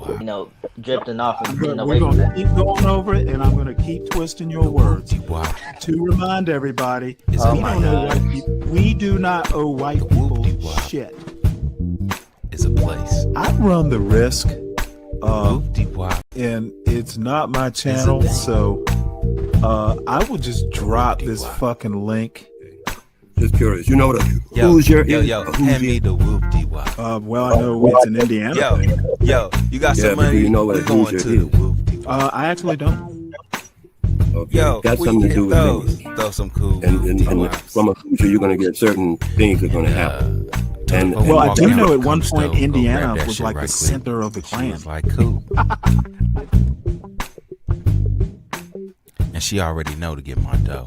you know, drifting off and getting We're away from going to that. keep going over it, and I'm going to keep twisting your words. To remind everybody, we don't owe white people. We do not owe white people shit. It's a place. I run the risk, and it's not my channel, so I will just drop this fucking link. Just curious, you know what? Hoosier is? Hand me the whoop-de-wop. Well, I know it's an Indiana thing. You got some money? You know what a going Hoosier to is? the whoop-de-wop. I actually don't. Okay. Got something to do with things. Throw some cool and from a Hoosier, you're going to get certain things that are going to happen. Well, I do know at one point Indiana was like the center of the Klan. Like, cool. And she already know to get my dough.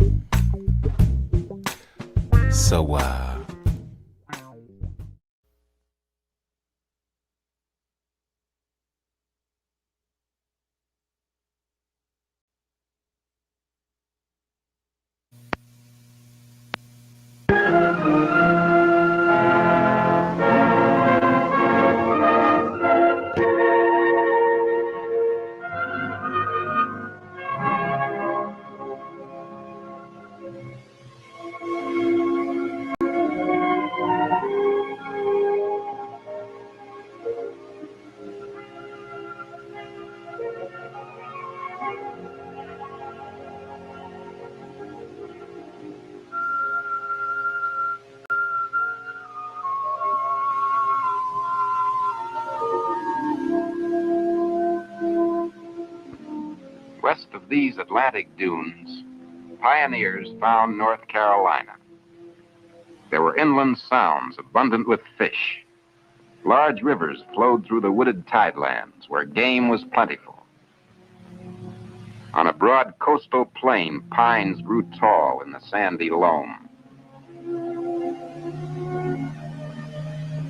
So, West of these Atlantic dunes, pioneers found North Carolina. There were inland sounds abundant with fish. Large rivers flowed through the wooded tidelands where game was plentiful. On a broad coastal plain, pines grew tall in the sandy loam.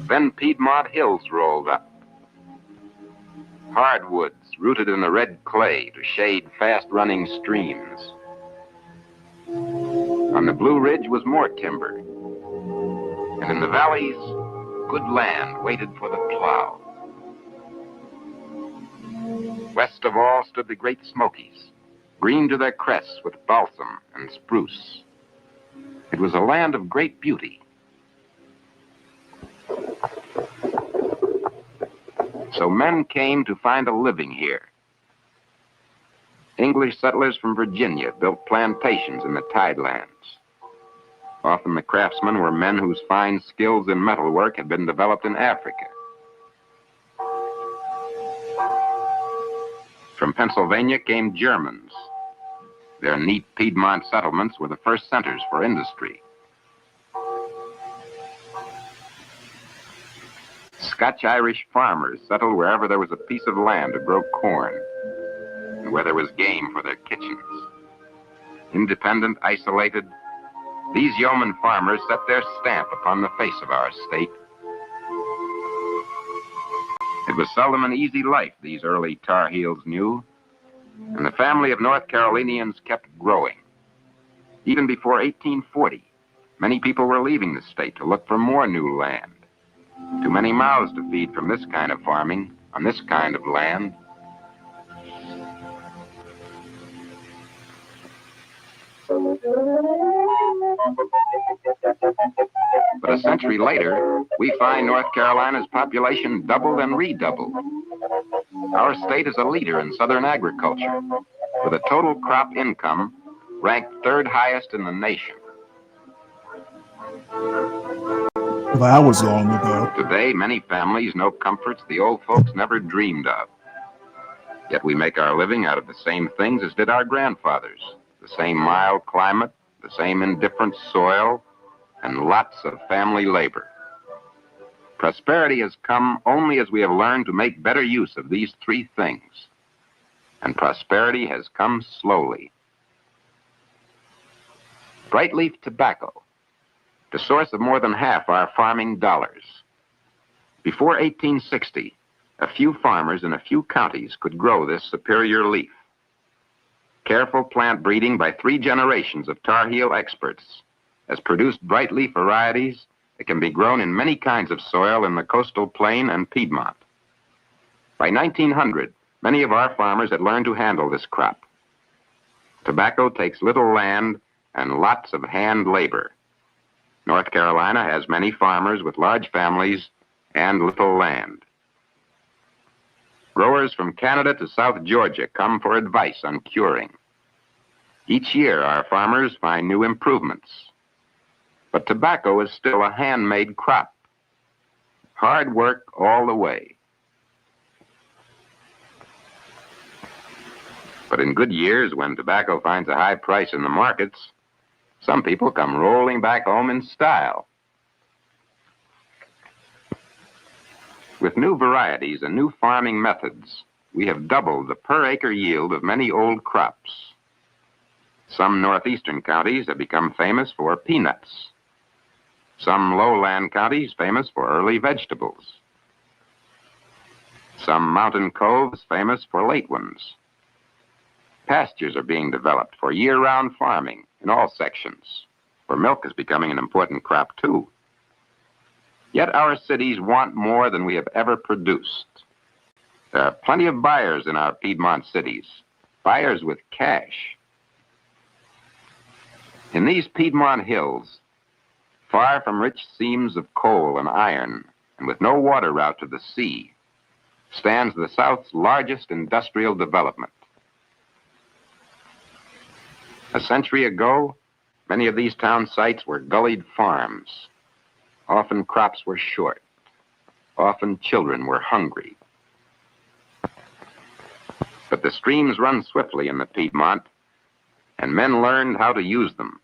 Then Piedmont hills rolled up. Hardwoods rooted in the red clay to shade fast-running streams. On the Blue Ridge was more timber. And in the valleys, good land waited for the plow. West of all stood the Great Smokies, green to their crests with balsam and spruce. It was a land of great beauty. So men came to find a living here. English settlers from Virginia built plantations in the tidelands. Often the craftsmen were men whose fine skills in metalwork had been developed in Africa. From Pennsylvania came Germans. Their neat Piedmont settlements were the first centers for industry. Scotch-Irish farmers settled wherever there was a piece of land to grow corn, and where there was game for their kitchens. Independent, isolated, these yeoman farmers set their stamp upon the face of our state. It was seldom an easy life these early Tar Heels knew, and the family of North Carolinians kept growing. Even before 1840, many people were leaving the state to look for more new land. Too many mouths to feed from this kind of farming, on this kind of land. But a century later, we find North Carolina's population doubled and redoubled. Our state is a leader in southern agriculture, with a total crop income ranked third highest in the nation. Well, that was long ago. Today, many families know comforts the old folks never dreamed of. Yet we make our living out of the same things as did our grandfathers. The same mild climate, the same indifferent soil, and lots of family labor. Prosperity has come only as we have learned to make better use of these three things. And prosperity has come slowly. Brightleaf tobacco, the source of more than half our farming dollars. Before 1860, a few farmers in a few counties could grow this superior leaf. Careful plant breeding by 3 generations of Tar Heel experts has produced brightleaf varieties that can be grown in many kinds of soil in the coastal plain and Piedmont. By 1900, many of our farmers had learned to handle this crop. Tobacco takes little land and lots of hand labor. North Carolina has many farmers with large families and little land. Growers from Canada to South Georgia come for advice on curing. Each year, our farmers find new improvements. But tobacco is still a handmade crop. Hard work all the way. But in good years, when tobacco finds a high price in the markets, some people come rolling back home in style. With new varieties and new farming methods, we have doubled the per-acre yield of many old crops. Some northeastern counties have become famous for peanuts. Some lowland counties famous for early vegetables. Some mountain coves famous for late ones. Pastures are being developed for year-round farming in all sections, where milk is becoming an important crop too. Yet our cities want more than we have ever produced. There are plenty of buyers in our Piedmont cities, buyers with cash. In these Piedmont hills, far from rich seams of coal and iron, and with no water route to the sea, stands the South's largest industrial development. A century ago, many of these town sites were gullied farms. Often crops were short. Often children were hungry. But the streams run swiftly in the Piedmont, and men learned how to use them.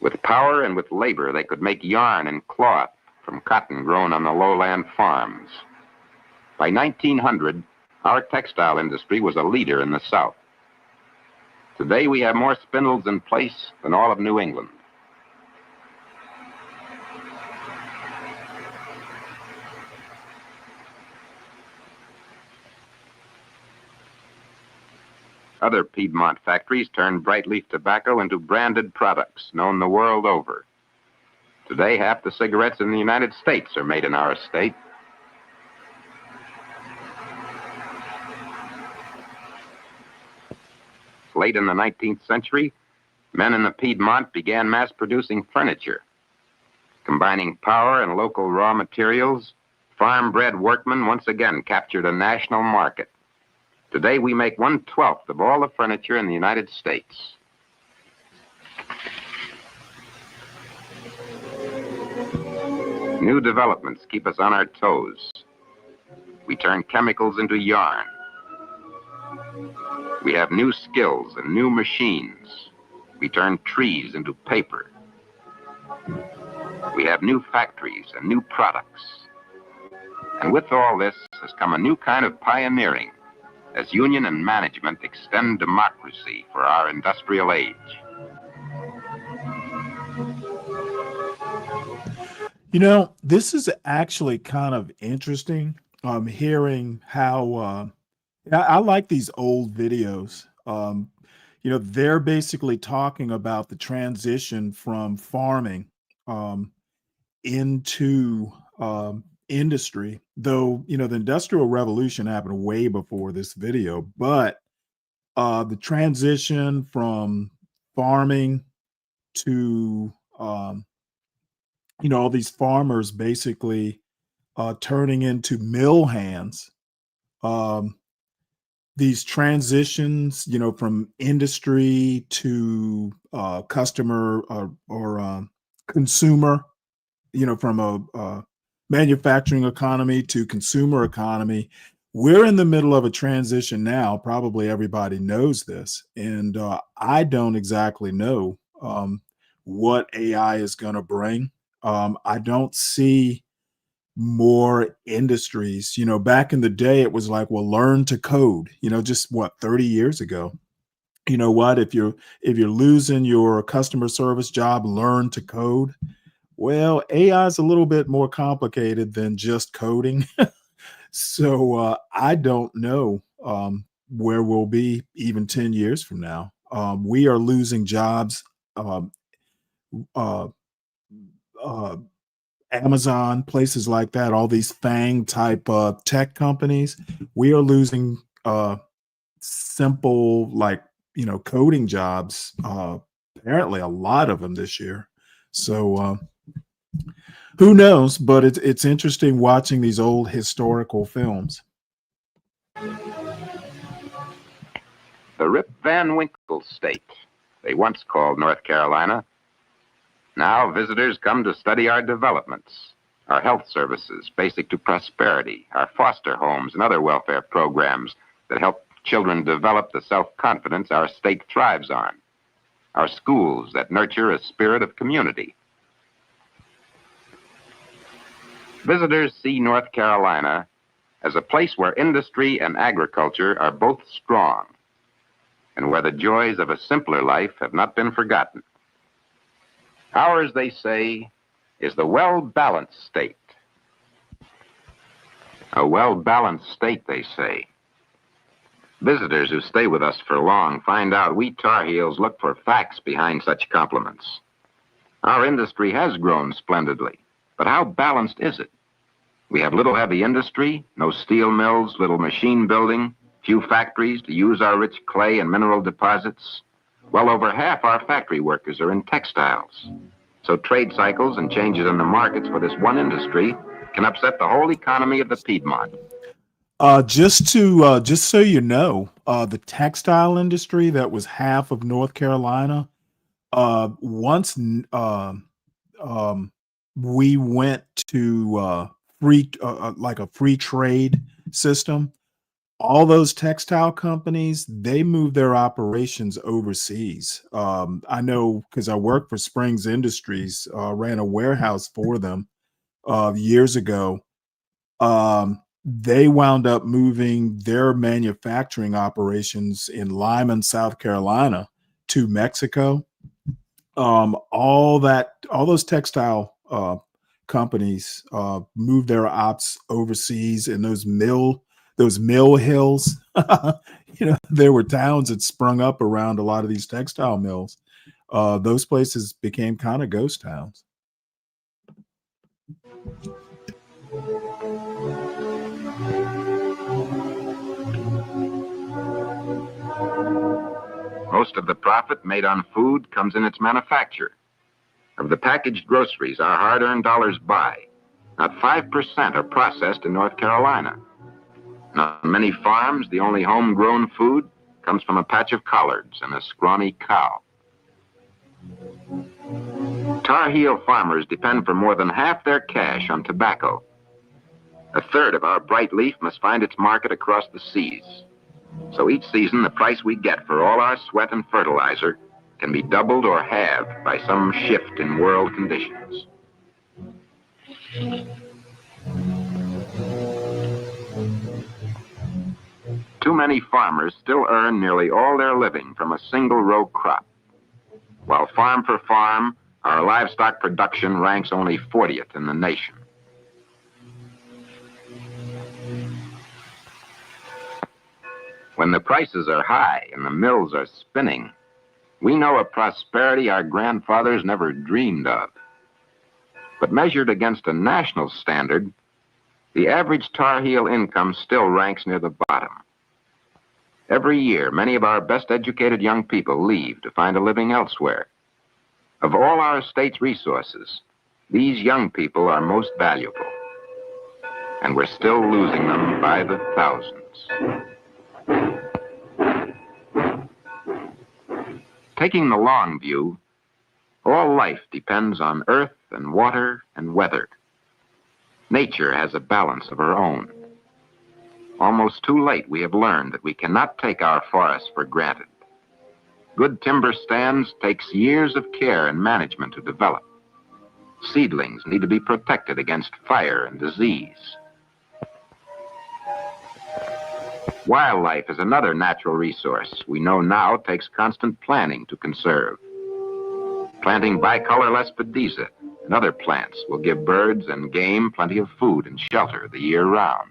With power and with labor, they could make yarn and cloth from cotton grown on the lowland farms. By 1900, our textile industry was a leader in the South. Today, we have more spindles in place than all of New England. Other Piedmont factories turned bright leaf tobacco into branded products known the world over. Today, half the cigarettes in the United States are made in our state. Late in the 19th century, men in the Piedmont began mass-producing furniture. Combining power and local raw materials, farm-bred workmen once again captured a national market. Today, we make 1/12 of all the furniture in the United States. New developments keep us on our toes. We turn chemicals into yarn. We have new skills and new machines. We turn trees into paper. We have new factories and new products. And with all this has come a new kind of pioneering, as union and management extend democracy for our industrial age. You know, this is actually kind of interesting. Hearing how I like these old videos. They're basically talking about the transition from farming into industry, though, the Industrial Revolution happened way before this video, but the transition from farming to, all these farmers basically turning into mill hands. These transitions, from industry to customer or consumer, from a manufacturing economy to consumer economy. We're in the middle of a transition now. Probably everybody knows this. And I don't exactly know what AI is going to bring. I don't see more industries. Back in the day, it was like, well, learn to code, just 30 years ago. You know what? If you're losing your customer service job, learn to code. Well, AI is a little bit more complicated than just coding. So I don't know where we'll be even 10 years from now. We are losing jobs Amazon, places like that, all these FANG type tech companies, we are losing simple, like, coding jobs, apparently a lot of them this year. So who knows? But it's interesting watching these old historical films. The Rip Van Winkle State, they once called North Carolina. Now visitors come to study our developments, our health services, basic to prosperity, our foster homes and other welfare programs that help children develop the self-confidence our state thrives on, our schools that nurture a spirit of community. Visitors see North Carolina as a place where industry and agriculture are both strong, and where the joys of a simpler life have not been forgotten. Ours, they say, is the well-balanced state. A well-balanced state, they say. Visitors who stay with us for long find out we Tar Heels look for facts behind such compliments. Our industry has grown splendidly, but how balanced is it? We have little heavy industry, no steel mills, little machine building, few factories to use our rich clay and mineral deposits. Well over half our factory workers are in textiles. So trade cycles and changes in the markets for this one industry can upset the whole economy of the Piedmont. Just so you know, the textile industry that was half of North Carolina, once we went to like a free trade system, all those textile companies, they moved their operations overseas. I know because I worked for Springs Industries, ran a warehouse for them years ago. They wound up moving their manufacturing operations in Lyman, South Carolina, to Mexico. All those textile companies moved their ops overseas, and those mill hills. There were towns that sprung up around a lot of these textile mills. Those places became kind of ghost towns. Most of the profit made on food comes in its manufacture. Of the packaged groceries our hard-earned dollars buy, not 5% are processed in North Carolina. And on many farms, the only homegrown food comes from a patch of collards and a scrawny cow. Tar Heel farmers depend for more than half their cash on tobacco. A third of our bright leaf must find its market across the seas. So each season, the price we get for all our sweat and fertilizer can be doubled or halved by some shift in world conditions. Too many farmers still earn nearly all their living from a single row crop. While farm for farm, our livestock production ranks only 40th in the nation. When the prices are high and the mills are spinning, we know a prosperity our grandfathers never dreamed of. But measured against a national standard, the average Tar Heel income still ranks near the bottom. Every year, many of our best educated young people leave to find a living elsewhere. Of all our state's resources, these young people are most valuable. And we're still losing them by the thousands. Taking the long view, all life depends on earth and water and weather. Nature has a balance of her own. Almost too late, we have learned that we cannot take our forests for granted. Good timber stands takes years of care and management to develop. Seedlings need to be protected against fire and disease. Wildlife is another natural resource we know now takes constant planning to conserve. Planting bicolor lespedeza and other plants will give birds and game plenty of food and shelter the year round.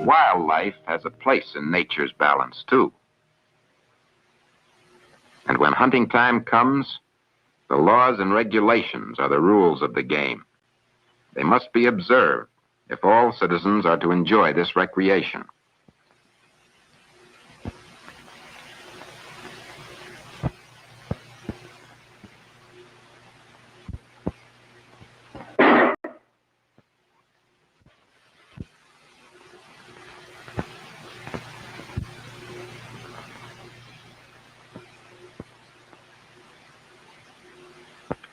Wildlife has a place in nature's balance, too. And when hunting time comes, The laws and regulations are the rules of the game. They must be observed if all citizens are to enjoy this recreation.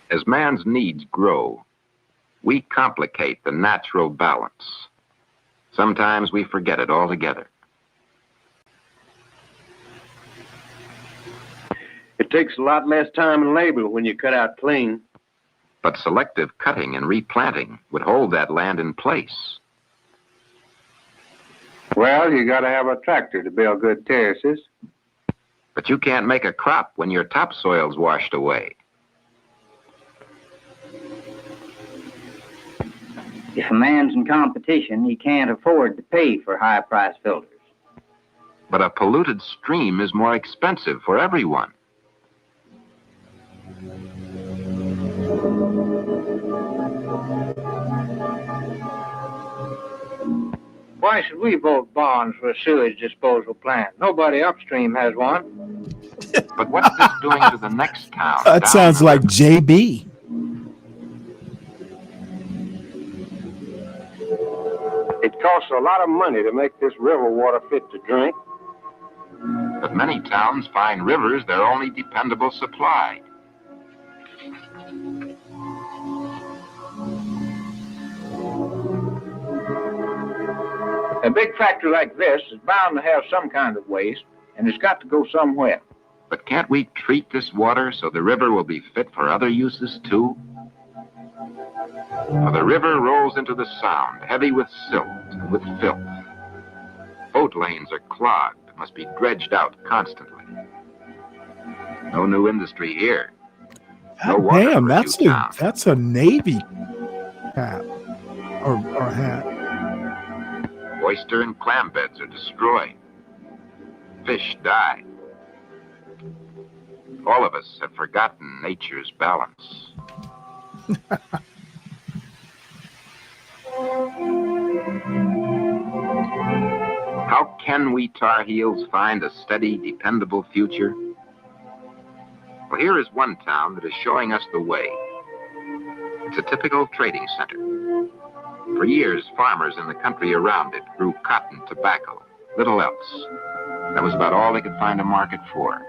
As man's needs grow, we complicate the natural balance. Sometimes we forget it altogether. It takes a lot less time and labor when you cut out clean. But selective cutting and replanting would hold that land in place. Well, you got to have a tractor to build good terraces. But you can't make a crop when your topsoil's washed away. If a man's in competition, he can't afford to pay for high-priced filters. But a polluted stream is more expensive for everyone. Why should we vote bonds for a sewage disposal plant? Nobody upstream has one. But what's this doing to the next town? That down sounds the like river? JB. It costs a lot of money to make this river water fit to drink. But many towns find rivers their only dependable supply. A big factory like this is bound to have some kind of waste, and it's got to go somewhere. But can't we treat this water so the river will be fit for other uses too? For the river rolls into the Sound, heavy with silt and with filth. Boat lanes are clogged, must be dredged out constantly. No new industry here. No water Damn, for a new town. that's a Navy cap or hat. Oyster and clam beds are destroyed. Fish die. All of us have forgotten nature's balance. How can we Tar Heels find a steady, dependable future? Well, here is one town that is showing us the way. It's a typical trading center. For years, farmers in the country around it grew cotton, tobacco, little else. That was about all they could find a market for.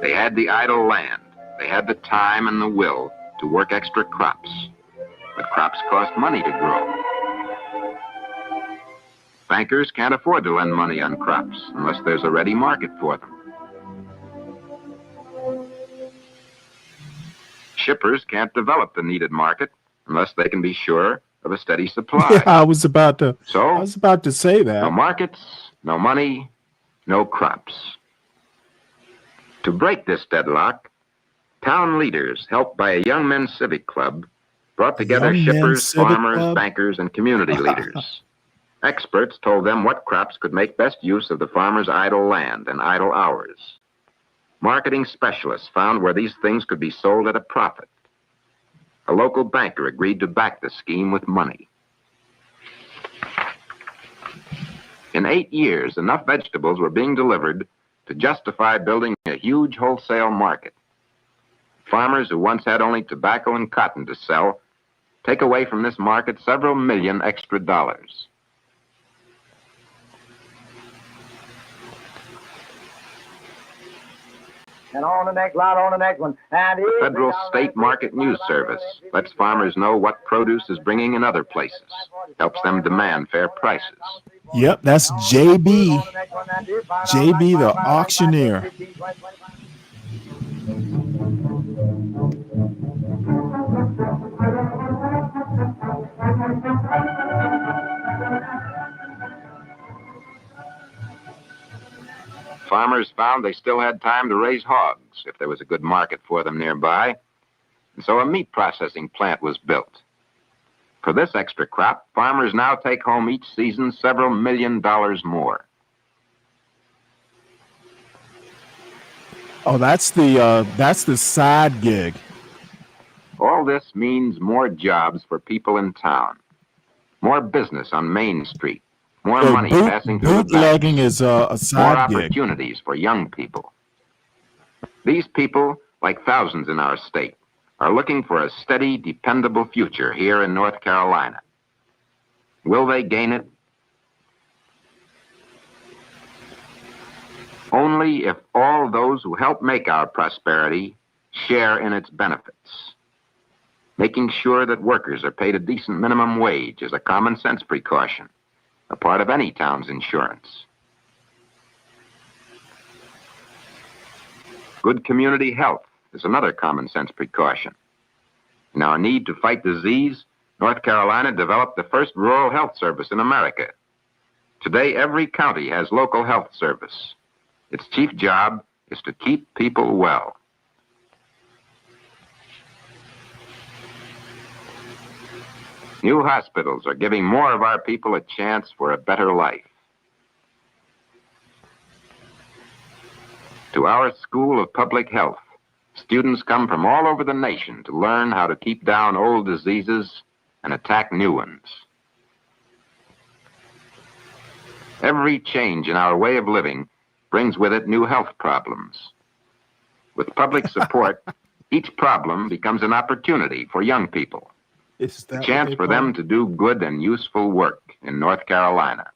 They had the idle land. They had the time and the will to work extra crops. But crops cost money to grow. Bankers can't afford to lend money on crops unless there's a ready market for them. Shippers can't develop the needed market unless they can be sure of a steady supply. Yeah, I was about to say No that. markets, no money, no crops. To break this deadlock, town leaders, helped by a Young Men's Civic Club, brought together Young Men's shippers, Civic farmers, Club? bankers, and community leaders. Experts told them what crops could make best use of the farmer's idle land and idle hours. Marketing specialists found where these things could be sold at a profit. A local banker agreed to back the scheme with money. In 8 years, enough vegetables were being delivered to justify building a huge wholesale market. Farmers who once had only tobacco and cotton to sell take away from this market several million extra dollars. And on the next lot, on the next one. And The Federal State Market News Service lets farmers know what produce is bringing in other places, helps them demand fair prices. Yep, that's JB. JB, the auctioneer. Farmers found they still had time to raise hogs if there was a good market for them nearby, and so a meat processing plant was built. For this extra crop, farmers now take home each season several $1 million more. Oh, that's the side gig. All this means more jobs for people in town, more business on Main Street, more So money passing through the bootlegging banks, is a more side gig. opportunities for young people. These people, like thousands in our state, are looking for a steady, dependable future here in North Carolina. Will they gain it? Only if all those who help make our prosperity share in its benefits. Making sure that workers are paid a decent minimum wage is a common sense precaution, a part of any town's insurance. Good community health is another common sense precaution. In our need to fight disease, North Carolina developed the first rural health service in America. Today, every county has local health service. Its chief job is to keep people well. New hospitals are giving more of our people a chance for a better life. To our School of Public Health, students come from all over the nation to learn how to keep down old diseases and attack new ones. Every change in our way of living brings with it new health problems. With public support, each problem becomes an opportunity for young people, a chance for them to do good and useful work in North Carolina.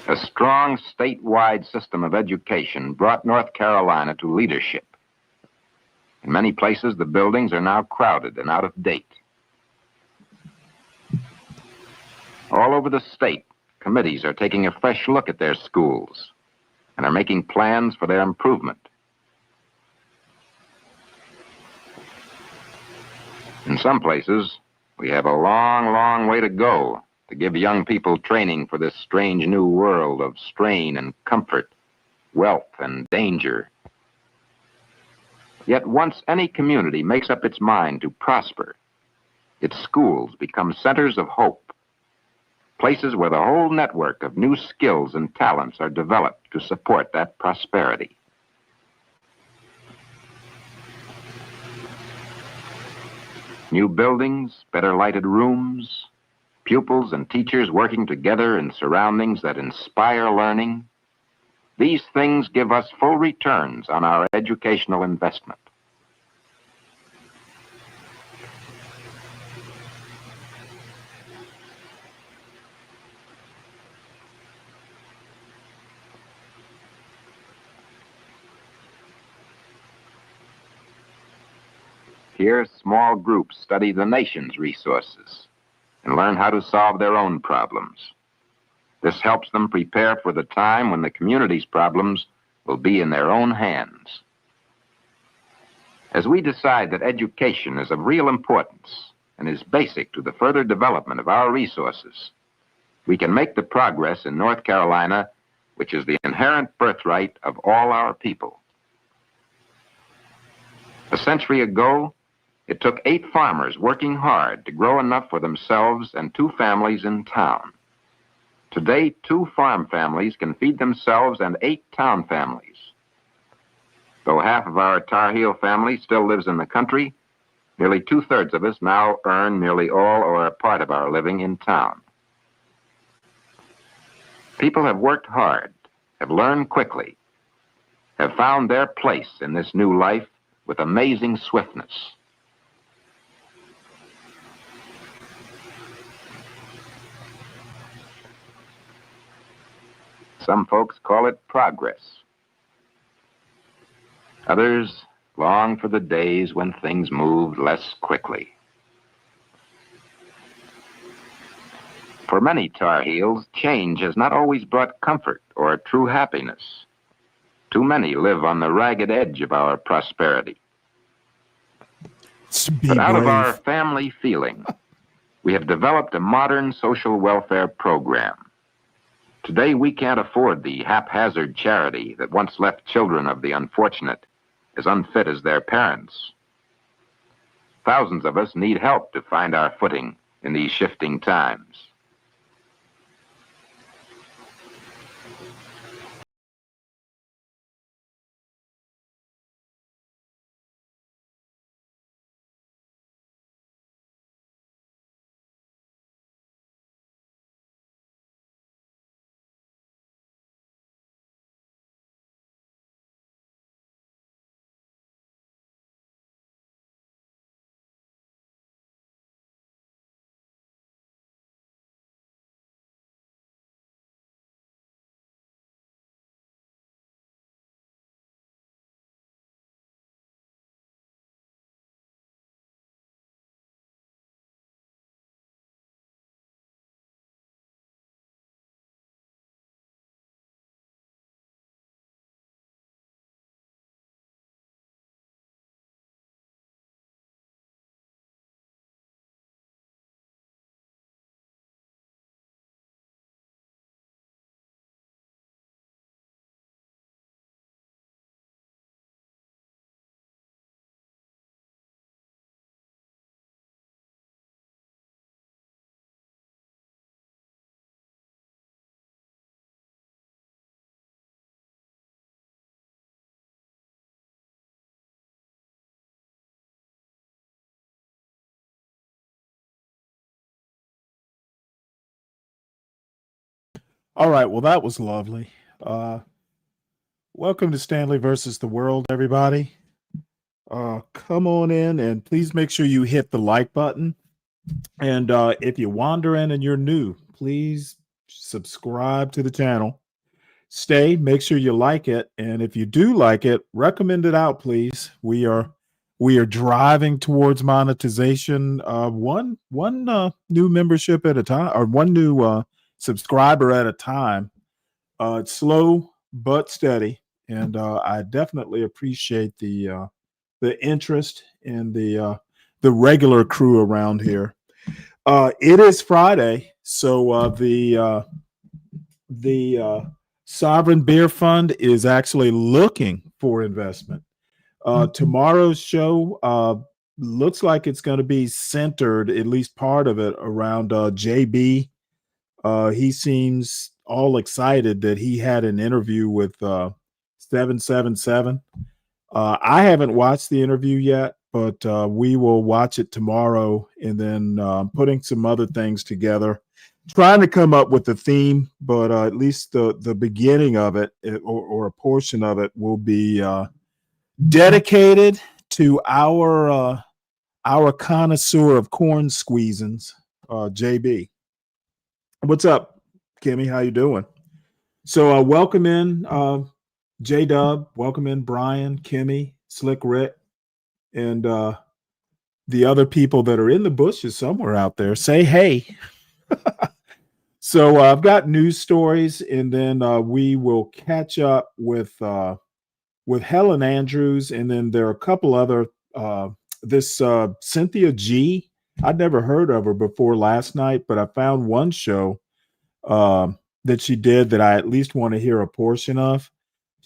A strong statewide system of education brought North Carolina to leadership. In many places, the buildings are now crowded and out of date. All over the state, committees are taking a fresh look at their schools and are making plans for their improvement. In some places, we have a long, long way to go to give young people training for this strange new world of strain and comfort, wealth and danger. Yet once any community makes up its mind to prosper, its schools become centers of hope, places where the whole network of new skills and talents are developed to support that prosperity. New buildings, better lighted rooms, pupils and teachers working together in surroundings that inspire learning. These things give us full returns on our educational investment. Here, small groups study the nation's resources and learn how to solve their own problems. This helps them prepare for the time when the community's problems will be in their own hands. As we decide that education is of real importance and is basic to the further development of our resources, we can make the progress in North Carolina, which is the inherent birthright of all our people. A century ago, it took 8 farmers working hard to grow enough for themselves and 2 families in town. Today, 2 farm families can feed themselves and 8 town families. Though half of our Tar Heel family still lives in the country, nearly 2/3 of us now earn nearly all or a part of our living in town. People have worked hard, have learned quickly, have found their place in this new life with amazing swiftness. Some folks call it progress. Others long for the days when things moved less quickly. For many Tar Heels, change has not always brought comfort or true happiness. Too many live on the ragged edge of our prosperity. But out of our family feeling, we have developed a modern social welfare program. Today, we can't afford the haphazard charity that once left children of the unfortunate as unfit as their parents. Thousands of us need help to find our footing in these shifting times. All right. Well, that was lovely. Welcome to Stanley versus the World, everybody. Come on in and please make sure you hit the like button. And if you wander in and you're new, please subscribe to the channel. Make sure you like it. And if you do like it, recommend it out, please. We are driving towards monetization. One new membership at a time, or one new subscriber at a time. It's slow but steady, and I definitely appreciate the interest in the regular crew around here. It is Friday, so the Sovereign Beer Fund is actually looking for investment. Tomorrow's show looks like it's going to be centered, at least part of it, around JB. He seems all excited that he had an interview with 777. I haven't watched the interview yet, but we will watch it tomorrow, and then putting some other things together, trying to come up with the theme, but at least the beginning of it, or a portion of it, will be dedicated to our connoisseur of corn squeezins, JB. What's up, Kimmy? How you doing? So welcome in J-Dub, welcome in Brian, Kimmy, Slick Rick, and the other people that are in the bushes somewhere out there. Say hey. So I've got news stories, and then we will catch up with Helen Andrews, and then there are a couple other this Cynthia G. I'd never heard of her before last night, but I found one show that she did that I at least want to hear a portion of.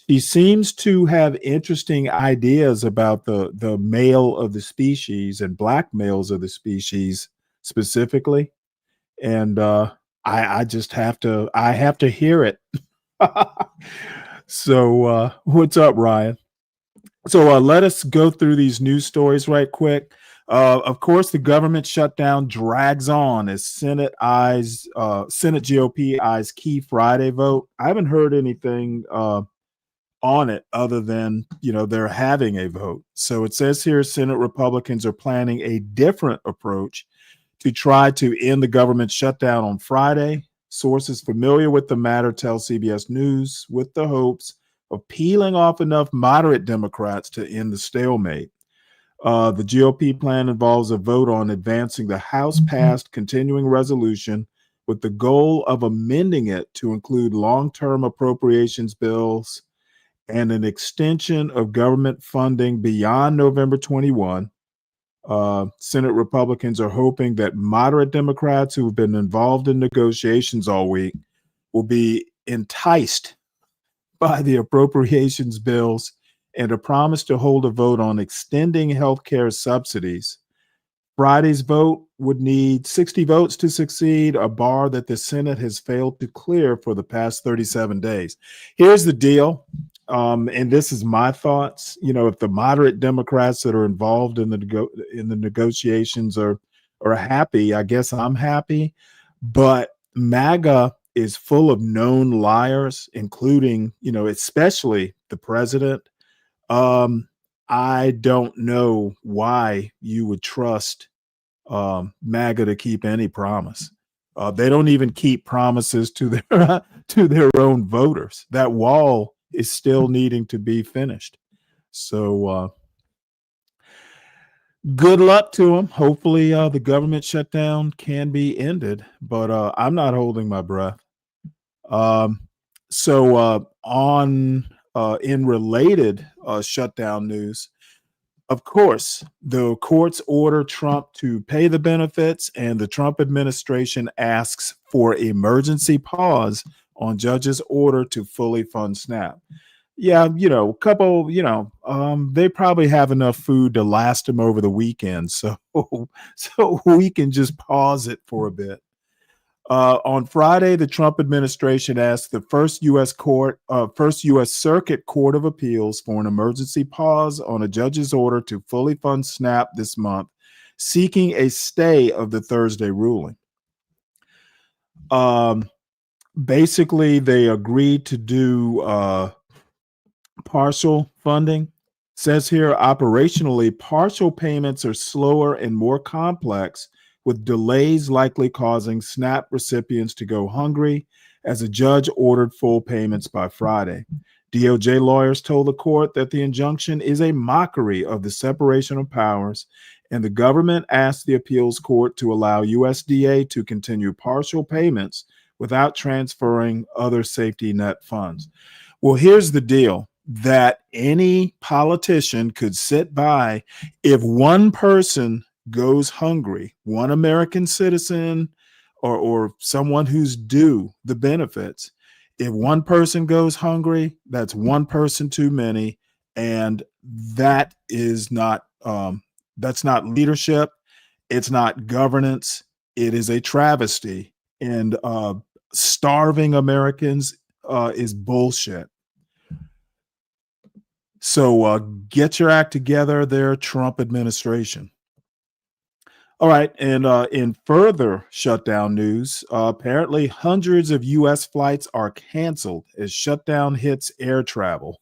She seems to have interesting ideas about the male of the species and black males of the species specifically, and I just have to hear it. So what's up, Ryan? So let us go through these news stories right quick. Of course, the government shutdown drags on as Senate GOP eyes key Friday vote. I haven't heard anything on it other than, they're having a vote. So it says here Senate Republicans are planning a different approach to try to end the government shutdown on Friday. Sources familiar with the matter tell CBS News, with the hopes of peeling off enough moderate Democrats to end the stalemate. The GOP plan involves a vote on advancing the House-passed continuing resolution with the goal of amending it to include long-term appropriations bills and an extension of government funding beyond November 21. Senate Republicans are hoping that moderate Democrats who have been involved in negotiations all week will be enticed by the appropriations bills and a promise to hold a vote on extending health care subsidies. Friday's vote would need 60 votes to succeed, a bar that the Senate has failed to clear for the past 37 days. Here's the deal, and this is my thoughts. If the moderate Democrats that are involved in the negotiations are happy, I guess I'm happy. But MAGA is full of known liars, including, especially the president. I don't know why you would trust MAGA to keep any promise. They don't even keep promises to their own voters. That wall is still needing to be finished. So good luck to them. Hopefully the government shutdown can be ended, but I'm not holding my breath. In related shutdown news, of course, the courts order Trump to pay the benefits, and the Trump administration asks for emergency pause on judge's order to fully fund SNAP. Yeah, they probably have enough food to last them over the weekend, so we can just pause it for a bit. On Friday, the Trump administration asked the First U.S. Circuit Court of Appeals for an emergency pause on a judge's order to fully fund SNAP this month, seeking a stay of the Thursday ruling. basically they agreed to do partial funding. Says here, operationally, partial payments are slower and more complex, with delays likely causing SNAP recipients to go hungry, as a judge ordered full payments by Friday. DOJ lawyers told the court that the injunction is a mockery of the separation of powers, and the government asked the appeals court to allow USDA to continue partial payments without transferring other safety net funds. Well, here's the deal, that any politician could sit by if one person goes hungry, one American citizen or someone who's due the benefits. If one person goes hungry, that's one person too many, and that is not that's not leadership. It's not governance. It is a travesty, and starving Americans is bullshit. So get your act together there, Trump administration. All right, and in further shutdown news, apparently hundreds of U.S. flights are canceled as shutdown hits air travel.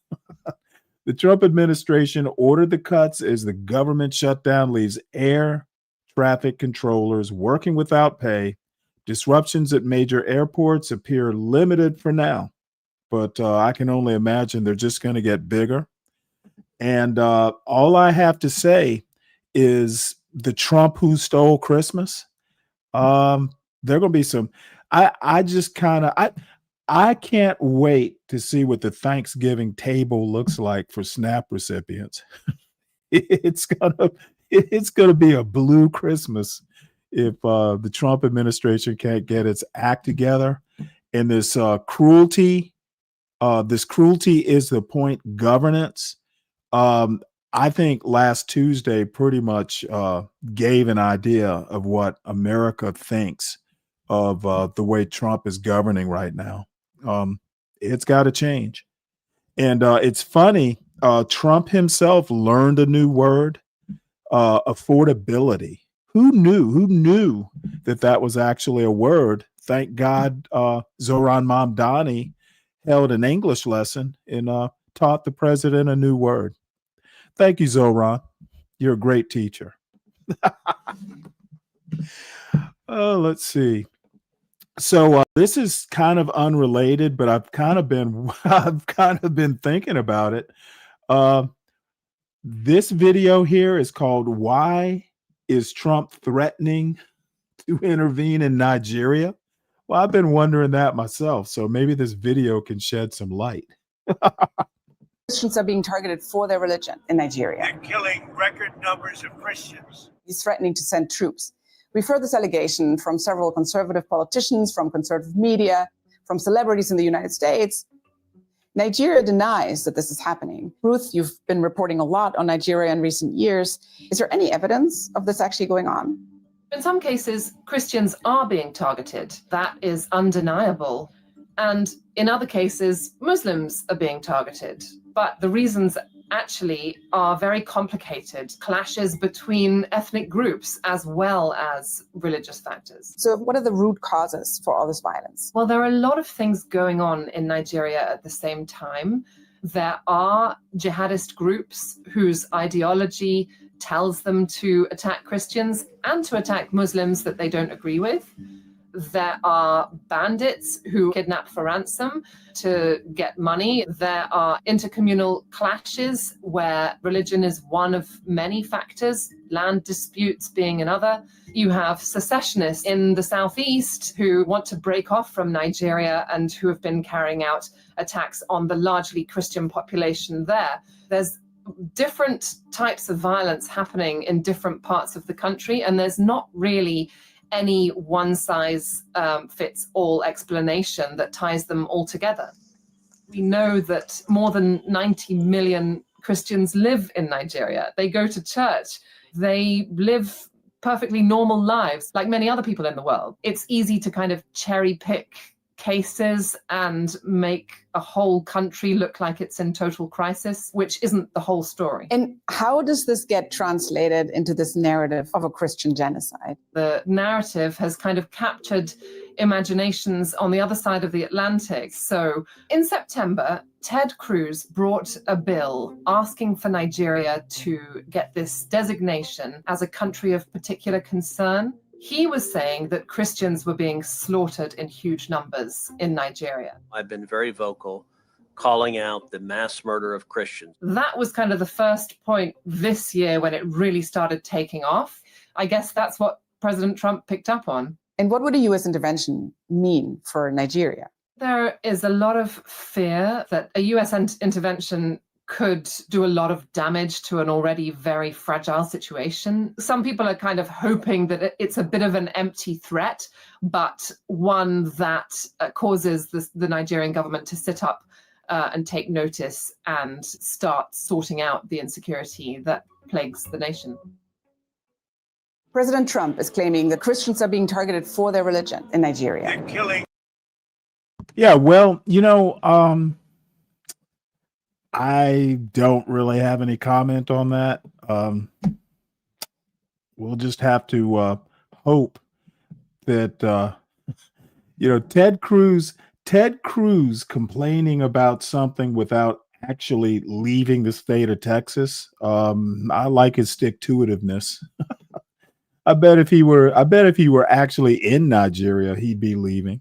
The Trump administration ordered the cuts as the government shutdown leaves air traffic controllers working without pay. Disruptions at major airports appear limited for now, but I can only imagine they're just going to get bigger. And all I have to say is the Trump who stole Christmas. There are going to be some. I just kind of I can't wait to see what the Thanksgiving table looks like for SNAP recipients. It's gonna be a blue Christmas if the Trump administration can't get its act together. And this cruelty is the point. Governance. I think last Tuesday pretty much gave an idea of what America thinks of the way Trump is governing right now. It's got to change. And it's funny, Trump himself learned a new word, affordability. Who knew that was actually a word? Thank God Zohran Mamdani held an English lesson and taught the president a new word. Thank you, Zohran. You're a great teacher. Let's see. So this is kind of unrelated, but I've kind of been thinking about it. This video here is called "Why is Trump Threatening to Intervene in Nigeria?" Well, I've been wondering that myself, so maybe this video can shed some light. Christians are being targeted for their religion in Nigeria. They're killing record numbers of Christians. He's threatening to send troops. We've heard this allegation from several conservative politicians, from conservative media, from celebrities in the United States. Nigeria denies that this is happening. Ruth, you've been reporting a lot on Nigeria in recent years. Is there any evidence of this actually going on? In some cases, Christians are being targeted. That is undeniable. And in other cases, Muslims are being targeted. But the reasons actually are very complicated, clashes between ethnic groups as well as religious factors. So what are the root causes for all this violence? Well, there are a lot of things going on in Nigeria at the same time. There are jihadist groups whose ideology tells them to attack Christians and to attack Muslims that they don't agree with. There are bandits who kidnap for ransom to get money. There are intercommunal clashes where religion is one of many factors, land disputes being another. You have secessionists in the southeast who want to break off from Nigeria and who have been carrying out attacks on the largely Christian population there. There's different types of violence happening in different parts of the country, and there's not really any one-size-fits-all explanation that ties them all together. We know that more than 90 million Christians live in Nigeria. They go to church. They live perfectly normal lives like many other people in the world. It's easy to kind of cherry pick cases and make a whole country look like it's in total crisis, which isn't the whole story. And how does this get translated into this narrative of a Christian genocide? The narrative has kind of captured imaginations on the other side of the Atlantic. So in September, Ted Cruz brought a bill asking for Nigeria to get this designation as a country of particular concern. He was saying that Christians were being slaughtered in huge numbers in Nigeria. I've been very vocal calling out the mass murder of Christians. That was kind of the first point this year when it really started taking off. I guess that's what President Trump picked up on. And what would a U.S. intervention mean for Nigeria? There is a lot of fear that a U.S. intervention could do a lot of damage to an already very fragile situation. Some people are kind of hoping that it's a bit of an empty threat, but one that causes the Nigerian government to sit up and take notice and start sorting out the insecurity that plagues the nation. President Trump is claiming that Christians are being targeted for their religion in Nigeria. They're killing. Yeah, well, I don't really have any comment on that. We'll just have to hope that Ted Cruz complaining about something without actually leaving the state of Texas. I like his stick-to-itiveness. I bet if he were actually in Nigeria, he'd be leaving.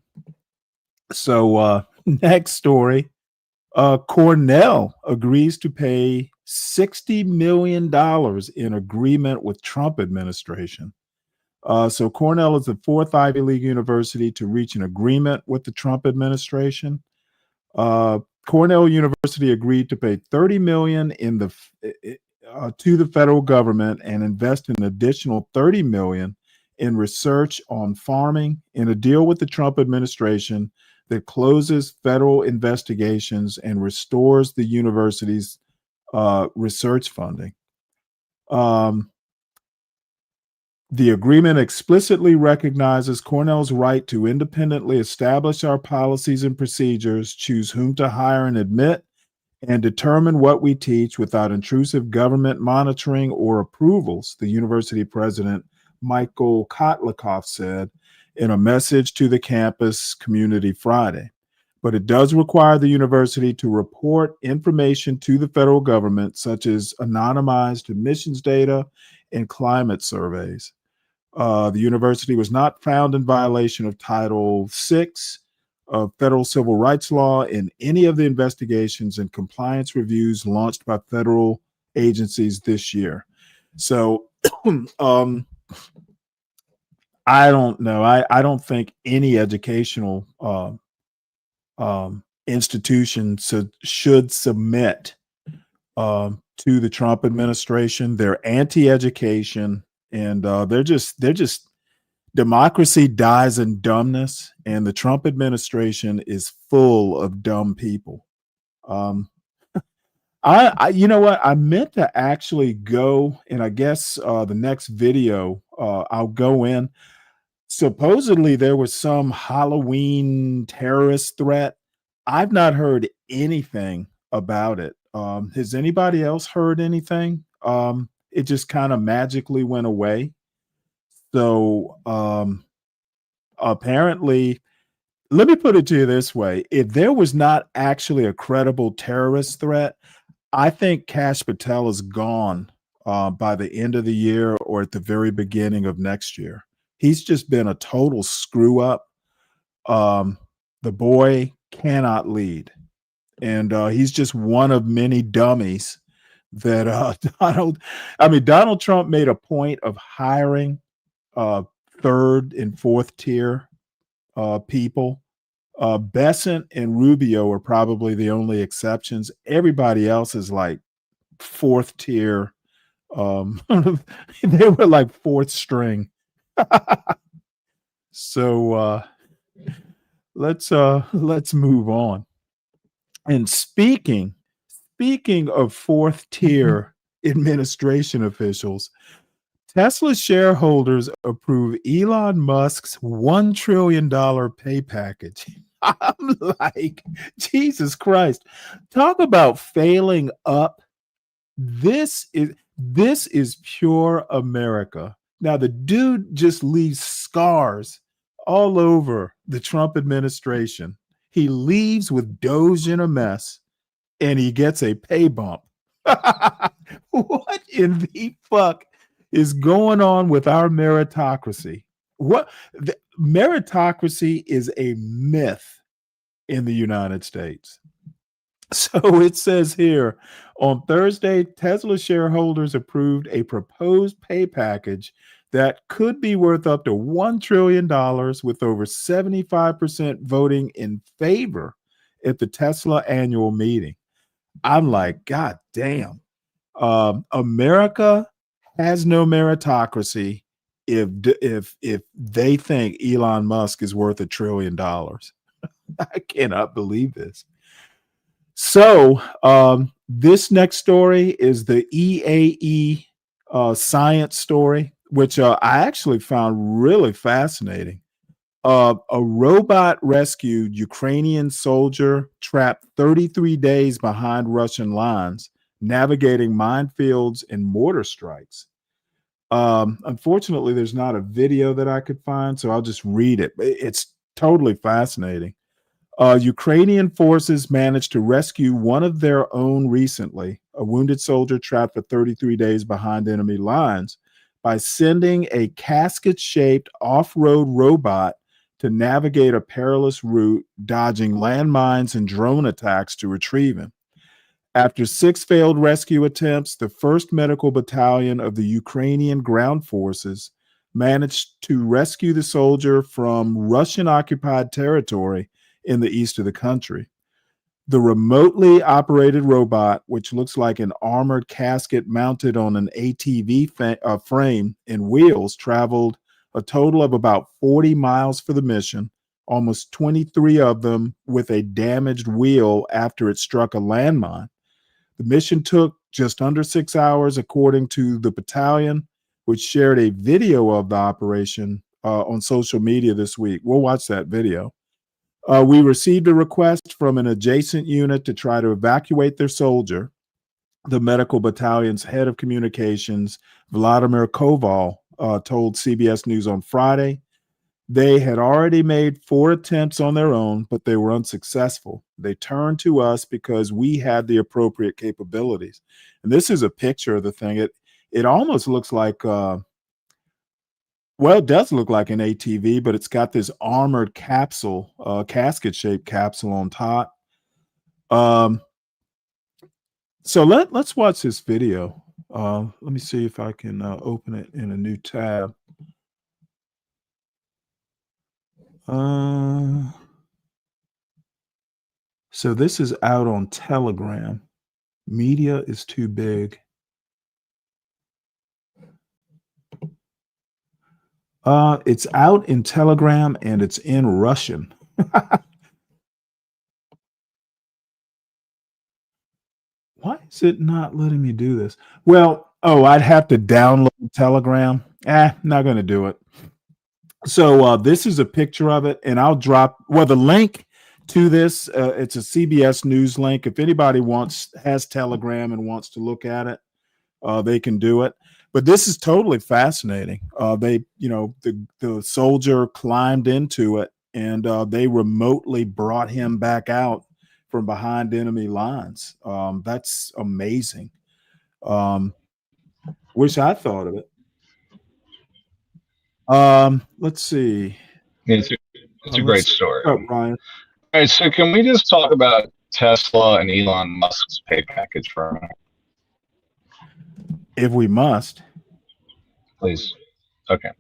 So next story. Cornell agrees to pay $60 million in agreement with Trump administration. So Cornell is the fourth Ivy League university to reach an agreement with the Trump administration. Cornell University agreed to pay $30 million to the federal government and invest an additional $30 million in research on farming in a deal with the Trump administration that closes federal investigations and restores the university's research funding. The agreement explicitly recognizes Cornell's right to independently establish our policies and procedures, choose whom to hire and admit, and determine what we teach without intrusive government monitoring or approvals, the university president, Mike123, said in a message to the campus community Friday. But it does require the university to report information to the federal government, such as anonymized admissions data and climate surveys. The university was not found in violation of Title VI of federal civil rights law in any of the investigations and compliance reviews launched by federal agencies this year. So, I don't know. I don't think any educational institution should submit to the Trump administration. They're anti-education, and they're just democracy dies in dumbness, and the Trump administration is full of dumb people. You know what? I meant to actually go, and I guess the next video I'll go in. Supposedly there was some Halloween terrorist threat. I've not heard anything about it. Has anybody else heard anything? It just kind of magically went away. So apparently, let me put it to you this way. If there was not actually a credible terrorist threat, I think Kash Patel is gone by the end of the year or at the very beginning of next year. He's just been a total screw up. The boy cannot lead. And he's just one of many dummies that Donald Trump made a point of hiring third and fourth tier people. Besant and Rubio are probably the only exceptions. Everybody else is like fourth tier. They were like fourth string. So let's move on. And speaking of fourth tier administration officials, Tesla shareholders approve Elon Musk's $1 trillion pay package. I'm like, Jesus Christ. Talk about failing up. This is pure America. Now the dude just leaves scars all over the Trump administration. He leaves with Doge in a mess and he gets a pay bump. What in the fuck is going on with our meritocracy? Meritocracy is a myth in the United States. So it says here, on Thursday, Tesla shareholders approved a proposed pay package that could be worth up to $1 trillion, with over 75% voting in favor at the Tesla annual meeting. I'm like, God damn. America has no meritocracy if they think Elon Musk is worth $1 trillion. I cannot believe this. So this next story is the EAE science story, which I actually found really fascinating. A robot rescued Ukrainian soldier trapped 33 days behind Russian lines, navigating minefields and mortar strikes. Unfortunately, there's not a video that I could find, so I'll just read it. It's totally fascinating. Ukrainian forces managed to rescue one of their own recently, a wounded soldier trapped for 33 days behind enemy lines, by sending a casket-shaped off-road robot to navigate a perilous route, dodging landmines and drone attacks to retrieve him. After 6 failed rescue attempts, the 1st Medical Battalion of the Ukrainian Ground Forces managed to rescue the soldier from Russian-occupied territory in the east of the country. The remotely operated robot, which looks like an armored casket mounted on an ATV frame and wheels, traveled a total of about 40 miles for the mission, almost 23 of them with a damaged wheel after it struck a landmine. The mission took just under 6 hours, according to the battalion, which shared a video of the operation on social media this week. We'll watch that video. We received a request from an adjacent unit to try to evacuate their soldier. The medical battalion's head of communications, Vladimir Koval, told CBS News on Friday. They had already made 4 attempts on their own, but they were unsuccessful. They turned to us because we had the appropriate capabilities. And this is a picture of the thing. It almost looks like well, it does look like an ATV, but it's got this armored capsule, casket-shaped capsule on top. So let's watch this video. Let me see if I can open it in a new tab. So this is out on Telegram. Media is too big. It's out in Telegram and it's in Russian. Why is it not letting me do this? Well, I'd have to download Telegram. Not going to do it. So this is a picture of it, and I'll drop, the link to this, it's a CBS News link. If anybody has Telegram and wants to look at it, they can do it. But this is totally fascinating. The soldier climbed into it, and they remotely brought him back out from behind enemy lines. That's amazing. Wish I thought of it. Let's see. It's a great story. Oh, Brian. All right, so can we just talk about Tesla and Elon Musk's pay package for a minute? If we must. Please. Okay.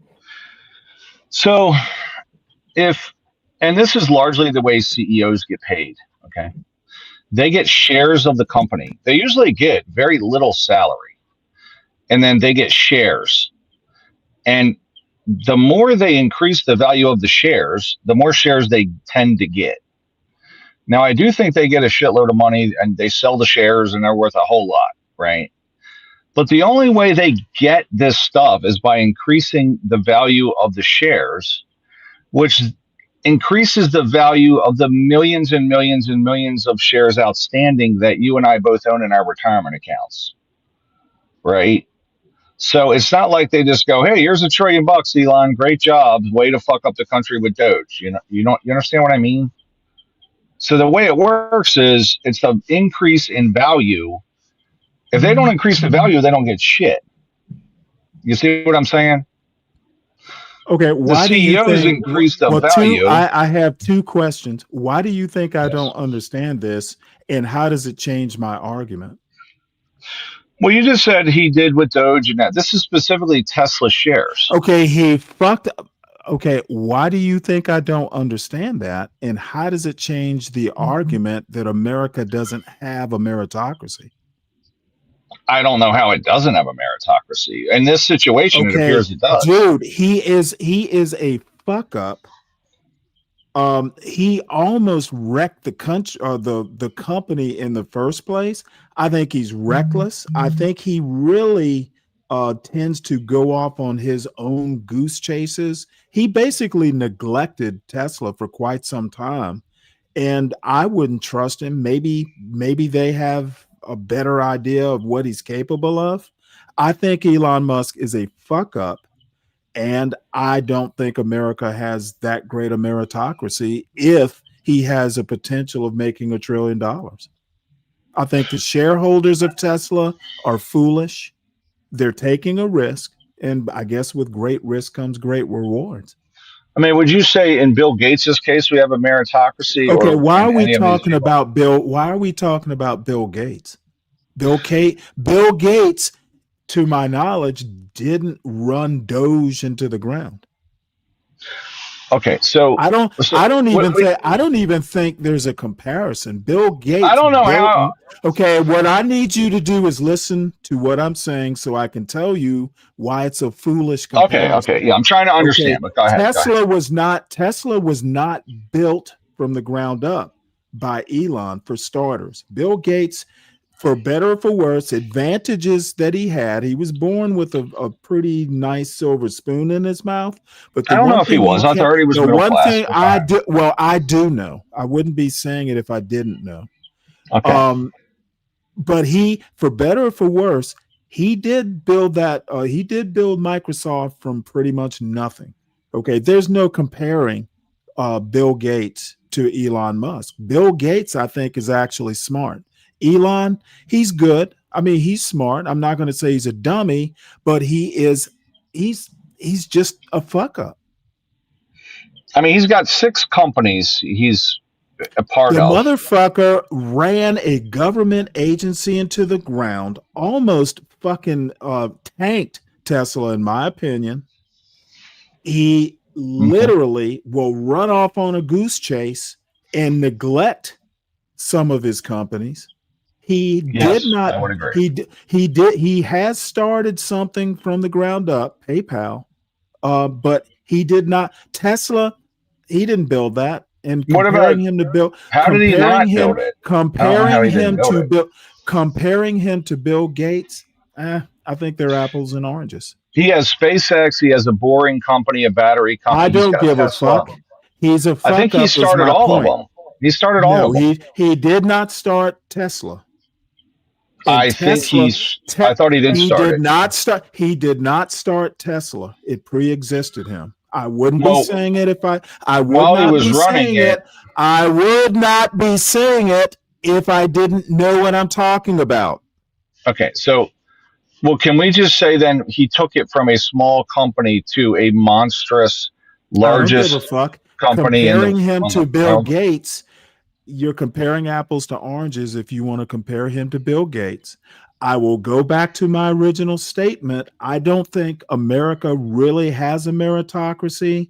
So and this is largely the way CEOs get paid, okay? They get shares of the company. They usually get very little salary, and then they get shares. And the more they increase the value of the shares, the more shares they tend to get. Now, I do think they get a shitload of money and they sell the shares and they're worth a whole lot, right? But the only way they get this stuff is by increasing the value of the shares, which increases the value of the millions and millions and millions of shares outstanding that you and I both own in our retirement accounts, right? So it's not like they just go, "Hey, here's $1 trillion, Elon. Great job. Way to fuck up the country with Doge." You understand what I mean? So the way it works is it's the increase in value. If they don't increase the value, they don't get shit. You see what I'm saying? Okay, why the do you CEOs think? increase the value. I have two questions. Why do you think I don't understand this, and how does it change my argument? Well, you just said he did with Doge and that. This is specifically Tesla shares. Okay, he fucked up. Okay, why do you think I don't understand that, and how does it change the argument that America doesn't have a meritocracy? I don't know how it doesn't have a meritocracy. In this situation, it appears it does. Dude, he is a fuck up. He almost wrecked the country or the company in the first place. I think he's reckless. I think he really tends to go off on his own goose chases. He basically neglected Tesla for quite some time, and I wouldn't trust him. Maybe they have a better idea of what he's capable of. I think Elon Musk is a fuck up, and I don't think America has that great a meritocracy if he has a potential of making $1 trillion. I think the shareholders of Tesla are foolish. They're taking a risk, and I guess with great risk comes great rewards. I mean, would you say in Bill Gates' case we have a meritocracy? Okay, or why are we any of these talking people? about Bill? Why are we talking about Bill Gates? Bill Gates, to my knowledge, didn't run Doge into the ground. Okay, so I don't even think there's a comparison. Bill Gates. I don't know how. Okay, what I need you to do is listen to what I'm saying so I can tell you why it's a foolish comparison. Okay, yeah, I'm trying to understand, but go ahead. Tesla was not built from the ground up by Elon, for starters. Bill Gates, for better or for worse, advantages that he had. He was born with a pretty nice silver spoon in his mouth. But I don't know if he was. I thought he was middle class. The one thing I do know. I wouldn't be saying it if I didn't know. Okay. But he, for better or for worse, he did build that. He did build Microsoft from pretty much nothing. Okay, there's no comparing Bill Gates to Elon Musk. Bill Gates, I think, is actually smart. Elon, he's good. I mean, he's smart. I'm not going to say he's a dummy, but he's just a fuck up. I mean, he's got 6 companies he's a part The of. motherfucker ran a government agency into the ground, almost fucking tanked Tesla, in my opinion. He literally will run off on a goose chase and neglect some of his companies. He did not. I would agree. He has started something from the ground up, PayPal, but he did not. Tesla, he didn't build that. And comparing him to Bill, how did he not build it? Comparing him to Bill Gates, I think they're apples and oranges. He has SpaceX. He has a boring company, a battery company. I don't give a fuck. He's a fuck. I think he started all of them. He started all of them. He did not start Tesla. I thought he did start it. He did not start Tesla. It pre-existed him. I wouldn't be saying it if I would not be saying it. I would not be saying it if I didn't know what I'm talking about. Okay, so can we just say then he took it from a small company to a monstrous, largest I don't give a fuck. company? Comparing him to Bill Gates, you're comparing apples to oranges if you want to compare him to Bill Gates. I will go back to my original statement. I don't think America really has a meritocracy.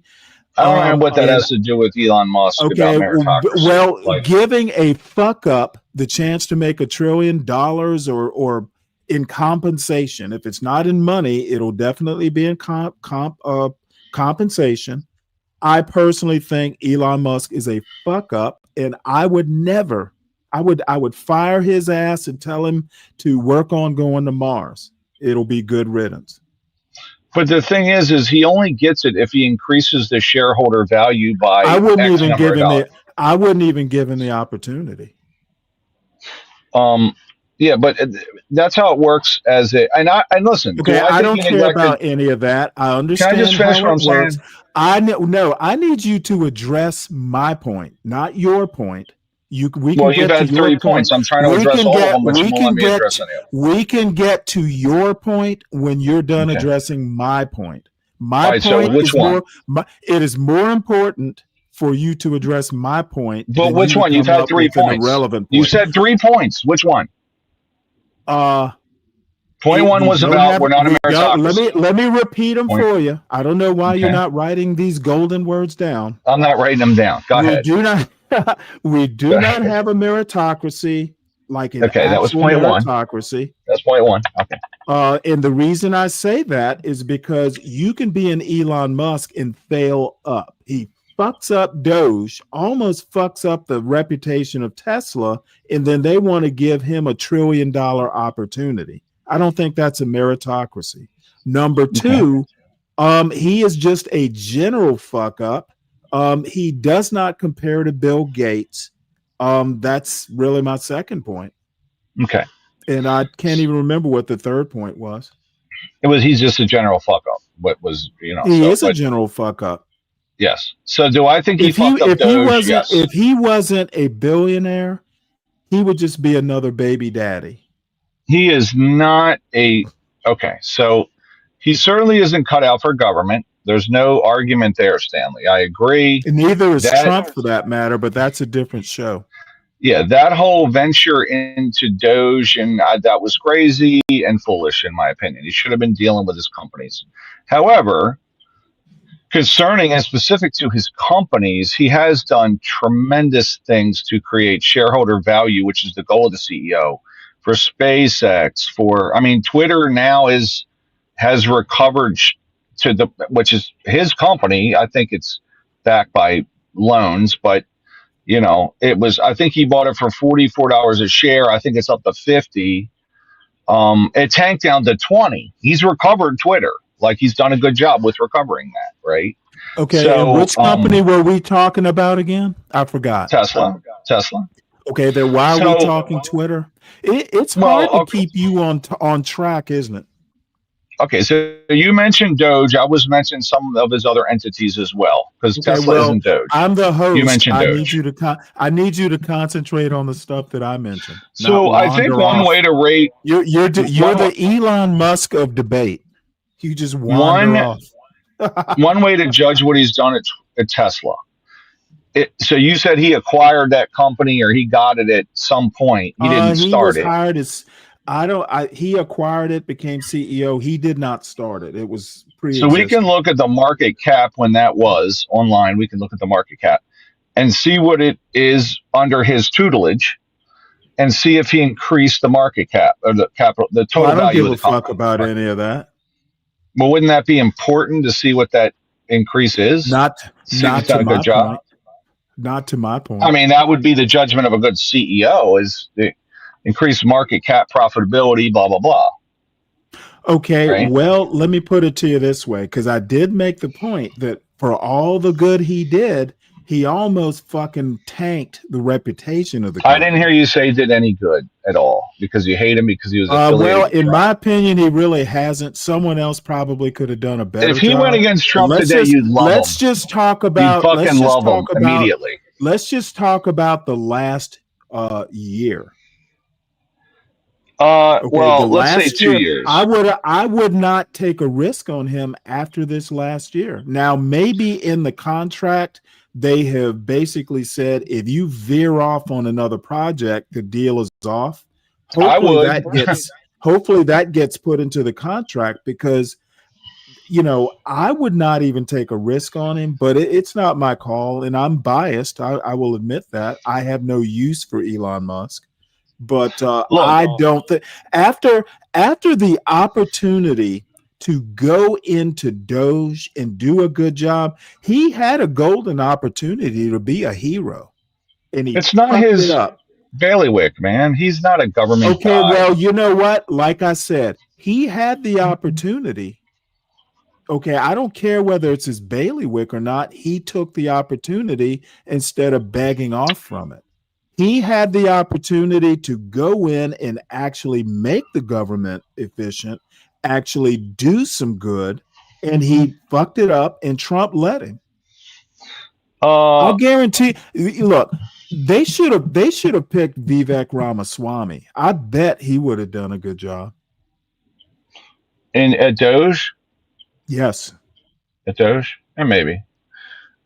I don't know what that has to do with Elon Musk about meritocracy. Well, giving a fuck up the chance to make $1 trillion or in compensation. If it's not in money, it'll definitely be in compensation. I personally think Elon Musk is a fuck up, and I would never. I would fire his ass and tell him to work on going to Mars. It'll be good riddance. But the thing is he only gets it if he increases the shareholder value by I wouldn't X even number give of him dollars. I wouldn't even give him the opportunity. Yeah, but that's how it works. And listen. Okay, Do I I think don't he care neglected? about any of that. I Can I just understand finish how what I'm it works. saying? I need you to address my point, not your point. We can Well, you've get to had your 3 point. points. I'm trying to address all of them, but you won't let me address any of We can get to your point when you're done them. Okay. addressing my point. All My right. So point which is one? it is more important for you to address my point But than which you to one? You've come had up 3 with an points. irrelevant You point. said 3 points. Which one? Point one We was don't about have. we're not a We don't. meritocracy. Let me repeat them Point. for you. I don't know why you're Okay. not writing these golden words down. I'm not writing them down. Go We ahead. do not. We do Go not ahead. have a meritocracy like an Okay, that was actual point one. meritocracy. That's point one. Okay. And the reason I say that is because you can be an Elon Musk and fail up. He fucks up Doge, almost fucks up the reputation of Tesla, and then they want to give him $1 trillion opportunity. I don't think that's a meritocracy. Number two, he is just a general fuck up. He does not compare to Bill Gates. That's really my second point. Okay. And I can't even remember what the third point was. He's just a general fuck up. What was, He is a general fuck up. Yes. So do I think he If he fucked up if he Doge? wasn't Yes. if he wasn't a billionaire, he would just be another baby daddy. He is not okay. So he certainly isn't cut out for government. There's no argument there, Stanley. I agree. And neither is Trump for that matter, but that's a different show. Yeah, that whole venture into Doge and that was crazy and foolish, in my opinion. He should have been dealing with his companies. However, concerning and specific to his companies, he has done tremendous things to create shareholder value, which is the goal of the CEO. For SpaceX, Twitter now has recovered which is his company. I think it's backed by loans, but I think he bought it for $44 a share. I think it's up to 50. It tanked down to 20. He's recovered Twitter. Like, he's done a good job with recovering that, right? Okay, so, and which company were we talking about again? I forgot. Tesla. Okay, then why are we talking Twitter? It's hard to keep you on track, isn't it? Okay, so you mentioned Doge. I was mentioning some of his other entities as well, because Tesla isn't Doge. I'm the host. You mentioned Doge. I need you to concentrate on the stuff that I mentioned. So I think one way to rate you're the Elon Musk of debate. You just wander off. One way to judge what he's done at Tesla. So you said he acquired that company, or he got it at some point. He didn't start it. He acquired it, became CEO. He did not start it. It was So we can look at the market cap when that was online. We can look at the market cap and see what it is under his tutelage, and see if he increased the market cap or the capital, the total value. I don't give of the a fuck company. about any of that. Well, wouldn't that be important to see what that increase is? Not to my point. Not to my point. I mean, that would be the judgment of a good CEO: is the increased market cap, profitability, blah blah blah. Okay, right? Well, let me put it to you this way, because I did make the point that for all the good he did, he almost fucking tanked the reputation of the company. I didn't hear you say he did any good at all, because you hate him because he was well, in my opinion, he really hasn't. Someone else probably could have done a better job. If he went against Trump today, you'd love him. Let's just talk about. You'd fucking love him immediately. Let's just talk about the last year. Well, let's say 2 years. I would not take a risk on him after this last year. Now, maybe in the contract, they have basically said, if you veer off on another project, the deal is off. Hopefully that gets put into the contract, because, I would not even take a risk on him, but it's not my call, and I'm biased. I will admit that. I have no use for Elon Musk. But I don't think after the opportunity to go into Doge and do a good job, he had a golden opportunity to be a hero, and it's not his bailiwick, man. He's not a government guy. Well, you know what? Like I said, he had the opportunity, okay, I don't care whether it's his bailiwick or not. He took the opportunity instead of begging off from it. He had the opportunity to go in and actually make the government efficient, actually do some good, and he fucked it up, and Trump let him. I'll guarantee. Look, they should have picked Vivek Ramaswamy. I bet he would have done a good job. And at Doge? Yes. At Doge? And maybe.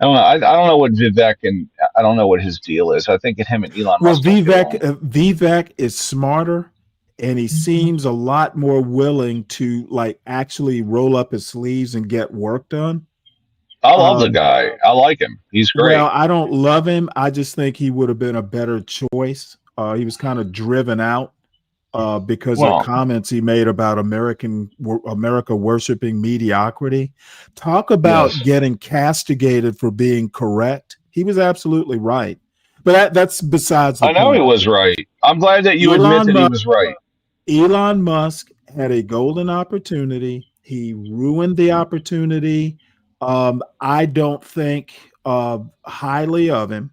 I don't know. I don't know what Vivek and I don't know what his deal is. I think him and Elon Well, Musk. Vivek is smarter, and he seems a lot more willing to like actually roll up his sleeves and get work done. I love the guy. I like him. He's great. Well, I don't love him. I just think he would have been a better choice. He was kind of driven out because of comments he made about America worshiping mediocrity. Talk about getting castigated for being correct. He was absolutely right. But that's besides the point. I know he was right. I'm glad that you admit that he was right. Elon Musk had a golden opportunity. He ruined the opportunity. I don't think highly of him.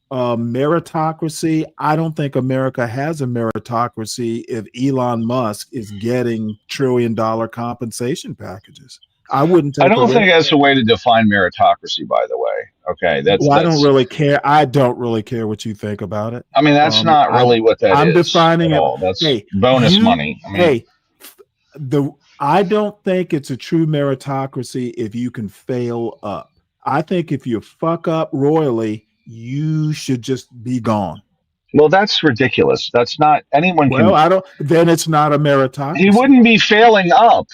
Meritocracy, I don't think America has a meritocracy if Elon Musk is getting trillion-dollar compensation packages. I wouldn't take I don't think that's a way to define meritocracy, by the way. Okay. I don't really care. I don't really care what you think about it. I mean, that's not really what that is. I'm defining it. That's bonus money. I mean, I don't think it's a true meritocracy if you can fail up. I think if you fuck up royally, you should just be gone. Well, that's ridiculous. That's not anyone can. Well, then it's not a meritocracy. He wouldn't be failing up.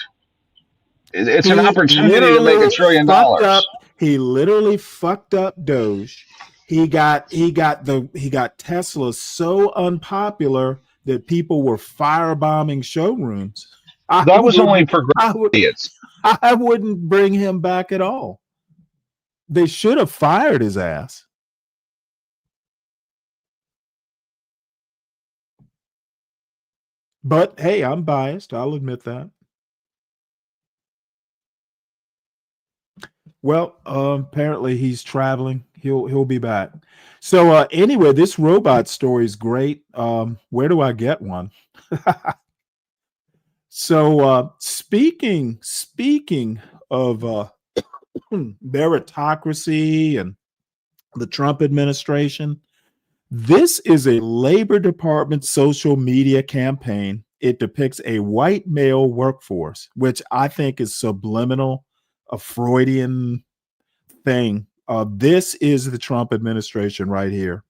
It's an opportunity to make $1 trillion. He literally fucked up Doge. He got Tesla so unpopular that people were firebombing showrooms. That was only for idiots. I wouldn't bring him back at all. They should have fired his ass. But hey, I'm biased. I'll admit that. Well, apparently he's traveling. He'll be back. So anyway, this robot story is great. Where do I get one? So speaking of meritocracy and the Trump administration, this is a Labor Department social media campaign. It depicts a white male workforce, which I think is subliminal, a Freudian thing. This is the Trump administration right here.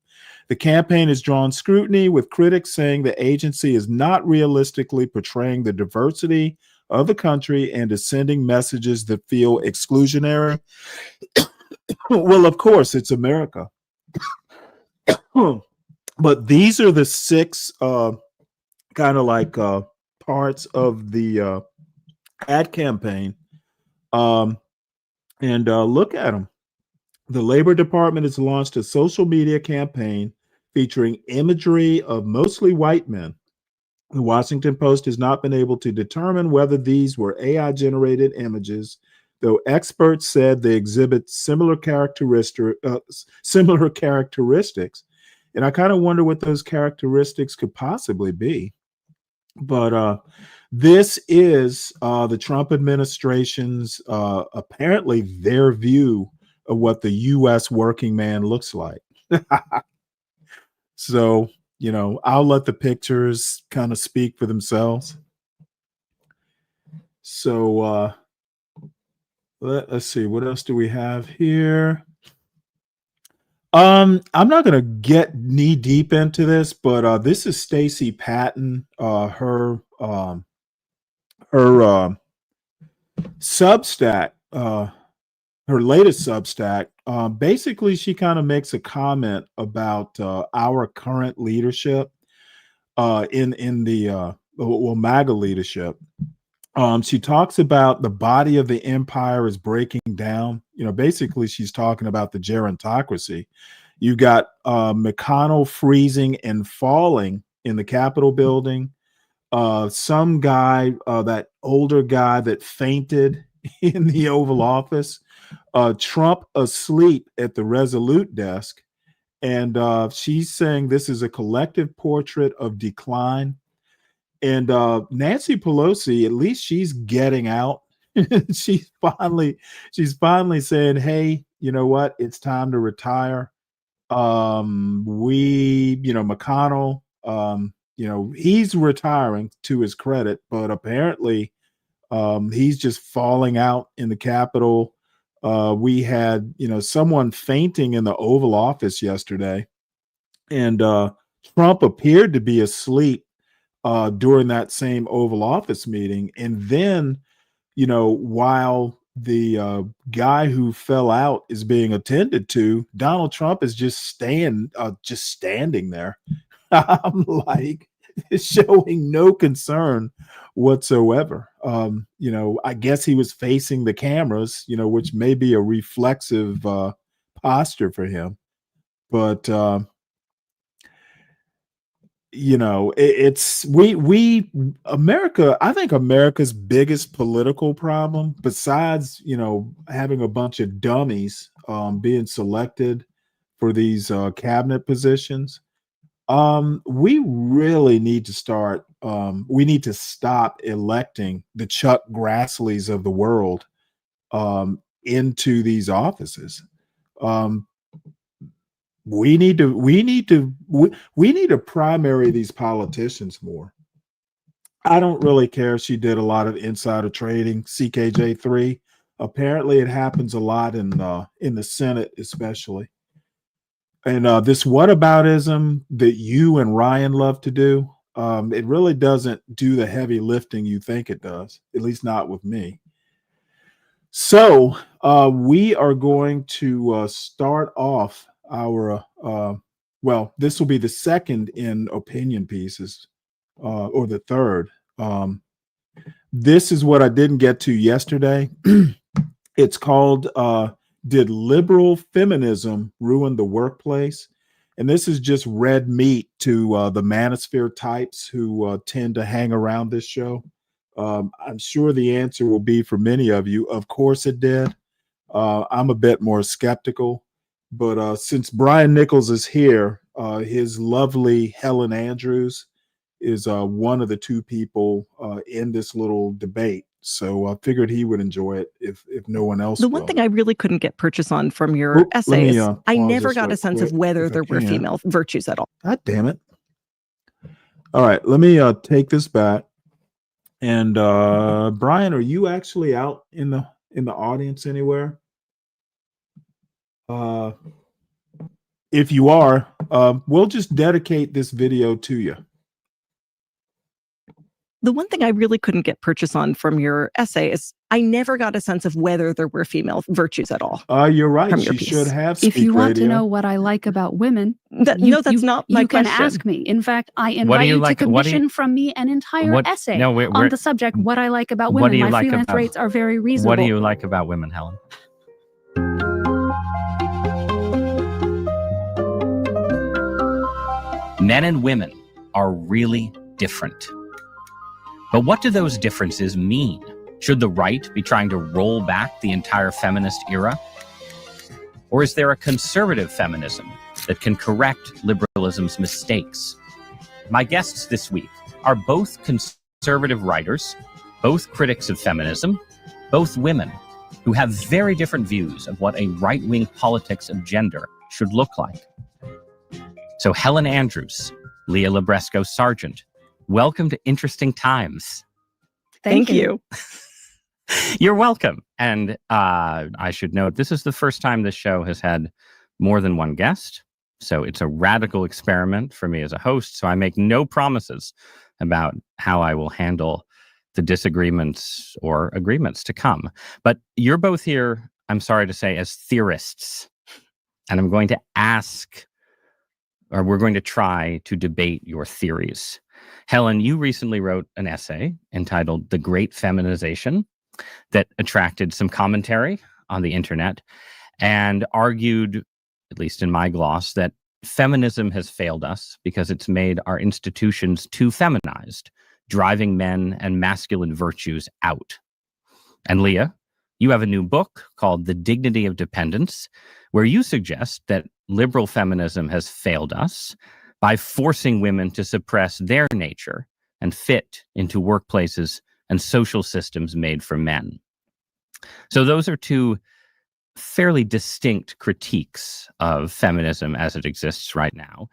The campaign has drawn scrutiny, with critics saying the agency is not realistically portraying the diversity of the country and is sending messages that feel exclusionary. Well, of course, it's America. But these are the 6 kind of like parts of the ad campaign. And look at them. The Labor Department has launched a social media campaign featuring imagery of mostly white men. The Washington Post has not been able to determine whether these were AI-generated images, though experts said they exhibit similar characteristics. And I kind of wonder what those characteristics could possibly be. But this is the Trump administration's, apparently their view of what the U.S. working man looks like. So, I'll let the pictures kind of speak for themselves. So let's see, what else do we have here? I'm not going to get knee deep into this, but this is Stacey Patton, her Substack, her latest Substack. Basically, she kind of makes a comment about our current leadership in the MAGA leadership. She talks about the body of the empire is breaking down. Basically, she's talking about the gerontocracy. You've got McConnell freezing and falling in the Capitol building. Some guy, that older guy that fainted, in the Oval Office, Trump asleep at the Resolute desk. And she's saying this is a collective portrait of decline. And Nancy Pelosi, at least she's getting out. she's finally saying, hey, you know what? It's time to retire. McConnell, he's retiring to his credit, but apparently he's just falling out in the Capitol. We had, someone fainting in the Oval Office yesterday, and Trump appeared to be asleep during that same Oval Office meeting. And then, while the guy who fell out is being attended to, Donald Trump is just standing there. I'm like, showing no concern whatsoever. I guess he was facing the cameras, which may be a reflexive posture for him. But it's America. I think America's biggest political problem, besides having a bunch of dummies being selected for these cabinet positions, we really need to start. We need to stop electing the Chuck Grassleys of the world into these offices. We need to primary these politicians more. I don't really care if she did a lot of insider trading, CKJ3. Apparently it happens a lot in the Senate, especially. And this whataboutism that you and Ryan love to do, it really doesn't do the heavy lifting you think it does, at least not with me. So we are going to start off our this will be the second in opinion pieces, or the third. This is what I didn't get to yesterday. It's called Did Liberal Feminism Ruin the Workplace? And this is just red meat to the manosphere types who tend to hang around this show. I'm sure the answer will be for many of you, of course it did. I'm a bit more skeptical. But since Brian Nichols is here, his lovely Helen Andrews is one of the two people in this little debate. So I figured he would enjoy it if no one else The one thing I really couldn't get purchase on from your essay is I never got a sense of whether there were female virtues at all. God damn it. All right, let me take this back. And Brian, are you actually out in the audience anywhere? If you are, we'll just dedicate this video to you. The one thing I really couldn't get purchase on from your essay is I never got a sense of whether there were female virtues at all. You're right. She should have If you want to know what I like about women, that's not my you question. can ask me. In fact, I invite you to commission from me an entire essay on the subject, what I like about women. My freelance rates are very reasonable. What do you like about women, Helen? Men and women are really different. But what do those differences mean? Should the right be trying to roll back the entire feminist era? Or is there a conservative feminism that can correct liberalism's mistakes? My guests this week are both conservative writers, both critics of feminism, both women who have very different views of what a right-wing politics of gender should look like. So Helen Andrews, Leah Labresco-Sargent, welcome to Interesting Times. Thank you. You're welcome. And I should note, this is the first time this show has had more than one guest. So it's a radical experiment for me as a host. So I make no promises about how I will handle the disagreements or agreements to come. But you're both here, I'm sorry to say, as theorists. And I'm going to we're going to try to debate your theories. Helen, you recently wrote an essay entitled The Great Feminization that attracted some commentary on the internet and argued, at least in my gloss, that feminism has failed us because it's made our institutions too feminized, driving men and masculine virtues out. And Leah, You have a new book called The Dignity of Dependence, where you suggest that liberal feminism has failed us by forcing women to suppress their nature and fit into workplaces and social systems made for men. So those are two fairly distinct critiques of feminism as it exists right now.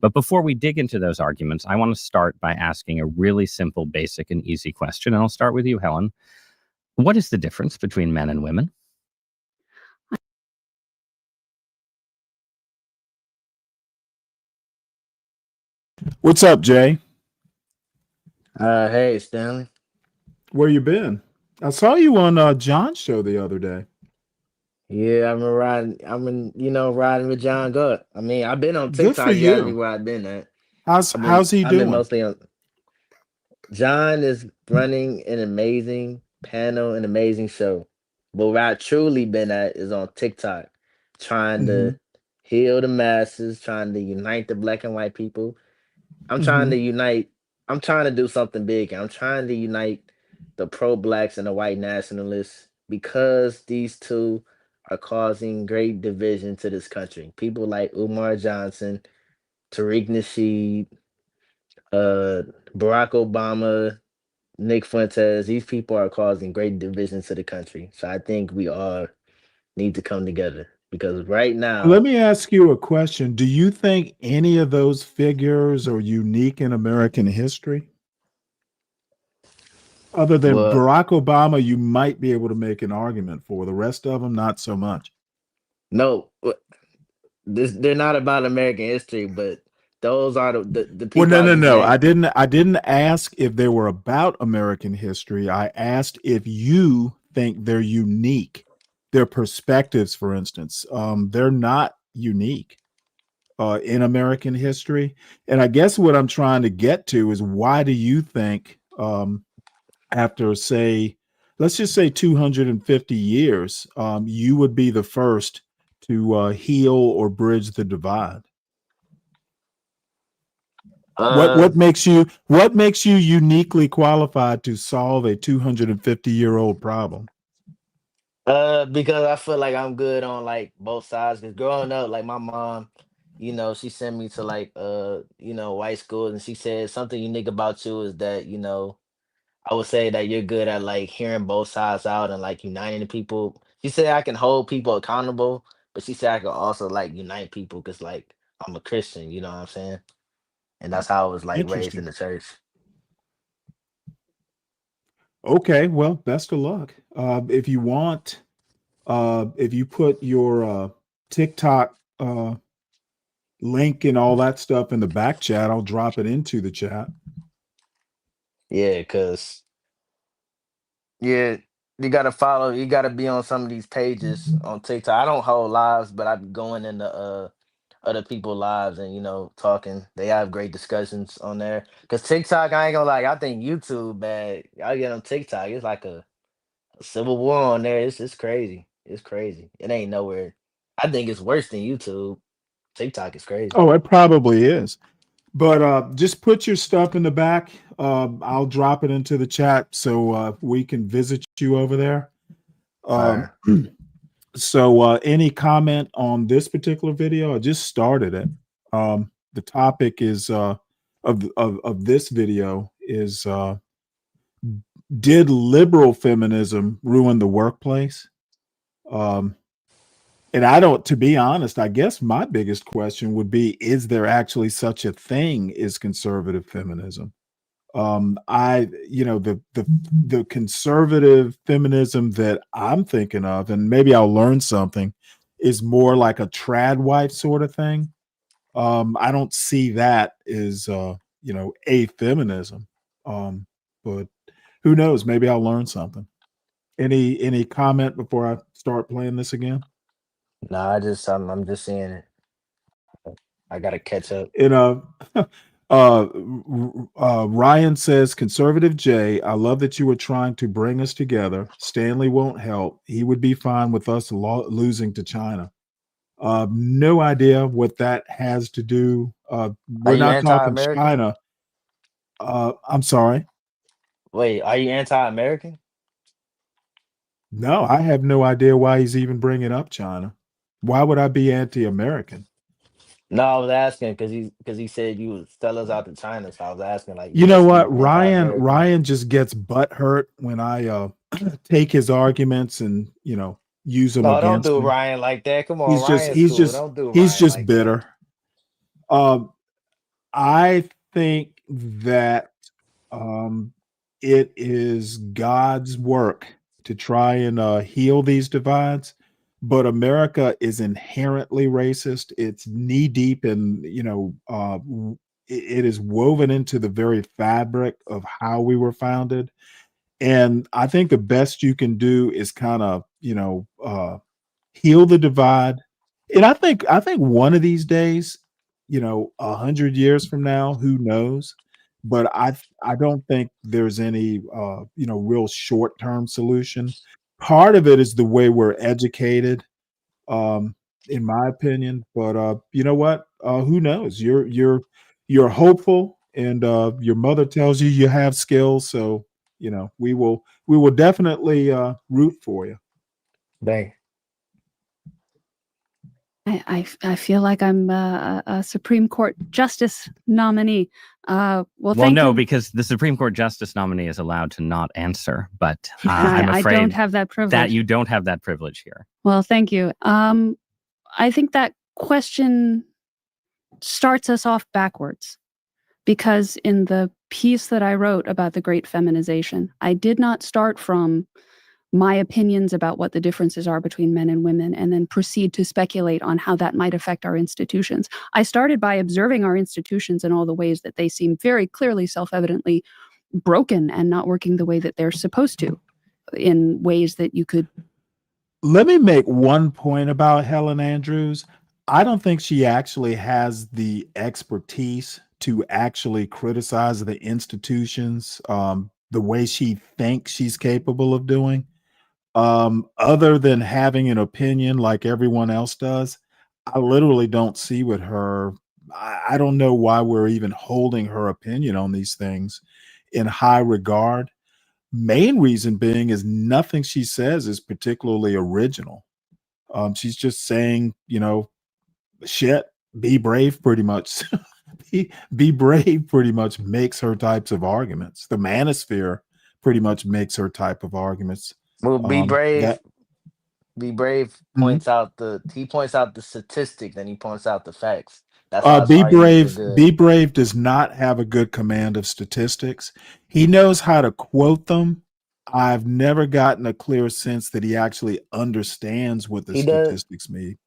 But before we dig into those arguments, I want to start by asking a really simple, basic, and easy question. And I'll start with you, Helen. What is the difference between men and women? What's up, Jay? Hey, Stanley. Where you been? I saw you on John's show the other day. Yeah, riding with John Gut. I mean, I've been on Good for TikTok. You asked me you. where I've been at. How's he I've been doing? mostly on. John is running an amazing panel, an amazing show. But where I truly been at is on TikTok, trying to heal the masses, trying to unite the black and white people. I'm trying to unite. I'm trying to do something big. I'm trying to unite the pro-blacks and the white nationalists because these two are causing great division to this country. People like Umar Johnson, Tariq Nasheed, Barack Obama, Nick Fuentes, these people are causing great division to the country. So I think we all need to come together because right now, Let me ask you a question. Do you think any of those figures are unique in American history? Other than well, Barack Obama, you might be able to make an argument for. The rest of them, not so much. no, they're not about American history, but those are the people. Well, no. Named. I didn't ask if they were about American history. I asked if you think they're unique. Their perspectives, for instance, they're not unique in American history. And I guess what I'm trying to get to is why do you think after, say, let's just say 250 years, you would be the first to heal or bridge the divide? What makes you uniquely qualified to solve a 250-year-old problem? Because I feel like I'm good on like both sides. Because growing up, like my mom, she sent me to like white schools, and she said something unique about you is that I would say that you're good at like hearing both sides out and like uniting the people. She said I can hold people accountable, but she said I can also like unite people because like I'm a Christian. You know what I'm saying? And that's how I was like raised in Interesting. the church. Okay, well, best of luck. If you want, if you put your TikTok link and all that stuff in the back chat, I'll drop it into the chat. Yeah, because you gotta follow, you gotta be on some of these pages on TikTok. I don't hold lives, but I be going into other people's lives and talking. They have great discussions on there. Cause TikTok, I ain't gonna lie, I think YouTube bad. I get on TikTok, it's like a civil war on there. It's crazy. It's crazy. It ain't nowhere. I think it's worse than YouTube. TikTok is crazy. Oh, it probably is. But just put your stuff in the back. I'll drop it into the chat so we can visit you over there. So any comment on this particular video? I just started it. The topic is of this video is did liberal feminism ruin the workplace? And I don't, to be honest, I guess my biggest question would be, is there actually such a thing as conservative feminism? The conservative feminism that I'm thinking of, and maybe I'll learn something, is more like a trad wife sort of thing. I don't see that as a feminism. But who knows? Maybe I'll learn something. Any comment before I start playing this again? No, I'm just seeing it. I gotta catch up. Ryan says, Conservative Jay, I love that you were trying to bring us together. Stanley won't help. He would be fine with us losing to China. No idea what that has to do. We're not talking China. I'm sorry. Wait, are you anti-American? No, I have no idea why he's even bringing up China. Why would I be anti-American? No, I was asking because he said you would sell us out to China. So I was asking like, You know must what? be anti-American. Ryan just gets butthurt when I take his arguments and, use them No, don't against do me. Ryan like that. Come on, He's just Ryan's he's cool. just Don't do he's Ryan just like that. bitter. I think that it is God's work to try and heal these divides, but America is inherently racist. It's knee deep in, it is woven into the very fabric of how we were founded. And I think the best you can do is kind of, heal the divide. And I think one of these days, 100 years from now, who knows? But I don't think there's any real short term solution. Part of it is the way we're educated, um, in my opinion. But you know what? Who knows? You're hopeful, and your mother tells you you have skills. So we will definitely root for you. Dang. I feel like I'm a Supreme Court justice nominee. Well, no, you. Because the Supreme Court justice nominee is allowed to not answer, but I'm afraid I don't have that privilege. that you don't have that privilege here. Well, thank you. I think that question starts us off backwards, because in the piece that I wrote about the great feminization, I did not start from my opinions about what the differences are between men and women and then proceed to speculate on how that might affect our institutions. I started by observing our institutions in all the ways that they seem very clearly, self-evidently broken and not working the way that they're supposed to, in ways that you could. Let me make one point about Helen Andrews. I don't think she actually has the expertise to actually criticize the institutions the way she thinks she's capable of doing. Other than having an opinion like everyone else does, I literally don't see with her. I don't know why we're even holding her opinion on these things in high regard. Main reason being is nothing she says is particularly original. She's just saying, shit, be brave pretty much. be brave pretty much makes her types of arguments. The manosphere pretty much makes her type of arguments. Well, be brave. That Be brave Mhm. he points out the statistics and he points out the facts. That's why his Be arguments are brave. good. Be brave does not have a good command of statistics. He knows how to quote them. I've never gotten a clear sense that he actually understands what the He does. statistics mean.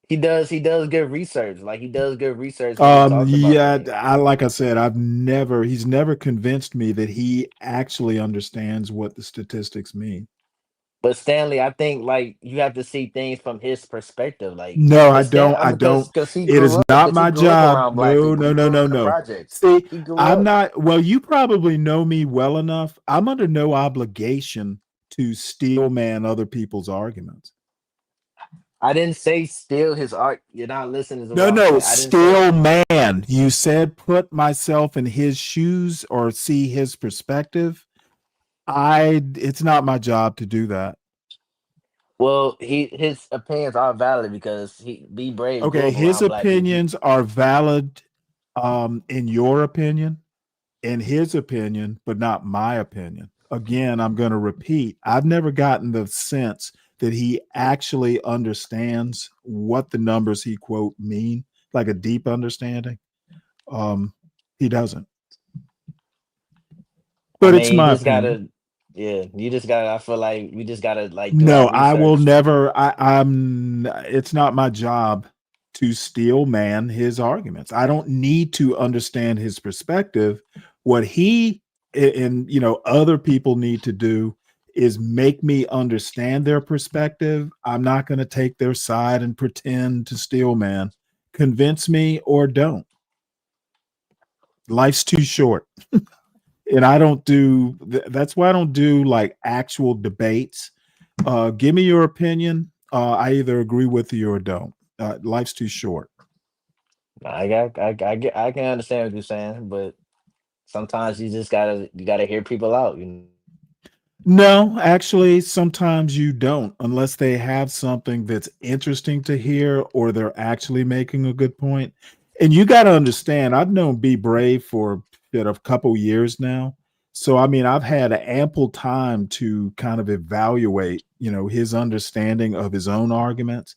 He does good research. Like he does good research when he talks about Yeah, things. like I said, he's never convinced me that he actually understands what the statistics mean. But Stanley, I think like you have to see things from his perspective. Like, No, I cause Stan, don't. I don't. cause he It is grew up, not cause he my grew up job. around black No, people. no, He no, grew up no, in the no. projects. See, He grew I'm up. not. Well, you probably know me well enough. I'm under no obligation to steel man other people's arguments. I didn't say steal his art. You're not listening to what No, I'm no, saying. I didn't say. steel man. You said put myself in his shoes or see his perspective. It's not my job to do that. Well, his opinions are valid because he be brave grew Okay, up his around black people. opinions are valid in your opinion, in his opinion, but not my opinion. Again, I'm going to repeat, I've never gotten the sense that he actually understands what the numbers he quote mean, like a deep understanding. He doesn't. But I it's mean, you my just opinion. gotta. Yeah, you just gotta. I feel like we just gotta like do No, our I will research. never. It's not my job to steel man his arguments. I don't need to understand his perspective. What he and other people need to do is make me understand their perspective. I'm not going to take their side and pretend to steel man. Convince me or don't. Life's too short. And I don't do that's why I don't do like actual debates. Give me your opinion. I either agree with you or don't. Life's too short. I can understand what you're saying, but sometimes you gotta hear people out. No, actually, sometimes you don't, unless they have something that's interesting to hear or they're actually making a good point. And you got to understand, I've known Be Brave for a couple years now. So, I mean, I've had ample time to kind of evaluate, his understanding of his own arguments.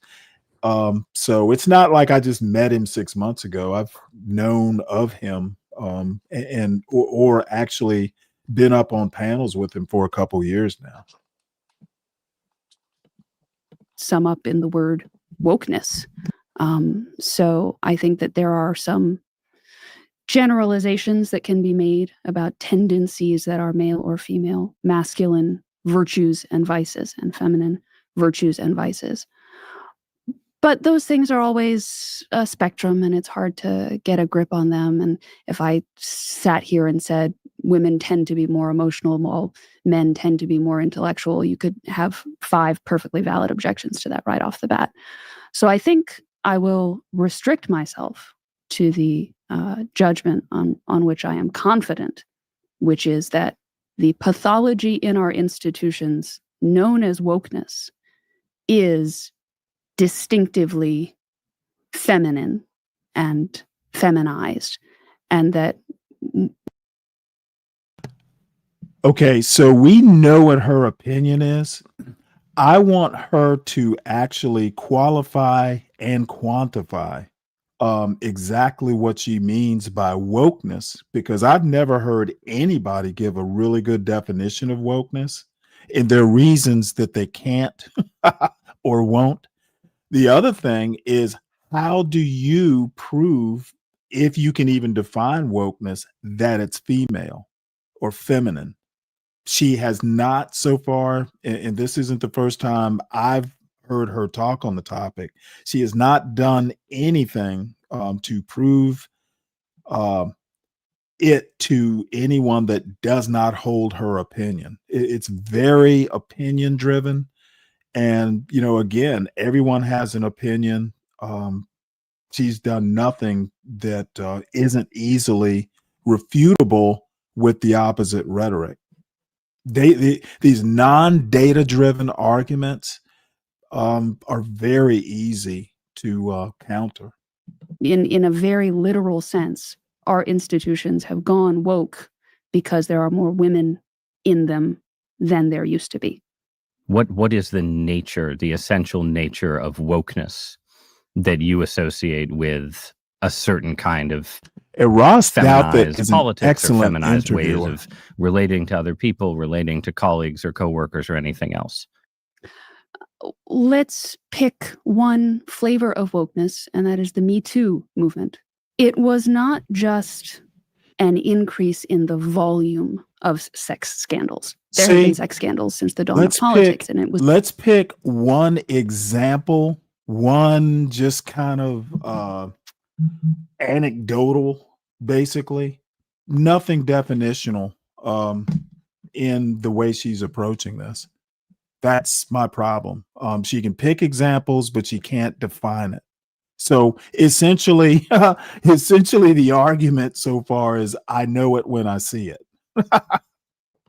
So it's not like I just met him 6 months ago. I've known of him, or actually been up on panels with him for a couple years now. Sum up in the word wokeness. So I think that there are some generalizations that can be made about tendencies that are male or female, masculine virtues and vices, and feminine virtues and vices. But those things are always a spectrum, and it's hard to get a grip on them. And if I sat here and said women tend to be more emotional while men tend to be more intellectual, you could have 5 perfectly valid objections to that right off the bat. So I think I will restrict myself to the judgment on which I am confident, which is that the pathology in our institutions known as wokeness is distinctively feminine and feminized, and that. Okay, so we know what her opinion is. I want her to actually qualify and quantify exactly what she means by wokeness, because I've never heard anybody give a really good definition of wokeness, and there are reasons that they can't or won't. The other thing is, how do you prove, if you can even define wokeness, that it's female or feminine? She has not so far, and this isn't the first time I've heard her talk on the topic. She has not done anything to prove it to anyone that does not hold her opinion. It's very opinion driven. And, again, everyone has an opinion. She's done nothing that isn't easily refutable with the opposite rhetoric. These non-data driven arguments are very easy to counter. In a very literal sense, our institutions have gone woke because there are more women in them than there used to be. What is the nature, the essential nature of wokeness that you associate with a certain kind of Ross feminized is politics or excellent feminized ways interviewer. of relating to other people, relating to colleagues or coworkers or anything else? Let's pick one flavor of wokeness, and that is the Me Too movement. It was not just an increase in the volume of sex scandals. There have been sex scandals since the dawn of politics, and it was. Let's pick one example, one just kind of anecdotal, basically, nothing definitional in the way she's approaching this. That's my problem. She can pick examples, but she can't define it. So essentially, the argument so far is, I know it when I see it.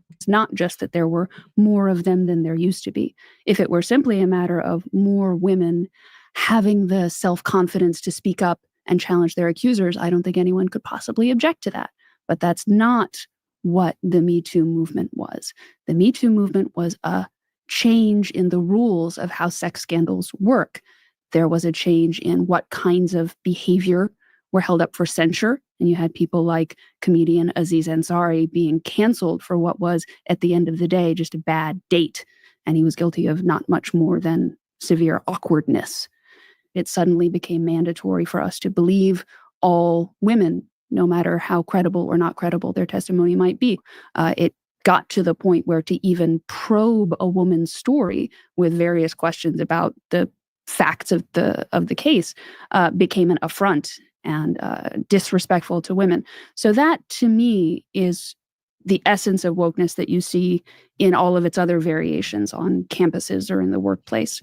It's not just that there were more of them than there used to be. If it were simply a matter of more women having the self-confidence to speak up and challenge their accusers, I don't think anyone could possibly object to that. But that's not what the Me Too movement was. The Me Too movement was a change in the rules of how sex scandals work. There was a change in what kinds of behavior were held up for censure. And you had people like comedian Aziz Ansari being canceled for what was, at the end of the day, just a bad date. And he was guilty of not much more than severe awkwardness. It suddenly became mandatory for us to believe all women, no matter how credible or not credible their testimony might be. It got to the point where to even probe a woman's story with various questions about the facts of the case became an affront and disrespectful to women. So that, to me, is the essence of wokeness that you see in all of its other variations on campuses or in the workplace.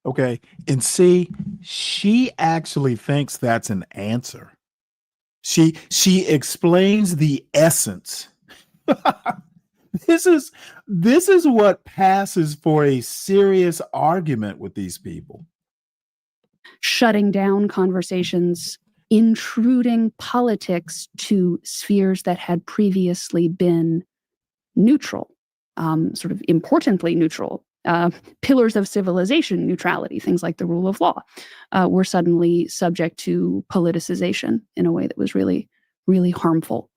Okay. And see, she actually thinks that's an answer. She explains the essence. This is what passes for a serious argument with these people. Shutting down conversations, intruding politics to spheres that had previously been neutral, sort of importantly neutral. Pillars of civilization neutrality, things like the rule of law, were suddenly subject to politicization in a way that was really, really harmful.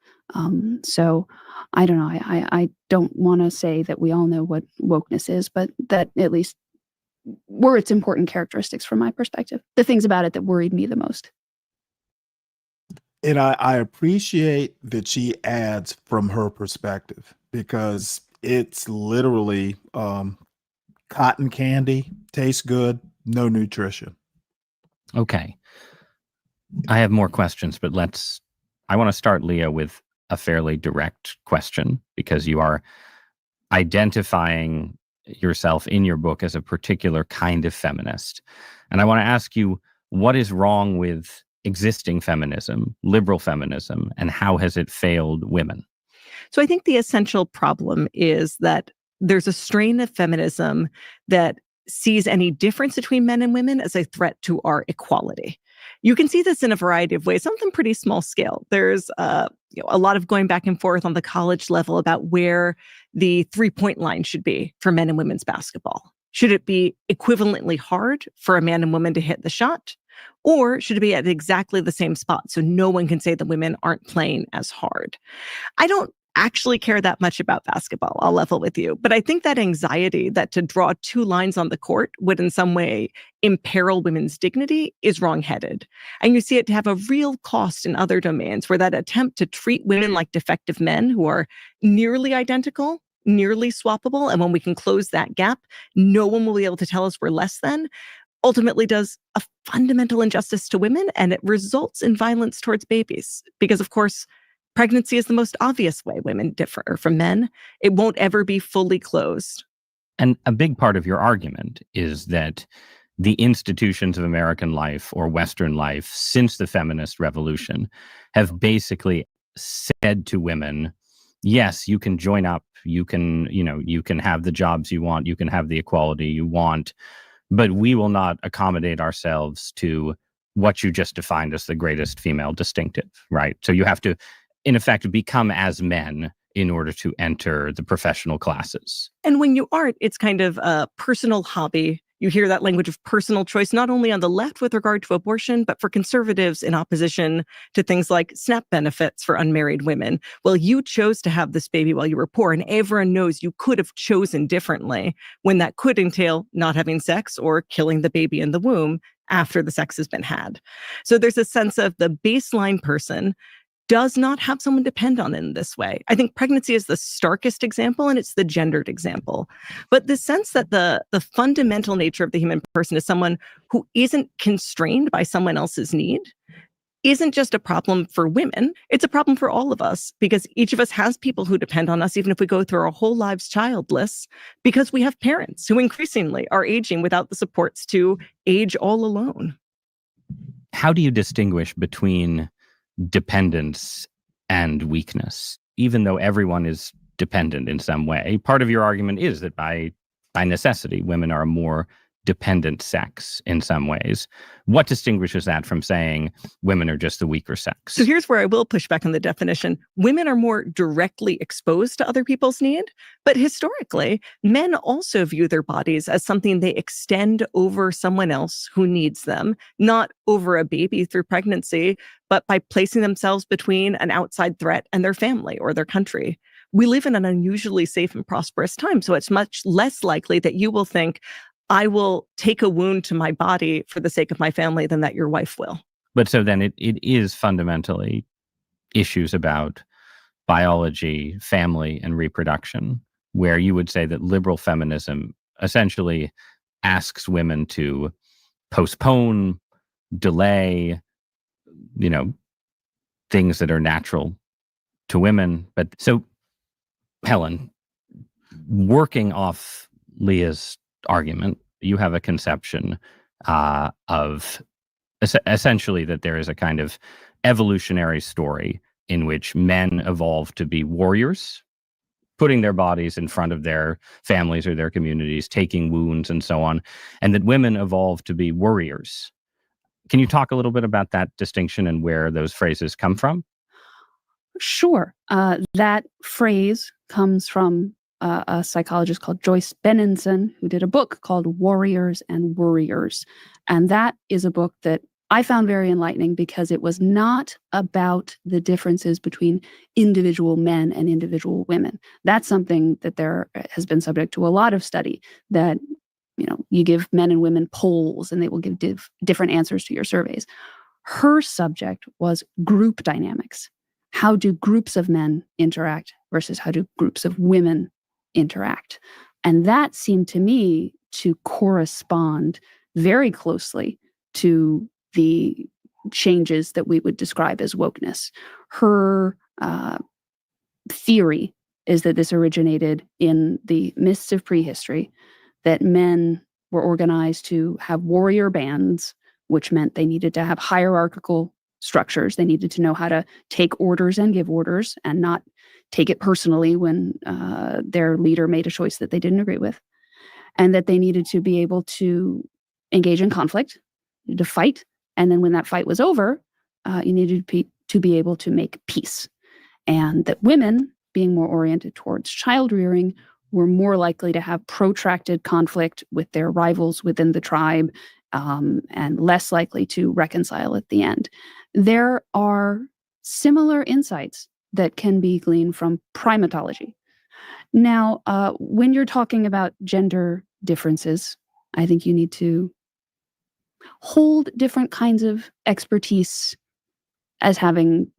So I don't know. I don't want to say that we all know what wokeness is, but that at least were its important characteristics from my perspective. The things about it that worried me the most. And I appreciate that she adds from her perspective, because it's literally cotton candy, tastes good, no nutrition. Okay. I have more questions, but I want to start, Leah, with a fairly direct question, because you are identifying yourself in your book as a particular kind of feminist. And I want to ask you, what is wrong with existing feminism, liberal feminism, and how has it failed women? So I think the essential problem is that there's a strain of feminism that sees any difference between men and women as a threat to our equality. You can see this in a variety of ways, some of them pretty small scale. There's a lot of going back and forth on the college level about where the three-point line should be for men and women's basketball. Should it be equivalently hard for a man and woman to hit the shot? Or should it be at exactly the same spot so no one can say that women aren't playing as hard? I don't actually care that much about basketball, I'll level with you. But I think that anxiety that to draw two lines on the court would in some way imperil women's dignity is wrongheaded. And you see it to have a real cost in other domains where that attempt to treat women like defective men who are nearly identical, nearly swappable, and when we can close that gap, no one will be able to tell us we're less than, ultimately does a fundamental injustice to women, and it results in violence towards babies. Because, of course, pregnancy is the most obvious way women differ from men. It won't ever be fully closed. And a big part of your argument is that the institutions of American life or Western life since the feminist revolution have basically said to women, yes, you can join up, you can have the jobs you want, you can have the equality you want, but we will not accommodate ourselves to what you just defined as the greatest female distinctive, right? So you have to, in effect, become as men in order to enter the professional classes. And when you aren't, it's kind of a personal hobby. You hear that language of personal choice, not only on the left with regard to abortion, but for conservatives in opposition to things like SNAP benefits for unmarried women. Well, you chose to have this baby while you were poor, and everyone knows you could have chosen differently when that could entail not having sex or killing the baby in the womb after the sex has been had. So there's a sense of the baseline person does not have someone depend on in this way. I think pregnancy is the starkest example, and it's the gendered example. But the sense that the fundamental nature of the human person is someone who isn't constrained by someone else's need isn't just a problem for women. It's a problem for all of us, because each of us has people who depend on us, even if we go through our whole lives childless, because we have parents who increasingly are aging without the supports to age all alone. How do you distinguish between dependence and weakness, even though everyone is dependent in some way? Part of your argument is that by necessity, women are a more dependent sex in some ways. What distinguishes that from saying women are just the weaker sex? So here's where I will push back on the definition. Women are more directly exposed to other people's need, but historically, men also view their bodies as something they extend over someone else who needs them, not over a baby through pregnancy, but by placing themselves between an outside threat and their family or their country. We live in an unusually safe and prosperous time, so it's much less likely that you will think, I will take a wound to my body for the sake of my family than that your wife will. But so then it is fundamentally issues about biology, family, and reproduction, where you would say that liberal feminism essentially asks women to postpone, delay, things that are natural to women. But so, Helen, working off Leah's argument, you have a conception of essentially that there is a kind of evolutionary story in which men evolved to be warriors putting their bodies in front of their families or their communities, taking wounds and so on, and that women evolved to be warriors. Can you talk a little bit about that distinction and where those phrases come from? Sure. That phrase comes from a psychologist called Joyce Benenson, who did a book called Warriors and Worriers. And that is a book that I found very enlightening because it was not about the differences between individual men and individual women. That's something that there has been subject to a lot of study, that you give men and women polls and they will give different answers to your surveys. Her subject was group dynamics. How do groups of men interact versus how do groups of women interact? And that seemed to me to correspond very closely to the changes that we would describe as wokeness. Her theory is that this originated in the mists of prehistory, that men were organized to have warrior bands, which meant they needed to have hierarchical structures. They needed to know how to take orders and give orders and not take it personally when their leader made a choice that they didn't agree with. And that they needed to be able to engage in conflict, to fight. And then when that fight was over, you needed to be able to make peace. And that women, being more oriented towards child rearing, were more likely to have protracted conflict with their rivals within the tribe, and less likely to reconcile at the end. There are similar insights that can be gleaned from primatology. Now, when you're talking about gender differences, I think you need to hold different kinds of expertise as having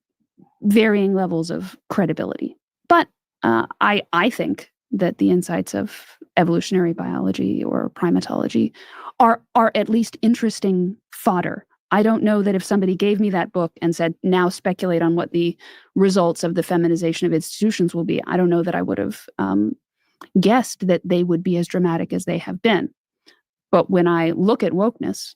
varying levels of credibility. But I think that the insights of evolutionary biology or primatology are at least interesting fodder. I don't know that if somebody gave me that book and said, now speculate on what the results of the feminization of institutions will be, I don't know that I would have guessed that they would be as dramatic as they have been. But when I look at wokeness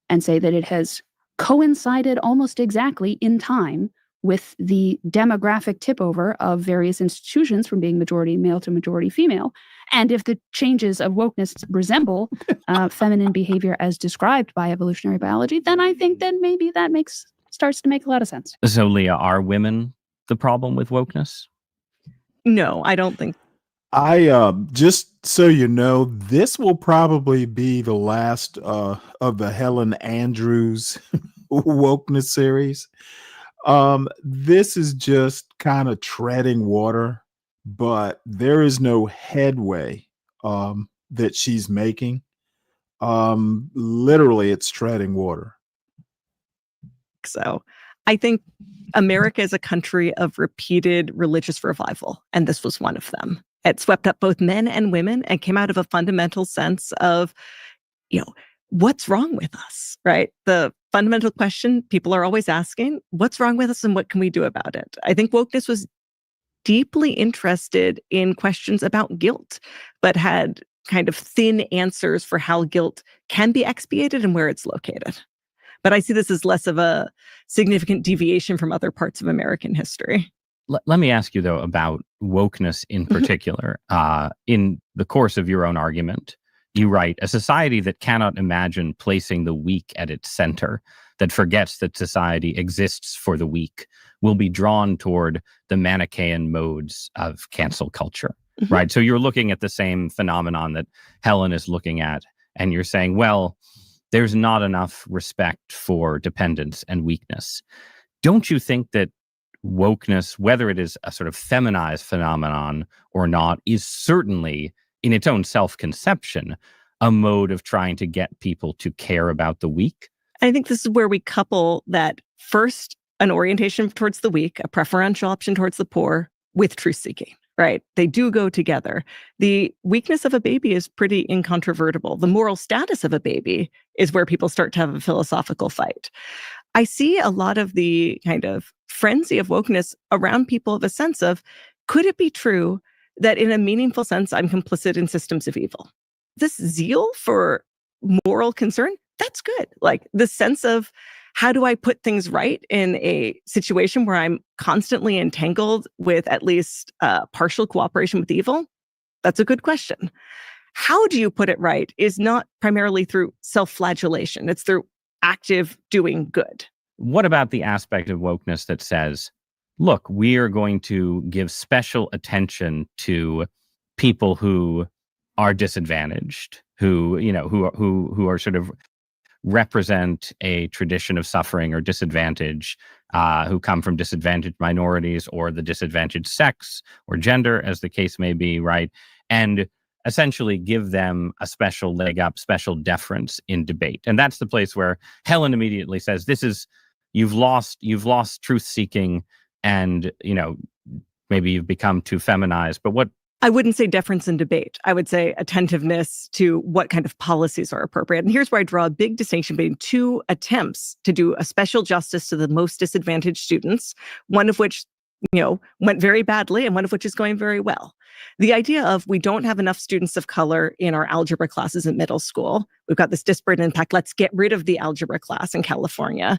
and say that it has coincided almost exactly in time with the demographic tip-over of various institutions from being majority male to majority female, and if the changes of wokeness resemble feminine behavior as described by evolutionary biology, then I think that maybe that starts to make a lot of sense. So, Leah, are women the problem with wokeness? No, I don't think. I just so you know, this will probably be the last of the Helen Andrews wokeness series. This is just kind of treading water, but there is no headway that she's making. Literally, it's treading water. So I think America is a country of repeated religious revival, and this was one of them. It swept up both men and women and came out of a fundamental sense of, what's wrong with us, right? The fundamental question people are always asking, what's wrong with us and what can we do about it? I think wokeness was deeply interested in questions about guilt, but had kind of thin answers for how guilt can be expiated and where it's located. But I see this as less of a significant deviation from other parts of American history. Let me ask you, though, about wokeness in particular. In the course of your own argument, you write, a society that cannot imagine placing the weak at its center, that forgets that society exists for the weak, will be drawn toward the Manichaean modes of cancel culture, right? So you're looking at the same phenomenon that Helen is looking at, and you're saying, well, there's not enough respect for dependence and weakness. Don't you think that wokeness, whether it is a sort of feminized phenomenon or not, is certainly, in its own self-conception, a mode of trying to get people to care about the weak? I think this is where we couple that first, an orientation towards the weak, a preferential option towards the poor, with truth-seeking, right? They do go together. The weakness of a baby is pretty incontrovertible. The moral status of a baby is where people start to have a philosophical fight. I see a lot of the kind of frenzy of wokeness around people of a sense of, could it be true that in a meaningful sense, I'm complicit in systems of evil? This zeal for moral concern, that's good. Like the sense of How do I put things right in a situation where I'm constantly entangled with at least partial cooperation with evil? That's a good question. How do you put it right is not primarily through self-flagellation. It's through active doing good. What about the aspect of wokeness that says, look, we are going to give special attention to people who are disadvantaged, who are sort of represent a tradition of suffering or disadvantage, who come from disadvantaged minorities or the disadvantaged sex or gender, as the case may be, right? And essentially give them a special leg up, special deference in debate. And that's the place where Helen immediately says, you've lost truth seeking, and maybe you've become too feminized. But what I wouldn't say deference in debate. I would say attentiveness to what kind of policies are appropriate. And here's where I draw a big distinction between two attempts to do a special justice to the most disadvantaged students, one of which went very badly and one of which is going very well. The idea of we don't have enough students of color in our algebra classes in middle school. We've got this disparate impact. Let's get rid of the algebra class in California.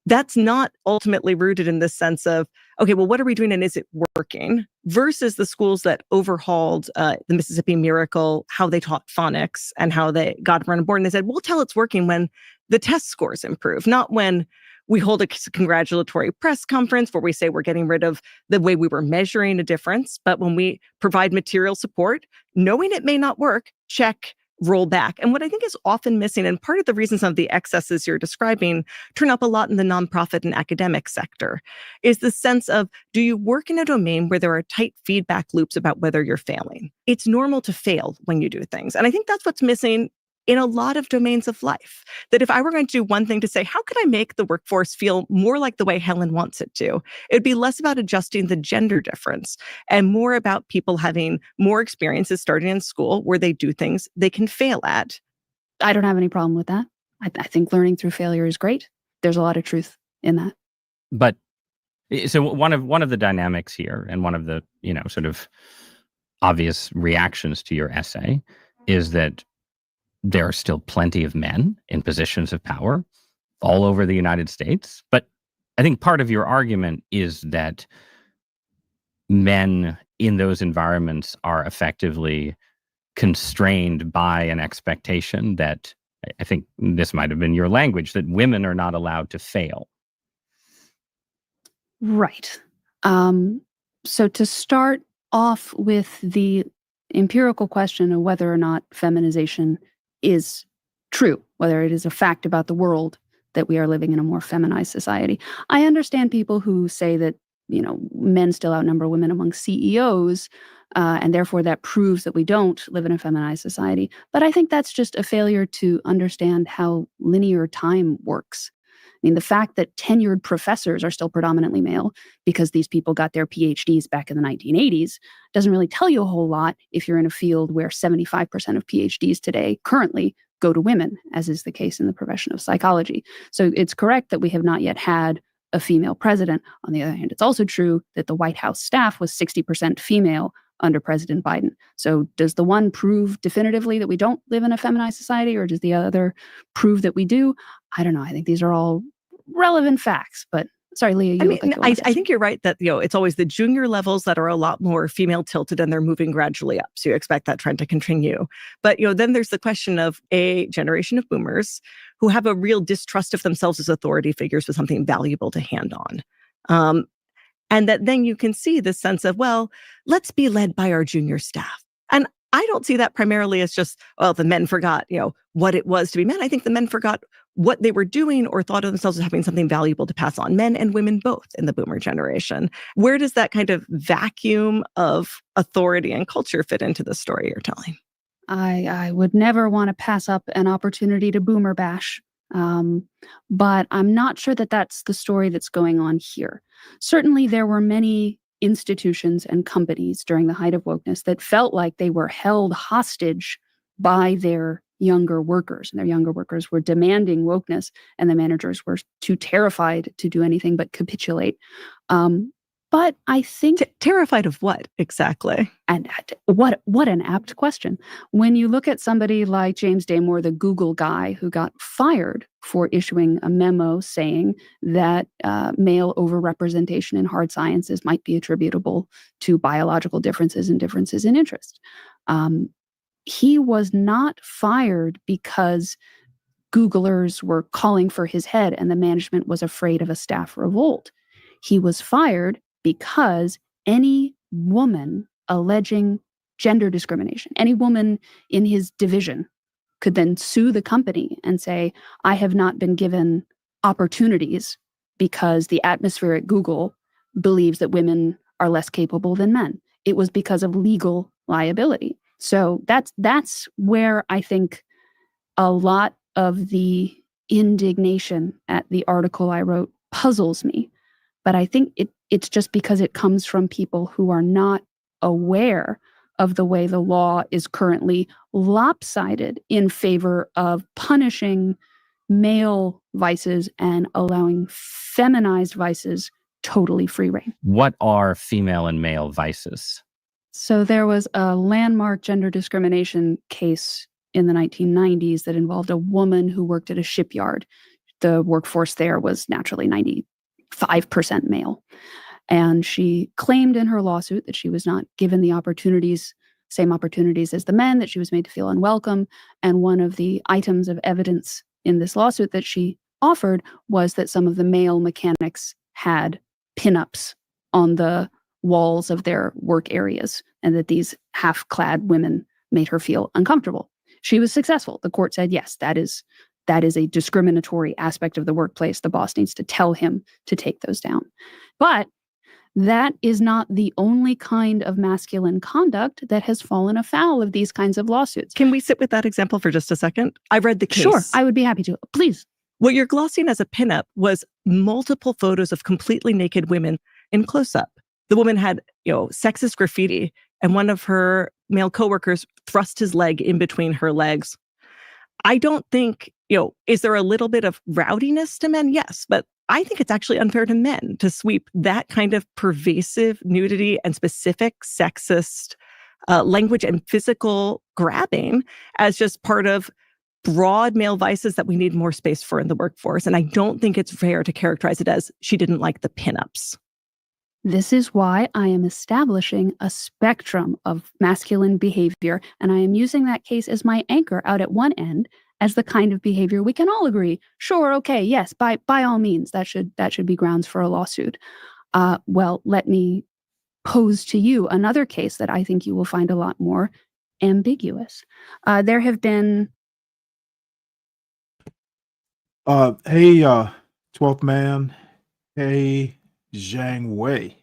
That's not ultimately rooted in this sense of, okay, well, what are we doing and is it working? Versus the schools that overhauled the Mississippi Miracle, how they taught phonics and how they got everyone on board. And they said, we'll tell it's working when the test scores improve, not when we hold a congratulatory press conference where we say we're getting rid of the way we were measuring a difference. But when we provide material support, knowing it may not work, check, roll back. And what I think is often missing, and part of the reason some of the excesses you're describing turn up a lot in the nonprofit and academic sector, is the sense of, do you work in a domain where there are tight feedback loops about whether you're failing? It's normal to fail when you do things. And I think that's what's missing in a lot of domains of life. That if I were going to do one thing to say, how could I make the workforce feel more like the way Helen wants it to? It'd be less about adjusting the gender difference and more about people having more experiences starting in school where they do things they can fail at. I don't have any problem with that. I think learning through failure is great. There's a lot of truth in that. But so one of the dynamics here, and one of the sort of obvious reactions to your essay, is that there are still plenty of men in positions of power all over the United States. But I think part of your argument is that men in those environments are effectively constrained by an expectation that, I think this might have been your language, that women are not allowed to fail. Right. So to start off with the empirical question of whether or not feminization is true, whether it is a fact about the world that we are living in a more feminized society. I understand people who say that, men still outnumber women among CEOs, and therefore that proves that we don't live in a feminized society. But I think that's just a failure to understand how linear time works. I mean, the fact that tenured professors are still predominantly male because these people got their PhDs back in the 1980s doesn't really tell you a whole lot if you're in a field where 75% of PhDs today currently go to women, as is the case in the profession of psychology. So it's correct that we have not yet had a female president. On the other hand, it's also true that the White House staff was 60% female under President Biden. So does the one prove definitively that we don't live in a feminized society, or does the other prove that we do? I don't know. I think these are all relevant facts, but sorry, Leah. I think you're right that it's always the junior levels that are a lot more female tilted, and they're moving gradually up. So you expect that trend to continue. But then there's the question of a generation of boomers who have a real distrust of themselves as authority figures with something valuable to hand on, and that then you can see this sense of, well, let's be led by our junior staff. And I don't see that primarily as just, well, the men forgot, what it was to be men. I think the men forgot what they were doing or thought of themselves as having something valuable to pass on, men and women both in the boomer generation. Where does that kind of vacuum of authority and culture fit into the story you're telling? I would never want to pass up an opportunity to boomer bash. But I'm not sure that that's the story that's going on here. Certainly, there were many institutions and companies during the height of wokeness that felt like they were held hostage by their younger workers, and their younger workers were demanding wokeness, and the managers were too terrified to do anything but capitulate. But I think terrified of what exactly? And what an apt question. When you look at somebody like James Damore, the Google guy who got fired for issuing a memo saying that male overrepresentation in hard sciences might be attributable to biological differences and differences in interest. He was not fired because Googlers were calling for his head and the management was afraid of a staff revolt. He was fired because any woman alleging gender discrimination, any woman in his division could then sue the company and say, I have not been given opportunities because the atmosphere at Google believes that women are less capable than men. It was because of legal liability. So that's where I think a lot of the indignation at the article I wrote puzzles me. But I think it's just because it comes from people who are not aware of the way the law is currently lopsided in favor of punishing male vices and allowing feminized vices totally free rein. What are female and male vices? So there was a landmark gender discrimination case in the 1990s that involved a woman who worked at a shipyard. The workforce there was naturally 95% male. And she claimed in her lawsuit that she was not given the same opportunities as the men, that she was made to feel unwelcome. And one of the items of evidence in this lawsuit that she offered was that some of the male mechanics had pinups on the walls of their work areas, and that these half-clad women made her feel uncomfortable. She was successful. The court said, yes, that is a discriminatory aspect of the workplace. The boss needs to tell him to take those down. But that is not the only kind of masculine conduct that has fallen afoul of these kinds of lawsuits. Can we sit with that example for just a second? I read the case. Sure, I would be happy to. Please. What you're glossing as a pinup was multiple photos of completely naked women in close-up. The woman had, sexist graffiti, and one of her male coworkers thrust his leg in between her legs. I don't think, is there a little bit of rowdiness to men? Yes, but I think it's actually unfair to men to sweep that kind of pervasive nudity and specific sexist language and physical grabbing as just part of broad male vices that we need more space for in the workforce. And I don't think it's fair to characterize it as she didn't like the pinups. This is why I am establishing a spectrum of masculine behavior, and I am using that case as my anchor out at one end as the kind of behavior we can all agree, sure, okay, yes, by all means, that should be grounds for a lawsuit. Well, let me pose to you another case that I think you will find a lot more ambiguous. There have been... Hey, 12th man. Hey, Zhang Wei.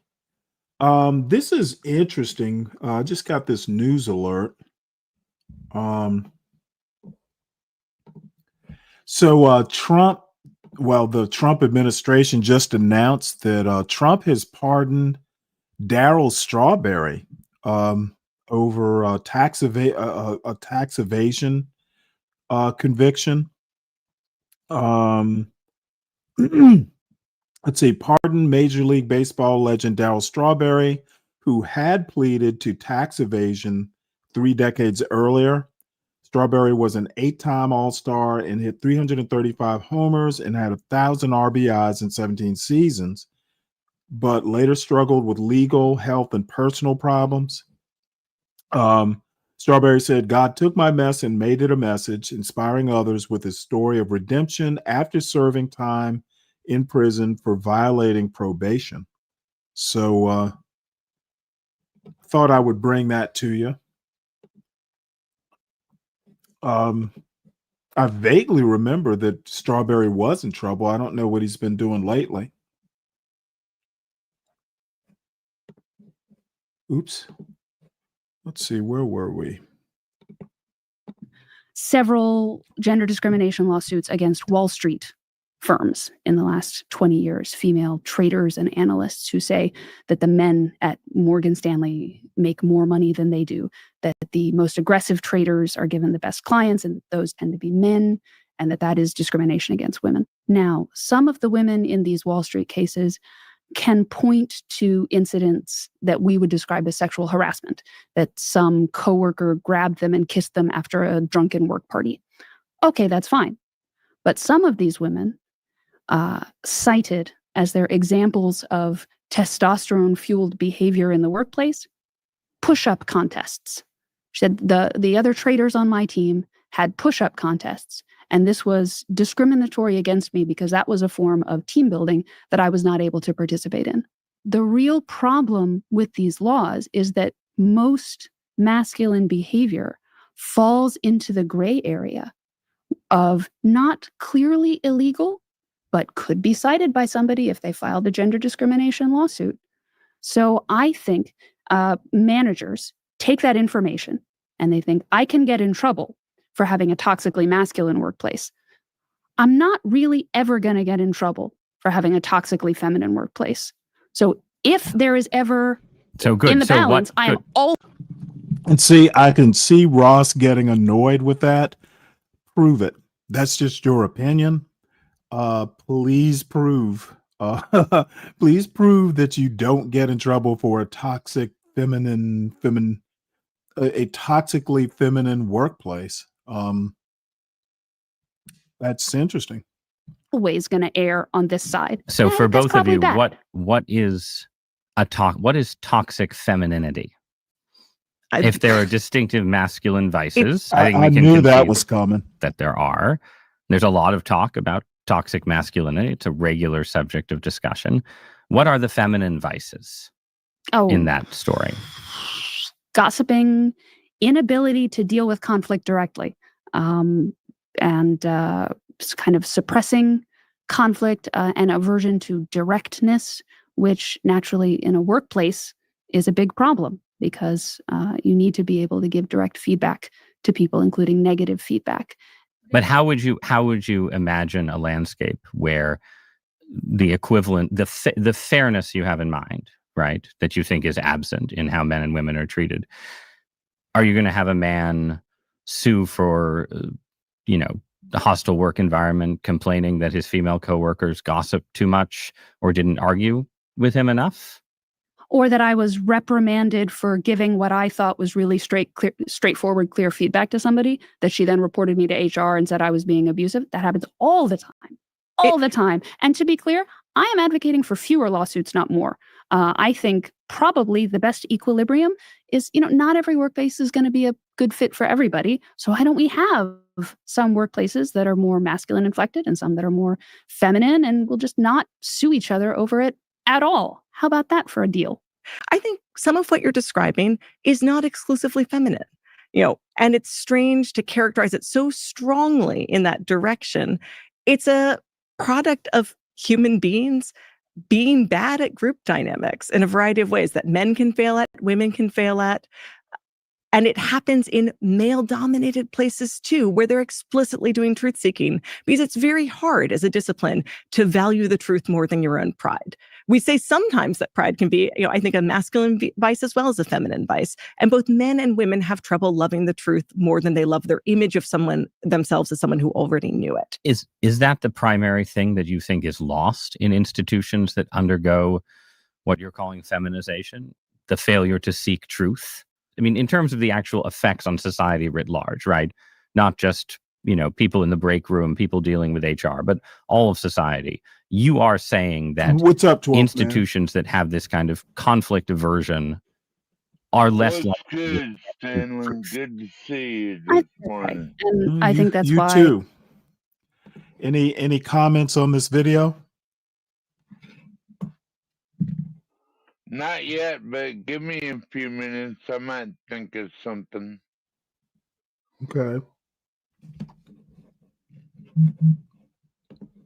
This is interesting. I just got this news alert. Trump, the Trump administration just announced that Trump has pardoned Darryl Strawberry over a tax evasion conviction. Let's see, pardon Major League Baseball legend Darryl Strawberry, who had pleaded to tax evasion 3 decades earlier. Strawberry was an 8-time All-Star and hit 335 homers and had 1,000 RBIs in 17 seasons, but later struggled with legal, health, and personal problems. Strawberry said, God took my mess and made it a message, inspiring others with his story of redemption after serving time in prison for violating probation. So thought I would bring that to you. I vaguely remember that Strawberry was in trouble. I don't know what he's been doing lately. Oops. Let's see, where were we? Several gender discrimination lawsuits against Wall Street firms in the last 20 years, female traders and analysts who say that the men at Morgan Stanley make more money than they do, that the most aggressive traders are given the best clients and those tend to be men, and that is discrimination against women. Now, some of the women in these Wall Street cases can point to incidents that we would describe as sexual harassment, that some coworker grabbed them and kissed them after a drunken work party. Okay, that's fine. But some of these women cited as their examples of testosterone-fueled behavior in the workplace, push-up contests. She said the other traders on my team had push-up contests, and this was discriminatory against me because that was a form of team building that I was not able to participate in. The real problem with these laws is that most masculine behavior falls into the gray area of not clearly illegal, but could be cited by somebody if they filed a gender discrimination lawsuit. So I think managers take that information and they think, I can get in trouble for having a toxically masculine workplace. I'm not really ever going to get in trouble for having a toxically feminine workplace. So if there is ever in the balance, I am all. And see, I can see Ross getting annoyed with that. Prove it. That's just your opinion. Please prove. Please prove that you don't get in trouble for a toxic a toxically feminine workplace. That's interesting. Always going to err on this side. So for both of you, bad. what is toxic femininity? If there are distinctive masculine vices, I think we can knew that was coming. That there are. There's a lot of talk about toxic masculinity. It's a regular subject of discussion. What are the feminine vices in that story? Gossiping, inability to deal with conflict directly, and kind of suppressing conflict and aversion to directness, which naturally in a workplace is a big problem because you need to be able to give direct feedback to people, including negative feedback. But how would you imagine a landscape where the equivalent, the fairness you have in mind, right, that you think is absent in how men and women are treated? Are you going to have a man sue for, the hostile work environment, complaining that his female coworkers gossiped too much or didn't argue with him enough? Or that I was reprimanded for giving what I thought was really straightforward, clear feedback to somebody that she then reported me to HR and said I was being abusive. That happens all the time. And to be clear, I am advocating for fewer lawsuits, not more. I think probably the best equilibrium is, not every workplace is going to be a good fit for everybody. So why don't we have some workplaces that are more masculine inflected and some that are more feminine, and we'll just not sue each other over it at all? How about that for a deal? I think some of what you're describing is not exclusively feminine, and it's strange to characterize it so strongly in that direction. It's a product of human beings being bad at group dynamics in a variety of ways that men can fail at, women can fail at. And it happens in male-dominated places too, where they're explicitly doing truth-seeking, because it's very hard as a discipline to value the truth more than your own pride. We say sometimes that pride can be, I think, a masculine vice as well as a feminine vice. And both men and women have trouble loving the truth more than they love their image of themselves as someone who already knew it. Is that the primary thing that you think is lost in institutions that undergo what you're calling feminization? The failure to seek truth? I mean, in terms of the actual effects on society writ large, right? Not just, people in the break room, people dealing with HR, but all of society. You are saying that What's up, 12, institutions that have this kind of conflict aversion are less What's likely. good, Stanley? Good to see you this morning. And I think that's you why. Too. Any comments on this video? Not yet, but give me a few minutes. I might think of something. Okay.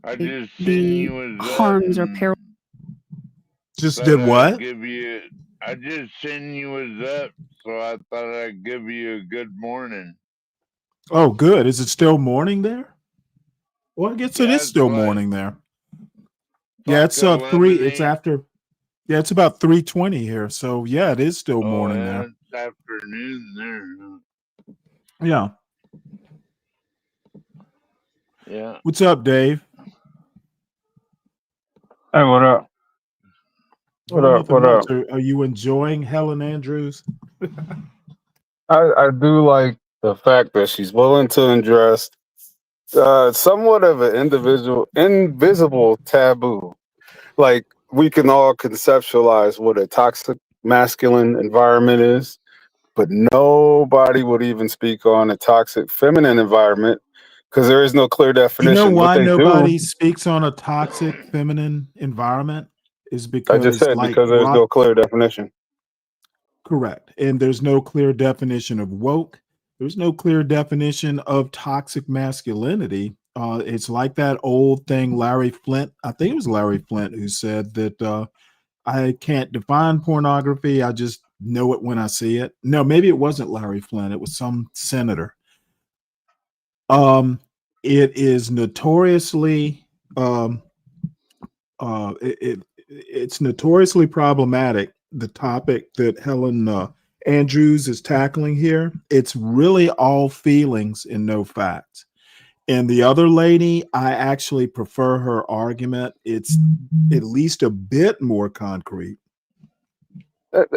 I just seen you as harms or perils. Just did what? I just seen you was up, so I thought I'd give you a good morning. Oh, good. Is it still morning there? Well, I guess it is still morning there. Yeah, it's 3. It's after. Yeah, it's about 3:20 here. So yeah, it is still morning there. It's afternoon there. Yeah. Yeah. What's up, Dave? Hey, what up? What up? What up? Are you enjoying Helen Andrews? I do like the fact that she's willing to address somewhat of an invisible taboo. Like we can all conceptualize what a toxic masculine environment is, but nobody would even speak on a toxic feminine environment because there is no clear You know definition. What why they do, nobody speaks on a toxic feminine environment is I just because, said, like, because there's no clear definition. correct. And there's no clear definition of woke. There's no clear definition of toxic masculinity. It's like that old thing, Larry Flint. I think it was Larry Flint who said that I can't define pornography. I just know it when I see it. No, maybe it wasn't Larry Flint. It was some senator. It is notoriously it's notoriously problematic. The topic that Helen Andrews is tackling here, it's really all feelings and no facts. And the other lady, I actually prefer her argument. It's at least a bit more concrete. Okay,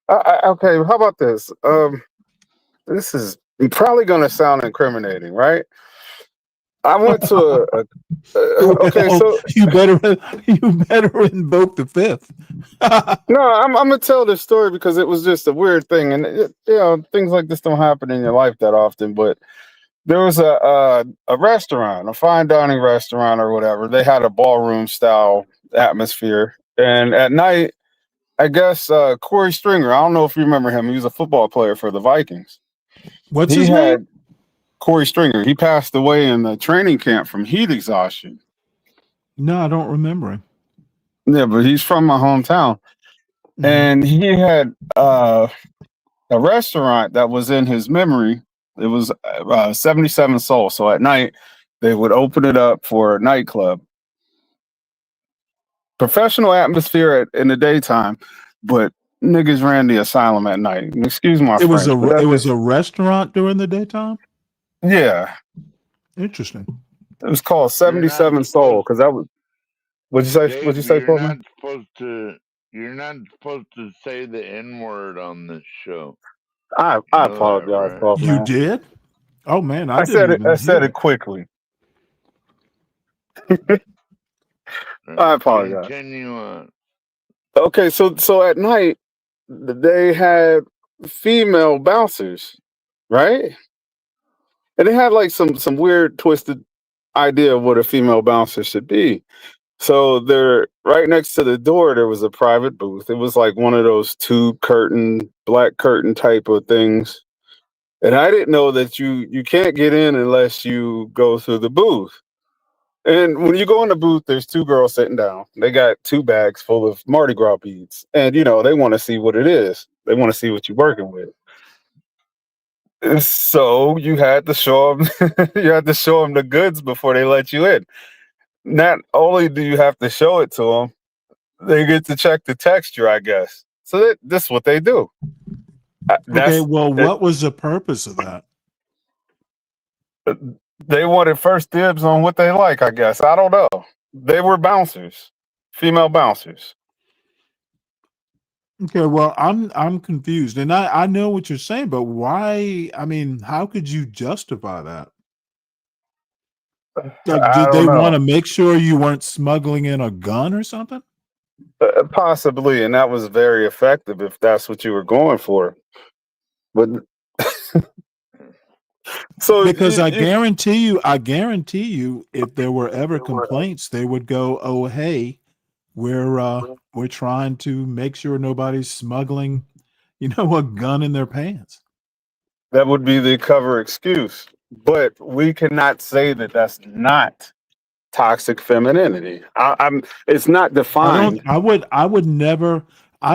how about this? This is probably going to sound incriminating, right? I went to okay, so you better invoke the fifth. no, I'm gonna tell this story because it was just a weird thing, and things like this don't happen in your life that often. But there was a restaurant, a fine dining restaurant or whatever. They had a ballroom style atmosphere, and at night, I guess Corey Stringer. I don't know if you remember him. He was a football player for the Vikings. What's his name? Corey Stringer. He passed away in the training camp from heat exhaustion. No, I don't remember him. Yeah, but he's from my hometown. And he had a restaurant that was in his memory. It was 77 Soul. So at night, they would open it up for a nightclub. Professional atmosphere in the daytime, but niggas ran the asylum at night. Excuse my French. It was a restaurant during the daytime? Yeah. Interesting. It was called 77 Soul because that was. What'd you say? Dave, What'd you say, you're man? you're not supposed to say the N-word on this show. I apologize, right? Paul, You man. did? Oh man, I said it. I said it quickly. I apologize. Continue on. Okay, so at night they had female bouncers, right? And they had like some weird twisted idea of what a female bouncer should be. So they're right next to the door. There was a private booth. It was like one of those black curtain type of things. And I didn't know that you can't get in unless you go through the booth. And when you go in the booth, there's two girls sitting down. They got 2 bags full of Mardi Gras beads. And, they want to see what it is. They want to see what you're working with. And so you had to show them, the goods before they let you in. Not only do you have to show it to them, they get to check the texture, I guess. So this is what they do. Okay, well, what was the purpose of that? They wanted first dibs on what they like, I guess. I don't know. They were bouncers, female bouncers. Okay, well, I'm confused, and I know what you're saying, but why? I mean, how could you justify that? Like, did they want to make sure you weren't smuggling in a gun or something? Possibly, and that was very effective if that's what you were going for. But so because I guarantee you, if there were ever complaints, they would go, "Oh, hey, we're trying to make sure nobody's smuggling, a gun in their pants." That would be the cover excuse, but we cannot say that that's not toxic femininity. It's not defined. I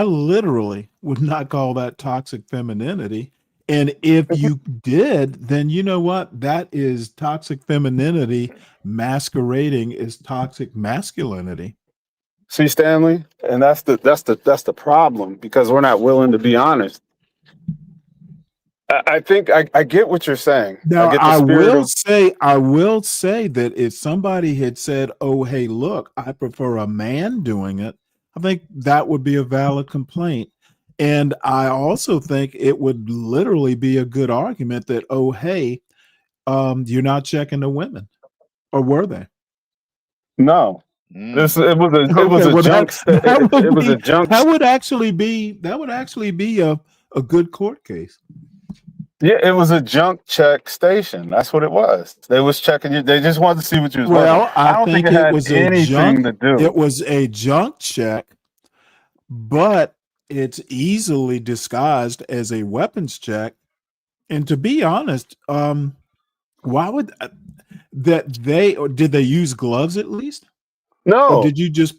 literally would not call that toxic femininity. And if you did, then you know what? That is toxic femininity masquerading as toxic masculinity. See, Stanley, and that's the problem because we're not willing to be honest. I think I get what you're saying. Now, I will say that if somebody had said, "Oh, hey, look, I prefer a man doing it," I think that would be a valid complaint. And I also think it would literally be a good argument that, oh, hey, you're not checking the women, or were they? No, it was a junk. It was a junk. That would actually be a good court case. Yeah, it was a junk check station. That's what it was. They was checking you. They just wanted to see what you was. Well, I don't think it had was anything to do. It was a junk check, but it's easily disguised as a weapons check. And to be honest, why would did they use gloves at least? No. Or did you just?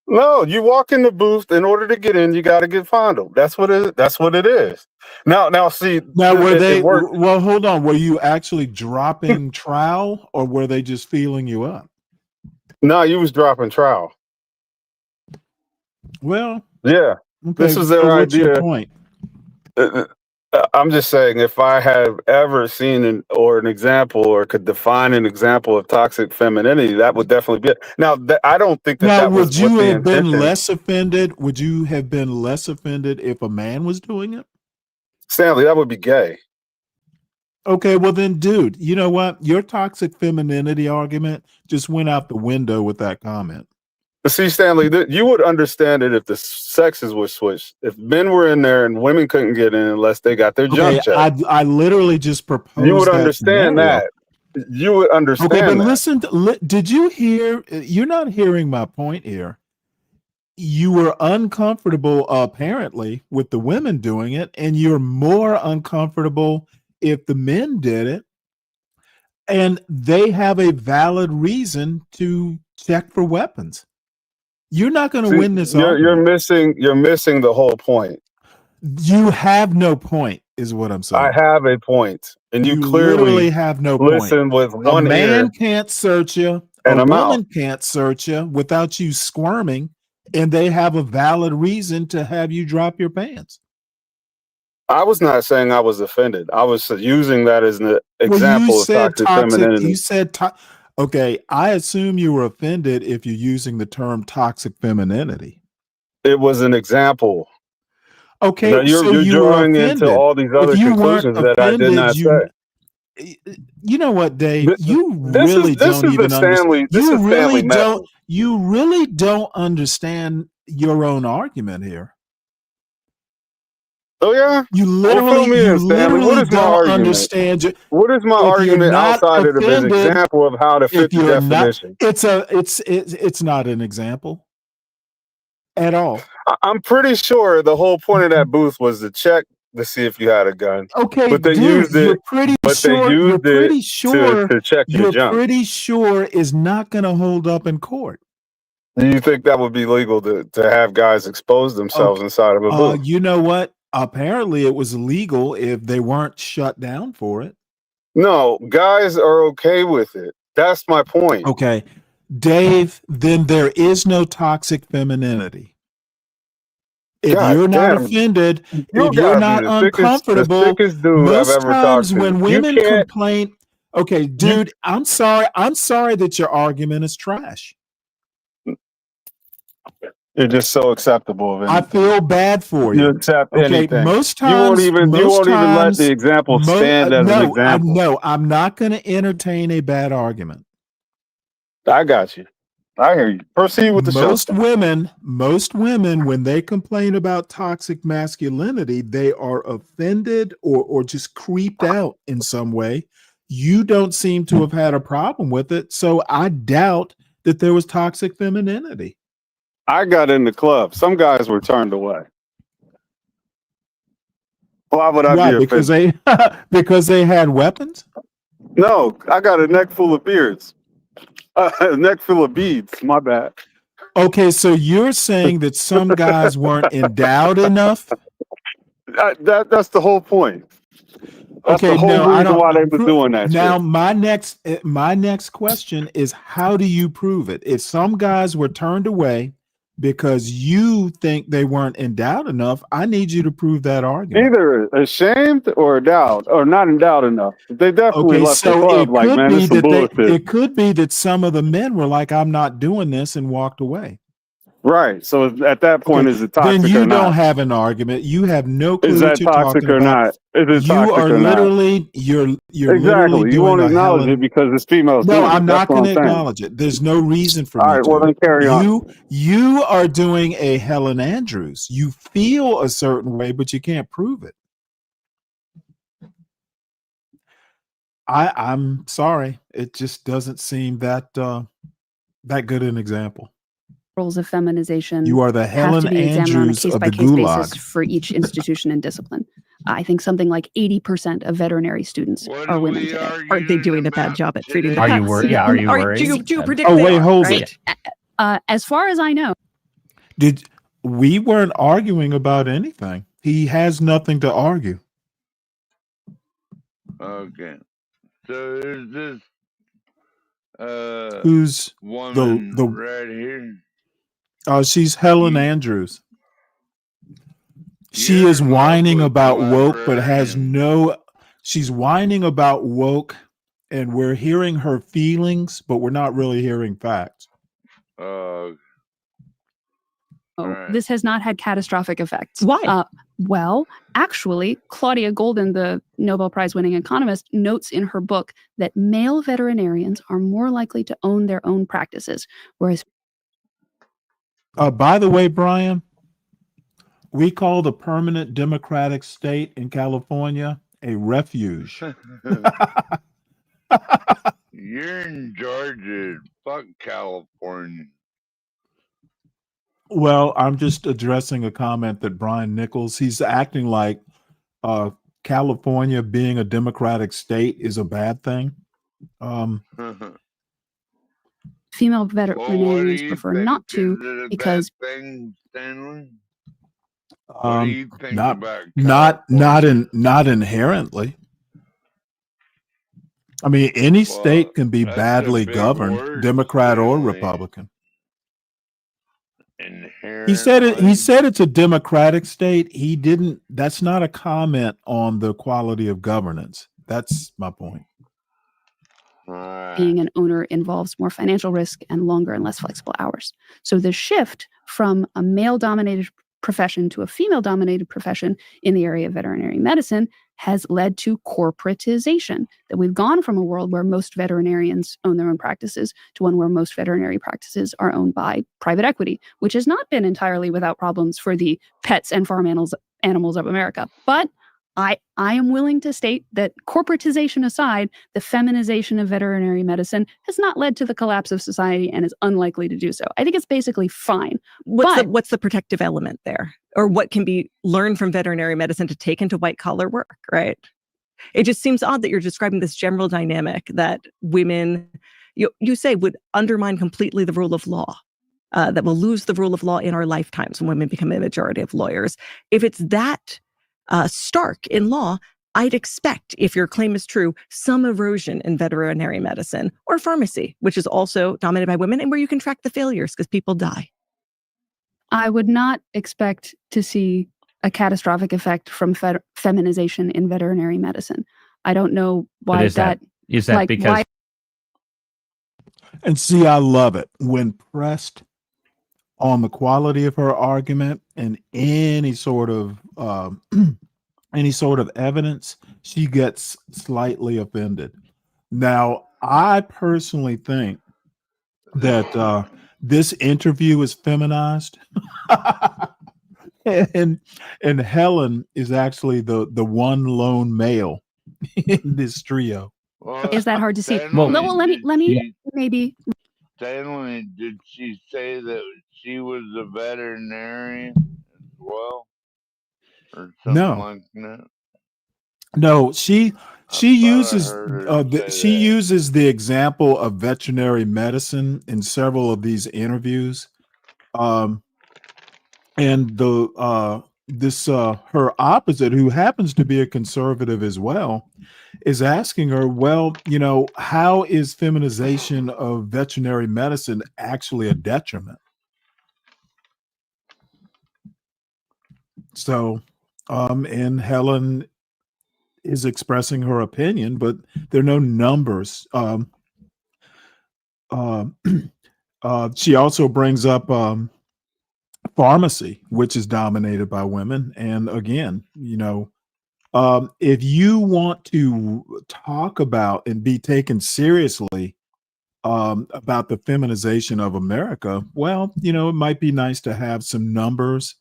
No, you walk in the booth. In order to get in, you got to get fondled. That's what it is. Now, see. Now, were they? Well, hold on. Were you actually dropping trowel, or were they just feeling you up? No, you was dropping trowel. Well, yeah. Okay, this is their so what's idea. your point? I'm just saying, if I have ever seen an example or could define an example of toxic femininity, that would definitely be it. Now, I don't think that was would you what the have been intention. less offended? Would you have been less offended if a man was doing it? Stanley, that would be gay. Okay, well then, dude, you know what? Your toxic femininity argument just went out the window with that comment. But see, Stanley, you would understand it if the sexes were switched. If men were in there and women couldn't get in unless they got their junk check. I literally just proposed. You would that understand scenario. that. You would understand. Okay, but that. listen. Did you hear? You're not hearing my point here. You were uncomfortable, apparently, with the women doing it, and you're more uncomfortable if the men did it, and they have a valid reason to check for weapons. You're not going to win this argument. You're missing the whole point. You have no point, is what I'm saying. I have a point, and you literally clearly have no listen point. with one ear. A man ear can't search you. and a a mouth. woman can't search you without you squirming, and they have a valid reason to have you drop your pants. I was not saying I was offended. I was using that as an example of toxic femininity. You said okay, I assume you were offended if you're using the term toxic femininity. It was an example. Okay, now you're drawing into all these other conclusions that I did not say. You know what, Dave? You really don't understand your own argument here. Oh yeah, you literally don't understand. What is my argument outside of an example of how to fit the definition? It's not an example at all. I'm pretty sure the whole point of that booth was to check to see if you had a gun. Okay, but they used it. To check your junk. You're pretty sure is not going to hold up in court. Do you think that would be legal to have guys expose themselves inside of a booth? You know what? Apparently, it was legal if they weren't shut down for it. No, guys are okay with it. That's my point. Okay, Dave, then there is no toxic femininity. If you're not offended, if you're not uncomfortable, most times when women complain, okay, dude, I'm sorry that your argument is trash. You're just so acceptable. I feel bad for you. You accept anything. Most times you won't even let the example stand as an example. No, I'm not going to entertain a bad argument. I got you. I hear you. Proceed with the show. Most women, when they complain about toxic masculinity, they are offended or just creeped out in some way. You don't seem to have had a problem with it, so I doubt that there was toxic femininity. I got in the club. Some guys were turned away. Why would I be offended? Because they had weapons? No, I got a neck full of beards. A neck full of beads. My bad. Okay, so you're saying that some guys weren't endowed enough? That's the whole point. That's the whole reason why they were doing that. Now, my next question is, how do you prove it? If some guys were turned away because you think they weren't endowed enough, I need you to prove that argument. Either ashamed or endowed, or not endowed enough. They definitely left the club like, man, this is bullshit. It could be that some of the men were like, I'm not doing this, and walked away. Right. So at that point, Okay, is it then toxic you or don't not? have an argument. You have no clue Is what that you're toxic talking or about. not? Is it You toxic are or not? literally you're literally Exactly. You doing won't a acknowledge it Helen. because it's females No, doing it. I'm That's not what going I'm to saying. acknowledge it. There's no reason for All me right. Well, to. then carry on. You are doing a Helen Andrews. You feel a certain way, but you can't prove it. I'm sorry. It just doesn't seem that that good an example. Roles of feminization You are the have Helen to be examined on a Andrews of the case-by-case basis Gulag. for each institution and discipline. I think something like 80% of veterinary students are women today. Are they doing a bad job at treating the Are you pets? worried? Yeah, are you worried? Do you predict Oh they wait, are, hold right? it. As far as I know, We weren't arguing about anything. He has nothing to argue. Okay. So there's this Who's woman the right here. she's Helen Andrews. She You're is in love whining with about woke, but has librarians. no. She's whining about woke, and we're hearing her feelings, but we're not really hearing facts. this has not had catastrophic effects. Why? Well, actually, Claudia Golden, the Nobel Prize-winning economist, notes in her book that male veterinarians are more likely to own their own practices, whereas By the way, Brian, we call the permanent Democratic state in California a refuge. You're in Georgia. Fuck California. Well, I'm just addressing a comment that Brian Nichols, he's acting like California being a Democratic state is a bad thing. female Well, what do veterinarians you prefer think? not to Is it a because bad thing, Stanley? What do you think not about not inherently. I mean, any state can be that's a badly big governed, word, Democrat or Stanley. Republican. Inherently. He said it's a democratic state. He didn't. That's not a comment on the quality of governance. That's my point. being an owner involves more financial risk and longer and less flexible hours. So the shift from a male-dominated profession to a female-dominated profession in the area of veterinary medicine has led to corporatization. That we've gone from a world where most veterinarians own their own practices to one where most veterinary practices are owned by private equity, which has not been entirely without problems for the pets and farm animals of America. But I am willing to state that corporatization aside, the feminization of veterinary medicine has not led to the collapse of society and is unlikely to do so. I think it's basically fine. What's the protective element there? Or what can be learned from veterinary medicine to take into white collar work, right? It just seems odd that you're describing this general dynamic that women, you say, would undermine completely the rule of law. That will lose the rule of law in our lifetimes when women become a majority of lawyers. If it's that stark in law, I'd expect, if your claim is true, some erosion in veterinary medicine or pharmacy, which is also dominated by women and where you can track the failures because people die. I would not expect to see a catastrophic effect from feminization in veterinary medicine. I don't know why is that because? Why? And see, I love it when pressed on the quality of her argument and any sort of evidence, she gets slightly offended. Now, I personally think that this interview is feminized, and Helen is actually the one lone male in this trio. Is that hard to see? Stanley, Well, let me maybe. Stanley, did she say that she was a veterinarian as well, or something No. like that? No, she uses heard her say she that. uses the example of veterinary medicine in several of these interviews, and her opposite, who happens to be a conservative as well, is asking her, well, how is feminization of veterinary medicine actually a detriment? So, and Helen is expressing her opinion, but there are no numbers. She also brings up pharmacy, which is dominated by women. And again, if you want to talk about and be taken seriously about the feminization of America, well, it might be nice to have some numbers.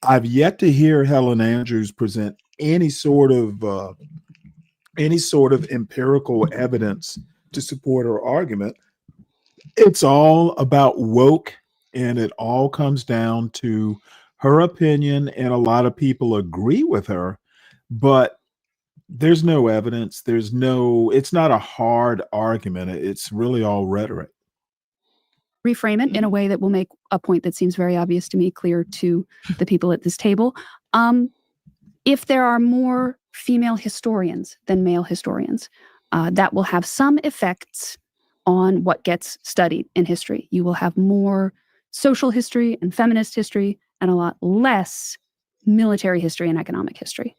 I've yet to hear Helen Andrews present any sort of empirical evidence to support her argument. It's all about woke, and it all comes down to her opinion, and a lot of people agree with her, but there's no evidence. It's not a hard argument. It's really all rhetoric. Reframe it in a way that will make a point that seems very obvious to me clear to the people at this table. If there are more female historians than male historians, that will have some effects on what gets studied in history. You will have more social history and feminist history and a lot less military history and economic history.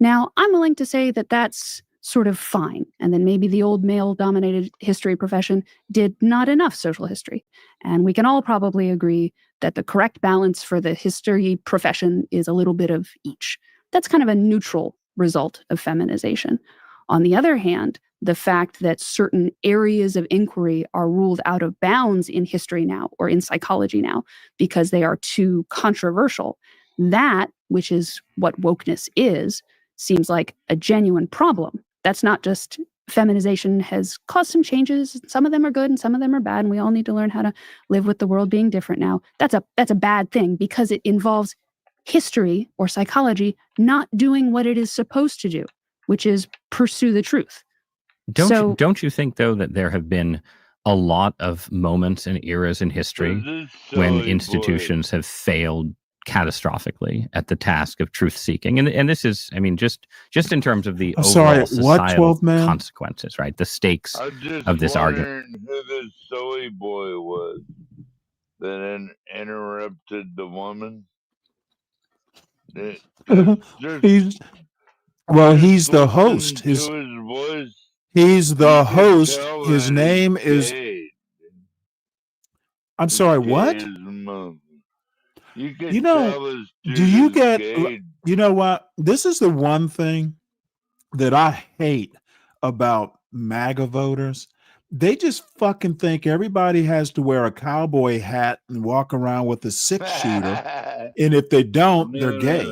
Now, I'm willing to say that that's sort of fine, and then maybe the old male-dominated history profession did not enough social history. And we can all probably agree that the correct balance for the history profession is a little bit of each. That's kind of a neutral result of feminization. On the other hand, the fact that certain areas of inquiry are ruled out of bounds in history now or in psychology now because they are too controversial, that, which is what wokeness is, seems like a genuine problem. That's not just feminization has caused some changes. Some of them are good and some of them are bad, and we all need to learn how to live with the world being different now. That's a bad thing because it involves history or psychology not doing what it is supposed to do, which is pursue the truth. Don't you think, though, that there have been a lot of moments and eras in history when institutions have failed catastrophically at the task of truth seeking? And this is, I mean, just in terms of the overall societal consequences, right? The stakes of this argument. Who the soy boy was that interrupted the woman? He's the host. He's the host. His name is. I'm sorry. What? Do you get? You know what? This is the one thing that I hate about MAGA voters. They just fucking think everybody has to wear a cowboy hat and walk around with a 6-shooter, and if they don't, they're gay.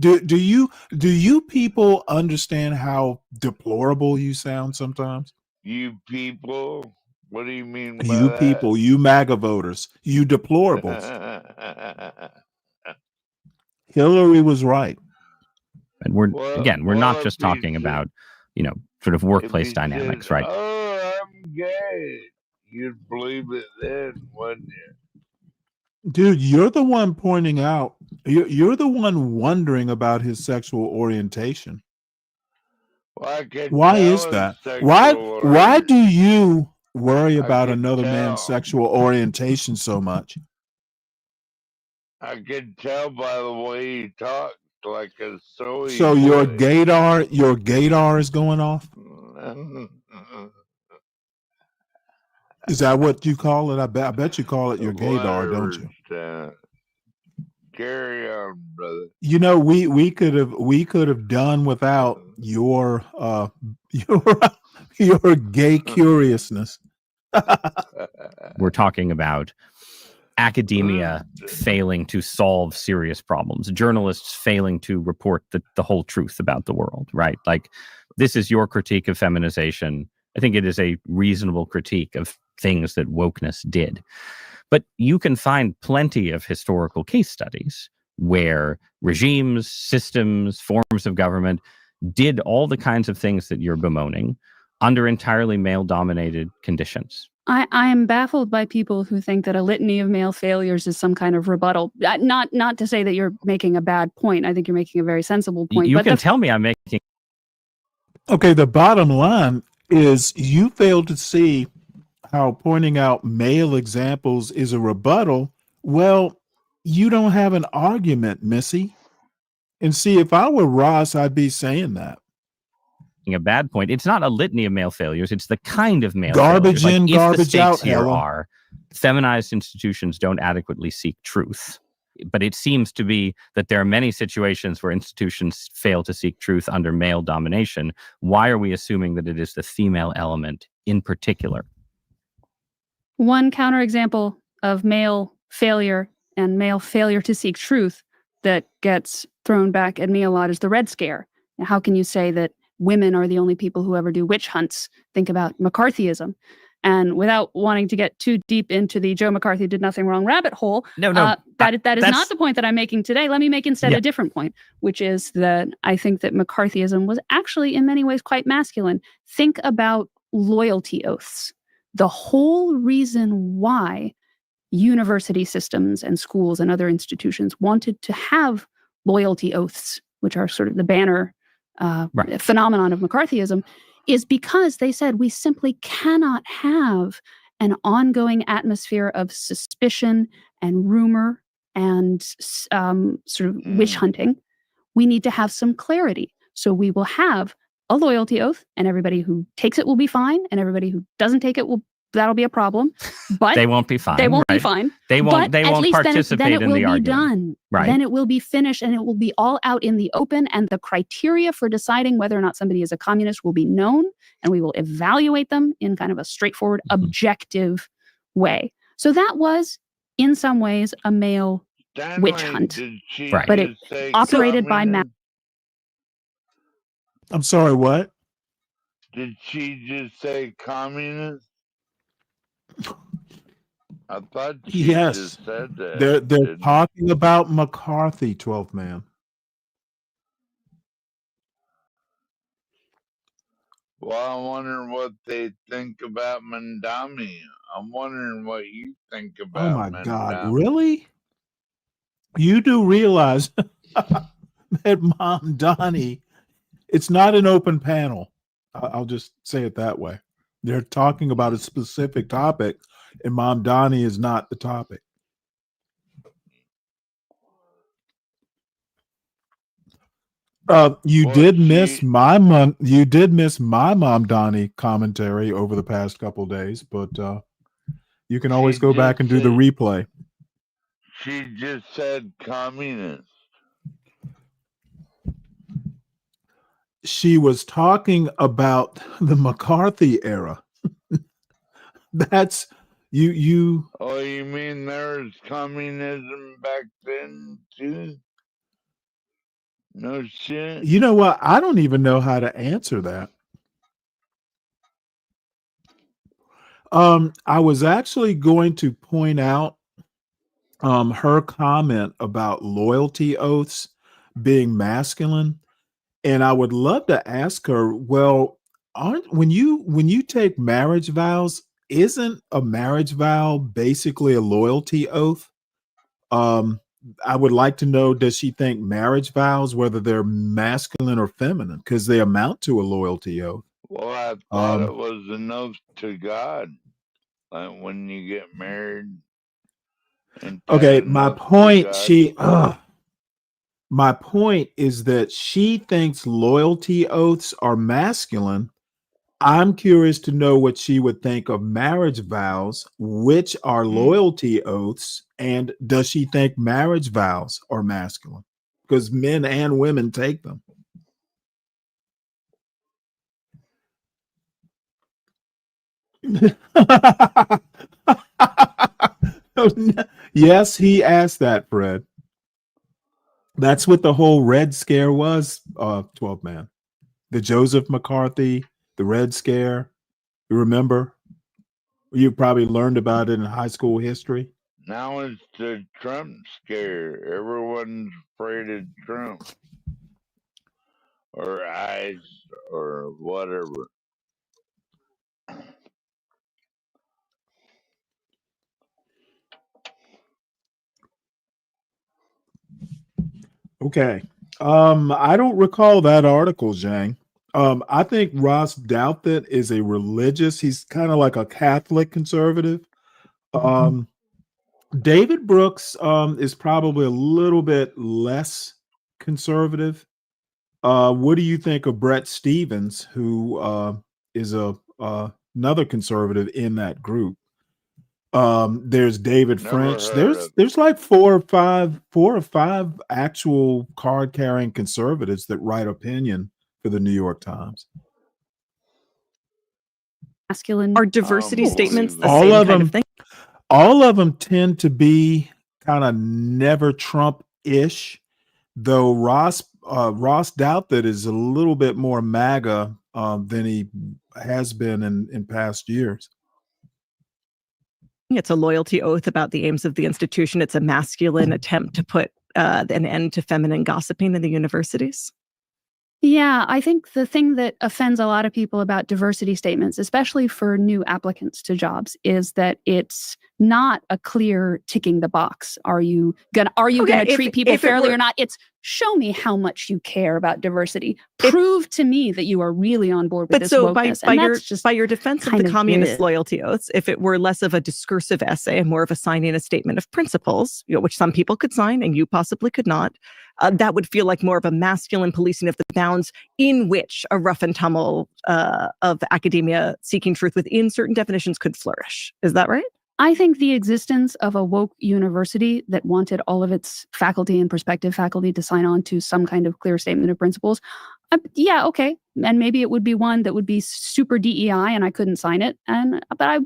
Do you people understand how deplorable you sound sometimes? You people? What do you mean by you that? People, you MAGA voters, you deplorables. Hillary was right. And we're not just talking about, sort of workplace dynamics, right? Oh, I'm gay. You'd believe it then, wouldn't you? Dude, you're the one pointing out, you're the one wondering about his sexual orientation. Well, why is that? Why do you worry about another man's sexual orientation so much? I can tell by the way he talks like a soy So boy. your gaydar is going off? Is that what you call it? I bet you call it your gaydar, don't you? Carry on, brother. We could have done without your gay curiousness. We're talking about academia failing to solve serious problems, journalists failing to report the whole truth about the world, right? Like, this is your critique of feminization. I think it is a reasonable critique of things that wokeness did. But you can find plenty of historical case studies where regimes, systems, forms of government did all the kinds of things that you're bemoaning under entirely male-dominated conditions. I am baffled by people who think that a litany of male failures is some kind of rebuttal. Not to say that you're making a bad point. I think you're making a very sensible point. You can tell me I'm making... Okay, the bottom line is you fail to see how pointing out male examples is a rebuttal. Well, you don't have an argument, Missy. And see, if I were Ross, I'd be saying that. A bad point. It's not a litany of male failures. It's the kind of male garbage failures. in, like, garbage if the out. stakes here are feminized institutions don't adequately seek truth, But it seems to be that there are many situations where institutions fail to seek truth under male domination. Why are we assuming that it is the female element in particular? One counterexample of male failure and male failure to seek truth that gets thrown back at me a lot is the Red Scare. Now, how can you say that women are the only people who ever do witch hunts? Think about McCarthyism. And without wanting to get too deep into the Joe McCarthy did nothing wrong rabbit hole, that is not the point that I'm making today. Let me make instead a different point, which is that I think that McCarthyism was actually in many ways quite masculine. Think about loyalty oaths. The whole reason why university systems and schools and other institutions wanted to have loyalty oaths, which are sort of the banner phenomenon of McCarthyism, is because they said we simply cannot have an ongoing atmosphere of suspicion and rumor and sort of witch hunting. We need to have some clarity. So we will have a loyalty oath, and everybody who takes it will be fine, and everybody who doesn't take it that'll be a problem. But they won't be fine. They won't be fine. They won't. But They won't participate then it in will the be argument. done. Right. Then it will be finished, and it will be all out in the open. And the criteria for deciding whether or not somebody is a communist will be known, and we will evaluate them in kind of a straightforward, objective way. So that was, in some ways, a male witch hunt, but it operated by mass. I'm sorry, what? Did she just say communist? I thought she just said that. They're talking about McCarthy, 12th man. Well, I'm wondering what they think about Mandami. I'm wondering what you think about Oh my Mandami. God, really? You do realize that Mom Donnie, it's not an open panel. I'll just say it that way. They're talking about a specific topic, and Mom Donnie is not the topic. You did miss my Mom Donnie commentary over the past couple days, but you can always go back and do the replay. She just said communist. She was talking about the McCarthy era. That's you. Oh, you mean there was communism back then too? No shit. You know what? I don't even know how to answer that. I was actually going to point out her comment about loyalty oaths being masculine, and I would love to ask her, well, when you take marriage vows, isn't a marriage vow basically a loyalty oath? I would like to know, does she think marriage vows, whether they're masculine or feminine, because they amount to a loyalty oath? Well, I thought it was an oath to God, like when you get married. And okay, my point, my point is that she thinks loyalty oaths are masculine. I'm curious to know what she would think of marriage vows, which are loyalty oaths, and does she think marriage vows are masculine? Because men and women take them. Yes, he asked that, Fred. That's what the whole Red Scare was, 12 man. The Joseph McCarthy, the Red Scare. You remember? You probably learned about it in high school history. Now it's the Trump scare. Everyone's afraid of Trump. Or ICE or whatever. Okay. I don't recall that article, Zhang. I think Ross Douthat is a religious, he's kind of like a Catholic conservative. David Brooks is probably a little bit less conservative. What do you think of Brett Stevens, who is another conservative in that group? There's David Never French. heard of. There's like four or five actual card carrying conservatives that write opinion for the New York Times. Masculine. Are diversity statements the All same of kind them, of thing? all of them tend to be kind of never Trump-ish, though Ross Douthat is a little bit more MAGA than he has been in past years. It's a loyalty oath about the aims of the institution. It's a masculine attempt to put an end to feminine gossiping in the universities. Yeah, I think the thing that offends a lot of people about diversity statements, especially for new applicants to jobs, is that it's not a clear ticking the box. Are you gonna treat people fairly or not? It's show me how much you care about diversity. Prove to me that you are really on board with this wokeness. By your defense of the communist loyalty oaths, if it were less of a discursive essay and more of a signing a statement of principles, which some people could sign and you possibly could not, that would feel like more of a masculine policing of the bounds in which a rough and tumble of academia seeking truth within certain definitions could flourish. Is that right? I think the existence of a woke university that wanted all of its faculty and prospective faculty to sign on to some kind of clear statement of principles, yeah, okay. And maybe it would be one that would be super DEI and I couldn't sign it. But I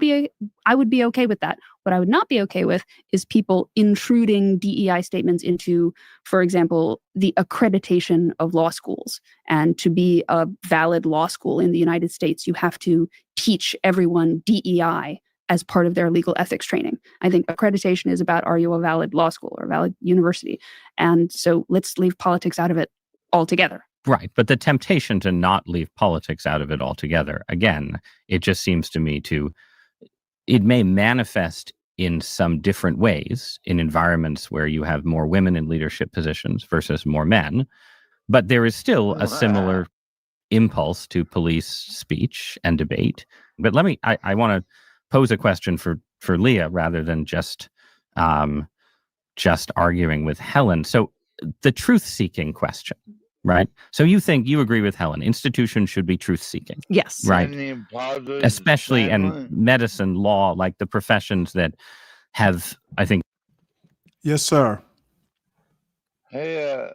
would be okay with that. What I would not be okay with is people intruding DEI statements into, for example, the accreditation of law schools. And to be a valid law school in the United States, you have to teach everyone DEI as part of their legal ethics training. I think accreditation is about, are you a valid law school or a valid university? And so let's leave politics out of it altogether. Right. But the temptation to not leave politics out of it altogether, again, it just seems to me it may manifest in some different ways in environments where you have more women in leadership positions versus more men. But there is still a similar impulse to police speech and debate. But I want to pose a question for Leah rather than just arguing with Helen. So the truth-seeking question, right? So you agree with Helen, institutions should be truth-seeking. Yes. Right. Especially in medicine, law, like the professions that have, I think. Yes, sir. Hey,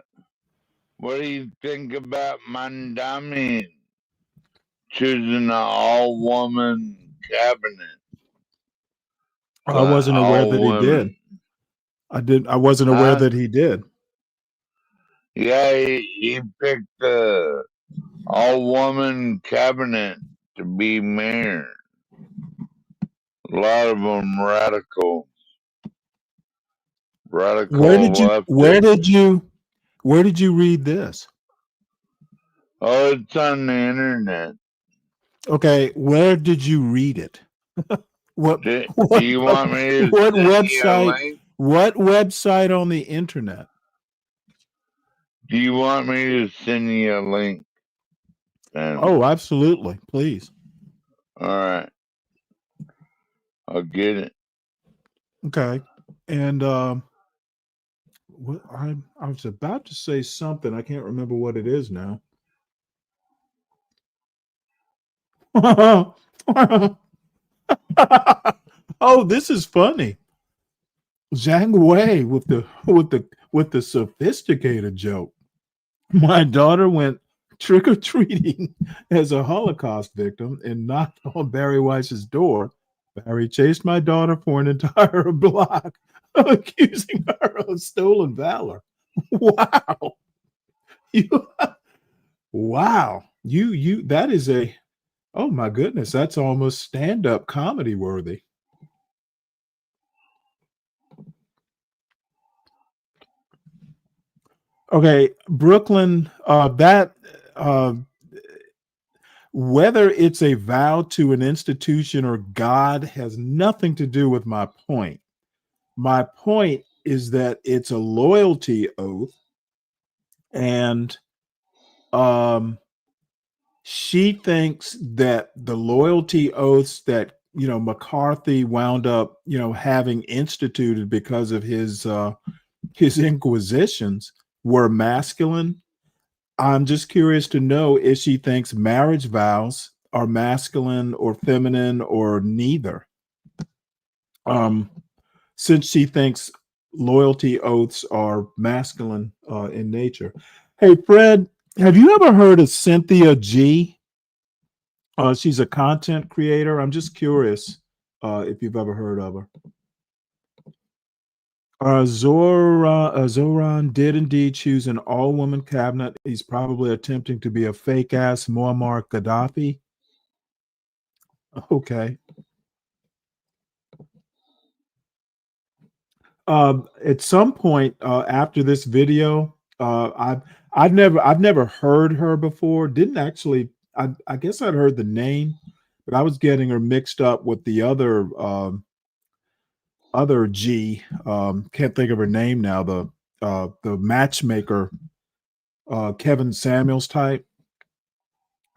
what do you think about Mandami choosing an all-woman cabinet? I wasn't aware that he did. I wasn't aware that he did. Yeah, he picked the all-woman cabinet to be mayor. A lot of them radical. Where did you read this? Oh, it's on the internet. Okay, where did you read it? Do you want me to what send website? you a link? What website on the internet? Do you want me to send you a link? Oh, absolutely, please. All right, I'll get it. Okay, and I was about to say something. I can't remember what it is now. Oh, this is funny. Zhang Wei with the sophisticated joke. My daughter went trick-or-treating as a Holocaust victim and knocked on Barry Weiss's door. Barry chased my daughter for an entire block, accusing her of stolen valor. Wow. Wow. That is oh my goodness, that's almost stand-up comedy worthy. Okay, Brooklyn, whether it's a vow to an institution or God has nothing to do with my point. My point is that it's a loyalty oath, and she thinks that the loyalty oaths that McCarthy wound up having instituted because of his inquisitions were masculine. I'm just curious to know if she thinks marriage vows are masculine or feminine or neither. since she thinks loyalty oaths are masculine in nature. Hey, Fred, have you ever heard of Cynthia G? She's a content creator. I'm just curious if you've ever heard of her. Zoran did indeed choose an all-woman cabinet. He's probably attempting to be a fake-ass Muammar Gaddafi. Okay. At some point after this video, I've never heard her before. Didn't actually. I guess I'd heard the name, but I was getting her mixed up with the other G. Can't think of her name now. The matchmaker, Kevin Samuels type.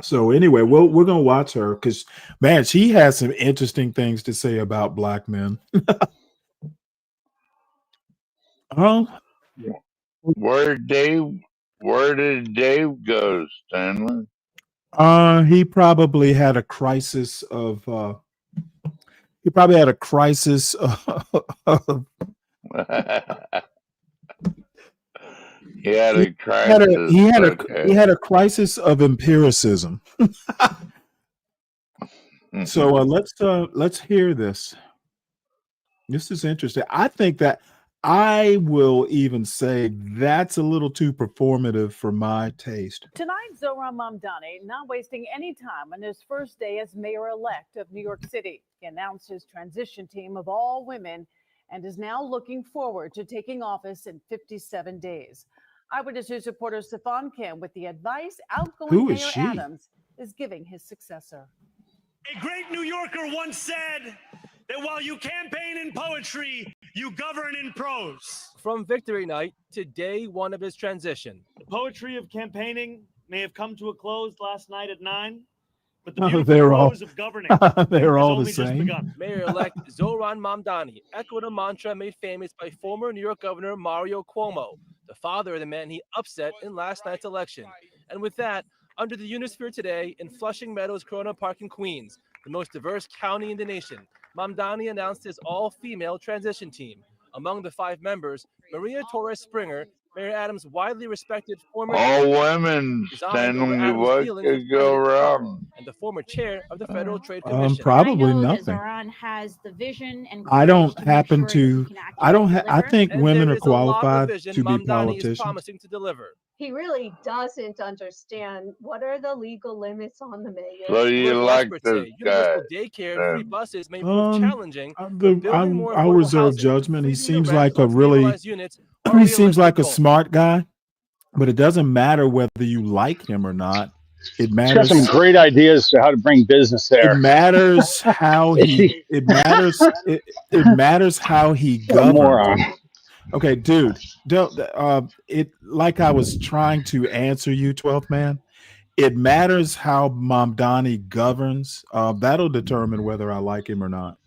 So anyway, we're gonna watch her because man, she has some interesting things to say about black men. Oh, Where did Dave go, Stanley? He probably had a crisis of. He probably had a crisis of. He had a crisis. He had a crisis of empiricism. So let's hear this. This is interesting. I think that I will even say that's a little too performative for my taste. Tonight, Zohran Mamdani not wasting any time on his first day as mayor-elect of New York City. He announced his transition team of all women and is now looking forward to taking office in 57 days. Eyewitness News reporter Stefan Kim with the advice outgoing Mayor Adams is giving his successor. A great New Yorker once said that while you campaign in poetry, you govern in prose. From victory night to day one of his transition. The poetry of campaigning may have come to a close last night at 9, but the Oh, beautiful they're all prose of governing they're has all the only just same. begun. Mayor-elect Zohran Mamdani echoed a mantra made famous by former New York Governor Mario Cuomo, the father of the man he upset in last night's election. And with that, under the Unisphere today in Flushing Meadows Corona Park in Queens, the most diverse county in the nation, Mamdani announced his all-female transition team. Among the 5 members, Maria Torres Springer, Mayor Adams' widely respected former All women, resigned over Stanley, Adams' what feelings of could go feminine wrong? power, and the former chair of the Federal Trade Commission. Probably I know that nothing. Zohran has the vision and I courage don't to make happen sure that to. he can I don't. I deliver. think And women there are is a lot of qualified vision to be Mamdani is politicians. promising to deliver. He really doesn't understand what are the legal limits on the mayor. So you Political like experts this say guy? universal daycare and free Then. buses may prove challenging, but building I'll more I'll affordable reserve housing, judgment. He freezing the seems rent like a on really. stabilized units are He seems realistic like a goals. smart guy, but it doesn't matter whether you like him or not. It He's got some matters. great ideas to how to bring business It there. matters how he. It matters. It matters how he What a governs. moron. Okay, dude. Don't. It like I was trying to answer you, 12th man. It matters how Mamdani governs. That'll determine whether I like him or not.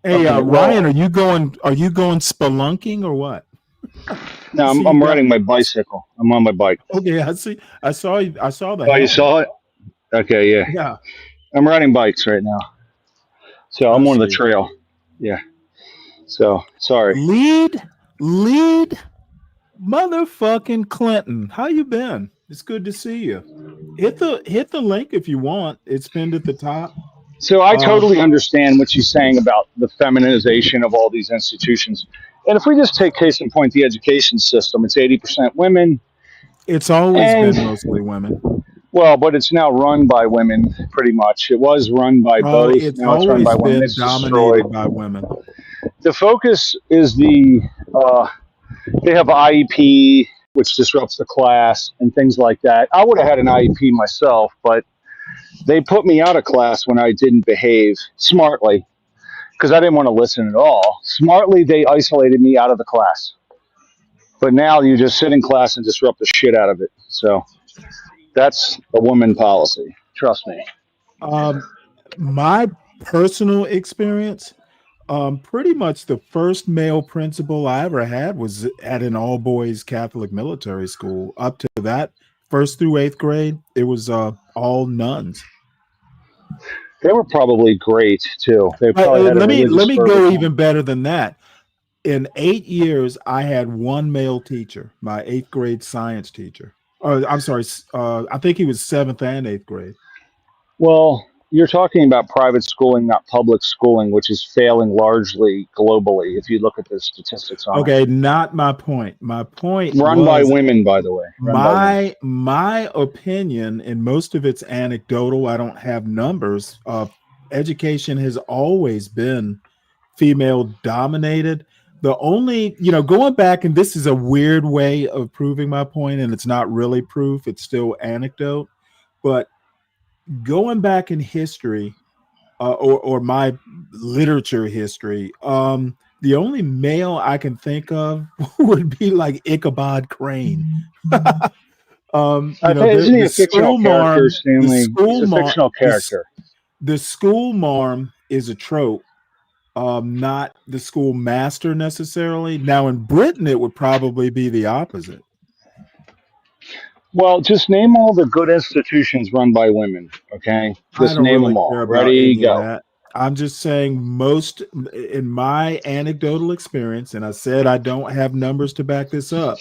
Hey, Okay, well, Ryan, are you going spelunking or what? no, I see I'm you got- riding my bicycle. I'm on my bike. Okay, I see. I saw the. Oh, you helmet. saw it? Okay, yeah. Yeah. I'm riding bikes right now. So I'm on the trail. Yeah. So sorry. Lead, motherfucking Clinton. How you been? It's good to see you. Hit the link if you want. It's pinned at the top. So I totally understand what she's saying about the feminization of all these institutions. And if we just take case in point the education system, it's 80% women. It's always been mostly women. Well, but it's now run by women pretty much. It was run by both. It's Now it's run always by women. been It's dominated destroyed. by women. The focus is they have IEP, which disrupts the class and things like that. I would have had an IEP myself, but they put me out of class when I didn't behave smartly because I didn't want to listen at all. Smartly, they isolated me out of the class. But now you just sit in class and disrupt the shit out of it. So that's a woman policy. Trust me. My personal experience, pretty much the first male principal I ever had was at an all boys Catholic military school. Up to that, 1st through 8th grade, it was all nuns. They were probably great too. They probably had a let religious me fervor go to even them. better than that. In 8 years, I had one male teacher, my 8th grade science teacher. I'm sorry, I think he was 7th and 8th grade. Well, you're talking about private schooling, not public schooling, which is failing largely globally. If you look at the statistics on it, Okay, not my point. My point run by was women, by the way, run by women. my opinion, and most of it's anecdotal. I don't have numbers. Education has always been female dominated. The only, going back, and this is a weird way of proving my point, and it's not really proof, it's still anecdote. But going back in history, or my literature history, the only male I can think of would be like Ichabod Crane. I think, isn't he The a fictional school character, marm, Stanley? He's a fictional character. the school marm is a trope, not the school master necessarily. Now in Britain, it would probably be the opposite. Well, just name all the good institutions run by women, okay? I Just don't name really them all. care about Ready, any of go. that. I'm just saying most in my anecdotal experience, and I said I don't have numbers to back this up.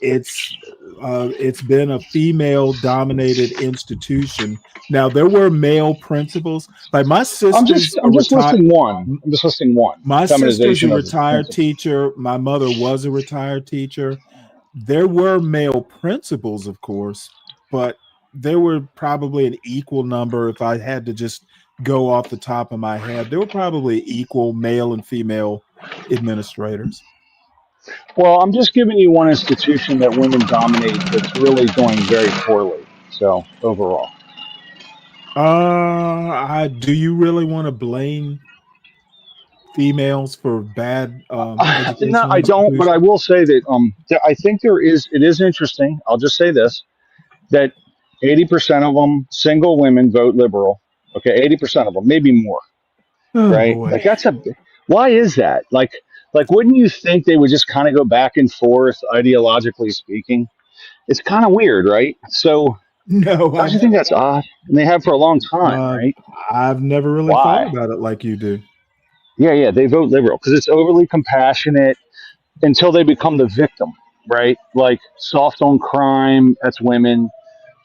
It's been a female dominated institution. Now there were male principals. Like my sister's I'm just listing one. I'm just listing one. My sister's a Feminization of retired principles. teacher. My mother was a retired teacher. There were male principals, of course, but there were probably an equal number. If I had to just go off the top of my head, there were probably equal male and female administrators. Well, I'm just giving you one institution that women dominate that's really going very poorly. So overall, Do you really want to blame females for bad no, educational I don't. But I institutions? will say that I think it is interesting. I'll just say this: that 80% of them, single women, vote liberal. Okay, 80% of them, maybe more. Oh Right? boy. Like why is that? Like wouldn't you think they would just kind of go back and forth ideologically speaking? It's kind of weird, right? So No, don't you think that's odd? And they have for a long time, right? I've never really thought Why? about it like you do. Yeah, they vote liberal because it's overly compassionate until they become the victim, right? Like soft on crime, that's women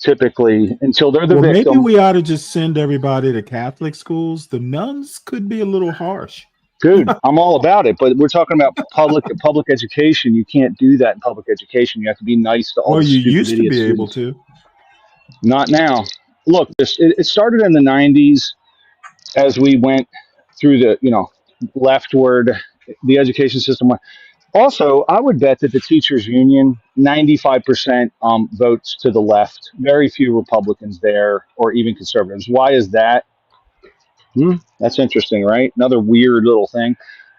typically until they're the Well, maybe victim. we ought to just send everybody to Catholic schools. The nuns could be a little harsh. Dude, I'm all about it, but we're talking about public education. You can't do that in public education. You have to be nice to all Well, the you stupid used to idiot be able students. to. Not now. Look, it started in the 90s as we went through the, leftward, the education system. Also, I would bet that the teachers union, 95% votes to the left. Very few Republicans there or even conservatives. Why is that? That's interesting, right? Another weird little thing.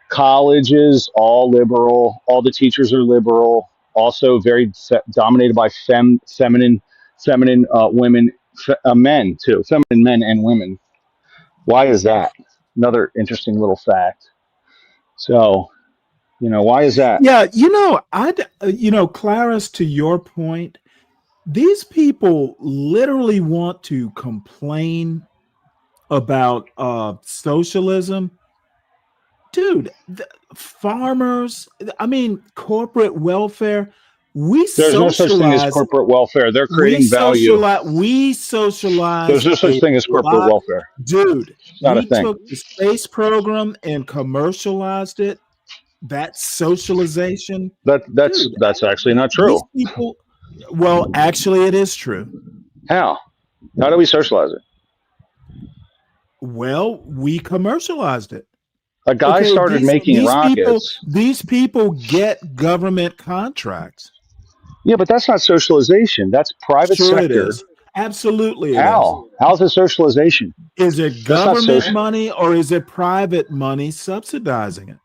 Colleges, all liberal. All the teachers are liberal. Also very dominated by feminine women, men too. Feminine men and women. Why is that? Another interesting little fact. So, why is that? Yeah, Clarice, to your point, these people literally want to complain about socialism. Dude, farmers, corporate welfare, we There's no such thing as socialize. corporate welfare. They're We creating value. socialize There's no such a thing as corporate lot. welfare. Dude, It's not a we thing. took the space program and commercialized it. That's socialization. That's actually not These true. people, well, actually, it is true. How? How do we socialize it? Well, we commercialized it. A guy started making rockets. These people get government contracts. Yeah, but that's not socialization. That's private Sure sector. It is. Absolutely it How? How's it socialization? Is it government money or is it private money subsidizing it?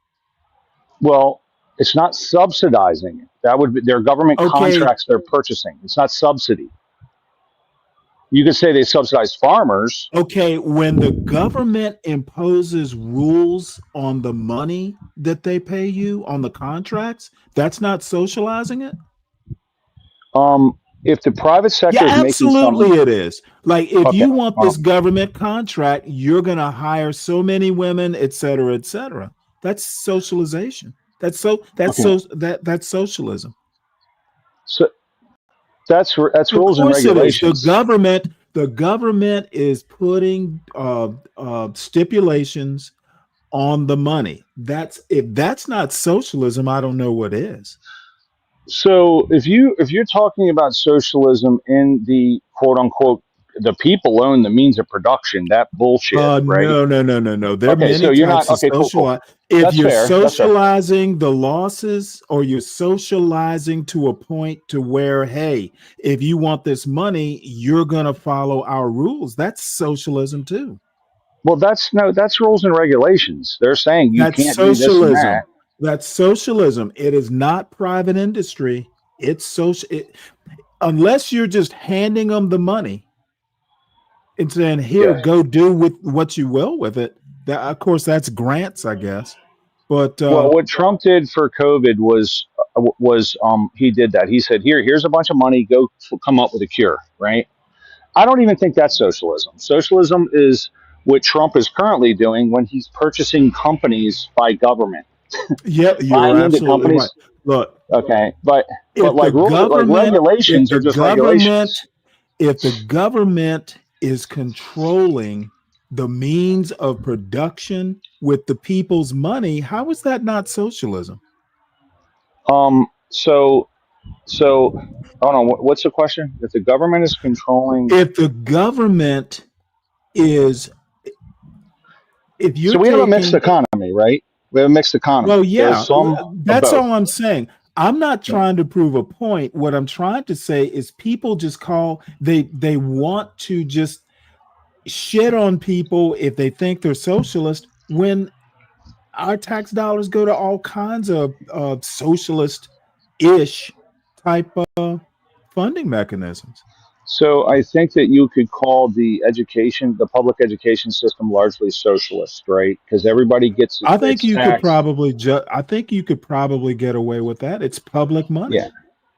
Well, it's not subsidizing it. That would be their government contracts they're purchasing. It's not subsidy. You could say they subsidize farmers. Okay, when the government imposes rules on the money that they pay you on the contracts, that's not socializing it? if the private sector Yeah, is making some, absolutely it is. Like if okay, you want well, this government contract, you're going to hire so many women, et cetera, et cetera. That's socialization. That's okay, that's socialism. so that's Of rules and course it is. regulations. The government is putting stipulations on the money. If that's not socialism, I don't know what is. So if you're talking about socialism in the quote unquote the people own the means of production, that bullshit, right? No. There are Okay, so many you're not types of okay, cool, cool. If That's you're fair. That's fair. socializing the losses, or you're socializing to a point to where, hey, if you want this money, you're gonna follow our rules. That's socialism too. Well, that's rules and regulations. They're saying you That's can't do this and socialism. that. That's socialism. It is not private industry. It's unless you're just handing them the money and saying, here, Yeah. go do with what you will with it. That, of course, that's grants, I guess. But Well, what Trump did for COVID was he did that. He said, here's a bunch of money, go come up with a cure, right? I don't even think that's socialism. Socialism is what Trump is currently doing when he's purchasing companies by government, yeah, you're buying into absolutely right. companies. Look, Okay, but if the like rules, like government, if regulations the are just government, regulations. if the government is controlling the means of production with the people's money, how is that not socialism? So hold on. What's the question? If the government is controlling, If the government is, if so you're we have a mixed taking, economy, right? We have a mixed economy. well, There's yeah, some of that's both. all I'm saying. I'm not Yeah. trying to prove a point. What I'm trying to say is people just they want to just shit on people if they think they're socialist when our tax dollars go to all kinds of socialist-ish type funding mechanisms. So I think that you could call the public education system largely socialist, right? Because everybody gets I think its you could tax. probably I think you could probably get away with that. It's public money. Yeah,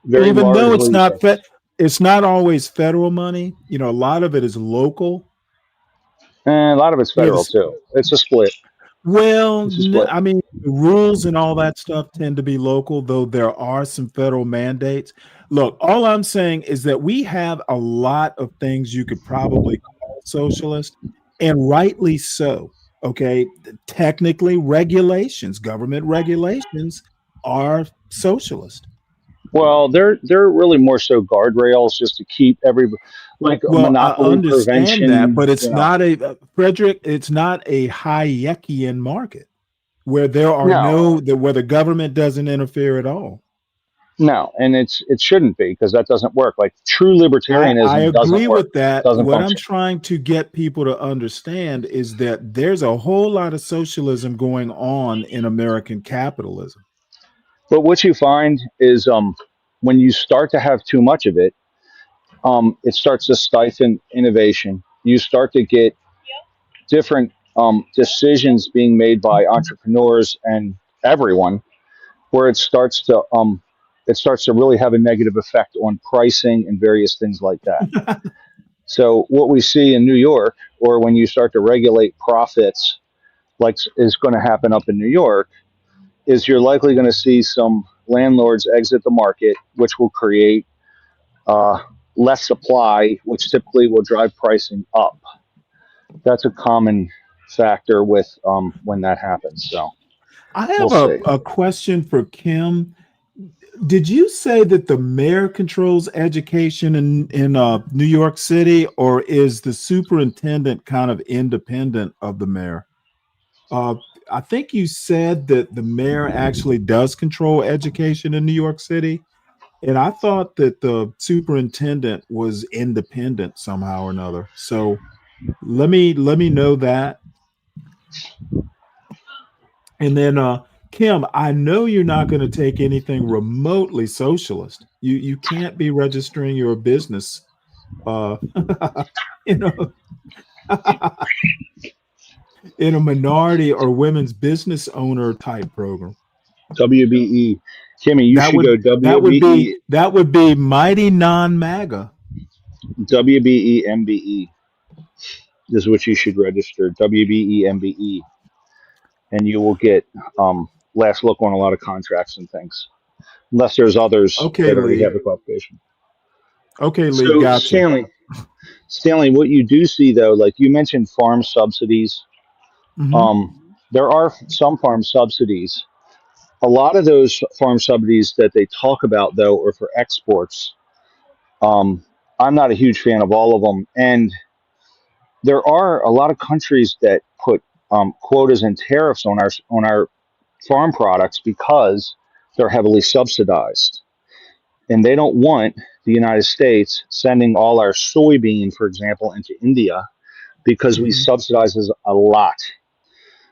very Even though largely so. it's not always federal money. You know, a lot of it is local. And a lot of it's Yeah, federal too. It's a split. well, It's a split. I mean, the rules and all that stuff tend to be local, though there are some federal mandates. Look, all I'm saying is that we have a lot of things you could probably call socialist, and rightly so. Okay, technically, government regulations are socialist. Well, they're really more so guardrails just to keep like a Well, I monopoly understand that, prevention. but it's not Frederick. It's not a Hayekian market where there are No, where the government doesn't interfere at all. no, and it shouldn't be because that doesn't work. Like true I libertarianism doesn't agree work, with that. doesn't What I'm function. trying to get people to understand is that there's a whole lot of socialism going on in American capitalism. But what you find is when you start to have too much of it, it starts to stifle innovation. You start to get different decisions being made by entrepreneurs and everyone, where it starts to really have a negative effect on pricing and various things like that. So what we see in New York, or when you start to regulate profits, like is going to happen up in New York, is you're likely going to see some landlords exit the market, which will create less supply, which typically will drive pricing up. That's a common factor with when that happens. So I we'll have see. a question for Kim. Did you say that the mayor controls education in New York City, or is the superintendent kind of independent of the mayor? I think you said that the mayor actually does control education in New York City, and I thought that the superintendent was independent somehow or another. So let me know that. And then Kim, I know you're not going to take anything remotely socialist. You can't be registering your business you know in a minority or women's business owner type program. WBE. Kimmy, you should go WBE. that would be mighty non-MAGA. WBE MBE. This is what you should register. WBE MBE. And you will get last look on a lot of contracts and things. Unless there's others Okay, that already Lee. have the qualification. Okay, Lee, So gotcha. Stanley, what you do see though, like you mentioned farm subsidies. There are some farm subsidies. A lot of those farm subsidies that they talk about though are for exports. I'm not a huge fan of all of them. And there are a lot of countries that put quotas and tariffs on our farm products because they're heavily subsidized, and they don't want the United States sending all our soybean, for example, into India because we subsidize this a lot.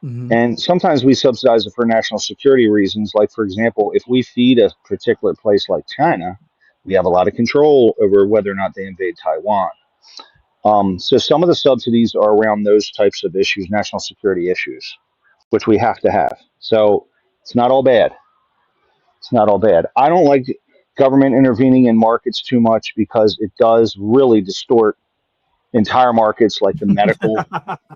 And sometimes we subsidize it for national security reasons. Like, for example, if we feed a particular place like China, we have a lot of control over whether or not they invade Taiwan. So some of the subsidies are around those types of issues, national security issues, which we have to have. So it's not all bad. It's not all bad. I don't like government intervening in markets too much because it does really distort entire markets like the medical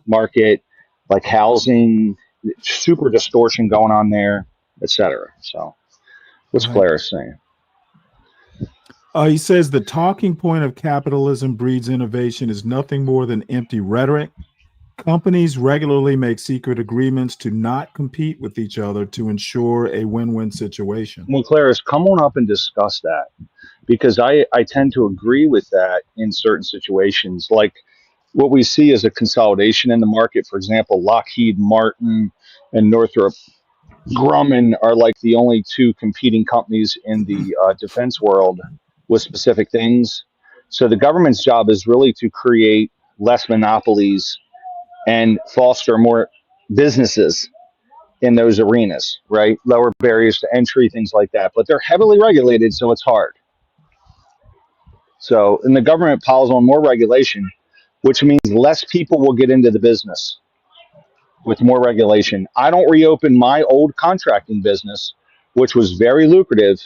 market, like housing, super distortion going on there, etc. So what's Claire saying? He says the talking point of capitalism breeds innovation is nothing more than empty rhetoric. Companies regularly make secret agreements to not compete with each other to ensure a win-win situation. Well, Clarice, come on up and discuss that, because I tend to agree with that in certain situations. Like what we see is a consolidation in the market. For example, Lockheed Martin and Northrop Grumman are like the only two competing companies in the defense world with specific things. So the government's job is really to create less monopolies and foster more businesses in those arenas, right? Lower barriers to entry, things like that. But they're heavily regulated, so it's hard. So, and the government piles on more regulation, which means less people will get into the business with more regulation. I don't reopen my old contracting business, which was very lucrative,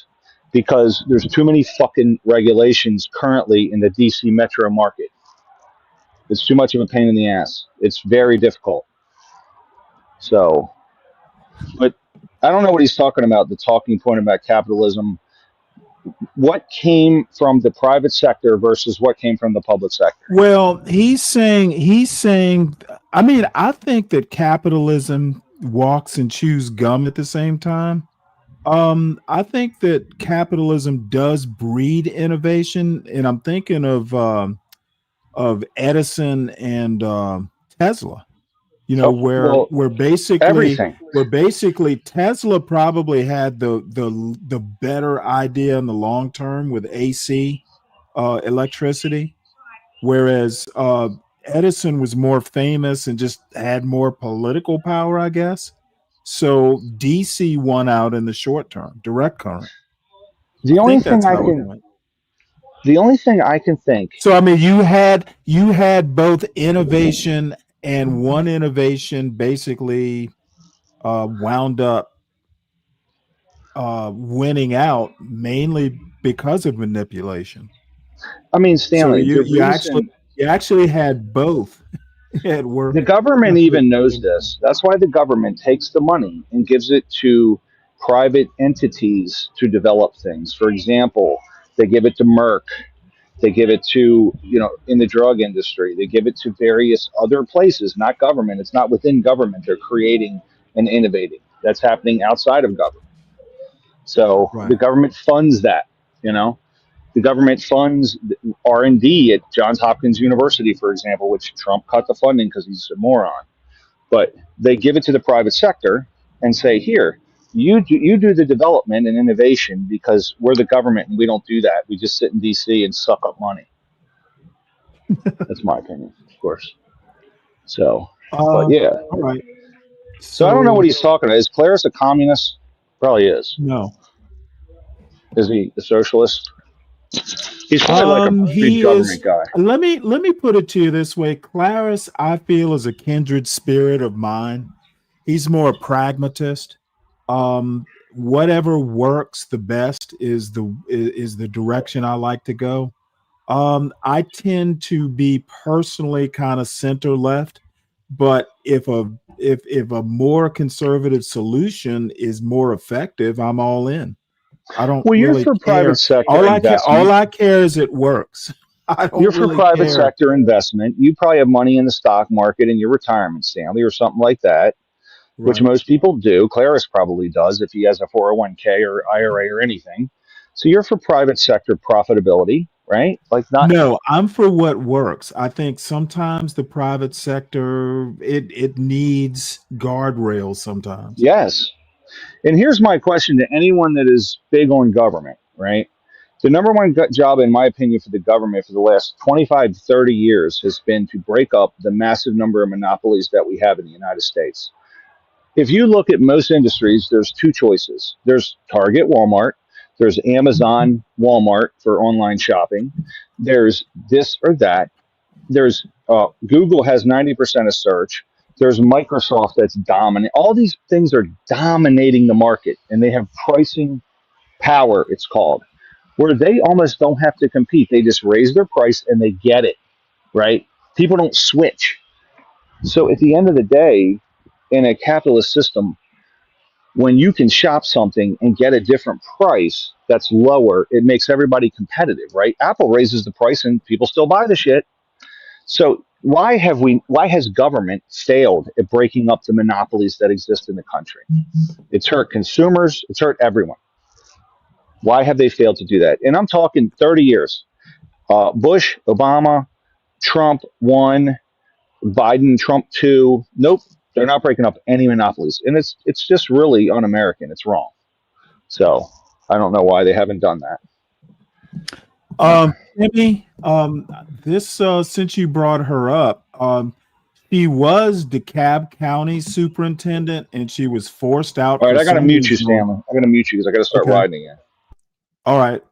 because there's too many fucking regulations currently in the DC metro market. It's too much of a pain in the ass. It's very difficult. So, but I don't know what he's talking about, the talking point about capitalism. What came from the private sector versus what came from the public sector? Well, he's saying, I mean, I think that capitalism walks and chews gum at the same time. I think that capitalism does breed innovation, and I'm thinking of Edison and Tesla. You know, where basically Tesla probably had the better idea in the long term with AC electricity, whereas Edison was more famous and just had more political power, I guess. So DC won out in the short term, direct current. The only thing I can think. So I mean, you had both innovation, and one innovation basically wound up winning out mainly because of manipulation. I mean, Stanley, so you actually had both at work. The government even knows this. That's why the government takes the money and gives it to private entities to develop things. For example, they give it to Merck. They give it to, in the drug industry. They give it to various other places, not government. It's not within government. They're creating and innovating. That's happening outside of government. So the government funds that, The government funds R&D at Johns Hopkins University, for example, which Trump cut the funding because he's a moron. But they give it to the private sector and say, here, you do the development and innovation, because we're the government and we don't do that. We just sit in DC and suck up money. That's my opinion, of course. So, but yeah. All right. So I don't know what he's talking about. Is Claris a communist? Probably is. No. Is he a socialist? He's probably like a big government guy. Let me put it to you this way. Claris, I feel, is a kindred spirit of mine. He's more a pragmatist. whatever works the best is the direction I like to go. I tend to be personally kind of center left, but if a more conservative solution is more effective, I'm all in. I don't Well, you're really for private care. sector All investment. I care is it works. I You're don't for really private care. sector investment. You probably have money in the stock market in your retirement, Stanley, or something like that, which Right. most people do. Claris probably does if he has a 401k or IRA or anything. So you're for private sector profitability, right? Like not. No, I'm for what works. I think sometimes the private sector it needs guardrails sometimes. Yes. And here's my question to anyone that is big on government, right? The number one job, in my opinion, for the government for the last 25, 30 years has been to break up the massive number of monopolies that we have in the United States. If you look at most industries, there's two choices. There's Target, Walmart. There's Amazon, Walmart for online shopping. There's this or that. There's Google has 90% of search. There's Microsoft that's dominant. All these things are dominating the market, and they have pricing power, it's called, where they almost don't have to compete. They just raise their price and they get it, right? People don't switch. So at the end of the day, in a capitalist system, when you can shop something and get a different price that's lower, it makes everybody competitive, right? Apple raises the price and people still buy the shit. So why has government failed at breaking up the monopolies that exist in the country? It's hurt consumers, it's hurt everyone. Why have they failed to do that? And I'm talking 30 years. Bush, Obama, Trump 1, Biden, Trump 2. Nope, they're not breaking up any monopolies. And it's just really un-American. It's wrong. So I don't know why they haven't done that. Timmy, this since you brought her up, she was DeKalb County superintendent, and she was forced out All right, for I got to some mute you, reason. Stanley. I got to mute you because I got to start Okay. riding again. All right.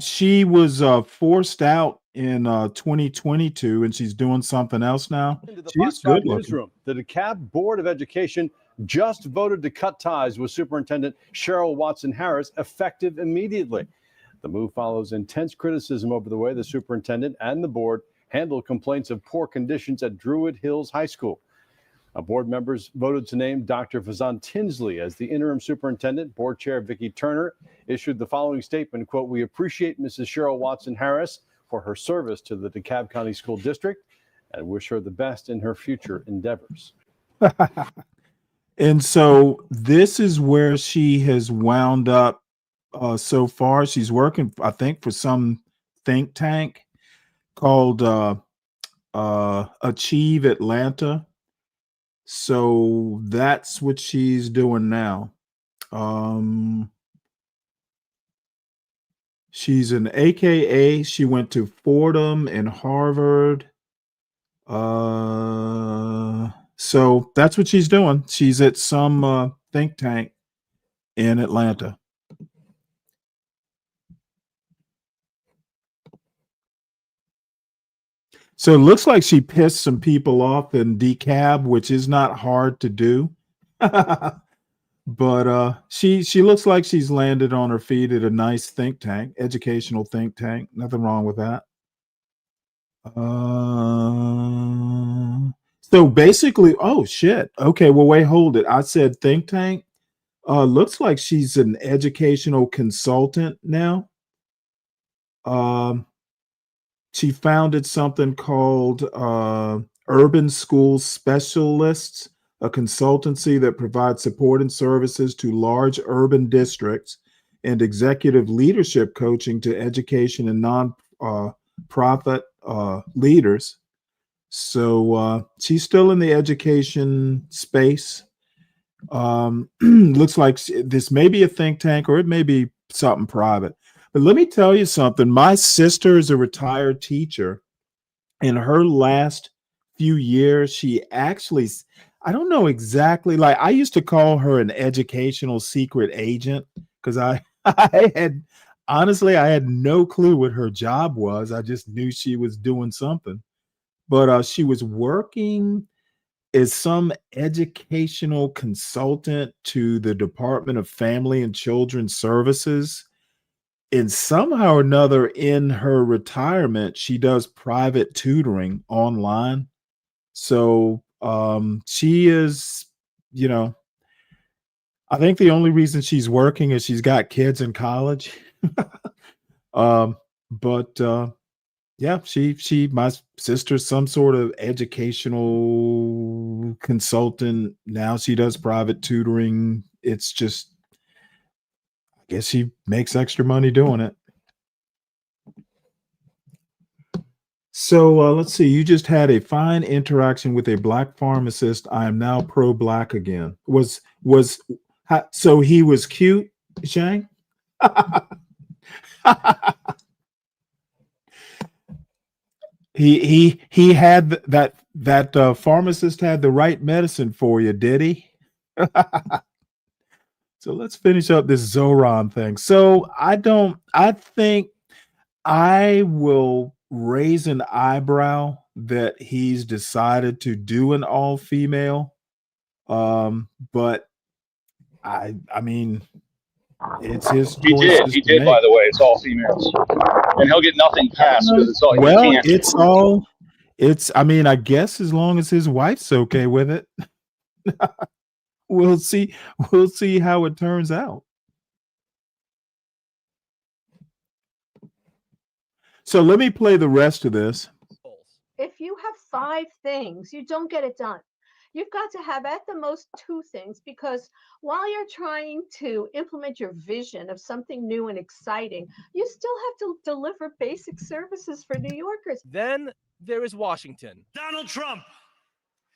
She was forced out in 2022, and she's doing something else now. Into the She Fox is 5 good looking. newsroom. The DeKalb Board of Education just voted to cut ties with Superintendent Cheryl Watson Harris effective immediately. The move follows intense criticism over the way the superintendent and the board handled complaints of poor conditions at Druid Hills High School. Board members voted to name Dr. Fazan Tinsley as the interim superintendent. Board chair Vicki Turner issued the following statement, quote, "We appreciate Mrs. Cheryl Watson Harris for her service to the DeKalb County School District and wish her the best in her future endeavors." And so this is where she has wound up so far. She's working, I think, for some think tank called Achieve Atlanta. So that's what she's doing now. She's an AKA. She went to Fordham and Harvard. So that's what she's doing. She's at some think tank in Atlanta. So it looks like she pissed some people off in DeKalb, which is not hard to do. But she looks like she's landed on her feet at a nice think tank, educational think tank. Nothing wrong with that. So basically, oh shit. Okay, well, wait, hold it. I said think tank. Looks like she's an educational consultant now. She founded something called Urban School Specialists, a consultancy that provides support and services to large urban districts and executive leadership coaching to education and non-profit leaders. So she's still in the education space. Looks like this may be a think tank or it may be something private. But let me tell you something. My sister is a retired teacher. In her last few years, she actually, I don't know exactly, like I used to call her an educational secret agent because I had, honestly, I had no clue what her job was. I just knew she was doing something. But she was working is some educational consultant to the Department of Family and Children's Services. And somehow or another in her retirement, she does private tutoring online. So she is, you know, I think the only reason she's working is she's got kids in college. But yeah, my sister's some sort of educational consultant. Now she does private tutoring. It's just, I guess she makes extra money doing it. So let's see. You just had a fine interaction with a black pharmacist. I am now pro-black again. So he was cute, Shang? he had that pharmacist had the right medicine for you, did he? So let's finish up this Zoran thing. So I think I will raise an eyebrow that he's decided to do an all-female. But I mean, it's his choice. He did, by the way. It's all females. And he'll get nothing passed because it's all, Well, he can't. I mean, I guess as long as his wife's okay with it. We'll see how it turns out. So let me play the rest of this. If you have 5 things, you don't get it done. You've got to have at the most 2 things, because while you're trying to implement your vision of something new and exciting, you still have to deliver basic services for New Yorkers. Then there is Washington. Donald Trump,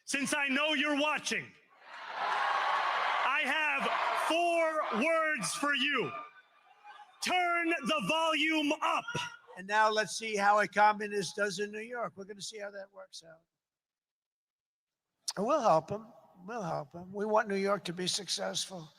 since I know you're watching, I have 4 words for you. Turn the volume up. And now let's see how a communist does in New York. We're going to see how that works out. And we'll help him. We'll help him. We want New York to be successful.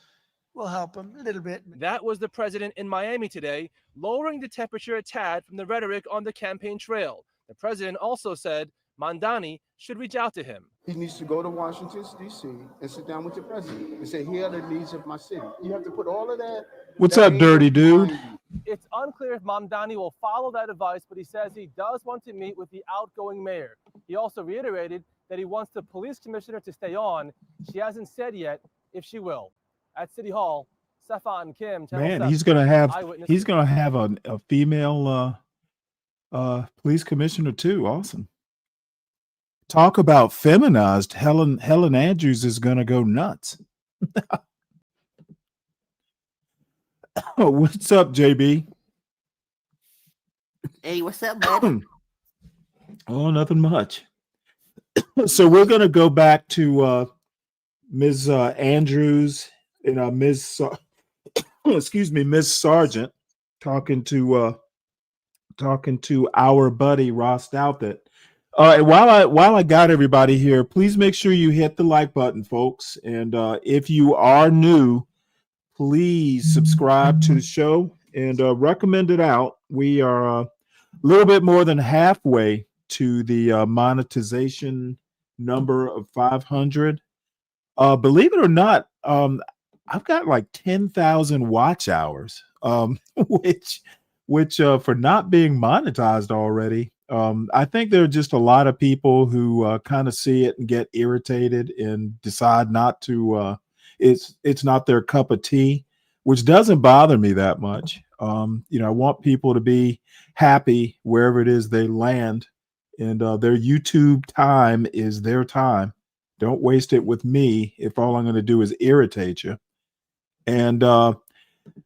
We'll help him a little bit. That was the president in Miami today, lowering the temperature a tad from the rhetoric on the campaign trail. The president also said Mamdani should reach out to him. He needs to go to Washington, D.C. and sit down with the president and say, here are the needs of my city. You have to put all of that. What's up, dirty dude? It's unclear if Mamdani will follow that advice, but he says he does want to meet with the outgoing mayor. He also reiterated that he wants the police commissioner to stay on. She hasn't said yet if she will. At City Hall, Stefan Kim. Man, he's gonna have a female police commissioner too. Awesome. Talk about feminized. Helen Andrews is gonna go nuts. Oh, what's up, JB? Hey, what's up, bud? Oh, nothing much. So we're going to go back to Ms. Andrews and Ms. Ms. Sargent talking to our buddy Ross Douthat. While I got everybody here, please make sure you hit the like button, folks. And if you are new, please subscribe to the show and recommend it out. We are a little bit more than halfway to the monetization number of 500. Believe it or not, I've got like 10,000 watch hours, which for not being monetized already. I think there are just a lot of people who kind of see it and get irritated and decide not to. It's not their cup of tea, which doesn't bother me that much. I want people to be happy wherever it is they land, and their YouTube time is their time. Don't waste it with me if all I'm going to do is irritate you. And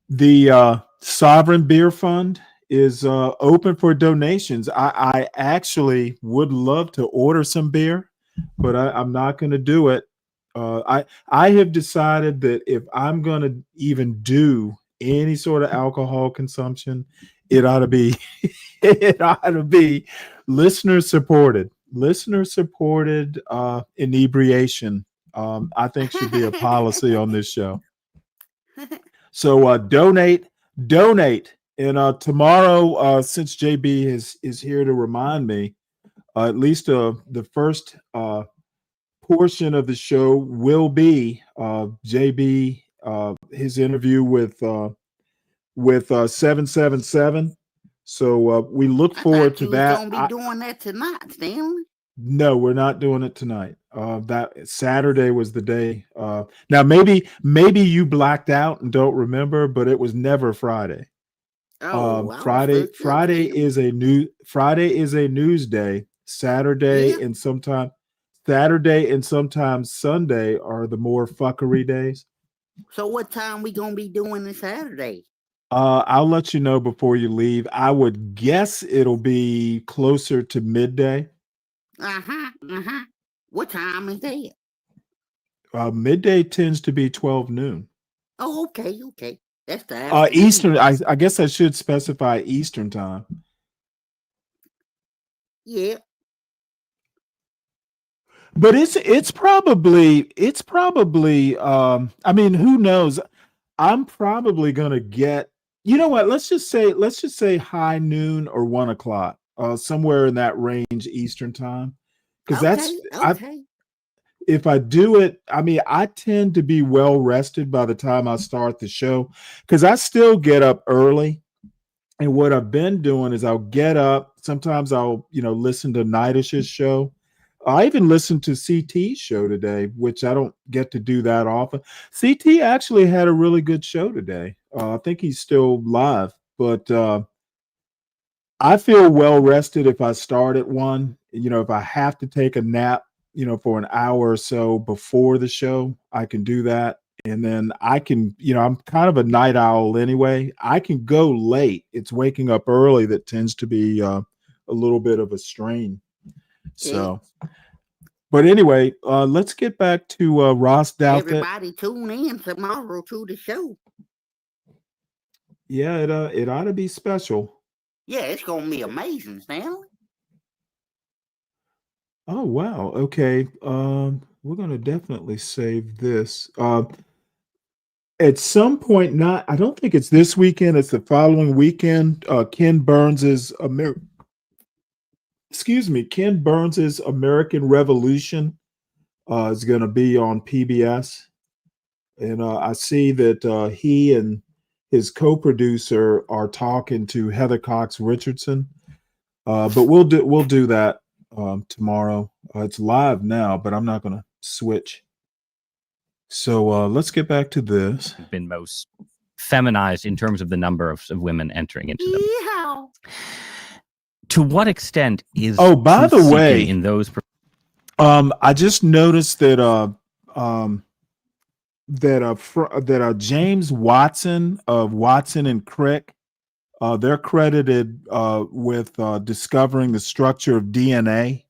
the Sovereign Beer Fund is open for donations. I actually would love to order some beer, but I'm not going to do it. I have decided that if I'm going to even do any sort of alcohol consumption, it ought to be listener supported inebriation. I think should be a policy on this show. So donate. And tomorrow, since JB is here to remind me, at least the first portion of the show will be JB, his interview with 777. So we look forward to that. Gonna be doing that tonight, Stanley. No, we're not doing it tonight. That Saturday was the day. Now maybe you blacked out and don't remember, but it was never Friday. Friday is a news day. Saturday and sometimes Sunday are the more fuckery days. So what time we gonna be doing this Saturday? I'll let you know before you leave. I would guess it'll be closer to midday. What time is that? Midday tends to be 12 noon. Oh, okay. That's the Eastern. I guess I should specify Eastern time. Yeah. But it's probably I mean, who knows? I'm probably gonna get, you know what? Let's just say high noon or 1 o'clock, somewhere in that range Eastern time. Because if I do it, I mean, I tend to be well rested by the time I start the show, because I still get up early. And what I've been doing is I'll get up. Sometimes I'll, listen to Nightish's show. I even listened to CT's show today, which I don't get to do that often. CT actually had a really good show today. I think he's still live, but I feel well rested if I start at 1. If I have to take a nap, for an hour or so before the show, I can do that. And then I can, I'm kind of a night owl anyway. I can go late. It's waking up early that tends to be a little bit of a strain. So, but anyway, let's get back to Ross Douthat. Everybody tune in tomorrow to the show. Yeah, it ought to be special. Yeah, it's gonna be amazing, Stanley. Oh wow. Okay. We're gonna definitely save this. At some point, I don't think it's this weekend, it's the following weekend. Ken Burns's Ken Burns's American Revolution is going to be on PBS. And I see that he and his co-producer are talking to Heather Cox Richardson. But we'll do that tomorrow. It's live now, but I'm not going to switch. So let's get back to this. Been most feminized in terms of the number of women entering into them. Yeah. To what extent is by the way, in those I just noticed that James Watson of Watson and Crick, they're credited with discovering the structure of DNA.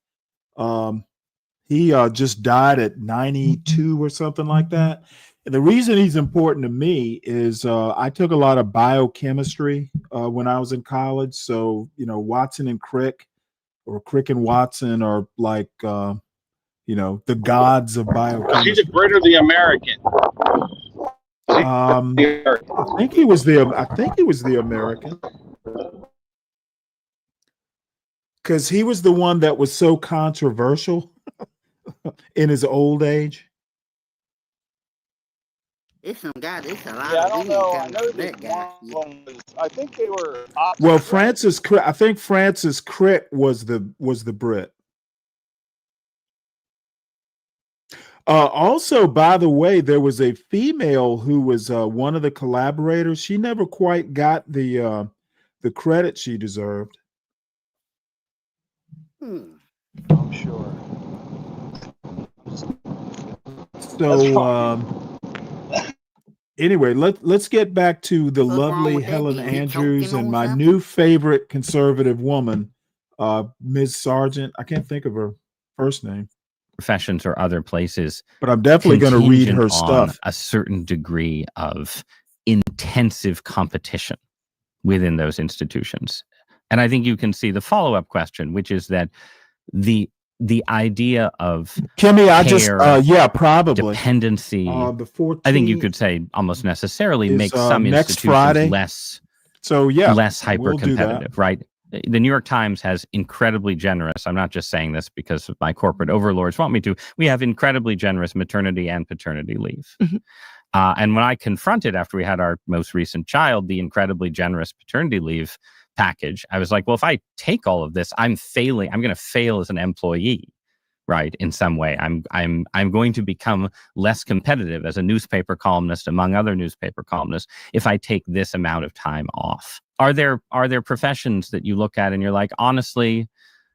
He just died at 92 or something like that. And the reason he's important to me is I took a lot of biochemistry when I was in college. So, Watson and Crick, or Crick and Watson, are like, the gods of biochemistry. She's a Brit or the American? I think he was the American. Because he was the one that was so controversial in his old age. It's some guy. It's a lot. Yeah, I of don't know. I videos know of that guy. one was, I think they were. Well, I think Francis Crick was the Brit. Also, by the way, there was a female who was one of the collaborators. She never quite got the credit she deserved. I'm sure. So anyway, let's get back to the lovely Helen Andrews and my new favorite conservative woman, Ms. Sargent. I can't think of her first name. Professions or other places, but I'm definitely going to read her stuff. A certain degree of intensive competition within those institutions. And I think you can see the follow-up question, which is that the idea of Kimmy, probably dependency. I think you could say almost necessarily makes some next institutions Friday. less less hyper competitive, right? The New York Times has incredibly generous, I'm not just saying this because my corporate overlords want me to, we have incredibly generous maternity and paternity leave. And when I confronted, after we had our most recent child, the incredibly generous paternity leave package, I was like, well, if I take all of this, I'm going to fail as an employee, right? In some way, I'm going to become less competitive as a newspaper columnist among other newspaper columnists if I take this amount of time off. Are there professions that you look at and you're like, honestly,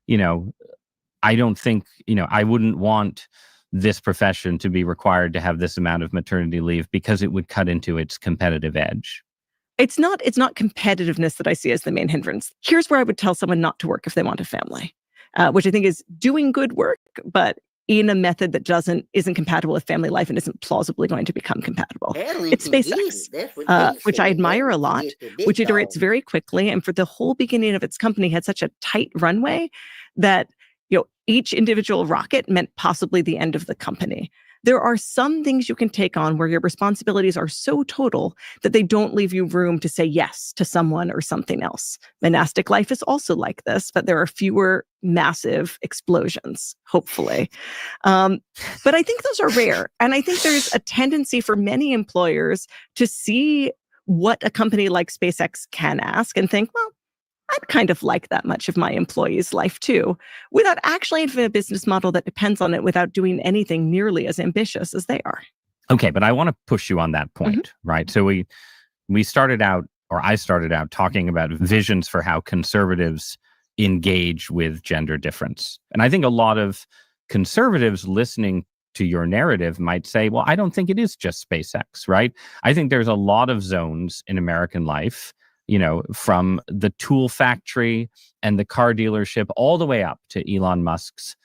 I don't think, I wouldn't want this profession to be required to have this amount of maternity leave because it would cut into its competitive edge? It's not competitiveness that I see as the main hindrance. Here's where I would tell someone not to work if they want a family, which I think is doing good work, but in a method that isn't compatible with family life and isn't plausibly going to become compatible. It's SpaceX, which I admire a lot, which iterates very quickly, and for the whole beginning of its company had such a tight runway that each individual rocket meant possibly the end of the company. There are some things you can take on where your responsibilities are so total that they don't leave you room to say yes to someone or something else. Monastic life is also like this, but there are fewer massive explosions, hopefully. But I think those are rare. And I think there's a tendency for many employers to see what a company like SpaceX can ask and think, well, I'd kind of like that much of my employee's life too, without actually having a business model that depends on it, without doing anything nearly as ambitious as they are. Okay, but I want to push you on that point, right? So we started out, or I started out talking about visions for how conservatives engage with gender difference. And I think a lot of conservatives listening to your narrative might say, well, I don't think it is just SpaceX, right? I think there's a lot of zones in American life, from the tool factory and the car dealership all the way up to Elon Musk's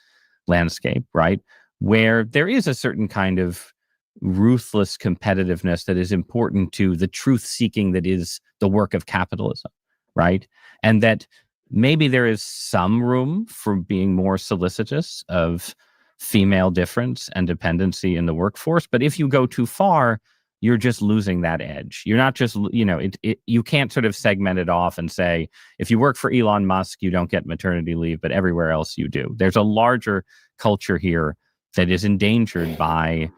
landscape, right? Where there is a certain kind of ruthless competitiveness that is important to the truth seeking that is the work of capitalism, right? And that maybe there is some room for being more solicitous of female difference and dependency in the workforce. But if you go too far, you're just losing that edge. You're not just, you can't sort of segment it off and say, if you work for Elon Musk, you don't get maternity leave, but everywhere else you do. There's a larger culture here that is endangered by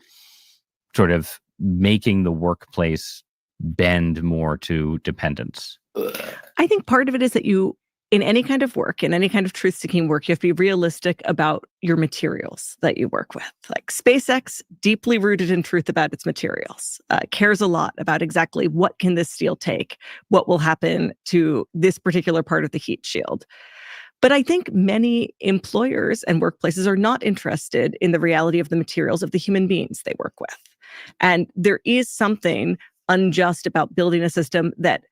sort of making the workplace bend more to dependence. I think part of it is that in any kind of work, in any kind of truth-seeking work, you have to be realistic about your materials that you work with. Like SpaceX, deeply rooted in truth about its materials, cares a lot about exactly what can this steel take, what will happen to this particular part of the heat shield. But I think many employers and workplaces are not interested in the reality of the materials of the human beings they work with. And there is something unjust about building a system that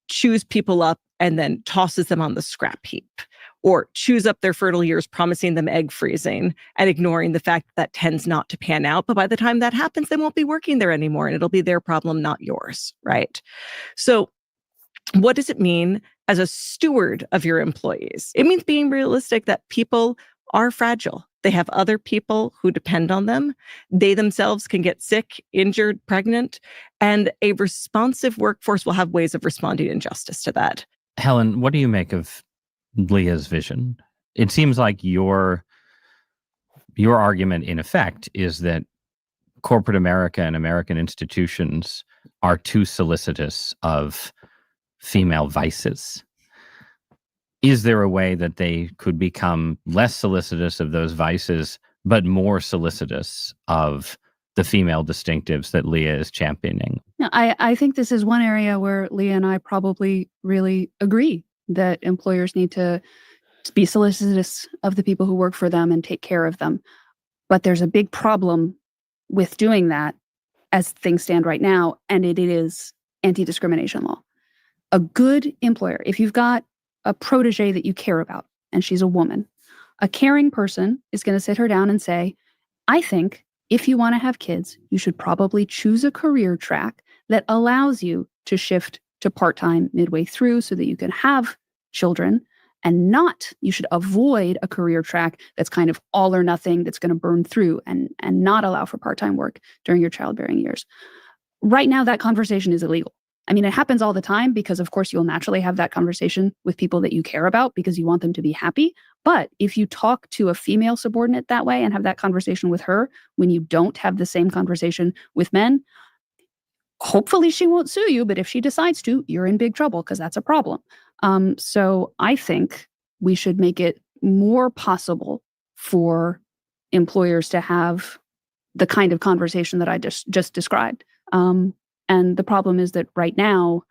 chews people up and then tosses them on the scrap heap, or chews up their fertile years, promising them egg freezing and ignoring the fact that tends not to pan out. But by the time that happens, they won't be working there anymore, and it'll be their problem, not yours, right? So what does it mean as a steward of your employees? It means being realistic that people are fragile. They have other people who depend on them. They themselves can get sick, injured, pregnant, and a responsive workforce will have ways of responding in justice to that. Helen, what do you make of Leah's vision? It seems like your argument, in effect, is that corporate America and American institutions are too solicitous of female vices. Is there a way that they could become less solicitous of those vices, but more solicitous of the female distinctives that Leah is championing? No, I think this is one area where Leah and I probably really agree that employers need to be solicitous of the people who work for them and take care of them. But there's a big problem with doing that as things stand right now, and it is anti-discrimination law. A good employer, if you've got a protege that you care about, and she's a woman, a caring person is going to sit her down and say, I think if you want to have kids, you should probably choose a career track that allows you to shift to part-time midway through so that you can have children, and you should avoid a career track that's kind of all or nothing, that's going to burn through and not allow for part-time work during your childbearing years. Right now, that conversation is illegal. I mean, it happens all the time because, of course, you'll naturally have that conversation with people that you care about because you want them to be happy. But if you talk to a female subordinate that way and have that conversation with her when you don't have the same conversation with men, hopefully she won't sue you. But if she decides to, you're in big trouble because that's a problem. So I think we should make it more possible for employers to have the kind of conversation that I just described. And the problem is that right now,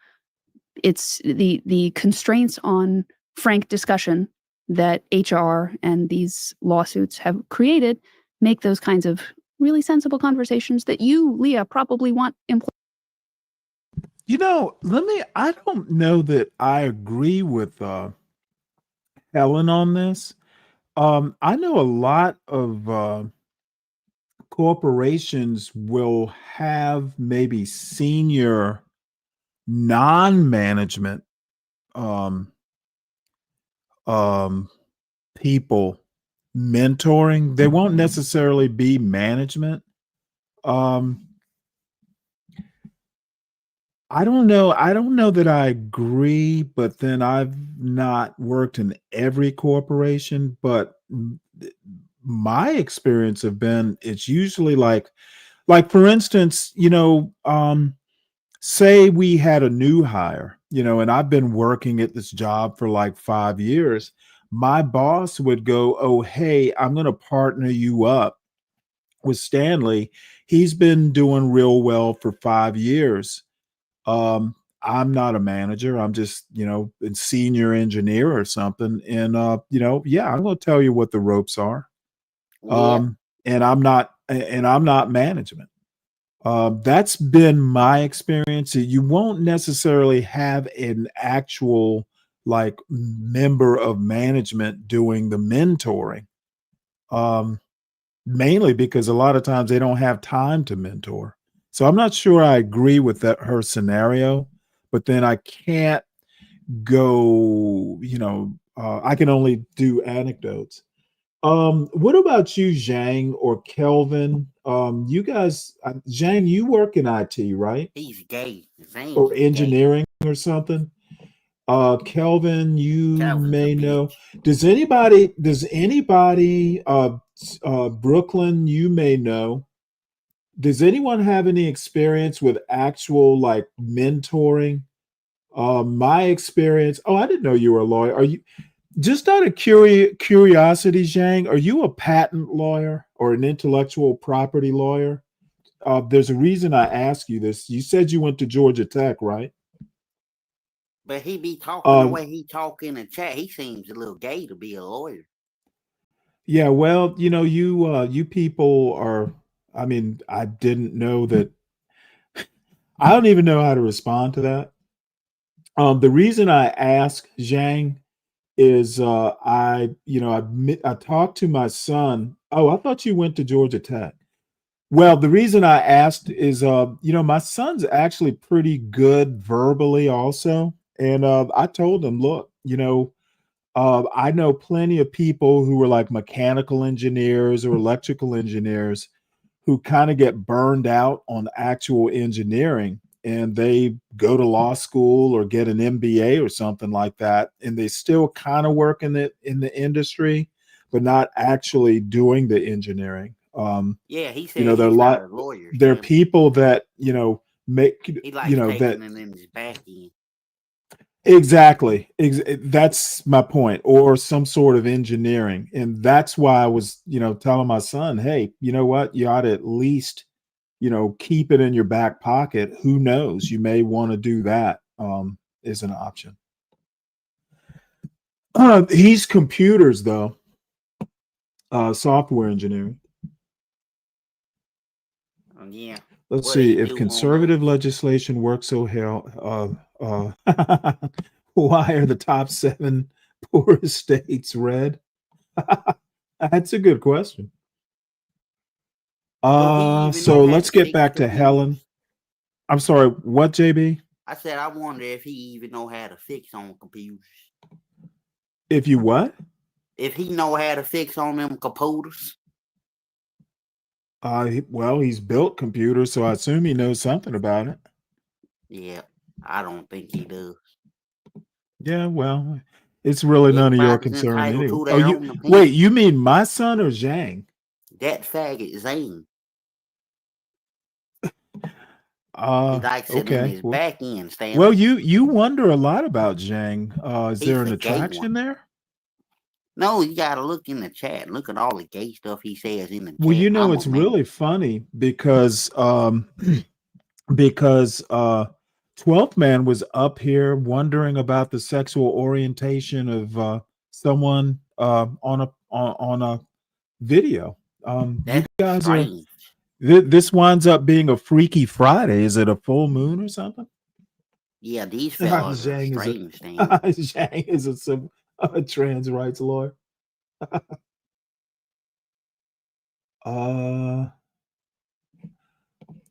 it's the constraints on frank discussion that HR and these lawsuits have created make those kinds of really sensible conversations that you, Leah, probably want You know, I don't know that I agree with Helen on this. I know a lot of corporations will have maybe senior non-management um, people mentoring. They won't necessarily be management. I don't know. I don't know that I agree, but then I've not worked in every corporation, but my experience have been it's usually like for instance, say we had a new hire, and I've been working at this job for like 5 years. My boss would go, "Oh, hey, I'm going to partner you up with Stanley. He's been doing real well for 5 years. I'm not a manager. I'm just, a senior engineer or something. And yeah, I'm going to tell you what the ropes are. Yeah. And I'm not management. That's been my experience. You won't necessarily have an actual like member of management doing the mentoring. Mainly because a lot of times they don't have time to mentor. So I'm not sure I agree with her scenario, but then I can't go, I can only do anecdotes. What about you, Zhang or Kelvin? You guys, Zhang, you work in IT, right? He's gay. Zane's Or gay. engineering or something? Kelvin, you Calvin's a may know. bitch. Does anybody, Brooklyn, you may know. Does anyone have any experience with actual like mentoring? My experience, oh, I didn't know you were a lawyer. Are you just out of curiosity, Zhang, are you a patent lawyer or an intellectual property lawyer? There's a reason I ask you this. You said you went to Georgia Tech, right? But he be talking the way he talk in the chat. He seems a little gay to be a lawyer. Yeah, well, you people are, I mean, I didn't know that. I don't even know how to respond to that. The reason I ask, Zhang, is I talked to my son. Oh, I thought you went to Georgia Tech. Well, the reason I asked is my son's actually pretty good verbally also. And I told him, look, I know plenty of people who are like mechanical engineers or electrical engineers who kind of get burned out on actual engineering, and they go to law school or get an MBA or something like that, and they still kind of work in the industry, but not actually doing the engineering. Yeah, he said There are he's not a lawyer. there are people that make He likes that taking it in his back end. exactly. That's my point, or some sort of engineering. And that's why I was, telling my son, hey, you know what? You ought to at least, keep it in your back pocket. Who knows? You may want to do that as an option. He's computers, though. Software engineering. Yeah. Let's What see he if do on conservative legislation works so why are the top 7 poorest states red? That's a good question. So let's get back to Helen. I'm sorry, what, JB? I said I wonder if he even know how to fix on computers. If you what? If he know how to fix on them computers. Well, he's built computers, so I assume he knows something about it. Yeah. I don't think he does. Yeah, well, it's really none of your Everybody's concern entitled anyway. to Oh, their you own opinion. wait, you mean my son or Zhang? That faggot Zane. He likes it in Okay. his back end, Stanley. Well, you wonder a lot about Zhang. Is He's there an the gay attraction one. there? No, you gotta look in the chat. Look at all the gay stuff he says in the Well, chat. you know, I'm it's gonna make really funny because because 12th Man was up here wondering about the sexual orientation of someone on a video. You that's guys are strange. this winds up being a Freaky Friday. Is it a full moon or something? Yeah, these fellas are Zhang strange, Stanley. Zhang is a trans rights lawyer.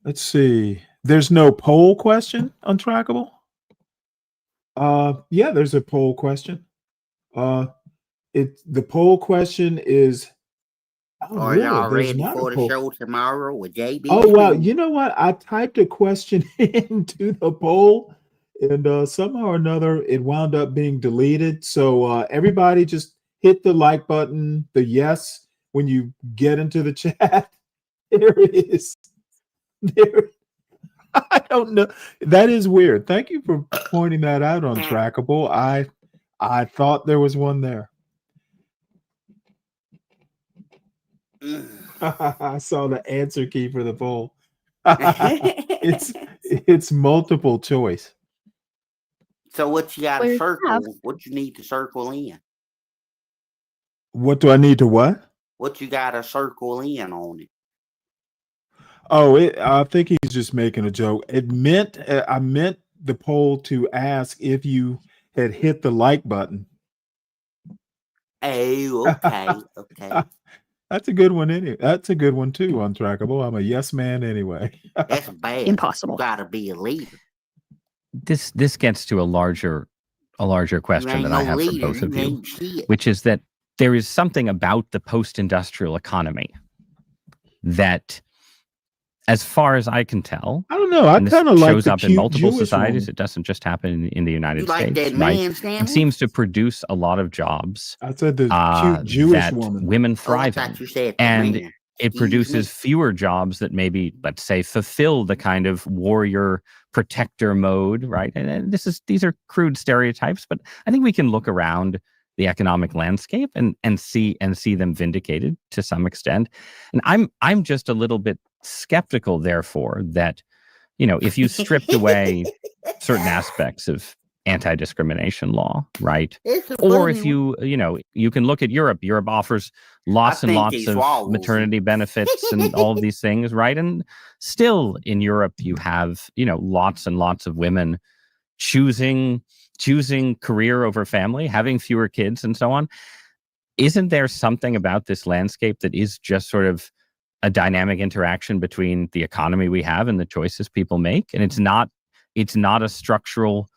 Let's see. There's no poll question on Trackable. Yeah, there's a poll question. The poll question is. Oh, Are really? y'all There's ready not a for the poll. show tomorrow with JB? Oh, well, you know what? I typed a question into the poll, and somehow or another, it wound up being deleted. So everybody just hit the like button, the yes, when you get into the chat. There it is. There. I don't know. That is weird. Thank you for pointing that out on Trackable. I thought there was one there. I saw the answer key for the poll. It's multiple choice. So what you got to circle? What you need to circle in? What do I need to what? What you got to circle in on it? Oh, I think he's just making a joke. I meant the poll to ask if you had hit the like button. Oh, okay, okay. That's a good one. That's a good one too. Untrackable. I'm a yes man anyway. That's bad. Impossible. You gotta be a leader. This gets to a larger question that I have for both of you, which is that there is something about the post-industrial economy that, as far as I can tell, I don't know. I and kind of this like shows the up in cute multiple Jewish societies. woman. It doesn't just happen in the United You like States, that right? man, Stanley? It seems to produce a lot of jobs I said the cute Jewish that woman. women Oh, I thrive in. thought you said the And man. it Excuse produces me. fewer jobs that maybe, let's say, fulfill the kind of warrior protector mode, right? And these are crude stereotypes, but I think we can look around the economic landscape and see them vindicated to some extent. And I'm just a little bit skeptical, therefore, that, you know, if you stripped away certain aspects of anti-discrimination law, right? It's a Or funny if you can look at Europe. Europe offers lots and think lots he of swallows maternity benefits and all of these things, right? And still in Europe, you have, you know, lots and lots of women choosing career over family, having fewer kids and so on. Isn't there something about this landscape that is just sort of a dynamic interaction between the economy we have and the choices people make? And it's not a structural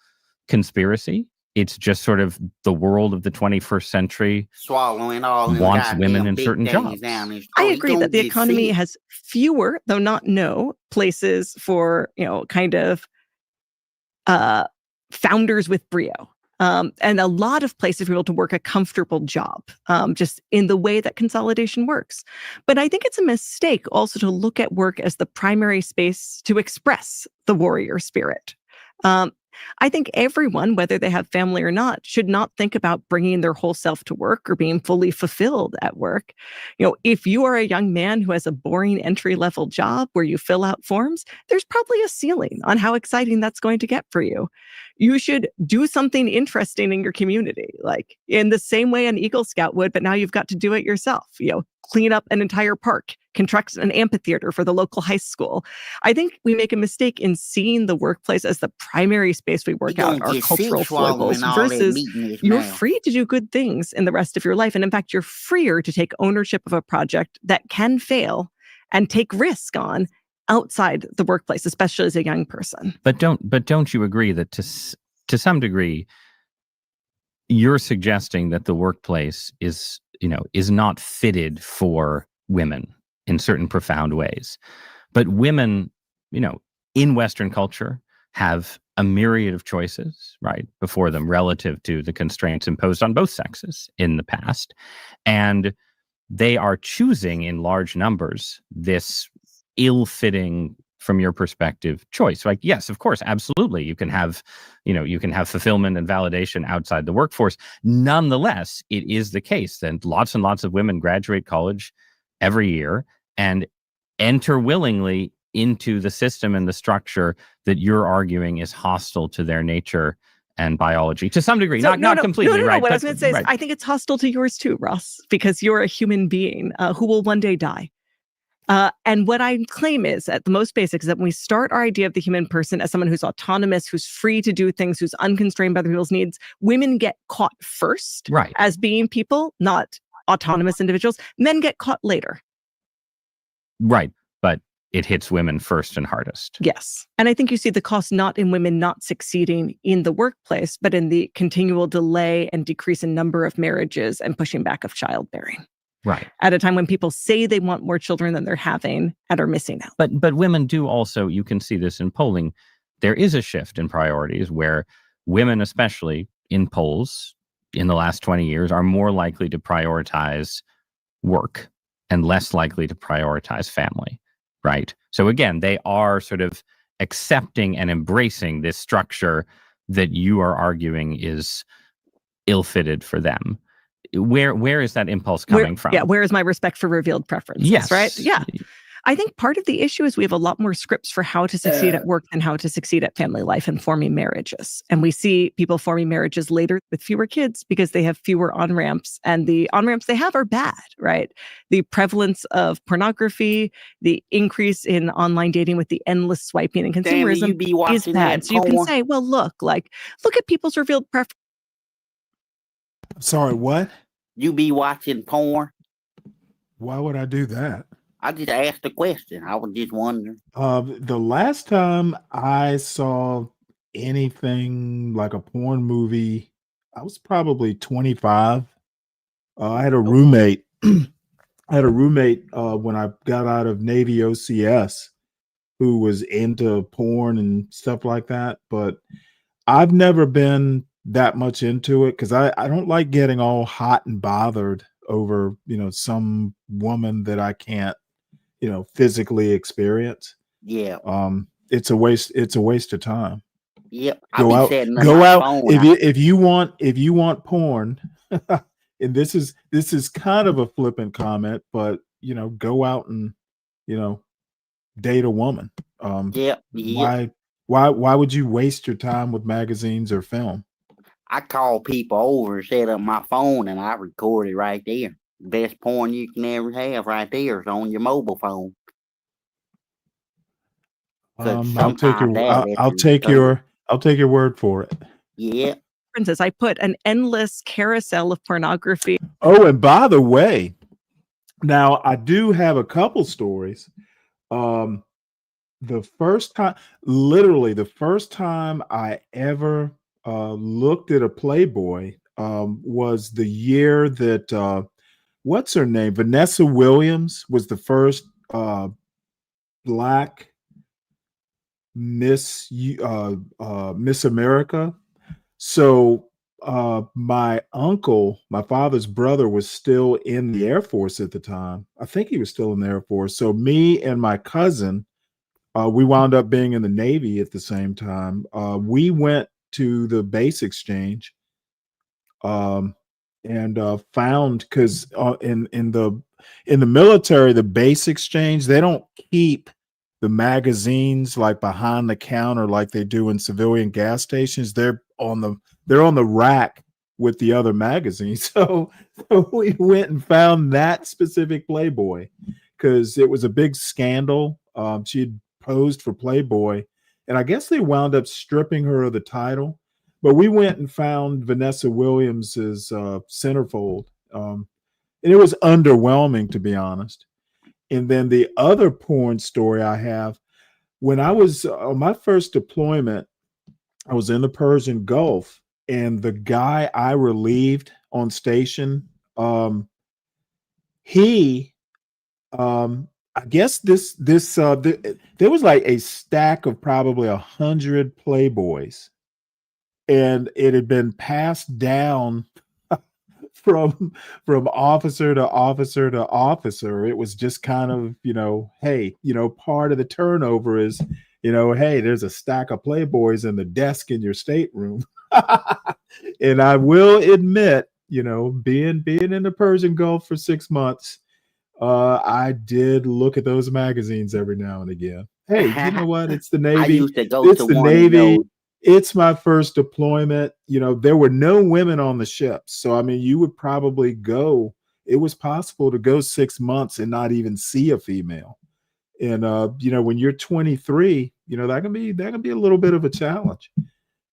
conspiracy. It's just sort of the world of the 21st century swallowing all them wants women goddamn in big certain things jobs. down his I throat. He agree gonna that the get economy sick. has fewer, though not no, places for, you know, kind of founders with brio. And a lot of places for people to work a comfortable job, just in the way that consolidation works. But I think it's a mistake also to look at work as the primary space to express the warrior spirit. I think everyone, whether they have family or not, should not think about bringing their whole self to work or being fully fulfilled at work. You know, if you are a young man who has a boring entry-level job where you fill out forms, there's probably a ceiling on how exciting that's going to get for you. You should do something interesting in your community, like in the same way an Eagle Scout would, but now you've got to do it yourself. You know, clean up an entire park, construct an amphitheater for the local high school. I think we make a mistake in seeing the workplace as the primary space we work out our cultural foibles versus you're free to do good things in the rest of your life. And in fact, you're freer to take ownership of a project that can fail and take risk on outside the workplace, especially as a young person. But don't you agree that to some degree, you're suggesting that the workplace is not fitted for women in certain profound ways, but women, in Western culture have a myriad of choices, right, before them relative to the constraints imposed on both sexes in the past. And they are choosing in large numbers this ill-fitting, from your perspective, choice. Like, yes, of course, absolutely. You can have fulfillment and validation outside the workforce. Nonetheless, it is the case that lots and lots of women graduate college every year and enter willingly into the system and the structure that you're arguing is hostile to their nature and biology to some degree, So, not completely, no. right? What I was going to say is, I think it's hostile to yours too, Ross, because you're a human being who will one day die. And what I claim is, at the most basic, is that when we start our idea of the human person as someone who's autonomous, who's free to do things, who's unconstrained by other people's needs, women get caught first, right, as being people, not autonomous individuals. Men get caught later. Right. But it hits women first and hardest. Yes. And I think you see the cost not in women not succeeding in the workplace, but in the continual delay and decrease in number of marriages and pushing back of childbearing. Right. At a time when people say they want more children than they're having and are missing out. But women do also, you can see this in polling, there is a shift in priorities where women, especially in polls in the last 20 years, are more likely to prioritize work and less likely to prioritize family, right? So again, they are sort of accepting and embracing this structure that you are arguing is ill-fitted for them. Where is that impulse coming from? Yeah, where is my respect for revealed preferences, yes, right? Yeah. I think part of the issue is we have a lot more scripts for how to succeed at work than how to succeed at family life and forming marriages. And we see people forming marriages later with fewer kids because they have fewer on-ramps, and the on-ramps they have are bad, right? The prevalence of pornography, the increase in online dating with the endless swiping and Stanley, consumerism you be is watching bad. that So you can porn? say, well, look at people's revealed preferences. Sorry, what? You be watching porn? Why would I do that? I just asked a question. I was just wondering. The last time I saw anything like a porn movie, I was probably 25. I had a roommate. I had a roommate when I got out of Navy OCS who was into porn and stuff like that. But I've never been that much into it because I don't like getting all hot and bothered over, some woman that I can't, physically experience. Yeah. It's a waste of time. Yep. I Go be out, setting up go my out. phone. If you want porn, and this is kind of a flippant comment, but go out and, date a woman. Yep. Why would you waste your time with magazines or film? I call people over, set up my phone, and I record it right there. Best porn you can ever have right there is on your mobile phone. I'll take your word for it. Yeah. I put an endless carousel of pornography. Oh, and by the way, now I do have a couple stories. The first time I ever looked at a Playboy was the year that what's her name? Vanessa Williams was the first Black Miss America. So my uncle, my father's brother, was still in the Air Force at the time. I think he was still in the Air Force. So me and my cousin, we wound up being in the Navy at the same time. We went to the base exchange and found, because in the military, the base exchange, they don't keep the magazines like behind the counter like they do in civilian gas stations. They're on the rack with the other magazines. So we went and found that specific Playboy because it was a big scandal. She had posed for Playboy, and I guess they wound up stripping her of the title. But we went and found Vanessa Williams's centerfold, and it was underwhelming, to be honest. And then the other porn story I have, when I was on my first deployment, I was in the Persian Gulf, and the guy I relieved on station, he I guess there was like a stack of probably 100 Playboys, and it had been passed down from officer to officer to officer. It was just kind of, hey, part of the turnover is, hey, there's a stack of Playboys in the desk in your stateroom. And I will admit, being in the Persian Gulf for 6 months, I did look at those magazines every now and again. Hey, you know what? It's the I Navy. used to go It's to the one of Navy. those. It's my first deployment. There were no women on the ships. So, I mean, you would probably go, it was possible to go 6 months and not even see a female. And, when you're 23, that can be a little bit of a challenge.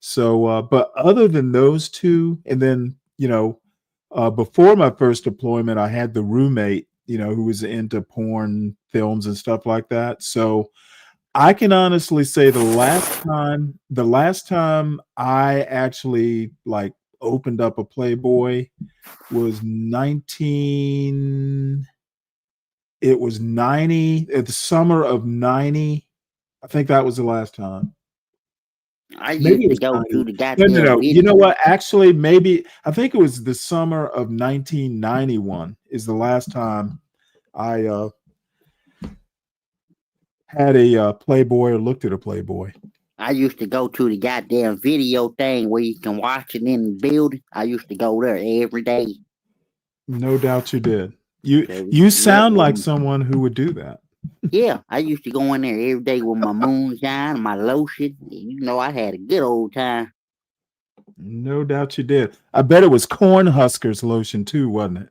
So, but other than those two, and then, before my first deployment, I had the roommate, who was into porn films and stuff like that. So I can honestly say the last time I actually like opened up a Playboy was 90, the summer of 90. I think that was the last time. I Maybe used it to was go 90. to the No, no, goddamn no. You know video. what? Actually, maybe I think it was the summer of 1991 is the last time I had a Playboy or looked at a Playboy. I used to go to the goddamn video thing where you can watch it in the building. I used to go there every day. No doubt you did. You sound like someone who would do that. Yeah, I used to go in there every day with my moonshine and my lotion. I had a good old time. No doubt you did. I bet it was Cornhuskers lotion too, wasn't it?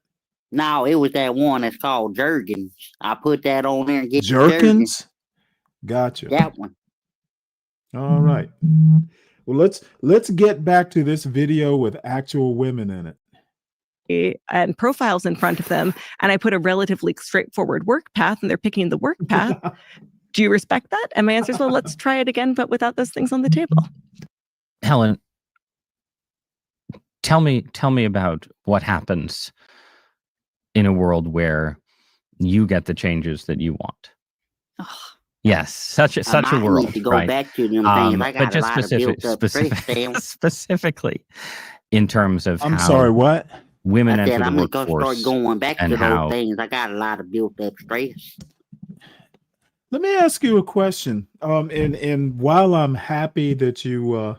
No, it was that one that's called Jergens. I put that on there and get Jerkins? Gotcha. That one. All right. Well, let's get back to this video with actual women in it. And profiles in front of them, and I put a relatively straightforward work path, and they're picking the work path. Do you respect that? And my answer is, well, let's try it again, but without those things on the table. Helen, tell me about what happens in a world where you get the changes that you want. Oh. Yes, such a world, need to go right? back to them things. I got But just a lot of built-up stress. specifically in terms of I'm sorry, what? Women I said enter the I'm gonna workforce start going back and to how those things. I got a lot of built-up stress. Let me ask you a question. And while I'm happy that you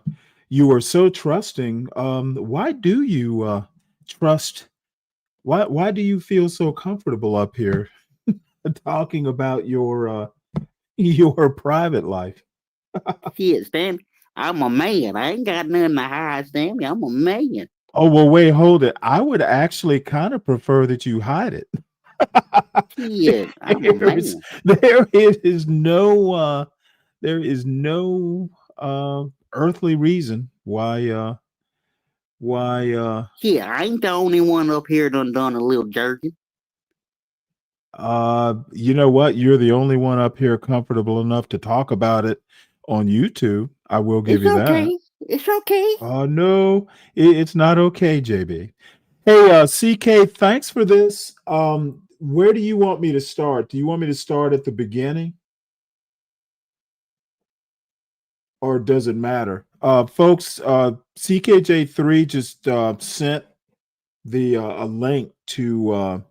are so trusting, why do you trust? Why do you feel so comfortable up here talking about your private life? Shit, Stanley, I'm a man. I ain't got nothing to hide, Stanley. I'm a man. Oh, well, wait, hold it. I would actually kind of prefer that you hide it. Yeah, I'm a man. There is no earthly reason why Yeah, I ain't the only one up here done a little jerking. you know what? You're the only one up here comfortable enough to talk about it on YouTube. I will give you that. It's okay. Oh, no, it's not okay, JB. Hey, CK, thanks for this. Where do you want me to start? Do you want me to start at the beginning? Or does it matter? Folks, CKJ3 just sent a link to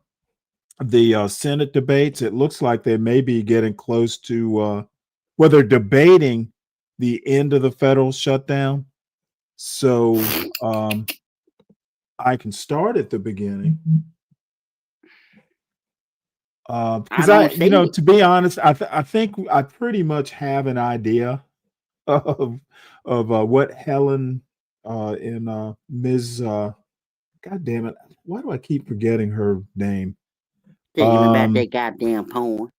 the Senate debates. It looks like they may be getting close to they're debating the end of the federal shutdown. So I can start at the beginning. Because to be honest, I think I pretty much have an idea of what Helen and Ms. God damn it, why do I keep forgetting her name? Thinking about that goddamn porn.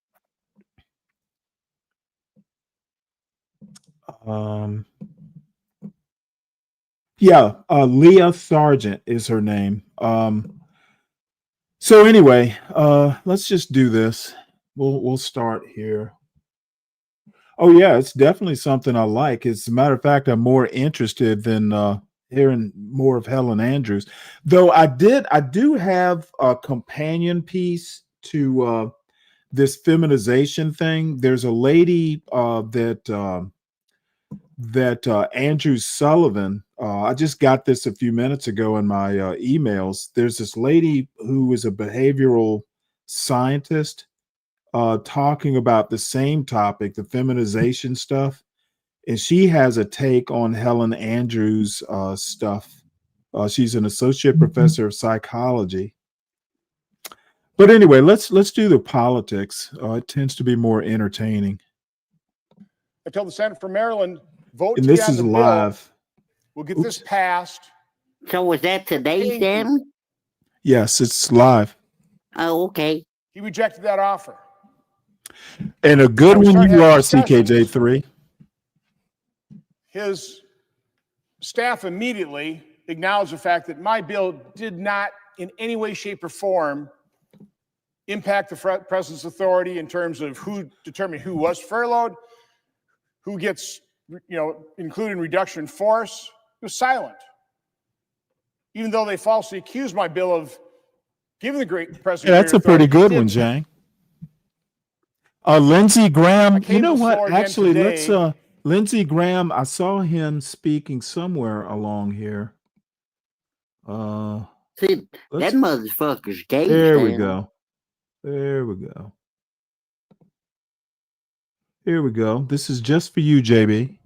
Leah Sargent is her name. So anyway, let's just do this. We'll start here. Oh yeah, it's definitely something I like. As a matter of fact, I'm more interested than hearing more of Helen Andrews. Though I do have a companion piece to this feminization thing. There's a lady that Andrew Sullivan. I just got this a few minutes ago in my emails. There's this lady who is a behavioral scientist talking about the same topic, the feminization stuff, and she has a take on Helen Andrews' stuff. She's an associate professor of psychology. But anyway, let's do the politics. It tends to be more entertaining. I told the Senator from Maryland, vote And to this get on is the bill. live. We'll get this passed. So was that today, Stanley? Yes, it's live. Oh, okay. He rejected that offer. And a good we one started you having are, discussions. CKJ3. His staff immediately acknowledged the fact that my bill did not in any way, shape, or form impact the president's authority in terms of who determined who was furloughed, who gets, included in reduction in force. It was silent. Even though they falsely accused my bill of giving the great president. Yeah, that's a pretty good one, Jang. Lindsey Graham, you know what? Actually, let's Lindsey Graham, I saw him speaking somewhere along here. See, that motherfucker's gay. There we Stanley. go. There we go. Here we go. This is just for you, JB.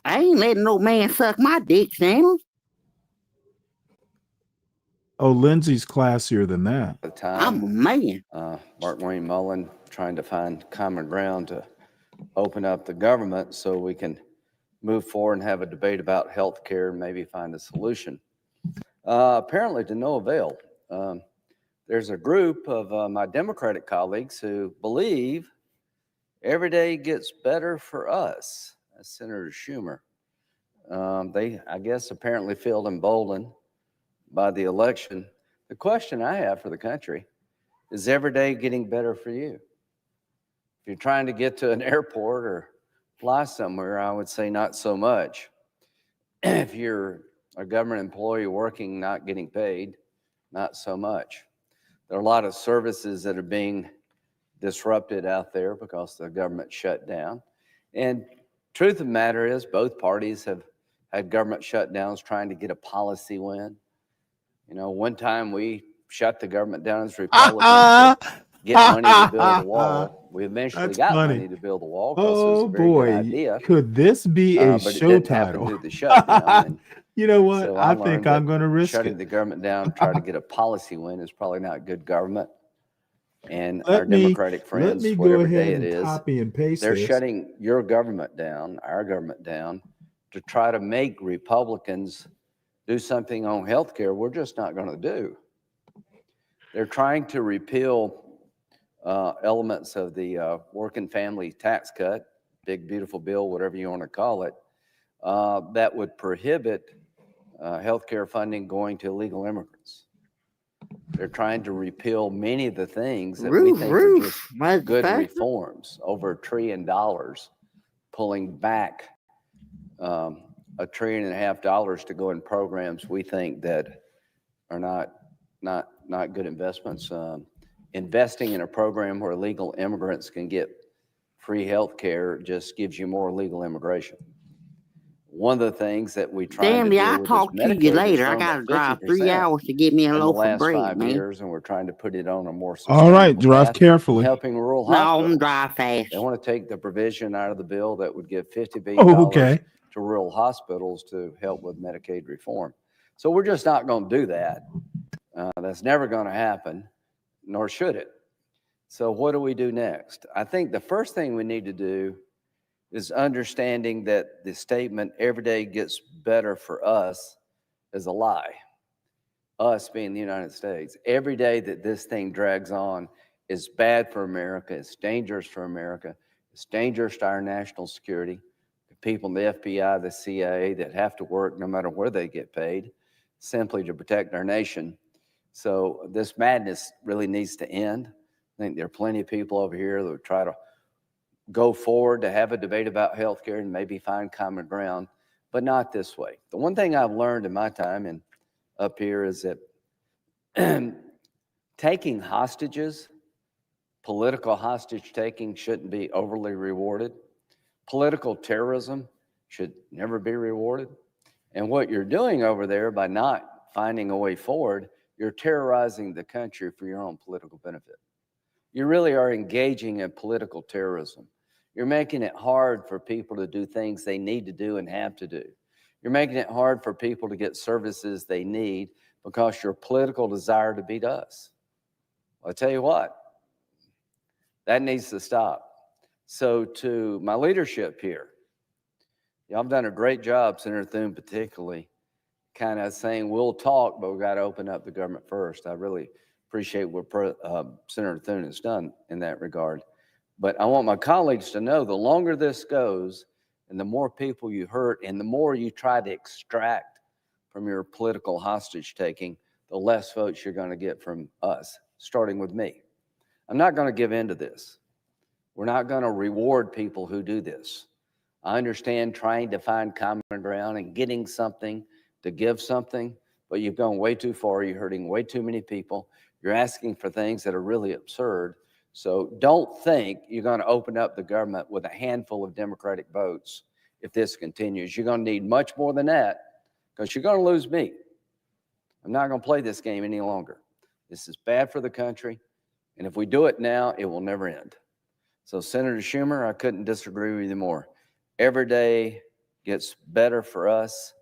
I ain't letting no man suck my dick, Stanley. Oh, Lindsay's classier than that. I'm a man. Mark Wayne Mullen trying to find common ground to open up the government so we can move forward and have a debate about health care and maybe find a solution. Apparently to no avail. There's a group of my Democratic colleagues who believe every day gets better for us. That's Senator Schumer. They, I guess, apparently feel emboldened by the election. The question I have for the country is every day getting better for you? If you're trying to get to an airport or fly somewhere, I would say not so much. If you're a government employee working, not getting paid, not so much. There are a lot of services that are being disrupted out there because the government shut down. And truth of the matter is both parties have had government shutdowns trying to get a policy win. One time we shut the government down as Republicans to get money to build a wall. We eventually got money to build a wall because it was a very good idea. Could this be a but show it didn't happen title? through the shutdown. And you know what? so I learned think that I'm going to risk shutting it. the government down, try to get a policy win is probably not good government. And Let our me- Democratic let friends, me go whatever ahead day it and is, copy and paste they're this. shutting your government down, our government down, to try to make Republicans do something on health care we're just not going to do. They're trying to repeal elements of the working family tax cut, big, beautiful bill, whatever you want to call it, that would prohibit health care funding going to illegal immigrants. They're trying to repeal many of the things that we think are just good reforms, over $1 trillion, pulling back $1.5 trillion to go in programs we think that are not good investments. Investing in a program where illegal immigrants can get free health care just gives you more illegal immigration. One of the things that we try to Stanley, deal I'll with talk is to you Medicaid later. I reform gotta at drive 3 50% hours to get me a in the loaf of last bread, 5 man. years, and we're trying to put it on a more All right, sustainable drive path, carefully. helping rural No, hospitals. I'm drive fast. They want to take the provision out of the bill that would give $50 billion Okay. to rural hospitals to help with Medicaid reform. So we're just not going to do that. That's never going to happen, nor should it. So what do we do next? I think the first thing we need to do is understanding that the statement every day gets better for us is a lie. Us being the United States. Every day that this thing drags on is bad for America. It's dangerous for America. It's dangerous to our national security. The people in the FBI, the CIA that have to work no matter where they get paid simply to protect our nation. So this madness really needs to end. I think there are plenty of people over here that would try to go forward to have a debate about healthcare and maybe find common ground, but not this way. The one thing I've learned in my time and up here is that taking hostages Political hostage taking shouldn't be overly rewarded. Political terrorism should never be rewarded. And what you're doing over there by not finding a way forward, you're terrorizing the country for your own political benefit. You really are engaging in political terrorism. You're making it hard for people to do things they need to do and have to do. You're making it hard for people to get services they need because your political desire to beat us. I'll tell you what, that needs to stop. So to my leadership here, y'all have done a great job, Senator Thune particularly, kind of saying we'll talk, but we've got to open up the government first. I really appreciate what Senator Thune has done in that regard. But I want my colleagues to know the longer this goes and the more people you hurt and the more you try to extract from your political hostage taking, the less votes you're going to get from us, starting with me. I'm not going to give in to this. We're not going to reward people who do this. I understand trying to find common ground and getting something to give something, but you've gone way too far. You're hurting way too many people. You're asking for things that are really absurd. So don't think you're going to open up the government with a handful of Democratic votes if this continues. You're going to need much more than that because you're going to lose me. I'm not going to play this game any longer. This is bad for the country, and if we do it now, it will never end. So Senator Schumer, I couldn't disagree with you more. Every day gets better for us.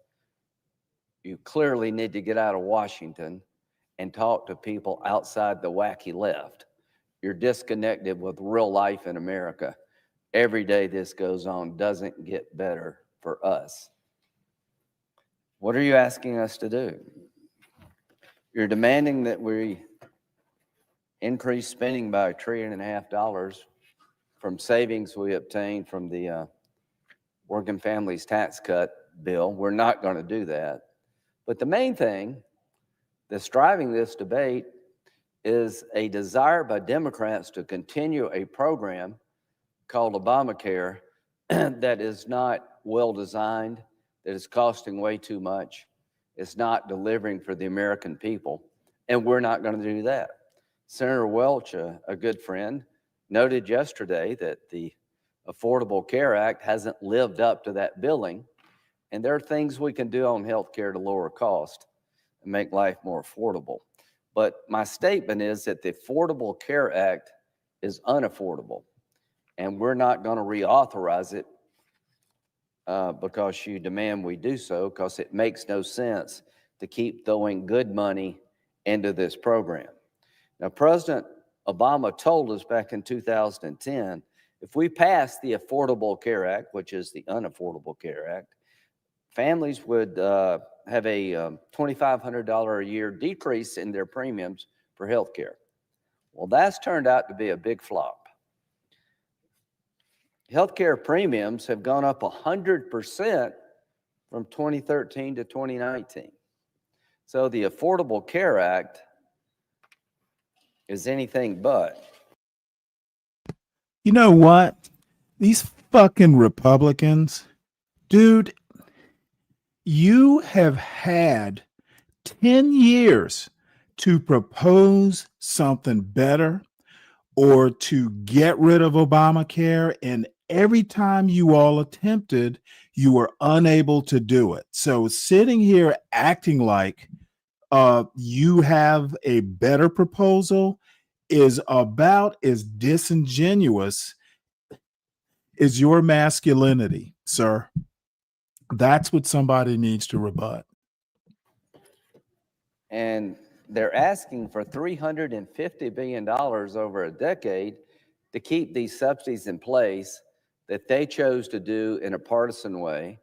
You clearly need to get out of Washington and talk to people outside the wacky left. You're disconnected with real life in America. Every day this goes on doesn't get better for us. What are you asking us to do? You're demanding that we increase spending by $1.5 trillion from savings we obtained from the Working Families Tax Cut bill. We're not going to do that. But the main thing that's driving this debate is a desire by Democrats to continue a program called Obamacare that is not well designed, that is costing way too much, it's not delivering for the American people, and we're not going to do that. Senator Welch, a good friend, noted yesterday that the Affordable Care Act hasn't lived up to that billing, and there are things we can do on health care to lower cost and make life more affordable. But my statement is that the Affordable Care Act is unaffordable, and we're not going to reauthorize it because you demand we do so, because it makes no sense to keep throwing good money into this program. Now, President Obama told us back in 2010, if we pass the Affordable Care Act, which is the Unaffordable Care Act, families would have a $2,500 a year decrease in their premiums for health care. Well, that's turned out to be a big flop. Healthcare premiums have gone up 100% from 2013 to 2019. So the Affordable Care Act is anything but. You know what? These fucking Republicans, dude, you have had 10 years to propose something better or to get rid of Obamacare, and every time you all attempted, you were unable to do it. So sitting here acting like you have a better proposal is about as disingenuous as your masculinity, sir. That's what somebody needs to rebut. And they're asking for $350 billion over a decade to keep these subsidies in place that they chose to do in a partisan way.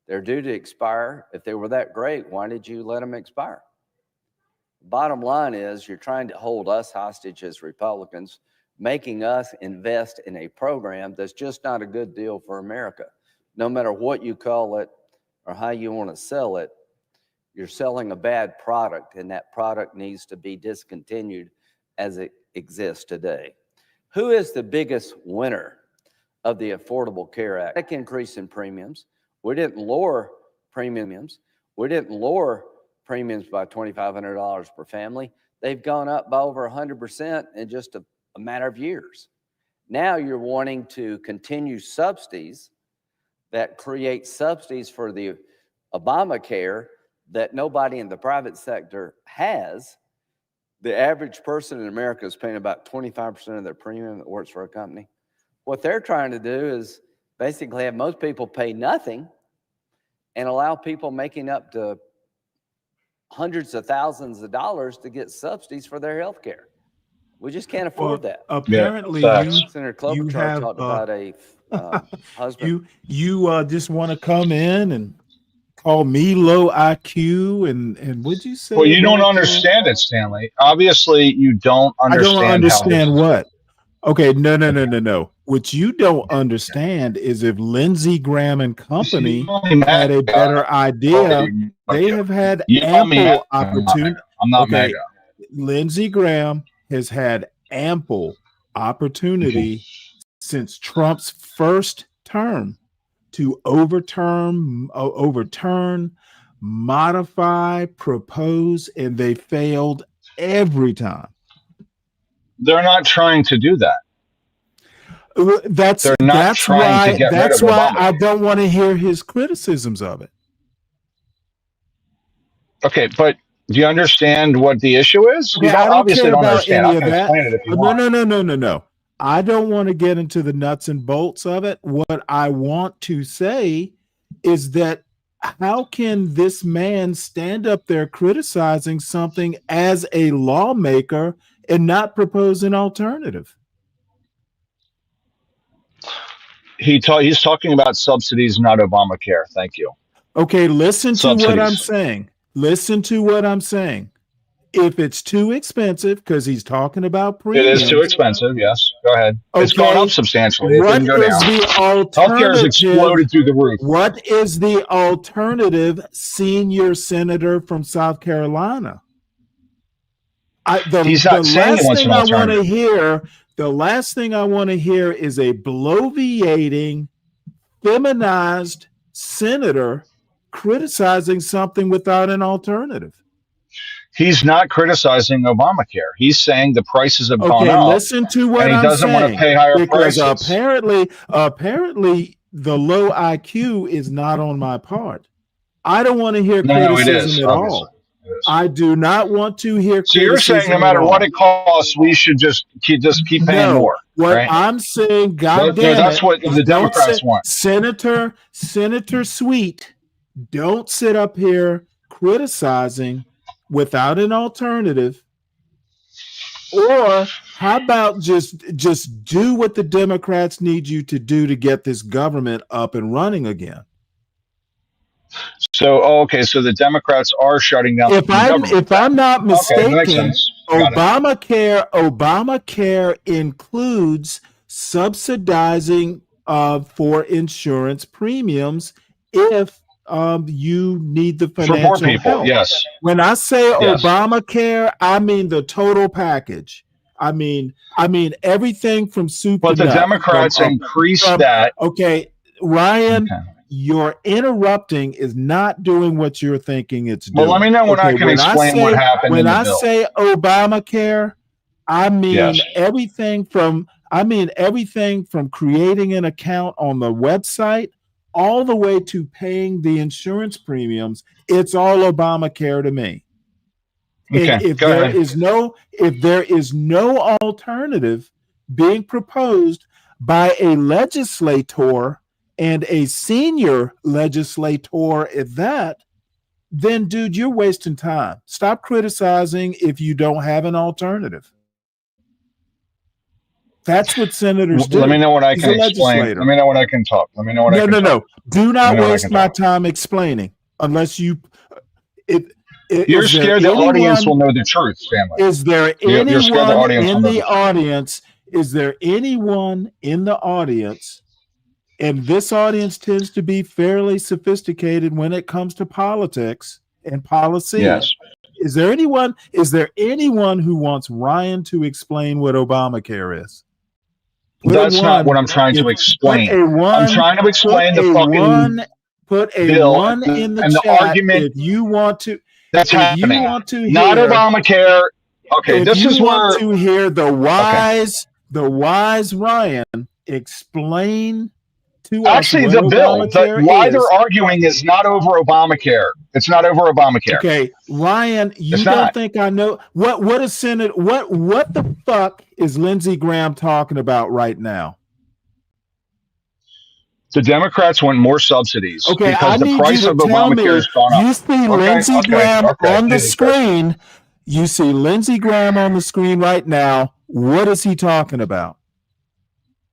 They're due to expire. If they were that great, why did you let them expire? Bottom line is you're trying to hold us hostage as Republicans, making us invest in a program that's just not a good deal for America. No matter what you call it or how you want to sell it, you're selling a bad product, and that product needs to be discontinued as it exists today. Who is the biggest winner of the Affordable Care Act? Increase in premiums. We didn't lower premiums. We didn't lower premiums by $2,500 per family. They've gone up by over 100% in just a a matter of years. Now you're wanting to continue subsidies that create subsidies for the Obamacare that nobody in the private sector has. The average person in America is paying about 25% of their premium that works for a company. What they're trying to do is basically have most people pay nothing and allow people making up to hundreds of thousands of dollars to get subsidies for their health care. We just can't afford that. Apparently, Senator you Klobuchar have talked about a husband. you just want to come in and call me low IQ and what'd you say? Well, you don't about, understand it, Stanley. Obviously, you don't I don't understand how this understand is. what. Okay, no. What you don't understand is if Lindsey Graham and company had a better idea, they have had You call me ample MAGA. opportunity. I'm not Okay, MAGA. Lindsey Graham has had ample opportunity since Trump's first term to overturn, modify, propose, and they failed every time. They're not trying to do that. That's They're not trying why to get rid that's of why Obama. I don't want to hear his criticisms of it. Okay, but do you understand what the issue is? Okay, You don't I don't obviously care don't about understand. any I of can that. explain it if you want. No. I don't want to get into the nuts and bolts of it. What I want to say is that how can this man stand up there criticizing something as a lawmaker and not propose an alternative? He's talking about subsidies, not Obamacare. Thank you. Okay, listen to Subsidies. what I'm saying. Listen to what I'm saying. If it's too expensive, because he's talking about It premiums. is too expensive. Yes, go ahead. It's gone Okay, up substantially. It what didn't go is down. the Healthcare has exploded alternative? through the roof. What is the alternative senior senator from South Carolina? He's not saying he wants an alternative. The last thing I want to hear is a bloviating, feminized senator criticizing something without an alternative. He's not criticizing Obamacare. He's saying the prices have gone Okay, up. listen to what and he I'm doesn't saying. want to pay higher because prices. apparently the low IQ is not on my part. I don't want to hear No, it criticism is, at obviously. all. I do not want to hear So you're criticism saying no matter at what all. it costs, we should just keep paying No, more, what right? I'm saying, No, God damn that's it, what the don't Democrats say, want. Senator Sweet, don't sit up here criticizing without an alternative. Or how about just do what the Democrats need you to do to get this government up and running again? So, okay, so the Democrats are shutting down the government. If I'm not Okay, that makes mistaken, sense. Got it. Obamacare includes subsidizing for insurance premiums if you need the For financial poor people, help. yes. When I say Yes. Obamacare, I mean the total package. I mean everything from soup But to the nuts. Democrats increased that. Okay, Ryan, your interrupting is not doing what you're thinking it's doing. Well, let me know when I can explain what happened in the bill. When I say Obamacare, I mean Yes. everything from creating an account on the website all the way to paying the insurance premiums. It's all Obamacare to me. Okay, And if go there ahead. is no alternative being proposed by a legislator and a senior legislator at that, then dude, you're wasting time. Stop criticizing if you don't have an alternative. That's what senators do. Let me know what I He's can a explain. legislator. Let me know what I can talk. Let me know what I can talk. No. Do not Let me know what I waste can my talk. time explaining unless you. You're scared the audience will know the truth, Stanley. Is there You're scared the anyone audience will in know the the truth. audience? Is there anyone in the audience? And this audience tends to be fairly sophisticated when it comes to politics and policy. Yes. Is there anyone who wants Ryan to explain what Obamacare is? That's not what I'm trying to explain. I'm trying to explain the fucking Put a bill one in the and the chat argument if you want to. that's if happening. you want to Not hear, Obamacare. Okay, If this you is want where to hear the okay. wise Ryan explain to us Actually, what the bill, Obamacare why they're is. arguing is not over Obamacare. It's not over Obamacare. Okay, Ryan, It's you don't not. think I know what is Senate what the fuck is Lindsey Graham talking about right now? The Democrats want more subsidies Okay, I because the need you price to of tell Obamacare me. has gone up. You see Okay, Lindsey okay, Graham okay. on the Jesus Christ. screen. You see Lindsey Graham on the screen right now. What is he talking about?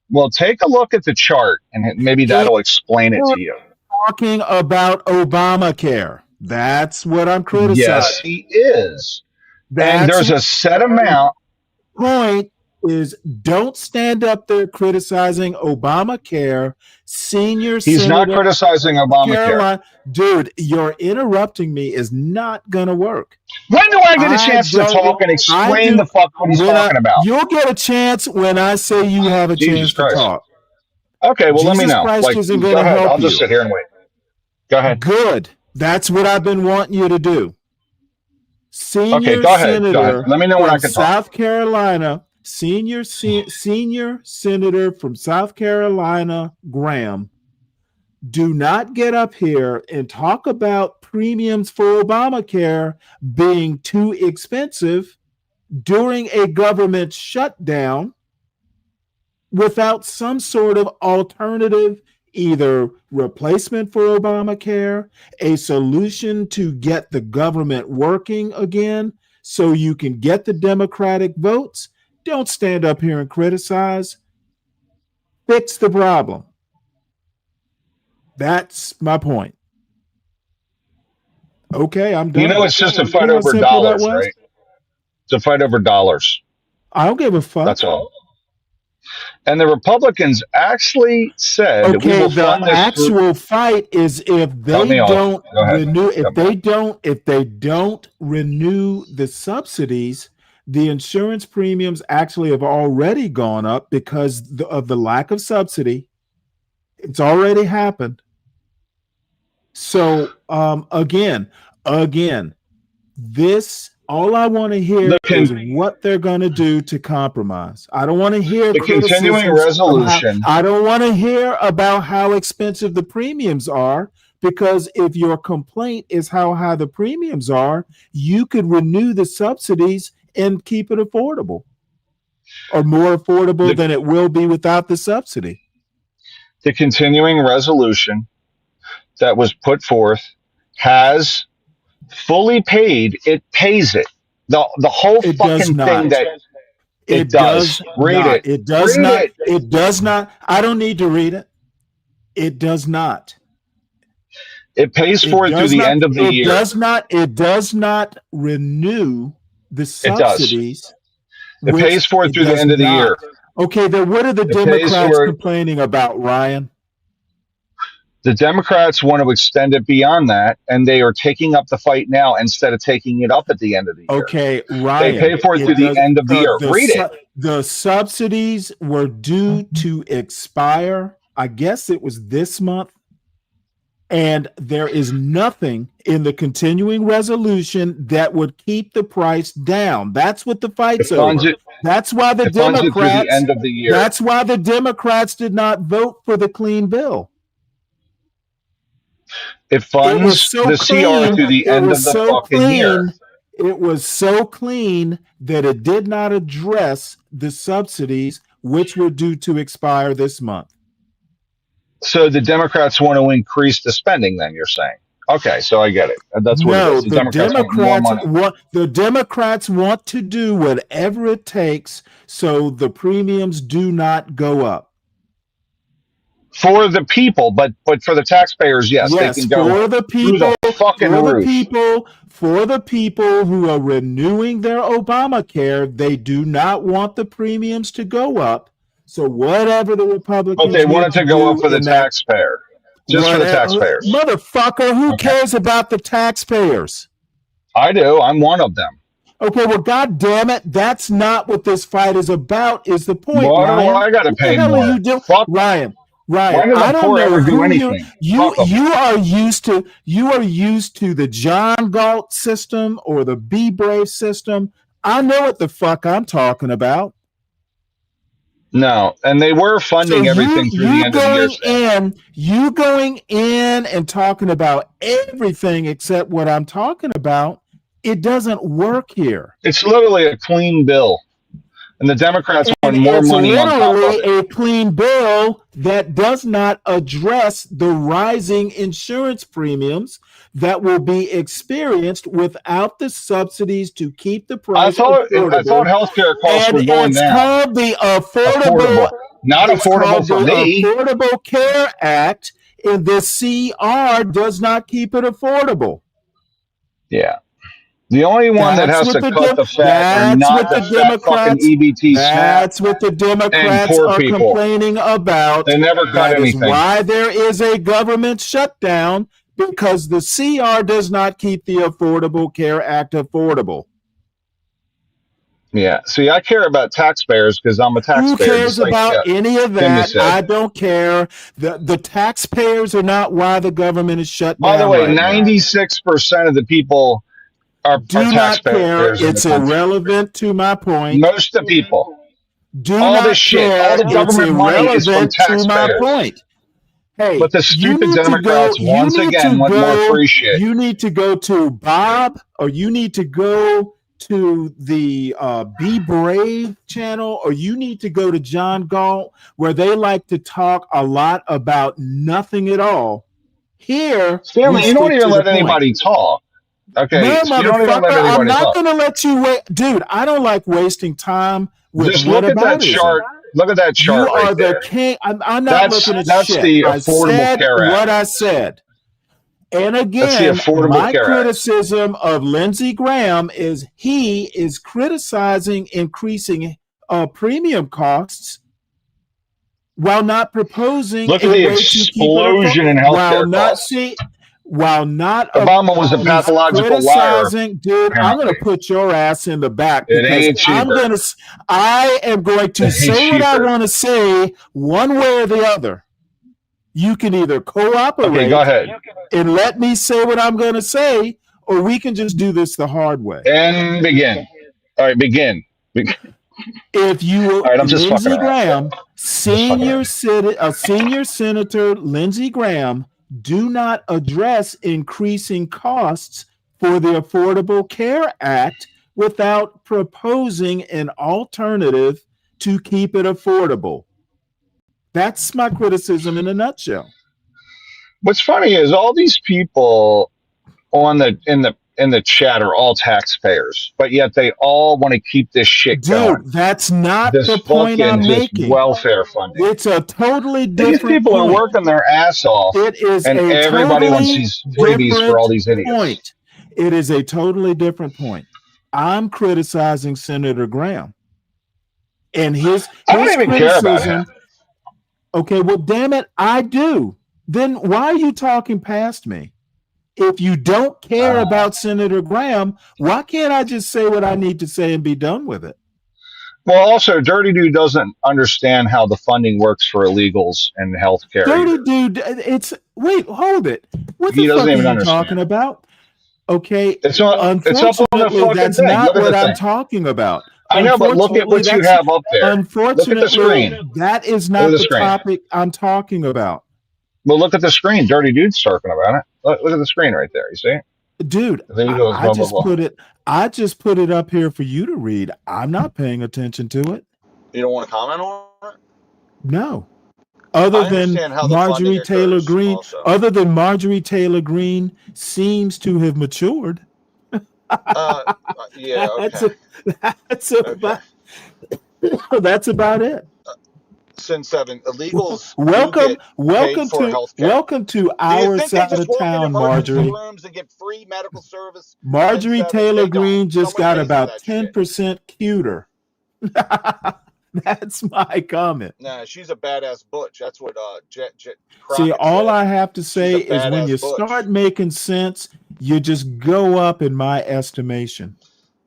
Well, take a look at the chart and maybe He's that'll explain it to you. talking about Obamacare. That's what I'm criticizing. Yes, he is. And That's there's a set amount. point is don't stand up there criticizing Obamacare, senior He's not senator criticizing Obamacare. Carolina. Dude, you're interrupting me is not gonna work. When do I get a I chance to talk and don't I explain do the fuck what he's when talking about? you'll get a chance when I say you have a Jesus chance to Christ. talk. Okay, well, let me Jesus know. Christ Like, isn't go gonna ahead. I'll help just you. sit here and wait. Go ahead. Good. That's what I've been wanting you to do. Senior Okay, go ahead. Go ahead. senator Let me know when I from can talk. South Carolina, senior senator from South Carolina, Graham, do not get up here and talk about premiums for Obamacare being too expensive during a government shutdown without some sort of alternative, either replacement for Obamacare, a solution to get the government working again so you can get the Democratic votes. Don't stand up here and criticize. Fix the problem. That's my point. Okay, I'm done. You know, it's just a See fight how over simple that dollars, was? right? It's a fight over dollars. I don't give a fuck. That's all. And the Republicans actually said we Okay, will the fund this through. actual fight is if Cut they me off. don't Go ahead. renew, if Cut me off. they don't renew the subsidies, the insurance premiums actually have already gone up because of the lack of subsidy. It's already happened. So again, this all I want to hear is what they're going to do to compromise. I don't want to hear The continuing criticisms resolution. I don't want to hear about how expensive the premiums are, because if your complaint is how high the premiums are, you could renew the subsidies and keep it affordable, or more affordable than it will be without the subsidy. The continuing resolution that was put forth has fully paid. It pays it. The whole It fucking does not. thing that It does. Read not. it. It does Read not. it. It does not. I don't need to read it. It does not. It pays for it through the end of the year. It does not renew the subsidies. It pays for it through the end of the year. Okay, then what are the It pays Democrats for it. complaining about, Ryan? The Democrats want to extend it beyond that, and they are taking up the fight now instead of taking it up at the end of the year. Okay, Ryan. They pay for it through the end of the year. Read it. The subsidies were due to expire, I guess it was this month. And there is nothing in the continuing resolution that would keep the price down. That's what the fight's over. That's why the Democrats. The end of the year. That's why the Democrats did not vote for the clean bill. It funds the CR through the end of the fucking year. It was so clean that it did not address the subsidies, which were due to expire this month. So the Democrats want to increase the spending, then you're saying? Okay, so I get it. That's what it is. The Democrats want to do whatever it takes so the premiums do not go up. For the people, but for the taxpayers, yes, they can go for the people, through the fucking roof. For the people who are renewing their Obamacare, they do not want the premiums to go up. So whatever the Republicans, but they want it to go up for the taxpayer, just for the taxpayers. Motherfucker, who cares about the taxpayers? I do. I'm one of them. Okay, well, God damn it, that's not what this fight is about. Is the point, Ryan? Ryan? I got to pay more. What the hell are you doing, Ryan? Why does I don't poor know ever do who anything? you are used to the John Galt system or the Be Brave system. I know what the fuck I'm talking about. No, and they were funding everything through the end of the year. You going in and talking about everything except what I'm talking about, it doesn't work here. It's literally a clean bill. And the Democrats want And more it's money on top of literally it. a clean bill that does not address the rising insurance premiums that will be experienced without the subsidies to keep the price affordable. I thought healthcare costs were And going it's down. called the Affordable, Not it's affordable called for the me. Affordable Care Act, and the CR does not keep it affordable. Yeah. The only one that has to cut the fat are not the fat fucking EBT SNAP That's what the and Democrats poor are people. complaining about. They never cut That is anything. why there is a government shutdown, because the CR does not keep the Affordable Care Act affordable. Yeah. See, I care about taxpayers because I'm a taxpayer. Who cares just like, about any of Timmy that? said. I don't care. The taxpayers are not why the government is shut By the down way, right now. 96% of the people are Do not care. taxpayers in the It's country. irrelevant to my point. Most of the people. Do all not this shit, care. all the government It's money is from irrelevant to my taxpayers. point. Hey, But the stupid Democrats once again want more free shit. You need to go to Bob, or you need to go to the Be Brave channel, or you need to go to John Galt, where they like to talk a lot about nothing at all. Here, Stanley, we you don't stick even to the let anybody point. talk. Okay, No, so you don't even let motherfucker, I'm anybody not talk. going to let you wait. Dude, I don't like wasting time with Just look at that chart. Look at that chart You right are there. the king. I'm not looking at That's shit. the I Affordable said Care Act. what I said. And That's the again, Affordable my Care Act. criticism of Lindsey Graham is he is criticizing increasing premium costs while not proposing Look at a the way to keep it explosion in healthcare costs. Obama was a pathological liar, criticizing, dude, I'm going to put your ass in the back It because ain't cheaper. I am going to It ain't say what I cheaper. want to say one way or the other. You can either cooperate Okay, go ahead. and let me say what I'm going to say, or we can just do this the hard way. And begin. All right, begin. If you, All right, I'm just fucking Lindsey around. Graham, senior senator Lindsey Graham, do not address increasing costs for the Affordable Care Act without proposing an alternative to keep it affordable. That's my criticism in a nutshell. What's funny is all these people on in the chat are all taxpayers, but yet they all want to keep this shit going. Dude, that's not This the point I'm just making. welfare funding. It's a totally These different people are point. working their ass off, It is and a everybody wants totally these freebies for all these different idiots. point. It is a totally different point. I'm criticizing Senator Graham and his I don't even care about him. criticism. Okay, well, damn it, I do. Then why are you talking past me? If you don't care about Senator Graham, why can't I just say what I need to say and be done with it? Well, also, Dirty Dude doesn't understand how the funding works for illegals and healthcare. Dirty Dude, wait, hold it. What He the fuck doesn't are even you understand. talking about? Okay, It's up on the unfortunately, fucking that's thing. not Look at what the I'm thing. talking about. I know, but look at what you have up there. Look at the Unfortunately, screen. that is Look at not the the screen. topic I'm talking about. Well, look at the screen. Dirty Dude's talking about it. Look at the screen right there. You see it? Dude, There he goes, I blah, just blah, blah. I just put it up here for you to read. I'm not paying attention to it. You don't want to comment on it? No. Other I than understand how the Marjorie funding Taylor occurs Greene, also. other than Marjorie Taylor Greene seems to have matured. Yeah, okay. That's about it. Since illegals Welcome to Do you our think they side just of walk in town, emergency Marjorie. rooms and get free medical service? Marjorie Taylor they don't. Greene just Someone got pays for about that shit. 10% cuter. That's my comment. Nah, she's a badass butch. That's what Jet See, Crockett all said. I have to say She's a is when badass you butch. start making sense, you just go up in my estimation.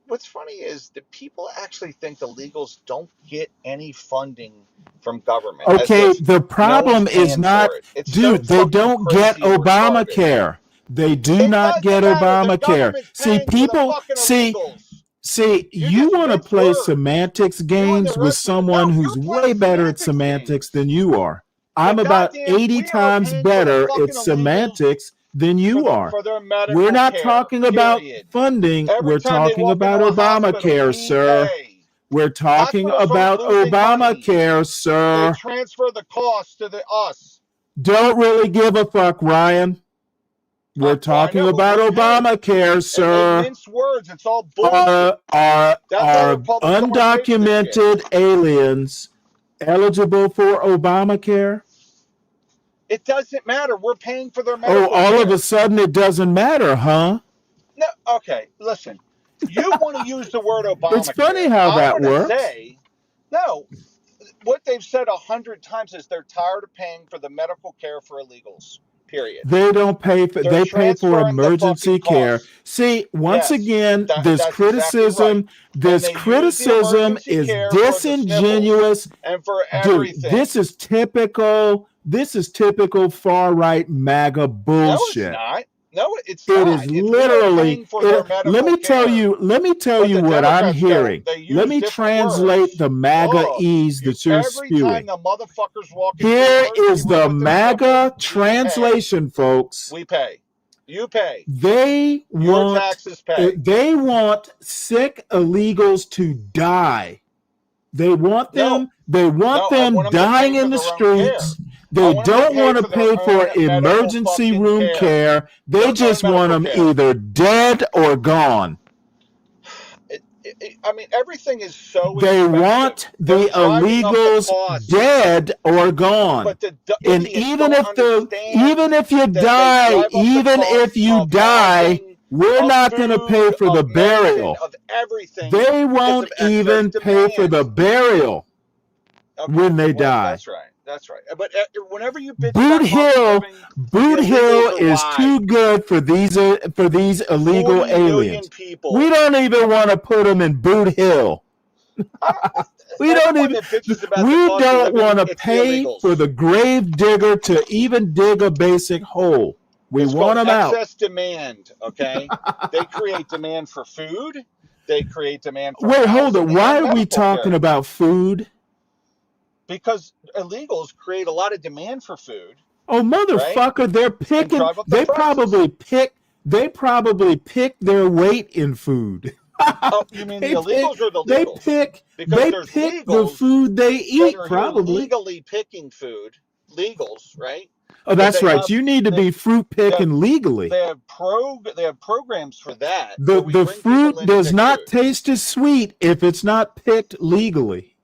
What's funny is that people actually think the legals don't get any funding from government. Okay, as if the problem no one's is paying not, for it. It's dude, so they fucking don't get crazy and retarded. Obamacare. They do not get matter. The Obamacare. government's See, paying for the people, fucking see, illegals. See, you want to play semantics games with someone who's way better at semantics than you are. I'm about 80 times better at semantics than you are. for their medical We're not care, talking about period. funding. Every We're time they talking walk about into a hospital, Obamacare, we sir. pay. We're talking Hospitals about aren't losing money. Obamacare, They sir. transfer the cost to us. Don't really give a fuck, Ryan. We're talking about Obamacare, sir. And they mince words. It's all bullshit. Are That's how Republicans don't wanna pay for this shit. undocumented aliens eligible for Obamacare? It doesn't matter. We're paying for their medical Oh, all care. of a sudden it doesn't matter, huh? No, okay, listen. You want to use the word Obamacare. It's funny how that works. No, what they've said 100 times is they're tired of paying for the medical care for illegals. Period. They don't pay for. They're They pay for transferring the emergency fucking care. costs. See, once Yes, again, this that's criticism. exactly right. This And they use the criticism emergency is care for the disingenuous. sniffles and for Dude, everything. this is typical. This is typical far right MAGA bullshit. No, it's not. No, it's It not. is If we are literally. paying for their medical Let me tell care, you. Let me tell but you the what I'm Democrats don't. hearing. They use Let me different translate words. the MAGA Oh, ease that you're every time spewing. the motherfuckers walk into Here emergency is room the with their MAGA sniffles, translation, folks. we pay. You pay. They Your want. taxes pay. They want sick illegals to die. They want them. They want them them to dying pay for in the their own care. streets. They don't want to pay for emergency room care. They just want them either dead or gone. I mean, everything is so They expensive. want the They're driving up the illegals cost. dead or gone. But the And idiots even don't if you understand that die, they drive up the even if cost you of die, housing, we're of not going to pay food, for the of medicine, burial. of everything They because won't of excess even pay for demand. the burial when they die. That's right. That's right. But whenever you bitch Boot about cost of Hill, living, Boot the Hill illegals are is live. too good for these illegal 40 million aliens. people. We don't even want to put them in Boot Hill. We don't even. We don't want to pay for the grave digger to even dig a basic hole. We It's want called them out. excess demand. Okay, they create demand for food. They create demand for Wait, hold housing on. Why and are we medical talking care. about food? Because illegals create a lot of demand for food. Oh, motherfucker! Right? They're picking. drive up the They prices. probably pick their weight in food. Oh, you mean the illegals or the They legals? pick. Because They there's pick the legals food they that eat. are here Probably. legally picking food. Legals, right? Oh, that's right. You need to be fruit picking legally. They have programs for that. The fruit does not taste as sweet if it's not picked legally.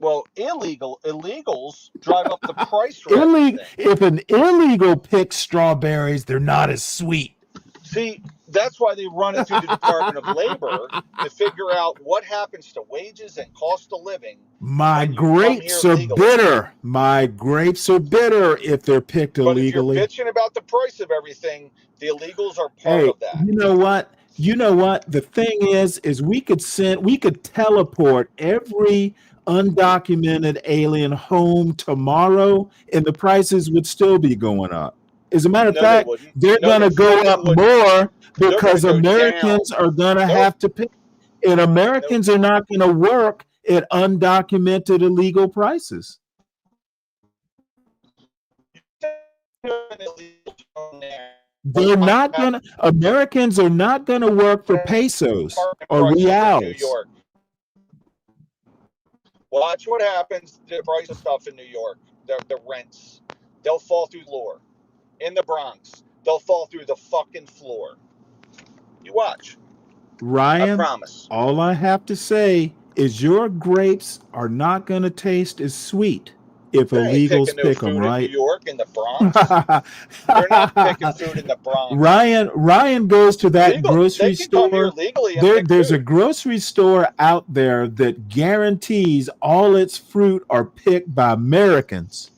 Well, illegals drive up the price for everything. If an illegal picks strawberries, they're not as sweet. See, that's why they run it through the Department of Labor to figure out what happens to wages and cost of living. My grapes are bitter. My grapes are bitter if they're picked illegally. But if you're bitching about the price of everything, the illegals are part of that. You know what? The thing is we could teleport every undocumented alien home tomorrow and the prices would still be going up. As a matter of fact, they're going to go up more because Americans are going to have to pay. And Americans are not going to work at undocumented illegal prices. Americans are not going to work for pesos or reals. Watch what happens to the price of stuff in New York. The rents, they'll fall through the floor. In the Bronx, they'll fall through the fucking floor. You watch. Ryan, I promise. All I have to say is your grapes are not going to taste as sweet if illegals pick them, right? In New York and the Bronx. They're not picking food in the Bronx. Ryan goes to that grocery store. There's a food. grocery store out there that guarantees all its fruit are picked by Americans.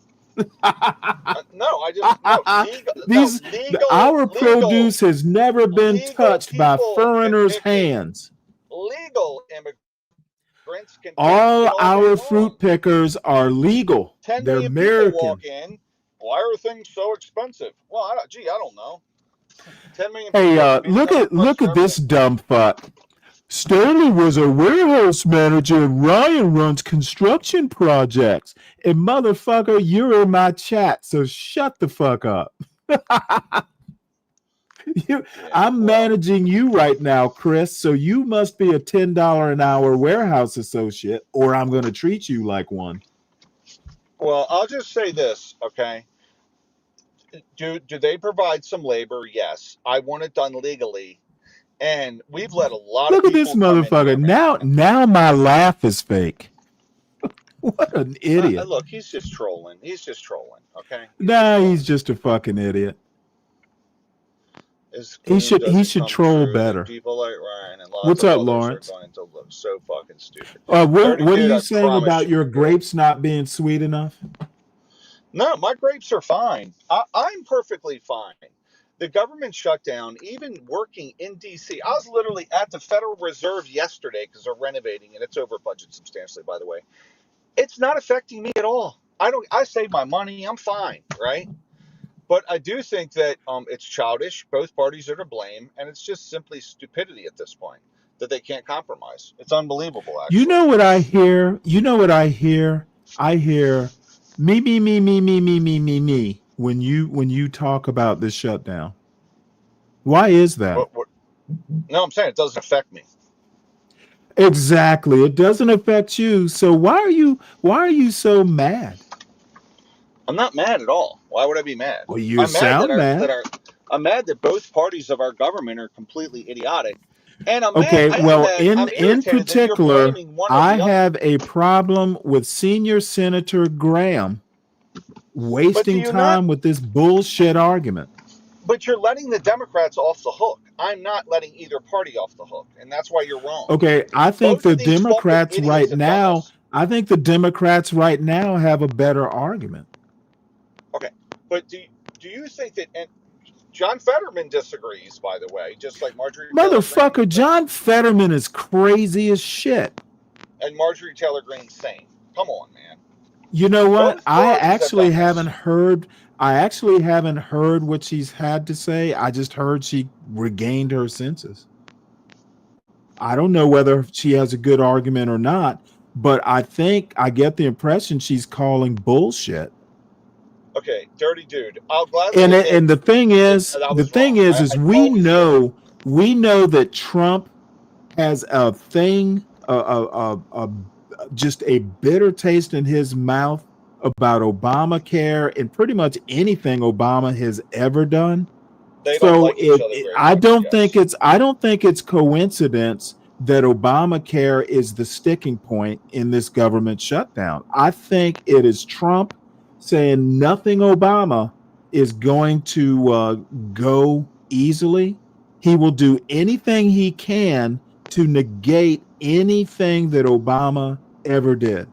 Our produce has never been touched by foreigners' hands. Legal immigrants can all our fruit pickers are legal. 10 They're million American. people walk in. Why are things so expensive? Well, I don't know. 10 million. Hey, look at this dumb fuck. Stanley was a warehouse manager and Ryan runs construction projects. And motherfucker, you're in my chat, so shut the fuck up. I'm managing you right now, Chris, so you must be a $10 an hour warehouse associate, or I'm going to treat you like one. Well, I'll just say this, okay? Do they provide some labor? Yes. I want it done legally. And we've let a lot Look of at this people come in motherfucker. here, man. Now my laugh is fake. What an idiot. Look, he's just trolling. He's just trolling, okay? He's just a fucking idiot. He should troll better. People like Ryan and lots What's of up, others Lawrence? are going to look so fucking stupid. What Dirty are dude, you I saying promise about you. your grapes not being sweet enough? No, my grapes are fine. I'm perfectly fine. The government shutdown, even working in D.C. I was literally at the Federal Reserve yesterday because they're renovating, and it's over budget substantially, by the way. It's not affecting me at all. I save my money. I'm fine, right? But I do think that it's childish. Both parties are to blame, and it's just simply stupidity at this point that they can't compromise. It's unbelievable, actually. You know what I hear? I hear me when you talk about this shutdown. Why is that? No, I'm saying it doesn't affect me. Exactly. It doesn't affect you. So why are you so mad? I'm not mad at all. Why would I be mad? Well, you sound mad. I'm mad that both parties of our government are completely idiotic. And I'm Okay, mad. well, I'm in particular, I have a problem with Senior Senator Graham wasting time with this bullshit argument. But you're letting the Democrats off the hook. I'm not letting either party off the hook, and that's why you're wrong. Okay, I think the Democrats right now, have a better argument. Okay, but do you think that? And John Fetterman disagrees, by the way, just like Marjorie. Motherfucker, John Fetterman is crazy as shit. And Marjorie Taylor Greene's same. Come on, man. You know what? I actually haven't heard what she's had to say. I just heard she regained her senses. I don't know whether she has a good argument or not, but I think I get the impression she's calling bullshit. Okay, dirty dude. I'll gladly. And the thing is, we know that Trump has a thing, just a bitter taste in his mouth about Obamacare and pretty much anything Obama has ever done. I don't think it's coincidence that Obamacare is the sticking point in this government shutdown. I think it is Trump saying nothing Obama is going to go easily. He will do anything he can to negate anything that Obama ever did.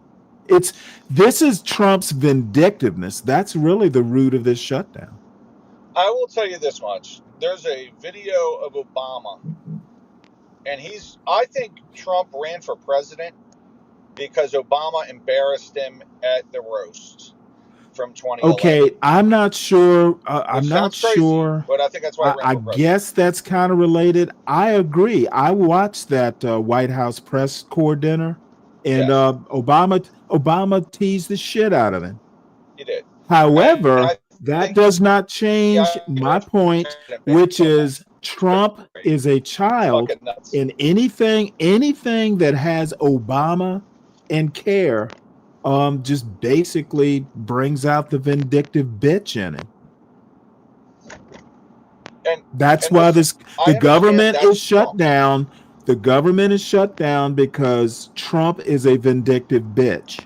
This is Trump's vindictiveness. That's really the root of this shutdown. I will tell you this much. There's a video of Obama, and I think Trump ran for president because Obama embarrassed him at the roast from 2011. Okay, I'm not sure. But I think that's why I guess that's kind of related. I agree. I watched that White House press corps dinner, and Obama teased the shit out of him. He did. However, that does not change my point, which is Trump is a child, and anything that has Obama and care just basically brings out the vindictive bitch in him. That's why the government is shut down. The government is shut down because Trump is a vindictive bitch.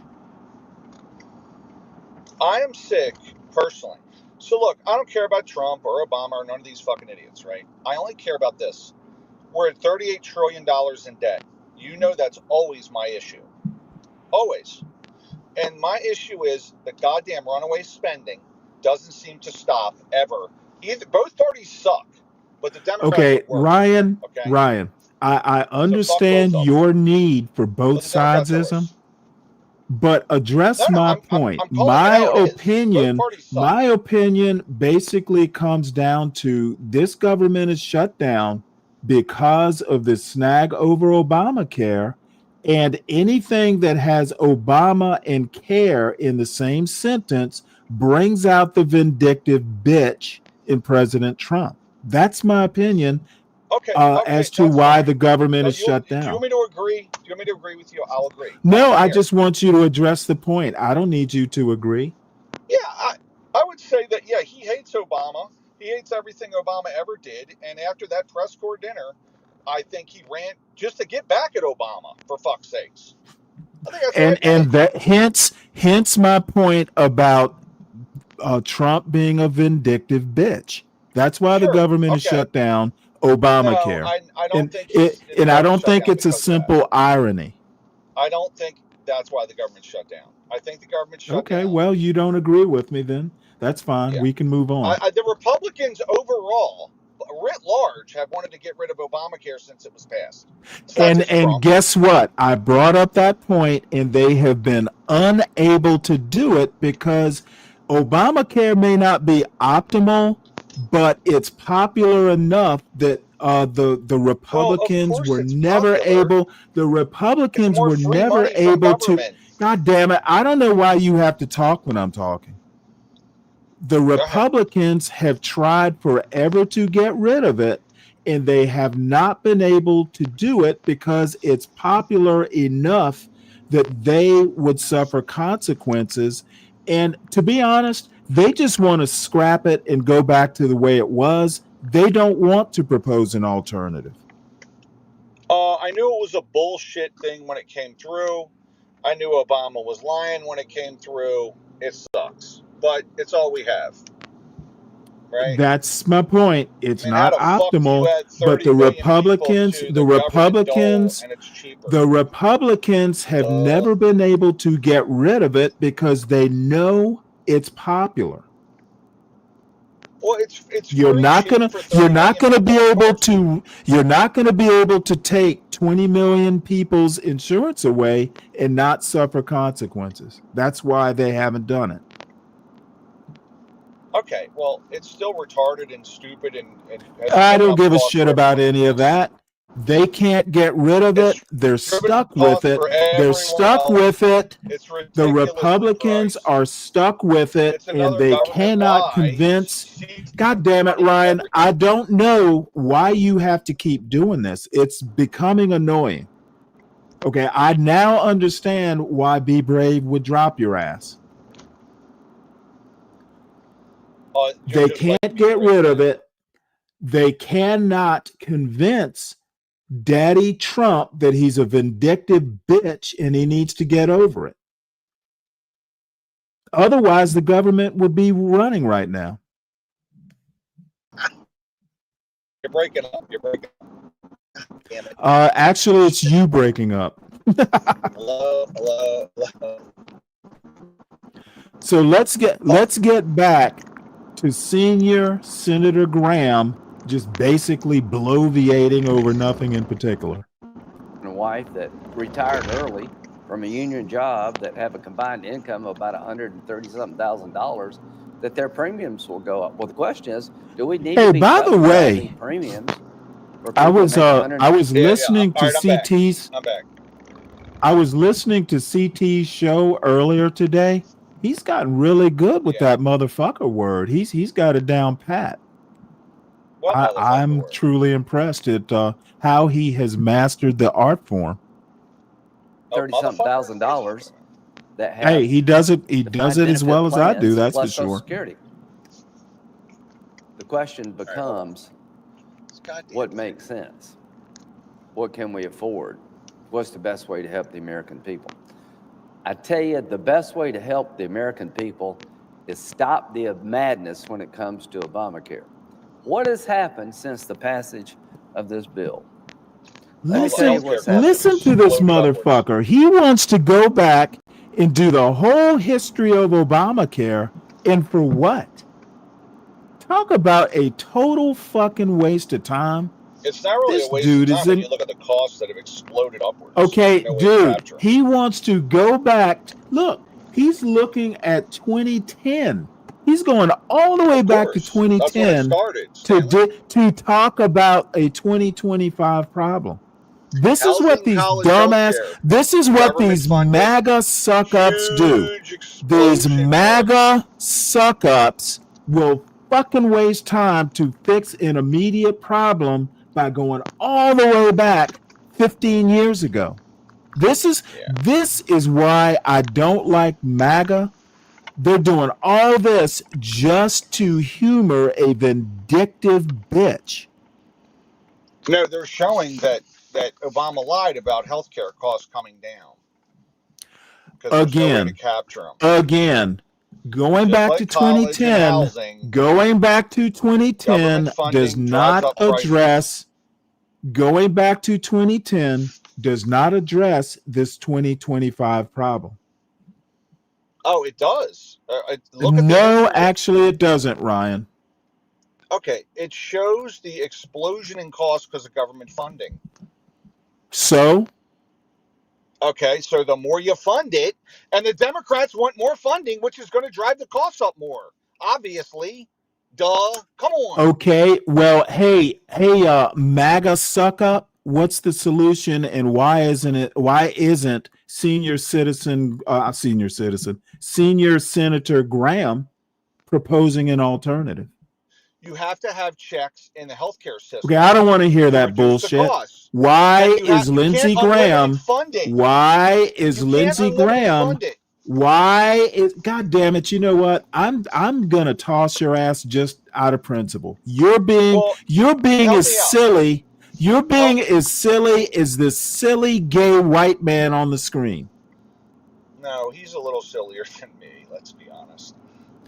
I am sick, personally. So look, I don't care about Trump or Obama or none of these fucking idiots, right? I only care about this. We're at $38 trillion in debt. You know that's always my issue. Always. And my issue is the goddamn runaway spending doesn't seem to stop ever. Both parties suck, but the Democrats Okay, are worse. Ryan, I understand your need for both sidesism, but address my point. My opinion basically comes down to this government is shut down because of the snag over Obamacare, and anything that has Obama and care in the same sentence brings out the vindictive bitch in President Trump. That's my opinion Okay, as to that's why fine. the government No, is shut do you down. want me to agree? Do you want me to agree with you? I'll agree. No, I Here. just want you to address the point. I don't need you to agree. Yeah, I would say that, yeah, he hates Obama. He hates everything Obama ever did. And after that press corps dinner, I think he ran just to get back at Obama, for fuck's sakes. I think that's what I And did. that hence my point about Trump being a vindictive bitch. That's why the Sure. government is Okay. shut down No, Obamacare. I don't think And the I government don't shut think down it's a because of that. simple irony. I don't think that's why the government shut down. I think the government shut Okay, down. well, you don't agree with me then. That's fine. Yeah. We can move on. The Republicans overall, writ large, have wanted to get rid of Obamacare since it was passed. It's not just And Trump. guess what? I brought up that point, and they have been unable to do it because Obamacare may not be optimal, but it's popular enough that the Well, of Republicans course were it's never popular. able. The It's Republicans more were free never money from able to. government. God damn it! I don't know why you have to talk when I'm talking. The Republicans have tried forever to get rid of it, and they have not been able to do it because it's popular enough that they would suffer consequences. And to be honest, they just want to scrap it and go back to the way it was. They don't want to propose an alternative. I knew it was a bullshit thing when it came through. I knew Obama was lying when it came through. It sucks, but it's all we have, right? That's my point. It's I mean, how not the fuck do you optimal, add but 30 million people to the government dole and it's cheaper? The Republicans have never been able to get rid of it because they know it's popular. Well, it's You're free not cheap gonna for 30 you're not gonna be able to take 20 million people's insurance away and not suffer consequences. That's why they haven't done it. Okay, well, it's still retarded and stupid and I don't give a shit about any of that. They can't get rid of it. They're stuck with it. They're stuck with it. The Republicans are stuck with it, and they cannot convince. God damn it, Ryan. I don't know why you have to keep doing this. It's becoming annoying. Okay, I now understand why Be Brave would drop your ass. They can't get rid of it. They cannot convince Daddy Trump that he's a vindictive bitch and he needs to get over it. Otherwise, the government would be running right now. You're breaking up. You're breaking up. Damn it. Actually, it's you breaking up. Hello. So let's get back to Senior Senator Graham just basically bloviating over nothing in particular. A wife that retired early from a union job that have a combined income of about $130,000, that their premiums will go up. Well, the question is, do we need to be by the way, premiums? I was listening to CT's. I'm back. I was listening to CT's show earlier today. He's gotten really good with that motherfucker word. He's got it down pat. I'm truly impressed at how he has mastered the art form. $30,000 that have hey, he does it as well as I do, that's for plus Social sure. Security. The question becomes, what makes sense? What can we afford? What's the best way to help the American people? I tell you, the best way to help the American people is stop the madness when it comes to Obamacare. What has happened since the passage of this bill? Listen to this motherfucker. He wants to go back and do the whole history of Obamacare, and for what? Talk about a total fucking waste of time. It's not really a waste of time when you look at the costs that have exploded upwards. Okay, dude, he wants to go back. Look, he's looking at 2010. He's going all the way back to That's when it 2010 started, Stanley. to talk about a 2025 problem. This is what Housing, these college, dumbass, healthcare, this is what government these funded, MAGA suck-ups do. huge These explosion MAGA suck-ups will fucking waste time to fix an immediate problem by going all the way back 15 years ago. This is why I don't like MAGA. They're doing all this just to humor a vindictive bitch. No, they're showing that Obama lied about healthcare costs coming down because there's no way to capture them. Again, going Just back like to college and 2010, housing, going back to 2010 government funding does drives not up prices. address. Going back to 2010 does not address this 2025 problem. Oh, it does. Look at No, actually, it doesn't, Ryan. Okay, it shows the explosion in cost because of government funding. So? Okay, so the more you fund it, and the Democrats want more funding, which is going to drive the costs up more. Obviously. Duh. Come on. Okay, well, hey, MAGA suck up. What's the solution, and why isn't senior Senator Graham proposing an alternative? You have to have checks in the healthcare system. Okay, I don't want to hear that bullshit. Why is Lindsey Graham? Why is Lindsey Graham? Why is, God damn it, you know what? I'm gonna toss your ass just out of principle. You're being as silly. You're being as silly as this silly gay white man on the screen. No, he's a little sillier than me, let's be honest.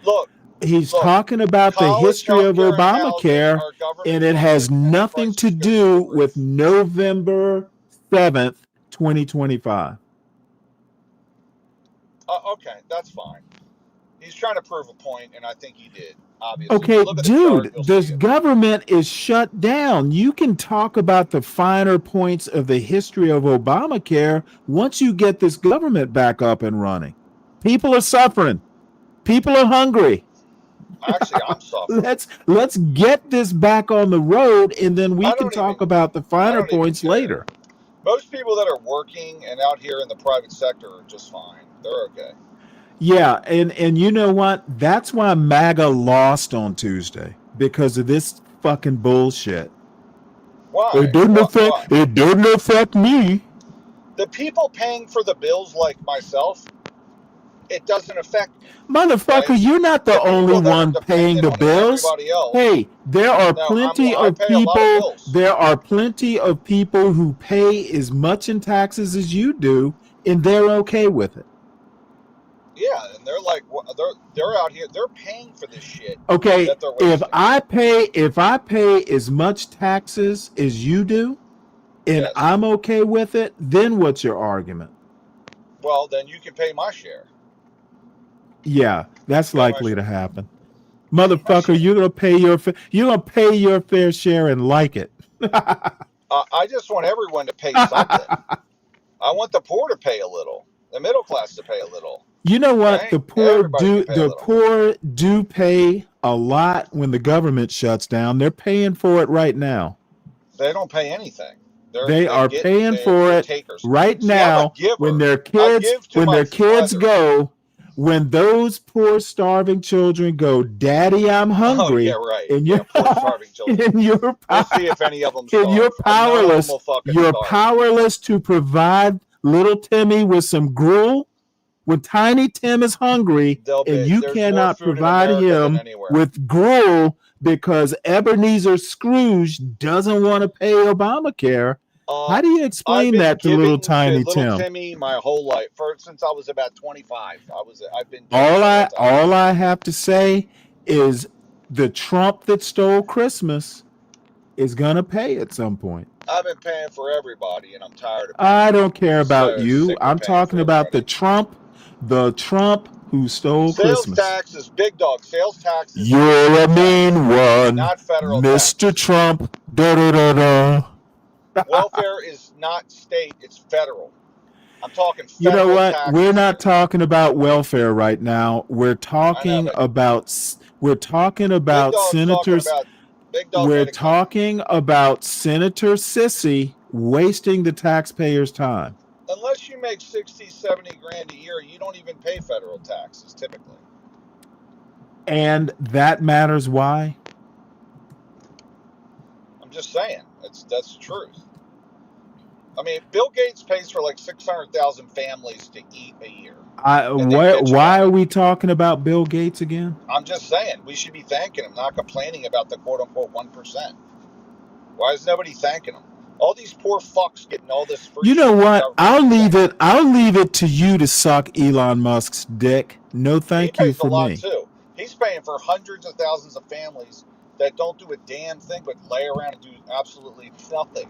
Look, he's talking about the history of Obamacare, and it has nothing to do with November 7th, 2025. Okay, that's fine. He's trying to prove a point, and I think he did, obviously. Okay, dude, this government is shut down. You can talk about the finer points of the history of Obamacare once you get this government back up and running. People are suffering. People are hungry. Actually, I'm suffering. Let's get this back on the road, and then we can talk about the finer points later. Most people that are working and out here in the private sector are just fine. They're okay. Yeah, and you know what? That's why MAGA lost on Tuesday, because of this fucking bullshit. Why? It doesn't affect me. The people paying for the bills like myself, it doesn't affect me. Motherfucker, right? You're not the only one paying the bills. Hey, there are plenty of people. There are plenty of people who pay as much in taxes as you do, and they're okay with it. Yeah, and they're like, they're out here, they're paying for this shit. Okay, if I pay as much taxes as you do, and I'm okay with it, then what's your argument? Well, then you can pay my share. Yeah, that's likely to happen. Motherfucker, you're gonna pay your fair share and like it. I just want everyone to pay something. I want the poor to pay a little, the middle class to pay a little. You know what? Right? The poor do pay a lot when the government shuts down. They're paying for it right now. They don't pay anything. They are paying for it right now when their kids go. When those poor starving children go, Daddy, I'm hungry. Oh, yeah, right. And you're poor starving children. And you're Let's see if any of them starve. And you're powerless. Powerless to provide little Timmy with some gruel. When Tiny Tim is hungry, and you cannot provide him with gruel because Ebenezer Scrooge doesn't want to pay Obamacare. How do you explain that to little Tiny Tim? Little Timmy, my whole life, since I was about 25, I've been. All I have to say is the Trump that stole Christmas is gonna pay at some point. I've been paying for everybody, and I'm tired of. I don't care about you. I'm talking about the Trump who stole Christmas. Sales tax is big dog. Sales tax. You're a mean one, not federal Mr. Tax. Trump. Da da da da. Welfare is not state; it's federal. I'm talking You know federal what? taxes. We're not talking about welfare right now. We're I know, talking but about Big Dog's talking senators. about Big Dog We're made a comment. talking about Senator Sissy wasting the taxpayers' time. Unless you make 60, 70 grand a year, you don't even pay federal taxes typically. And that matters why? I'm just saying, that's the truth. I mean, Bill Gates pays for like 600,000 families to eat a year. And they bitch Why about are it. we talking about Bill Gates again? I'm just saying, we should be thanking him, not complaining about the quote unquote 1%. Why is nobody thanking him? All these poor fucks getting all this free You know shit from the what? government. I'll leave it to you to suck Elon Musk's dick. No He thank you pays a for lot me. too. He's paying for hundreds of thousands of families that don't do a damn thing but lay around and do absolutely nothing.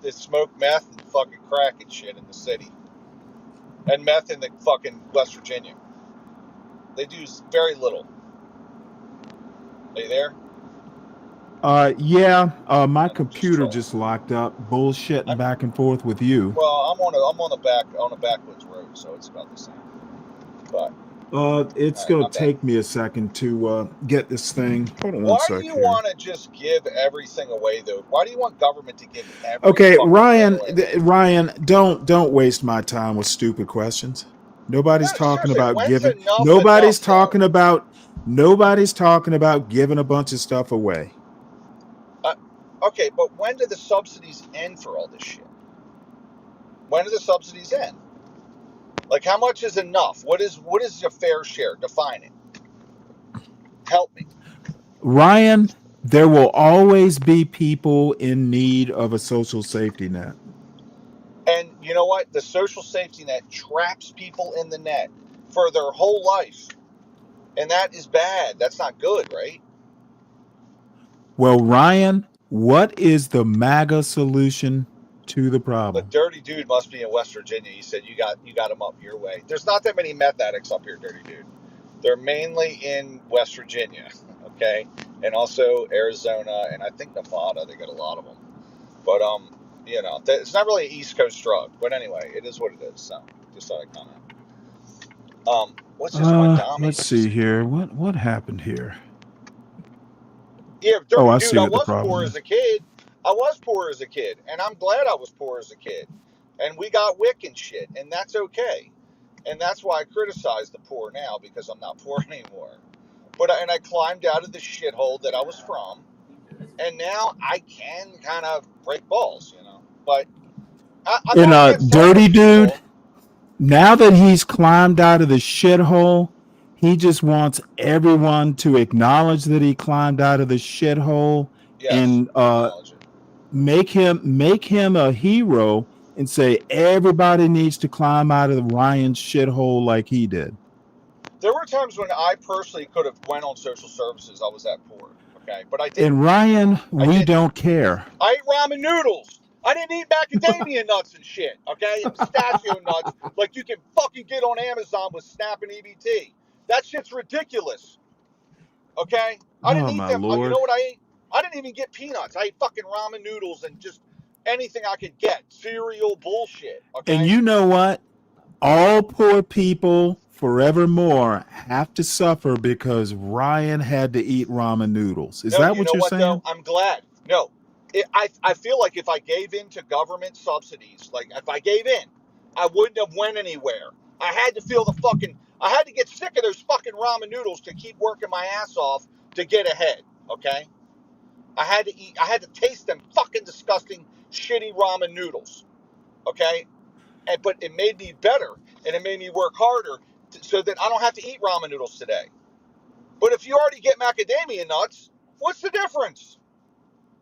They smoke meth and fucking crack and shit in the city. And meth in the fucking West Virginia. They do very little. Are you there? Yeah, my computer just locked up, bullshitting back and forth with you. Well, I'm on a backwoods road, so it's about the same. But It's gonna take me a second to get this thing. Hold on one why sec do you here. want to just give everything away, though? Why do you want government to give every Okay, fucking Ryan, thing away? Ryan, don't waste my time with stupid questions. Nobody's talking seriously, about when's giving. enough Nobody's enough, talking about. Nobody's talking about giving a bunch of stuff away. Okay, but when do the subsidies end for all this shit? When do the subsidies end? Like, how much is enough? What is your fair share? Define it. Help me. Ryan, there will always be people in need of a social safety net. And you know what? The social safety net traps people in the net for their whole life. And that is bad. That's not good, right? Well, Ryan, what is the MAGA solution to the The problem? dirty dude must be in West Virginia. He said you got him up your way. There's not that many meth addicts up here, dirty dude. They're mainly in West Virginia, okay? And also Arizona and I think Nevada. They got a lot of them. But you know, it's not really an East Coast drug. But anyway, it is what it is. So just thought I'd comment. What's this Madami? Let's see here. What happened here? Yeah, dirty Oh, I dude, see I what the was problem poor is. as a kid. I was poor as a kid, and I'm glad I was poor as a kid. And we got WIC and shit, and that's okay. And that's why I criticize the poor now, because I'm not poor anymore. But I climbed out of the shithole that I was from, and now I can kind of break balls, you know. But I'm And not against dirty helping people. dude, now that he's climbed out of the shithole, he just wants everyone to acknowledge that he climbed out of the shithole and make him a hero and say everybody needs to climb out of Ryan's shithole like he did. There were times when I personally could have went on social services. I was that poor, okay, but I didn't. And Ryan, we don't care. I ate ramen noodles. I didn't eat macadamia nuts and shit, okay? And pistachio nuts like you can fucking get on Amazon with Snap and EBT. That shit's ridiculous, okay? I didn't Oh, eat my them. You Lord. know what I ate? I didn't even get peanuts. I ate fucking ramen noodles and just anything I could get. Cereal bullshit, okay? And you know what? All poor people forevermore have to suffer because Ryan had to eat ramen noodles. Is that You what know you're what, saying? though? I'm glad. No. I feel like if I gave in to government subsidies, like if I gave in, I wouldn't have went anywhere. I had to get sick of those fucking ramen noodles to keep working my ass off to get ahead, okay? I had to taste them fucking disgusting, shitty ramen noodles, okay? But it made me better, and it made me work harder so that I don't have to eat ramen noodles today. But if you already get macadamia nuts, what's the difference?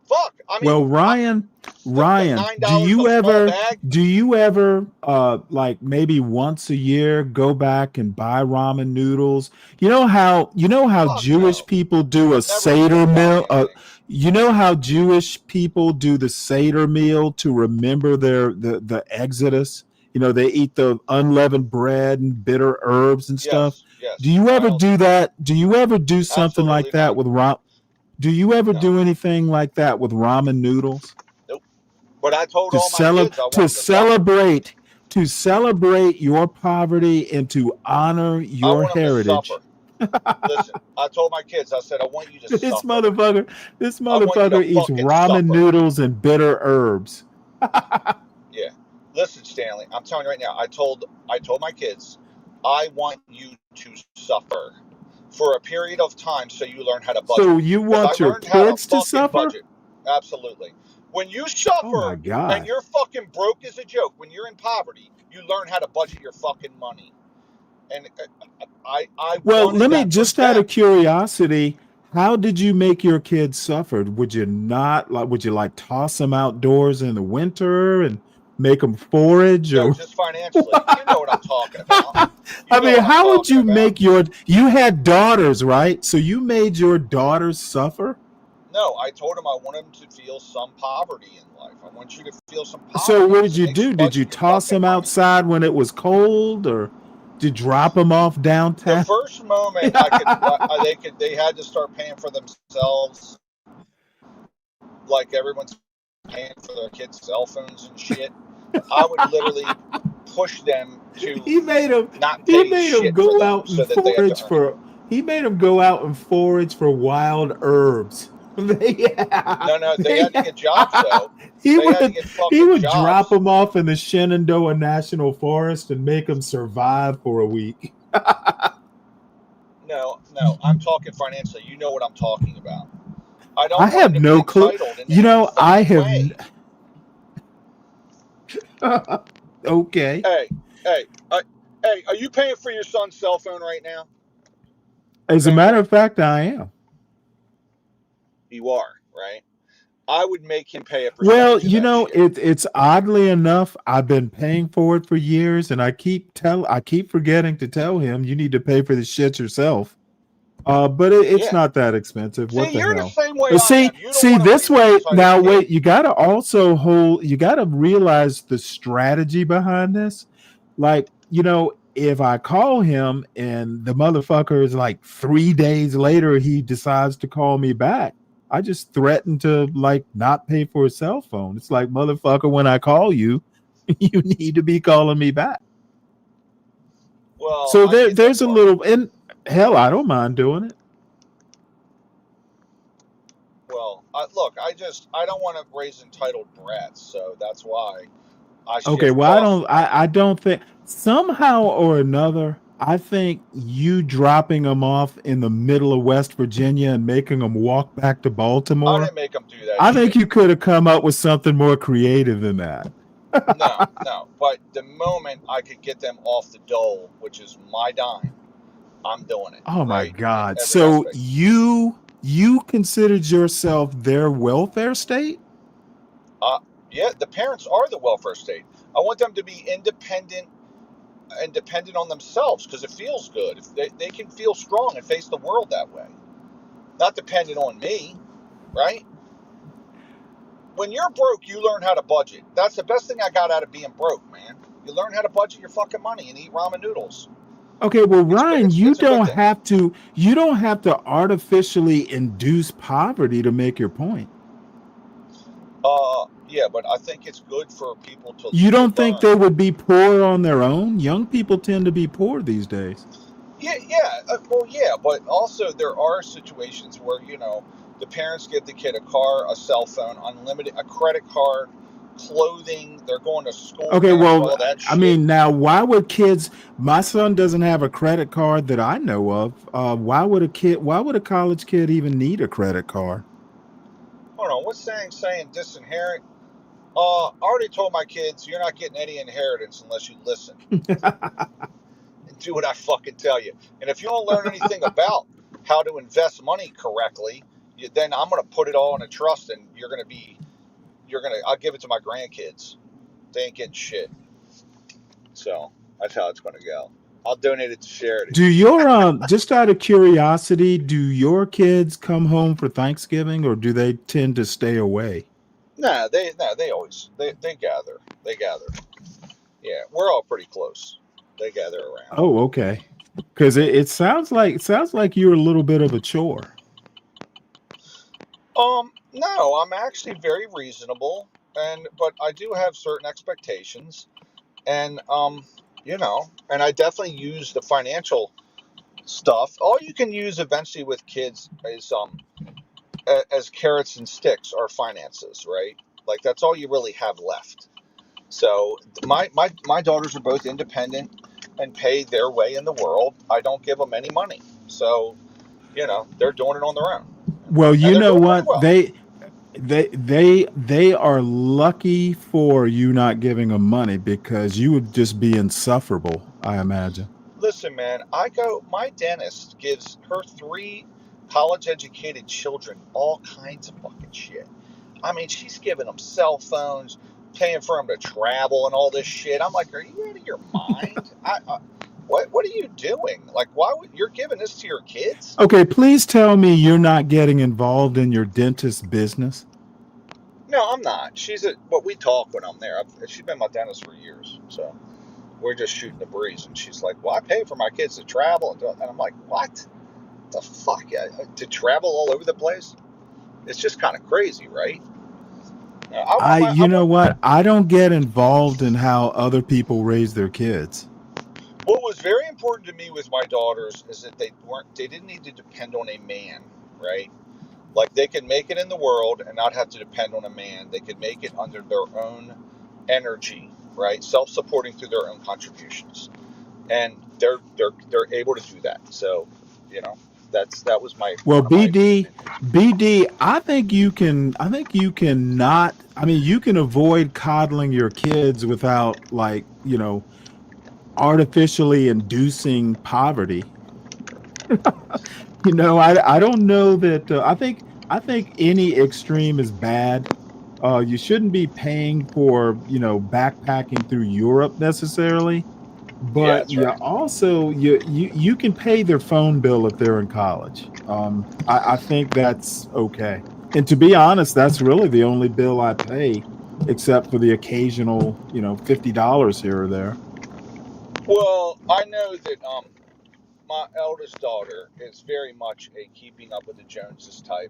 Fuck. I mean, Well, Ryan, $9 do you a small ever like maybe once a year go back and buy ramen noodles? You know how Jewish people do a Seder meal? You know how Jewish people do the Seder meal to remember the Exodus? You know, they eat the unleavened bread and bitter herbs and stuff. Yes. Do you ever do that? Do you ever do something like that with ramen? Do you ever do anything like that with ramen noodles? Nope. But I told To all my kids I wanted celebrate to celebrate your poverty and to honor I your want them to heritage. suffer. Listen, I told my kids, I said, I want you to This suffer. this I want you to motherfucker eats fucking ramen suffer. noodles and bitter herbs. Yeah. Listen, Stanley, I'm telling you right now, I told my kids, I want you to suffer for a period of time so you learn how to budget. So you Because I want your learned how to kids to fucking suffer? budget. Absolutely. When you Oh my suffer God. and you're fucking broke as a joke, when you're in poverty, you learn how to budget your fucking money. And I Well, wanted let me that for just out of them. curiosity, how did you make your kids suffer? Would you like toss them outdoors in the winter and make them forage No, or just financially. You know what I'm talking about. I mean, how would you make you had daughters, right? So you made your daughters suffer? No, I told him I want him to feel some poverty in life. I want you to feel some So poverty what because did it you makes you do? Did you budget your toss fucking them money. outside when it was cold or did you drop them off The downtown? first moment I could, they had to start paying for themselves, like everyone's paying for their kids' cell phones and shit. I would literally push them to He made them not pay go shit for them out so and that they had to forage earn it. he made them go out and forage for wild herbs. No, they had to get jobs though. He They had to would get he fucking would drop jobs. them off in the Shenandoah National Forest and make them survive for a week. No, I'm talking financially. You know what I'm talking about. I I don't want have them to be no clue. entitled in You any know, I fucking have way. okay. Hey, are you paying for your son's cell phone right now? As a matter of fact, I am. You are, right? I would make him pay a Well, percentage of that shit. it's oddly enough, I've been paying for it for years, and I keep forgetting to tell him you need to pay for this shit yourself. But it's Yeah. not that expensive. What See, the you're the hell? same way But I am. You don't see want to this raise an way entitled now. kid. Wait, you got to realize the strategy behind this. Like, if I call him and the motherfucker is like 3 days later, he decides to call me back. I just threaten to like not pay for a cell phone. It's like, motherfucker, when I call you, you need to be calling me back. Well, So I get that there's a part. little, and hell, I don't mind doing it. Well, I don't want to raise entitled brats, so that's why I Okay, shift well, costs around. I don't think somehow or another, I think you dropping them off in the middle of West Virginia and making them walk back to I Baltimore, didn't make them do that I shit. think you could have come up with something more creative than that. No. But the moment I could get them off the dole, which is my dime, I'm doing it. Oh my Right? God. In every So aspect. you considered yourself their welfare state? Yeah, the parents are the welfare state. I want them to be independent and dependent on themselves because it feels good. If they can feel strong and face the world that way, not dependent on me, right? When you're broke, you learn how to budget. That's the best thing I got out of being broke, man. You learn how to budget your fucking money and eat ramen noodles. Okay, well, Ryan, you it's a good don't thing. have to artificially induce poverty to make your point. Yeah, but I think it's good for people to. You don't think learn. they would be poor on their own? Young people tend to be poor these days. Yeah, but also there are situations where the parents give the kid a car, a cell phone, unlimited, a credit card, clothing. They're going to school. Okay, well, all that shit. I mean, now why would kids? My son doesn't have a credit card that I know of. Why would a college kid even need a credit card? Hold on, what's saying disinherit? I already told my kids you're not getting any inheritance unless you listen and do what I fucking tell you. And if you don't learn anything about how to invest money correctly, then I'm going to put it all in a trust, and I'll give it to my grandkids. They ain't getting shit. So that's how it's going to go. I'll donate it to charity. Do your just out of curiosity, do your kids come home for Thanksgiving or do they tend to stay away? Nah, they always they gather. They gather. Yeah, we're all pretty close. They gather around. Oh, okay. Because it sounds like you're a little bit of a chore. No, I'm actually very reasonable, but I do have certain expectations, And and I definitely use the financial stuff. All you can use eventually with kids is as carrots and sticks are finances, right? Like that's all you really have left. So my daughters are both independent and pay their way in the world. I don't give them any money. So, they're doing it on their own. Well, And you they're know doing pretty what? well. They are lucky for you not giving them money because you would just be insufferable, I imagine. Listen, man, my dentist gives her 3 college educated children all kinds of fucking shit. I mean, she's giving them cell phones, paying for them to travel and all this shit. I'm like, are you out of your mind? What are you doing? Like, why would you're giving this to your kids? Okay, please tell me you're not getting involved in your dentist's business. No, I'm not. But we talk when I'm there. She's been my dentist for years, so we're just shooting the breeze. And she's like, "Well, I pay for my kids to travel," and I'm like, "What? The fuck? Yeah, to travel all over the place? It's just kind of crazy, right?" You know what? I don't get involved in how other people raise their kids. What was very important to me with my daughters is that they didn't need to depend on a man, right? Like they could make it in the world and not have to depend on a man. They could make it under their own energy, right? Self-supporting through their own contributions, and they're able to do that. So, that was my Well, one of my. BD, I think you can not, I mean, you can avoid coddling your kids without artificially inducing poverty. I don't know that I think any extreme is bad. You shouldn't be paying for, backpacking through Europe necessarily, Yeah, but that's right. you can pay their phone bill if they're in college. I think that's okay. And to be honest, that's really the only bill I pay, except for the occasional, $50 here or there. Well, I know that my eldest daughter is very much a keeping up with the Joneses type,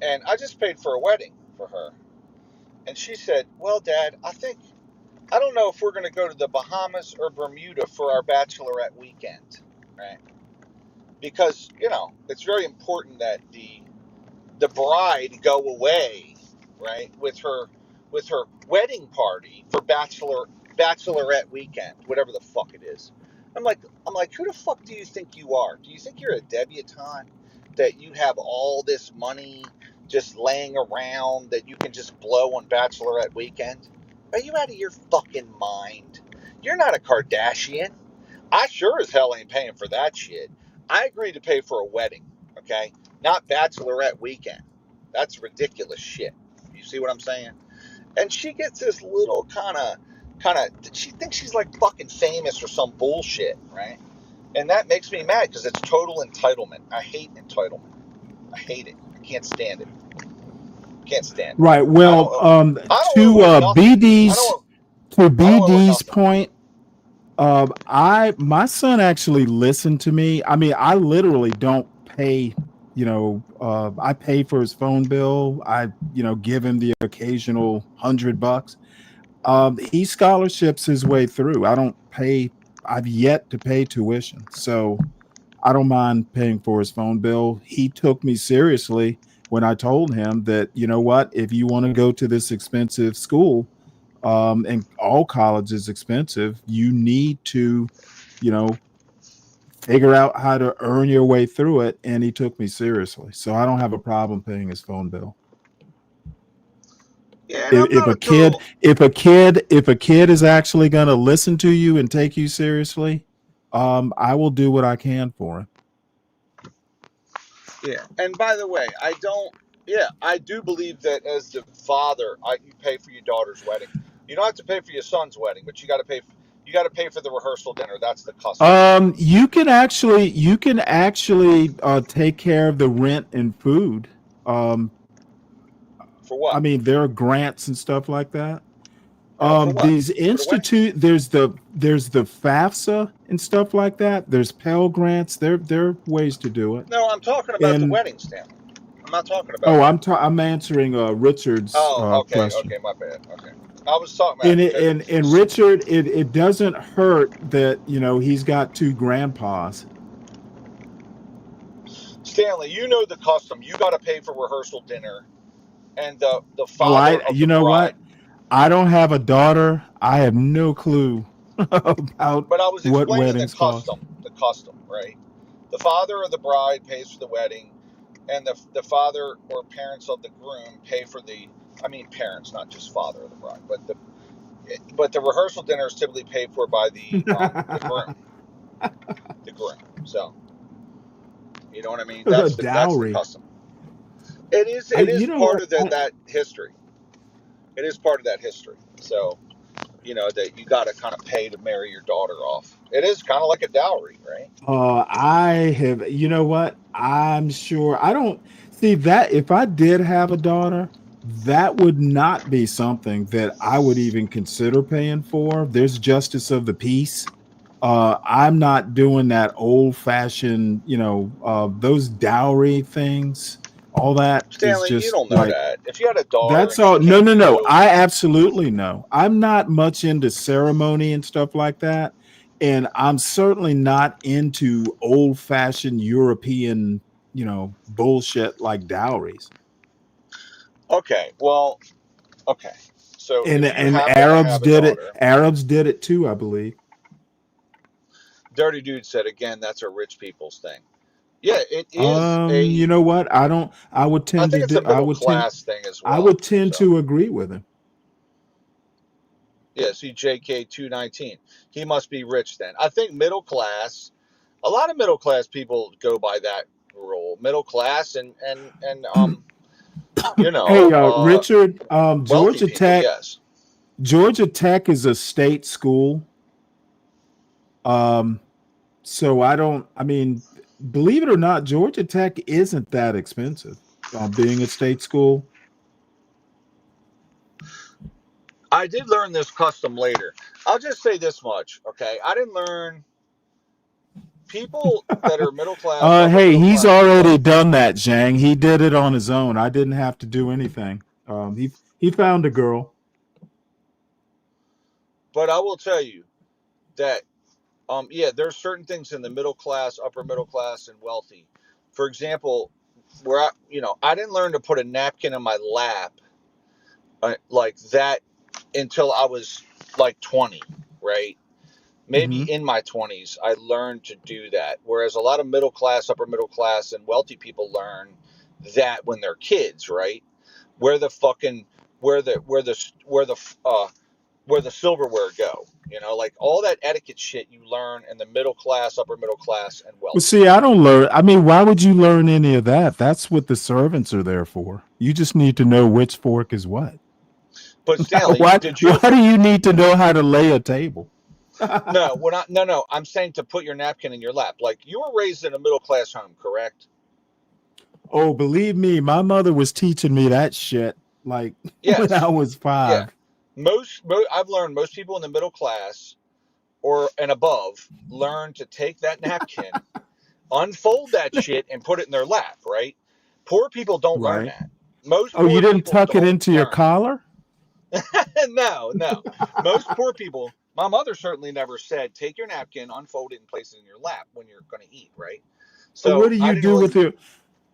and I just paid for a wedding for her, and she said, "Well, Dad, I don't know if we're going to go to the Bahamas or Bermuda for our bachelorette weekend, right? Because it's very important that the bride go away, right, with her wedding party for bachelorette weekend, whatever the fuck it is." I'm like, who the fuck do you think you are? Do you think you're a debutante that you have all this money just laying around that you can just blow on bachelorette weekend? Are you out of your fucking mind? You're not a Kardashian. I sure as hell ain't paying for that shit. I agreed to pay for a wedding, okay? Not bachelorette weekend. That's ridiculous shit. You see what I'm saying? And she gets this little she thinks she's like fucking famous or some bullshit, right? And that makes me mad because it's total entitlement. I hate entitlement. I hate it. I can't stand it. Can't stand it. Right. Well, BD's point, my son actually listened to me. I mean, I literally don't pay, I pay for his phone bill. I, give him the occasional $100. He scholarships his way through. I've yet to pay tuition. So I don't mind paying for his phone bill. He took me seriously when I told him that, you know what, if you want to go to this expensive school, and all college is expensive, you need to, figure out how to earn your way through it. And he took me seriously. So I don't have a problem paying his phone bill. Yeah, If a kid is actually going to listen to you and take you seriously, I will do what I can for him. Yeah. And by the way, I do believe that as the father, you pay for your daughter's wedding. You don't have to pay for your son's wedding, but you got to pay for the rehearsal dinner. That's the custom. You can actually take care of the rent and food. For what? I mean, there are grants and stuff like that. For what? These there's the FAFSA and stuff like that. There's Pell Grants. There are ways to do it. No, I'm talking about the wedding, Stanley. I'm not talking about. I'm answering Richard's okay, question. okay, my bad. Okay. I was talking about And Richard, it doesn't hurt that he's got two grandpas. Stanley. You know the custom. You got to pay for rehearsal dinner, and the Oh, father of you the know bride. what? I don't have a daughter. I have no clue about But I was what explaining the weddings cost. custom. The custom, right? The father of the bride pays for the wedding, and the father or parents of the groom pay for the. I mean, parents, not just father of the bride, but the rehearsal dinner is typically paid for by the groom. The groom. So you know what I mean? That's the Dowry. custom. It is You know part what? of that history. It is part of that history. So that you got to kind of pay to marry your daughter off. It is kind of like a dowry, right? I have. You know what? I'm sure. I don't see that. If I did have a daughter, that would not be something that I would even consider paying for. There's justice of the peace. I'm not doing that old fashioned, those dowry things. All that is Stanley, you just don't know like, that. If you had a daughter that's and she all. No, came no, to no. you, I absolutely know. I'm not much into ceremony and stuff like that. And I'm certainly not into old fashioned European, bullshit like dowries. okay, well, okay. So And if you and happen to have a daughter, Arabs did it too, I believe. Dirty Dude said again, that's a rich people's thing. Yeah, it is You know what? I would I tend think to it's a do middle class thing as I well. would tend So to agree with him. yeah, see JK219. He must be rich then. I think middle class, a lot of middle class people go by that rule. Middle class and Hey, Richard, wealthy people, yes. Georgia Tech is a state school. So I mean, believe it or not, Georgia Tech isn't that expensive, being a state school. I did learn this custom later. I'll just say this much, okay? I didn't learn people that are middle class, upper Hey, middle he's class, and already wealthy. done that, Zhang. He did it on his own. I didn't have to do anything. He found a girl. But I will tell you that yeah, there's certain things in the middle class, upper middle class, and wealthy. For example, where I didn't learn to put a napkin in my lap like that until I was like 20, right? Maybe Mm-hmm. in my 20s, I learned to do that. Whereas a lot of middle class, upper middle class, and wealthy people learn that when they're kids, right? Where the fucking where the silverware go, like all that etiquette shit you learn in the middle class, upper middle class, and Well, wealthy. see, I don't learn. I mean, why would you learn any of that? That's what the servants are there for. You just need to know which fork is what. But Stanley, Why? did you? Why do you need to know how to lay a table? No, we're not. No. I'm saying to put your napkin in your lap. Like you were raised in a middle class home, correct? Oh, believe me, my mother was teaching me that shit like when I Yes. was Yeah. 5. I've learned most people in the middle class or and above learn to take that napkin, unfold that shit, and put it in their lap. Right? Poor people don't learn Right. that. Most Oh, you poor didn't people tuck it don't into your learn. collar? No. Most poor people. My mother certainly never said, "Take your napkin, unfold it, and place it in your lap when you're going to eat." Right? What So do I you didn't do really. with your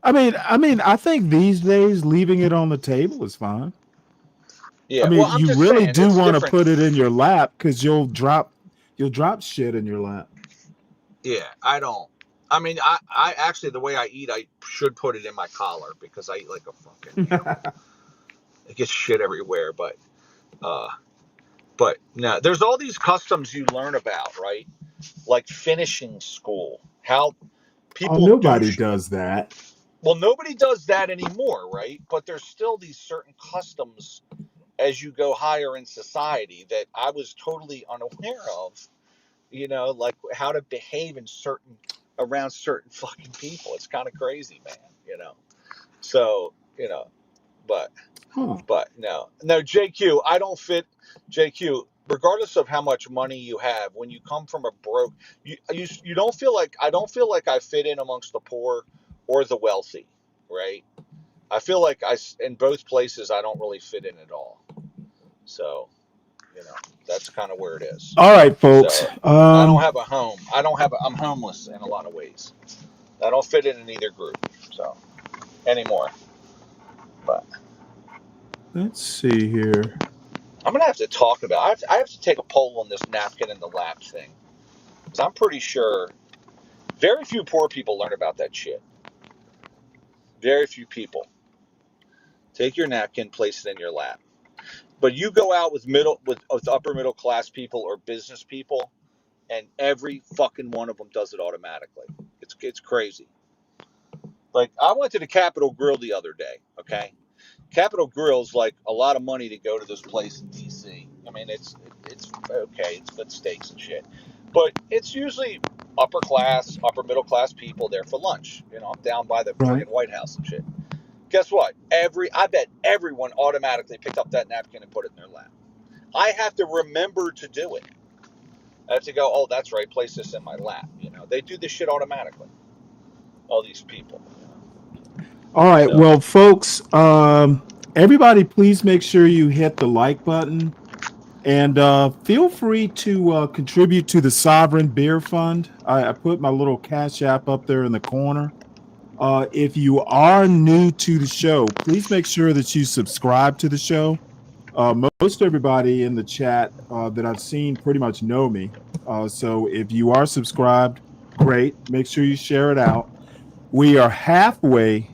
I think these days leaving it on the table is fine. I Yeah. Well, mean, I'm you just really saying do it's want to different. put it in your lap cuz you'll drop shit in your lap. Yeah. I don't. I mean, I actually the way I eat, I should put it in my collar because I eat like a fucking, it gets shit everywhere. Uh, but no, there's all these customs you learn about, right? Like finishing school, how Oh, people do. nobody does that. Well, nobody does that anymore, right? But there's still these certain customs as you go higher in society that I was totally unaware of, like how to behave in around certain fucking people. It's kind of crazy, man. So, but Huh. no, JQ, I don't fit. JQ, regardless of how much money you have, when you come from a broke, you don't feel like I don't feel like I fit in amongst the poor or the wealthy, right? I feel like in both places I don't really fit in at all. So That's kind of where it is. All right, folks. So I don't have a home. I'm homeless in a lot of ways. I don't fit in either group. So anymore. But Let's see here. I'm gonna have to talk about. I have to take a poll on this napkin in the lap thing, because I'm pretty sure very few poor people learn about that shit. Very few people. Take your napkin, place it in your lap. But you go out with upper middle class people or business people, and every fucking one of them does it automatically. It's crazy. Like, I went to the Capitol Grill the other day. Okay, Capitol Grill's like a lot of money to go to this place in DC. I mean, it's okay. It's good steaks and shit, but it's usually upper middle class people there for lunch. I'm down by the Right. friggin' White House and shit. Guess what? I bet everyone automatically picked up that napkin and put it in their lap. I have to remember to do it. I have to go, oh, that's right, place this in my lap. They do this shit automatically. All these people. All right. Well, folks, everybody, please make sure you hit the like button, and feel free to contribute to the Sovereign Beer Fund. I put my little Cash App up there in the corner. If you are new to the show, please make sure that you subscribe to the show. Most everybody in the chat that I've seen pretty much know me. So if you are subscribed, great. Make sure you share it out. We are halfway,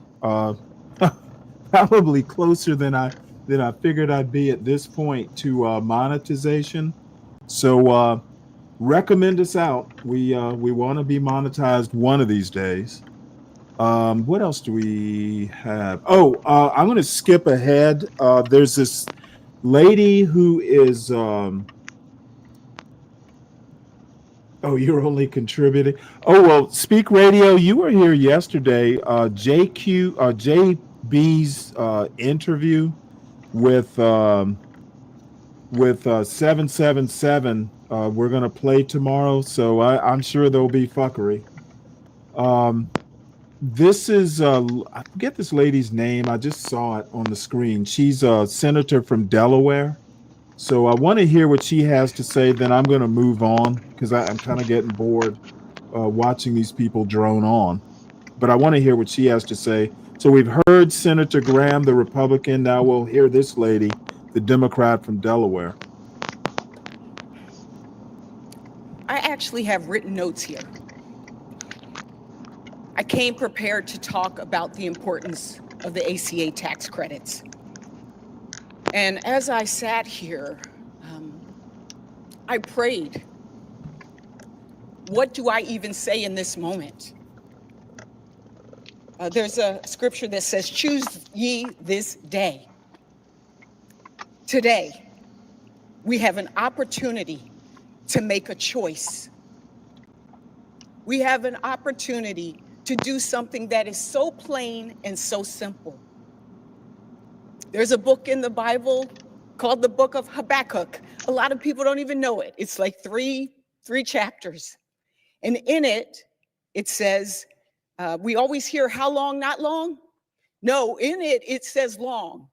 probably closer than I figured I'd be at this point to monetization. So recommend us out. We want to be monetized one of these days. What else do we have? Oh, I'm going to skip ahead. There's this lady who is oh, you're only contributing. Oh, well, Speak Radio, you were here yesterday. JB's interview with 777 we're going to play tomorrow, so I'm sure there'll be fuckery. This is I forget this lady's name. I just saw it on the screen. She's a senator from Delaware. So I want to hear what she has to say. Then I'm going to move on because I'm kind of getting bored watching these people drone on. But I want to hear what she has to say. So we've heard Senator Graham, the Republican. Now we'll hear this lady, the Democrat from Delaware. I actually have written notes here. I came prepared to talk about the importance of the ACA tax credits. And as I sat here, I prayed. What do I even say in this moment? There's a scripture that says, choose ye this day. Today, we have an opportunity to make a choice. We have an opportunity to do something that is so plain and so simple. There's a book in the Bible called the book of Habakkuk. A lot of people don't even know it. It's like three chapters. And in it, it says, we always hear how long, not long. No, in it, it says long.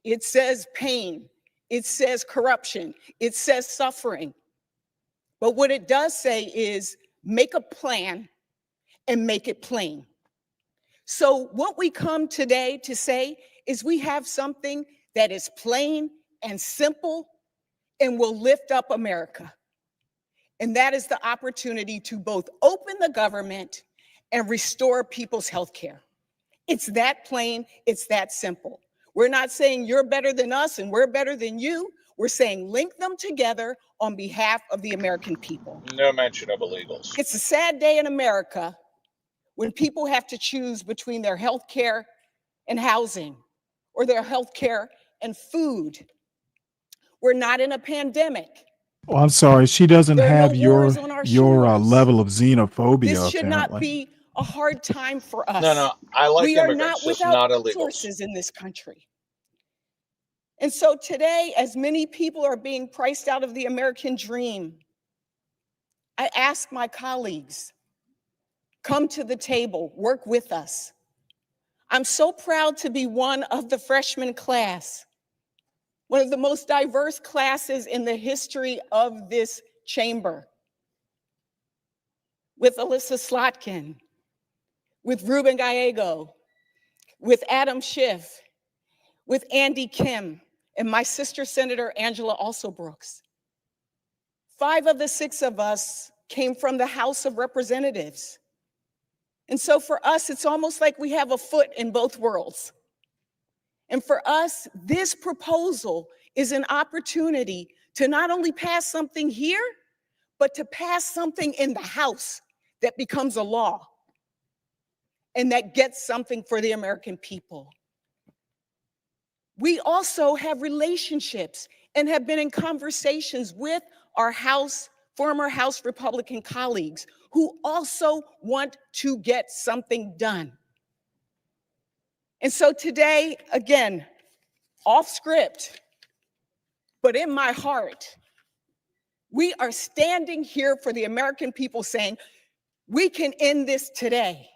It says pain. It says corruption. It says suffering. But what it does say is make a plan and make it plain. So what we come today to say is we have something that is plain and simple and will lift up America. And that is the opportunity to both open the government and restore people's health care. It's that plain, it's that simple. We're not saying you're better than us and we're better than you. We're saying link them together on behalf of the American people. No mention of illegals. It's a sad day in America when people have to choose between their health care and housing, or their health care and food. We're not in a pandemic. Oh, I'm sorry. She doesn't have your level of xenophobia. This should apparently. not be a hard time for us. No, I like we are immigrants, not just without not illegals. resources in this country. And so today, as many people are being priced out of the American dream, I ask my colleagues, come to the table, work with us. I'm so proud to be one of the freshman class. one of the most diverse classes in the history of this chamber, with Alyssa Slotkin, with Ruben Gallego, with Adam Schiff, with Andy Kim, and my sister, Senator Angela Alsobrooks. 5 of the 6 of us came from the House of Representatives. And so for us, it's almost like we have a foot in both worlds. And for us, this proposal is an opportunity to not only pass something here, but to pass something in the House that becomes a law and that gets something for the American people. We also have relationships and have been in conversations with our former House Republican colleagues who also want to get something done. And so today, again, off script, but in my heart, we are standing here for the American people saying, we can end this today.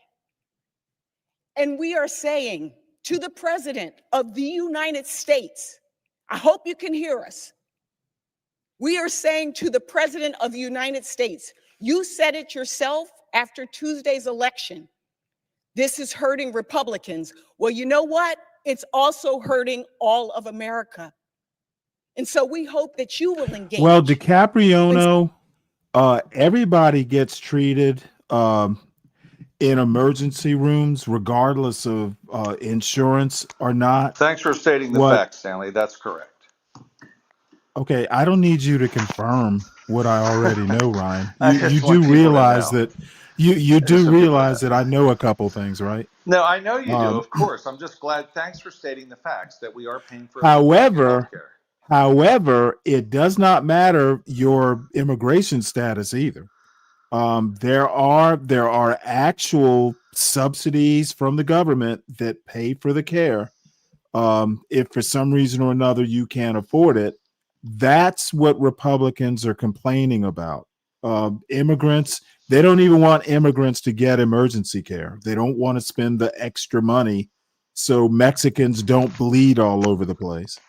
And we are saying to the President of the United States, I hope you can hear us. We are saying to the President of the United States, you said it yourself after Tuesday's election. This is hurting Republicans. Well, you know what? It's also hurting all of America. And so we hope that you will engage. Well, DiCapriono, everybody gets treated in emergency rooms, regardless of insurance or not. Thanks for stating the facts, Stanley. That's correct. Okay, I don't need you to confirm what I already know, Ryan. I You just want do people to realize know. that you do realize that I know a couple things, right? No, I know you do, of course. I'm just glad. Thanks for stating the facts that we are paying for However, healthcare. however, it does not matter your immigration status either. There are actual subsidies from the government that pay for the care. If for some reason or another you can't afford it, that's what Republicans are complaining about. Immigrants, they don't even want immigrants to get emergency care. They don't want to spend the extra money so Mexicans don't bleed all over the place.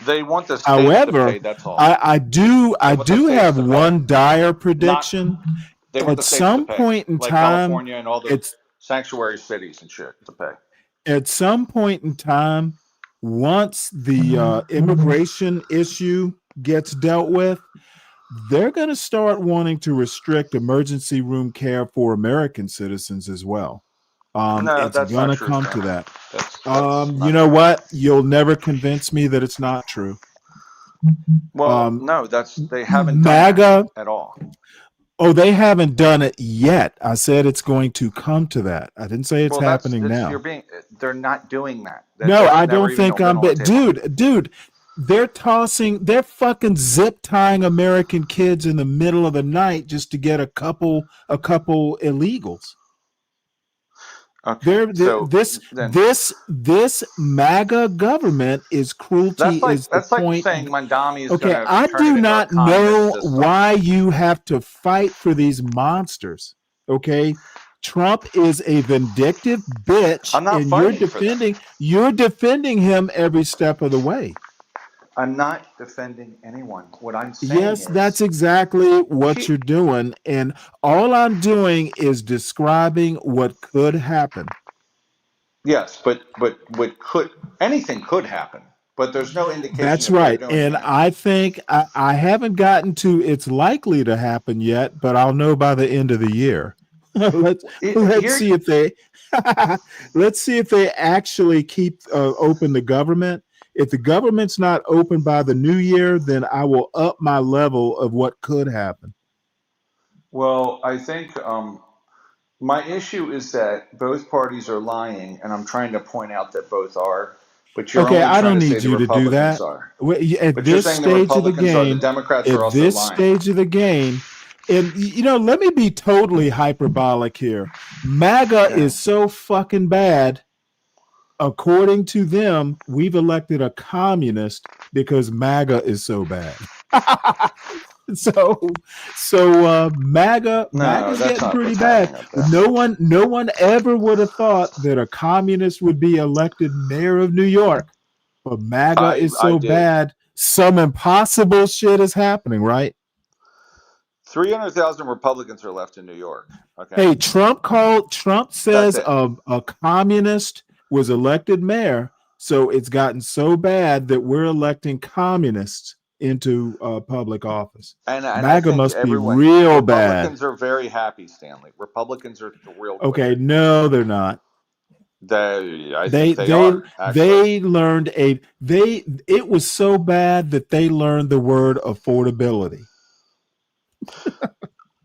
They want the states However, to pay, that's all. I do have one dire prediction. They want At the states some to pay, point in like time, California and all the sanctuary cities and shit to pay. at some point in time, once the immigration issue gets dealt with, they're going to start wanting to restrict emergency room care for American citizens as well. No, It's that's going not to true, come Stanley. to that. That's You know what? You'll never convince me that it's not true. Well, no, they haven't done MAGA that at all. Oh, they haven't done it yet. I said it's going to come to that. I didn't say it's happening now. They're not doing that. No, I don't think I'm dude, they're fucking zip tying American kids in the middle of the night just to get a couple illegals. Okay, This MAGA government is cruelty. That's like saying Mandami is Okay, going to I turn do it into not a communist know system. why you have to fight for these monsters. Okay, Trump is a vindictive bitch, I'm not and fighting you're defending him every step of the way. I'm not defending anyone. What I'm saying Yes, is that's exactly what you're doing, and all I'm doing is describing what could happen. yes, but anything could happen, but there's no indication. That's that they're right, doing and it. I think I haven't gotten to it's likely to happen yet, but I'll know by the end of the year. let's see if they actually keep open the government. If the government's not open by the new year, then I will up my level of what could happen. Well, I think my issue is that both parties are lying, and I'm trying to point out that both are. But you're Okay, only I trying don't to say need the you to do Republicans that. are. At But you're this saying the stage of the Republicans are. The game, Democrats are at also this lying. stage of the game, and let me be totally hyperbolic here. MAGA is so fucking bad. According to them, we've elected a communist because MAGA is so bad. So MAGA's getting pretty bad. No one ever would have thought that a communist would be elected mayor of New York. but MAGA is I so do. bad, some impossible shit is happening, right? 300,000 Republicans are left in New York. Okay. Hey, Trump That's says it. a communist was elected mayor, so it's gotten so bad that we're electing communists into public office. And I MAGA think must be everyone, real bad. Republicans are very happy, Stanley. Republicans are thrilled with Okay, it. no, they're not. I They think they are, actually. they learned it was so bad that they learned the word affordability.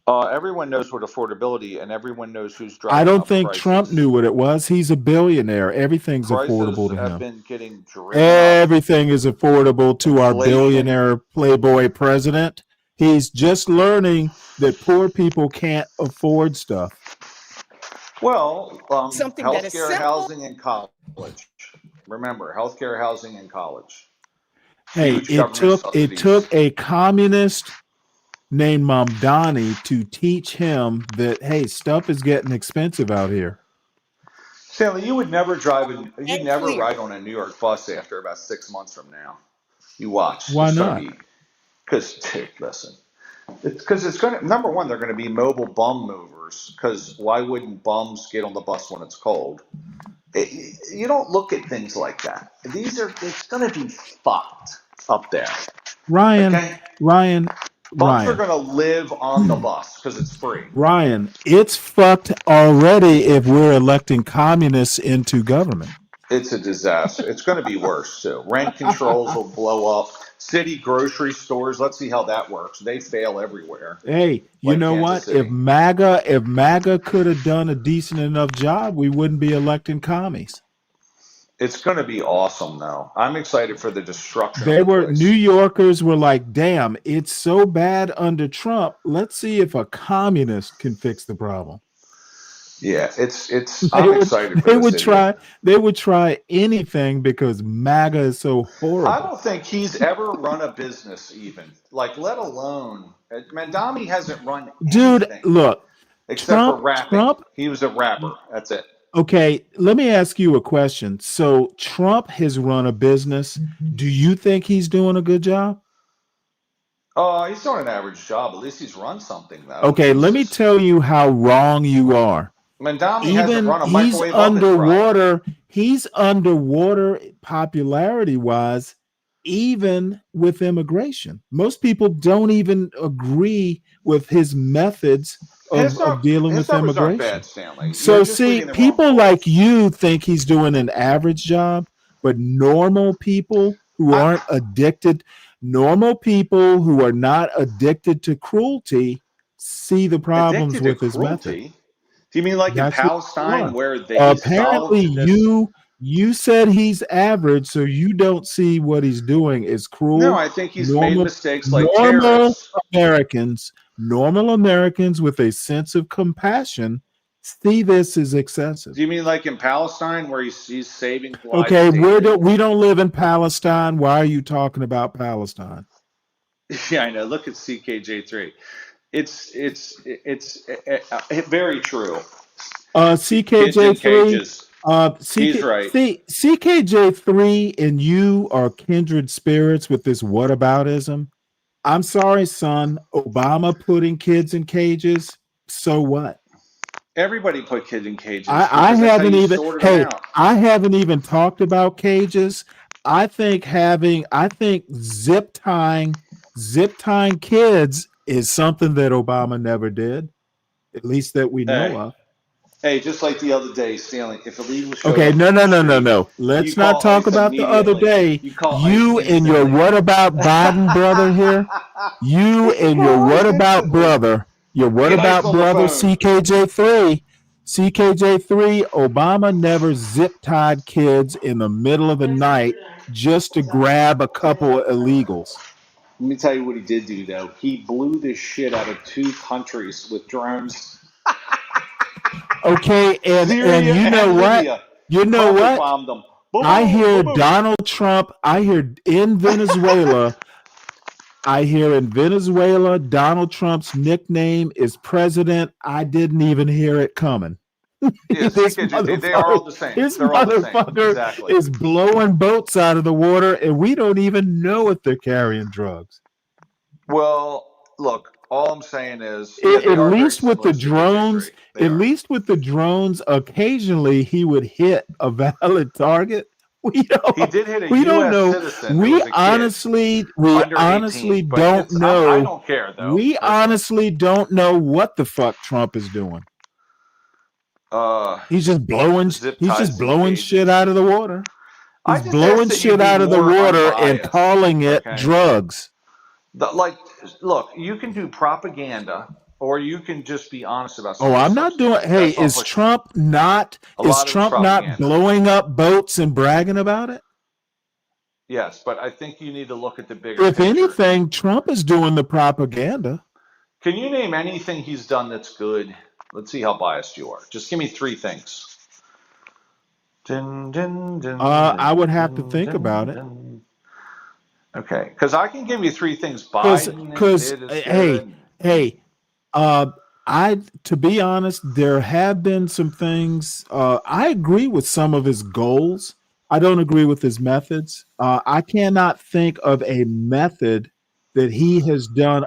Everyone knows what affordability, and everyone knows who's I driving don't up think Trump prices. knew what it was. He's a billionaire. Everything's Prices affordable to have him. been getting driven up. Everything is affordable to our Inflation. billionaire playboy president. He's just learning that poor people can't afford stuff. Well, Something that is healthcare, simple. housing, and college. Remember, healthcare, housing, and college. Hey, Huge it government took subsidies. a communist named Mamdani to teach him that, hey, stuff is getting expensive out here. Stanley, you would never And never clear. ride on a New York bus after about 6 months from now. You watch. Why It's going not? to be, because, listen, it's going to, number one, they're going to be mobile bum movers, because why wouldn't bums get on the bus when it's cold? You don't look at things like that. It's going to be fucked up there. Ryan, Okay? Ryan, Bums are Ryan, going to live on the bus because it's free. Ryan, it's fucked already if we're electing communists into government. It's a disaster. It's going to be worse too. Rent controls will blow up. City grocery stores. Let's see how that works. They fail everywhere. Hey, you Like know Kansas what? If City. MAGA could have done a decent enough job, we wouldn't be electing commies. It's going to be awesome, though. I'm excited for the destruction They of the were place. New Yorkers were like, damn, it's so bad under Trump. Let's see if a communist can fix the problem. Yeah, I'm excited for They the would city. they would try anything because MAGA is so I horrible. don't think he's ever run a business, even like, let alone Mandami hasn't run Dude, anything look, except for rapping. Trump. He was a rapper. That's it. Okay, let me ask you a question. So Trump has run a business. Do you think he's doing a good job? Oh, he's doing an average job. At least he's run something, though. Okay, let me Jesus. tell you how wrong you are. Mandami hasn't run a He's microwave oven fryer. underwater. He's underwater popularity wise, even with immigration. Most people don't even agree with his methods of dealing His with numbers aren't immigration. bad, Stanley. So You're just see, reading the wrong people polls. like you think he's doing an average job, but normal people who aren't addicted, normal people who are not addicted to cruelty see the problems Addicted to with his method. cruelty? Do you mean like in That's what you Palestine are. where they Apparently solved this? you said he's average, so you don't see what he's doing is cruel. No, I think he's made mistakes like normal tariffs. normal Americans with a sense of compassion see this as excessive. Do you mean like in Palestine where he's saving lives? Okay, daily? we don't live in Palestine. Why are you talking about Palestine? Yeah, I know. Look at CKJ3. It's very true. Kids in CKJ3. cages. CK, He's right. See, CKJ3 and you are kindred spirits with this whataboutism. I'm sorry, son. Obama putting kids in cages. So what? Everybody put kids in cages. I because that's how haven't you even. sorted them Hey, out. I haven't even talked about cages. I think zip tying kids is something that Obama never did, at least that we know of. Hey, just like the other day, Stanley, if illegal showed Okay, up no. on the street, Let's you not call talk ICE about the other immediately. day. You call You ICE and your instantly. what about Biden brother here? You and your what about brother? Your what Get ICE about on the brother phone. CKJ3? CKJ3, Obama never zip tied kids in the middle of the night just to grab a couple of illegals. Let me tell you what he did do, though. He blew the shit out of 2 countries with drones. Okay, and Syria you know and what? Libya. You know Carpet what? bombed them. Boom, I boom, hear boom, boom. Donald Trump. I hear in Venezuela. Donald Trump's nickname is president. I didn't even hear it coming. Yes, this they are all the same. this They're all the same. motherfucker Exactly. is blowing boats out of the water, and we don't even know if they're carrying drugs. Well, look, all I'm saying is, yeah, At they are very least with similar the to CP3. drones, They at are. least with the drones, occasionally he would hit a valid target. He did hit a We don't U.S. know. citizen who was a kid under 18, but Don't I know. don't care though. We personally. honestly don't know what the fuck Trump is doing. He's just blowing. Zip He's ties just and blowing shit out of the water. I He's just blowing ask that you shit be out of the more water and unbiased, calling it okay? drugs. Look, you can do propaganda, or you can just be honest about some Oh, of this I'm stuff. not doing. Hey, That's all I'm is pushing. Trump not? A Is lot of it's Trump not propaganda. blowing up boats and bragging about it? Yes, but I think you need to look at the bigger If picture. anything, Trump is doing the propaganda. Can you name anything he's done that's good? Let's see how biased you are. Just give me 3 things. I would have to think about it. Okay, because I can give you 3 things Biden Because did is good. hey, to be honest, there have been some things. I agree with some of his goals. I don't agree with his methods. I cannot think of a method that he has done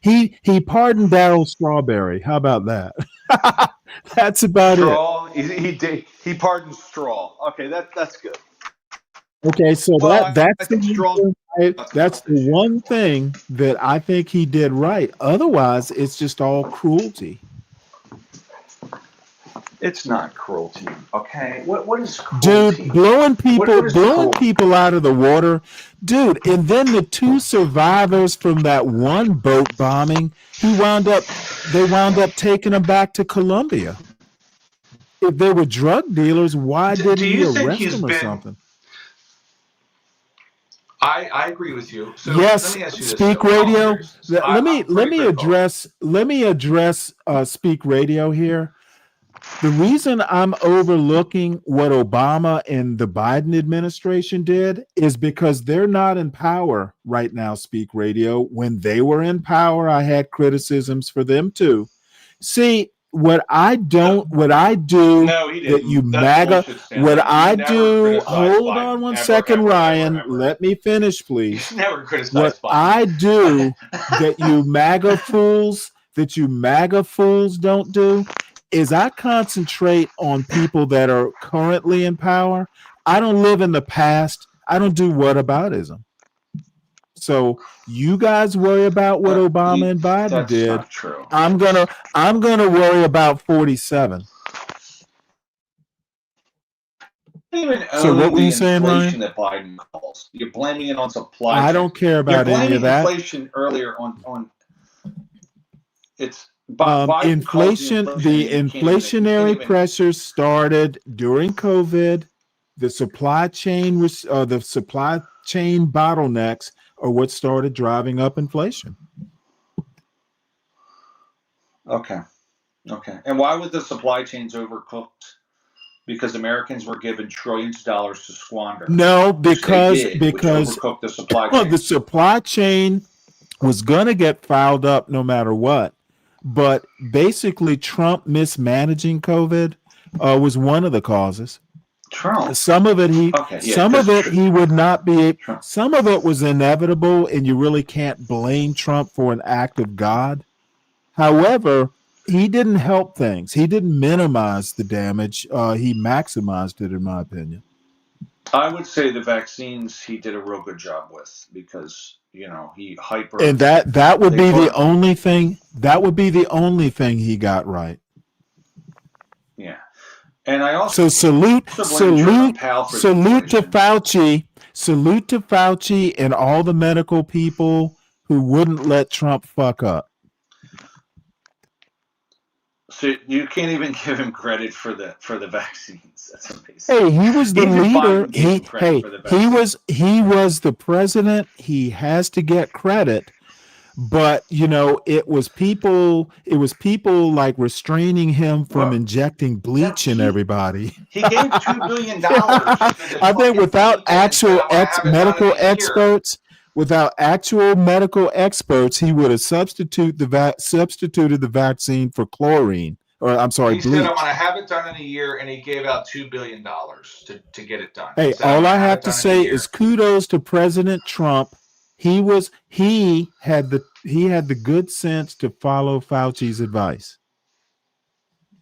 he pardoned Darryl Strawberry. How about that? That's about it. Straw. He pardoned Straw. Okay, that's good. Okay, so Well, that's I think Straw's that's the one thing that I think he did right. Otherwise, it's just all cruelty. It's not cruelty, okay? What is cruelty? Dude, blowing what is people out of the water, dude. And then the 2 survivors from that one boat bombing, they wound up taking them back to Colombia. If they were drug dealers, why didn't he arrest them or something? I agree with you. So Yes, let me ask you this. Speak though. Radio. I'm Let me address Speak Radio here. The reason I'm overlooking what Obama and the Biden administration did is because they're not in power right now, Speak Radio. When they were in power, I had criticisms for them too. See, what I do No, he that didn't. you That's MAGA, bullshit, Stanley. what I You never do, criticized hold Biden. on one Ever, second, ever, Ryan. ever, ever. Let me finish, please. You never criticized What Biden. I do that you MAGA fools don't do is I concentrate on people that are currently in power. I don't live in the past. I don't do whataboutism. So you guys worry about what Obama and Biden That's did. not true. I'm gonna worry about 47. You don't even So what own were the you saying, inflation Ryan? that Biden calls. You're blaming it on supply I chain. don't care You're about any blaming of that. inflation earlier on it's Biden Inflation, caused the and you can't inflationary even pressures started during COVID. The supply chain bottlenecks are what started driving up inflation. Okay. And why was the supply chains overcooked? Because Americans were given trillions of dollars to squander. No, which because overcooked the supply chain. the supply chain was going to get fouled up no matter what. But basically, Trump mismanaging COVID was one of the causes. Trump. Some of it he would not be. Trump. Some of it was inevitable, and you really can't blame Trump for an act of God. However, he didn't help things. He didn't minimize the damage. He maximized it, in my opinion. I would say the vaccines he did a real good job with because he hyper. And that would be the only thing. That would be the only thing he got right. Yeah. And I also salute to Fauci. Salute to Fauci and all the medical people who wouldn't let Trump fuck up. So you can't even give him credit for the vaccines. That's amazing. Hey, he was the Even leader. Biden gave him credit for the vaccines. He was the president. He has to get credit. But it was people like restraining him from injecting bleach in everybody. He gave $2 billion. I think without actual medical experts, he would have substituted the vaccine for chlorine. or I'm sorry, He said, I'm bleach. going to have it done in a year, and he gave out $2 billion to get it done. Hey, He said, I'm all going I to have have it to done in a say year. is kudos to President Trump. He had the good sense to follow Fauci's advice.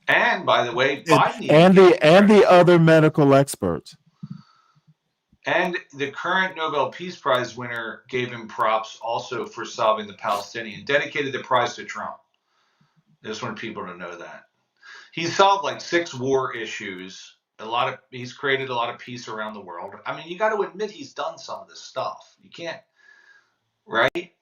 And by the way, And, Biden even gave him and credit the other medical experts. And the current Nobel Peace Prize winner gave him props also for solving the Palestinian, dedicated the prize to Trump. I just want people to know that. He's solved like 6 war issues. He's created a lot of peace around the world. I mean, you got to admit he's done some of this stuff. You can't, right?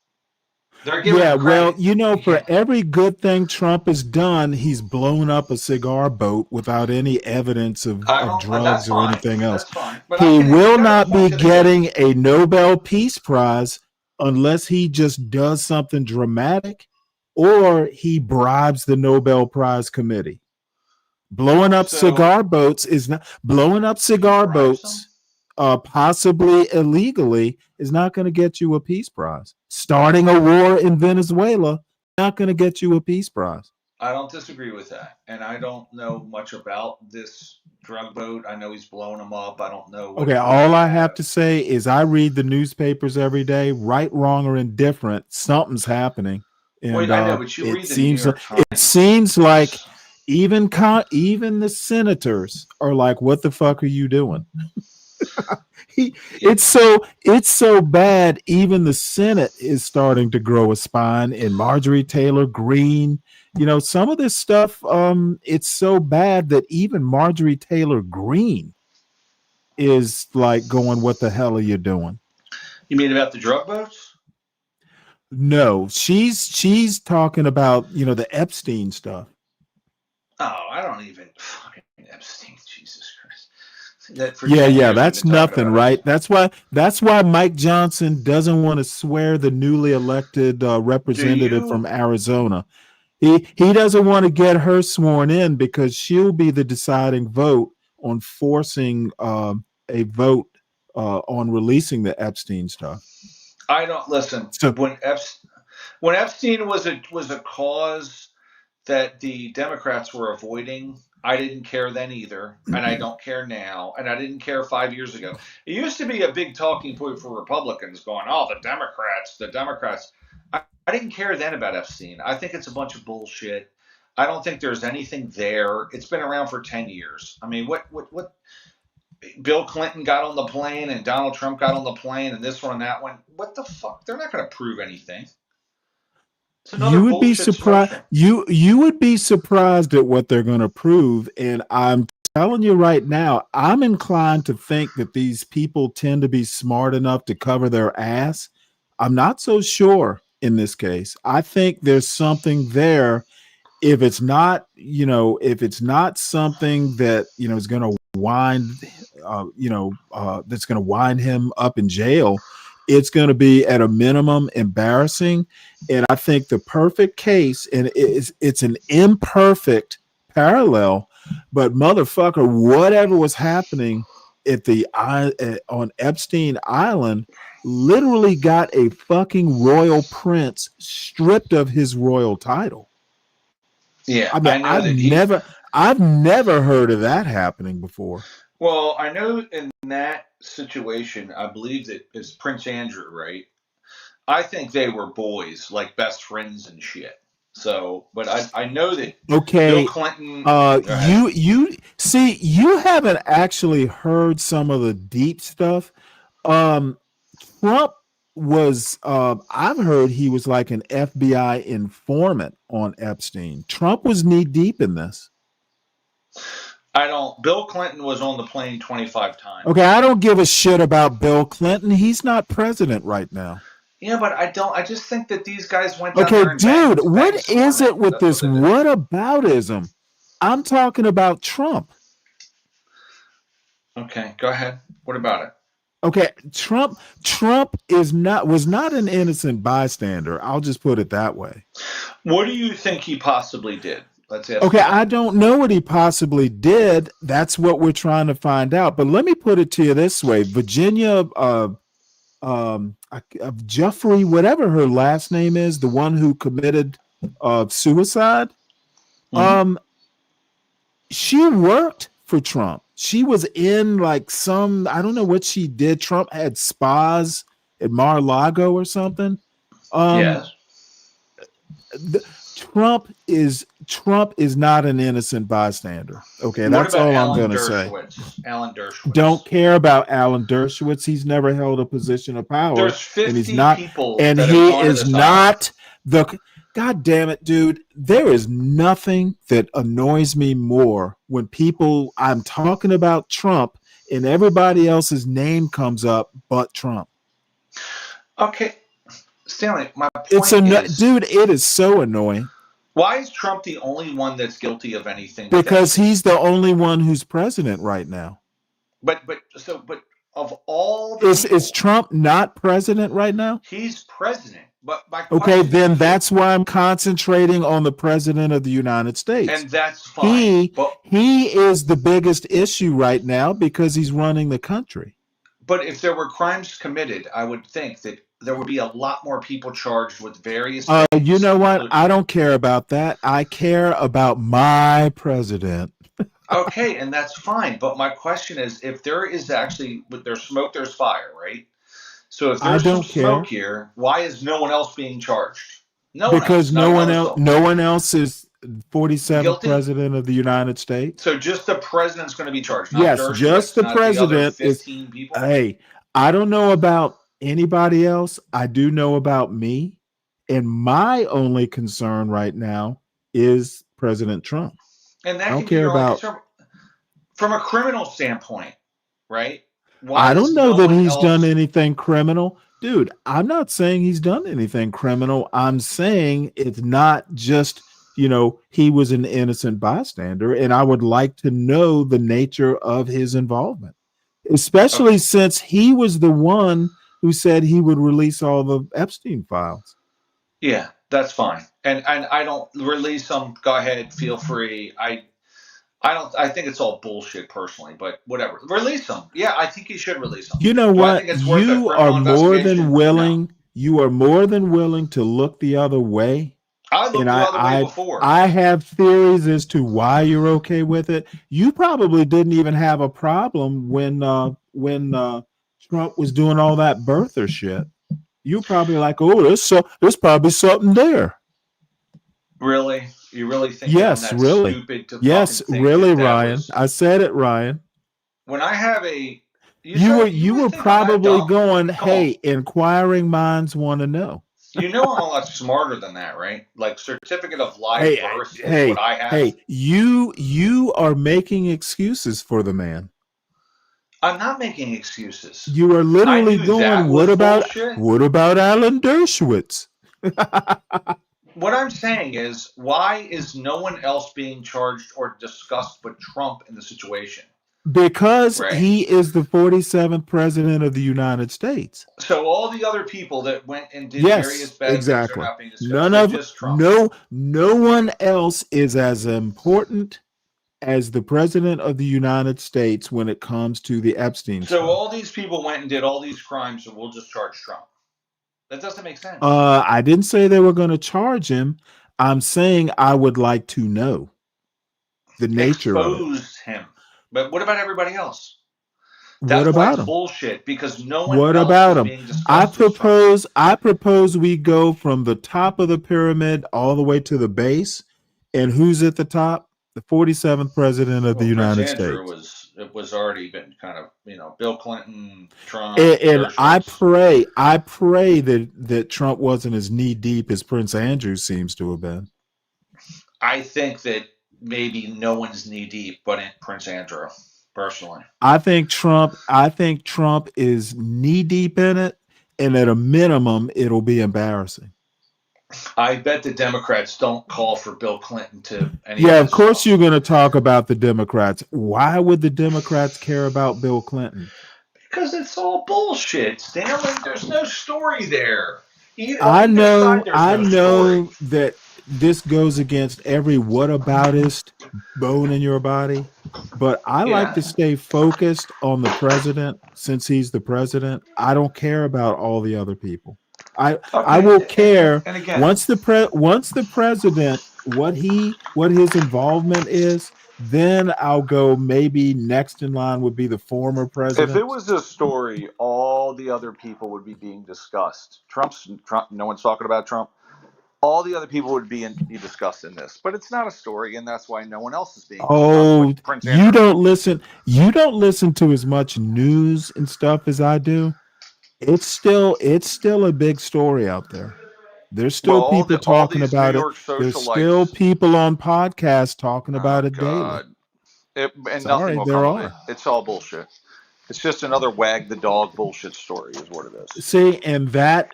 They're giving Yeah, him credit. well, for every good thing Trump has done, he's blown up a cigar boat without any evidence of That's drugs or fine. anything else. That's fine. But He you will gotta not be point to the good. getting a Nobel Peace Prize unless he just does something dramatic or he bribes the Nobel Prize committee. Blowing up cigar boats is not blowing up cigar boats, possibly illegally, is not going to get you a peace prize. Starting a war in Venezuela, not going to get you a peace prize. I don't disagree with that. And I don't know much about this drug boat. I know he's blowing them up. I don't know what. Okay, all I have to say is I read the newspapers every day, right, wrong, or indifferent. Something's happening. And Wait, I know, but you read the New York Times. it seems like even the senators are like, "What the fuck are you doing?" It's so bad. Even the Senate is starting to grow a spine. And Marjorie Taylor Greene, some of this stuff. It's so bad that even Marjorie Taylor Greene is like going, "What the hell are you doing?" You mean about the drug boats? No, she's talking about the Epstein stuff. Oh, I don't even fucking Epstein. Jesus Christ. That for Yeah, 10 years that's we've been talking nothing, about right? That's why Mike Johnson doesn't want to swear the newly elected representative from Arizona. He doesn't want to get her sworn in because she'll be the deciding vote on forcing a vote on releasing the Epstein stuff. I don't listen. When Epstein was a cause that the Democrats were avoiding, I didn't care then either, and I don't care now, and I didn't care 5 years ago. It used to be a big talking point for Republicans going, "Oh, the Democrats." I didn't care then about Epstein. I think it's a bunch of bullshit. I don't think there's anything there. It's been around for 10 years. I mean, what Bill Clinton got on the plane and Donald Trump got on the plane and this one and that one. What the fuck? They're not going to prove anything. You would be surprised. You would be surprised at what they're going to prove. And I'm telling you right now, I'm inclined to think that these people tend to be smart enough to cover their ass. I'm not so sure in this case. I think there's something there. If it's not something that is going to wind, that's going to wind him up in jail, it's going to be at a minimum embarrassing. And I think the perfect case, and it's an imperfect parallel, but motherfucker, whatever was happening on Epstein Island literally got a fucking royal prince stripped of his royal title. Yeah, I mean, I've never heard of that happening before. Well, I know in that situation, I believe that it's Prince Andrew, right? I think they were boys, like best friends and shit. So, but I know that Bill Clinton. You see, you haven't actually heard some of the deep stuff. Trump was, I've heard he was like an FBI informant on Epstein. Trump was knee deep in this. Bill Clinton was on the plane 25 times. Okay, I don't give a shit about Bill Clinton. He's not president right now. Yeah, but I just think that these guys went down there Okay, and dude, banged what is it with this whataboutism? I'm talking about Trump. Okay, go ahead. What about it? Okay, Trump was not an innocent bystander. I'll just put it that way. What do you think he possibly did? Let's ask. Okay, I don't know what he possibly did. That's what we're trying to find out. But let me put it to you this way: Virginia, Jeffrey, whatever her last name is, the one who committed suicide. she worked for Trump. She was in like some, I don't know what she did. Trump had spas at Mar-a-Lago or something. Yes. Trump is not an innocent bystander. Okay, What that's about all I'm Alan going to say. Dershowitz? Alan Dershowitz. Don't care about Alan Dershowitz. He's never held a position of power, There's 50 and he's not. people And that have he gone to is this not the. God damn it, dude! There is nothing that annoys me more when I'm talking about Trump and everybody else's name comes up but Trump. Okay, Stanley, my point is, dude. It is so annoying. Why is Trump the only one that's guilty of anything? Because he's the only one who's president right now. But of all the is Trump not president right now? He's president. But my okay, question then is, that's why I'm concentrating on the president of the United States. And that's fine. He is the biggest issue right now because he's running the country. But if there were crimes committed, I would think that there would be a lot more people charged with various things. You know what? I don't care about that. I care about my president. Okay, and that's fine. But my question is, if there is actually, there's smoke, there's fire, right? So if there's some smoke here, why is no one else being charged? Because no one else is 47th president of the United States. So just the president's going to be charged. Not Yes, Dershowitz, just the not president the other 15 people. Hey, I don't know about anybody else. I do know about me. And my only concern right now is President Trump. And that I don't care about from a criminal standpoint, right? I don't know that he's done anything criminal. Dude, I'm not saying he's done anything criminal. I'm saying it's not just, he was an innocent bystander. And I would like to know the nature of his involvement, especially since he was the one who said he would release all the Epstein files. Yeah, that's fine. And I don't release them. Go ahead. Feel free. I think it's all bullshit personally, but whatever. Release them. Yeah, I think you should release them. You know what? You are more than willing. No. You are more than willing to look the other way. I looked the other way before. I have theories as to why you're okay with it. You probably didn't even have a problem when Trump was doing all that birther shit. You probably like, oh, there's probably something there. Really? You really think yes, I'm that really. Stupid to yes, really, Ryan. I said it, Ryan. When I have a you were probably going, hey, inquiring minds want to know. I'm a lot smarter than that, right? Like certificate of live birth is what I have. Hey, you are making excuses for the man. I'm not making excuses. You are literally going, what about Alan Dershowitz? What I'm saying is, why is no one else being charged or discussed but Trump in the situation? Because he is the 47th president of the United States. So all the other people that went and did various bad things are not being discussed. None of just Trump. No one else is as important as the president of the United States when it comes to the Epstein. So all these people went and did all these crimes, and we'll just charge Trump. That doesn't make sense. I didn't say they were going to charge him. I'm saying I would like to know the nature of it. Expose him. But what about everybody else? What about him? Bullshit. Because no one. What else about is him? Being I propose we go from the top of the pyramid all the way to the base, and who's at the top? The 47th president of the United States. It was already been kind of, Bill Clinton, Trump, and I pray that Trump wasn't as knee deep as Prince Andrew seems to have been. I think that maybe no one's knee deep, but Prince Andrew, personally. I think Trump is knee deep in it, and at a minimum, it'll be embarrassing. I bet the Democrats don't call for Bill Clinton to any. Yeah, of course you're going to talk about the Democrats. Why would the Democrats care about Bill Clinton? Because it's all bullshit, Stanley. There's no story there. I know that this goes against every whataboutist bone in your body, but I like to stay focused on the president since he's the president. I don't care about all the other people. I will care once the president what his involvement is, then I'll go maybe next in line would be the former If it president. was a story, all the other people would be being discussed. Trump. No one's talking about Trump. All the other people would be discussed in this, but it's not a story, and that's why no one else is being discussed Oh, with Prince you Andrew. don't listen. You don't listen to as much news and stuff as I do. It's still a big story out there. There's Well, still people all talking these New about it. York There's still socialites. people on podcasts talking about Oh it daily. God, and nothing Sorry, will there come of it. are. It's all bullshit. It's just another wag the dog bullshit story, is what it is. See, and that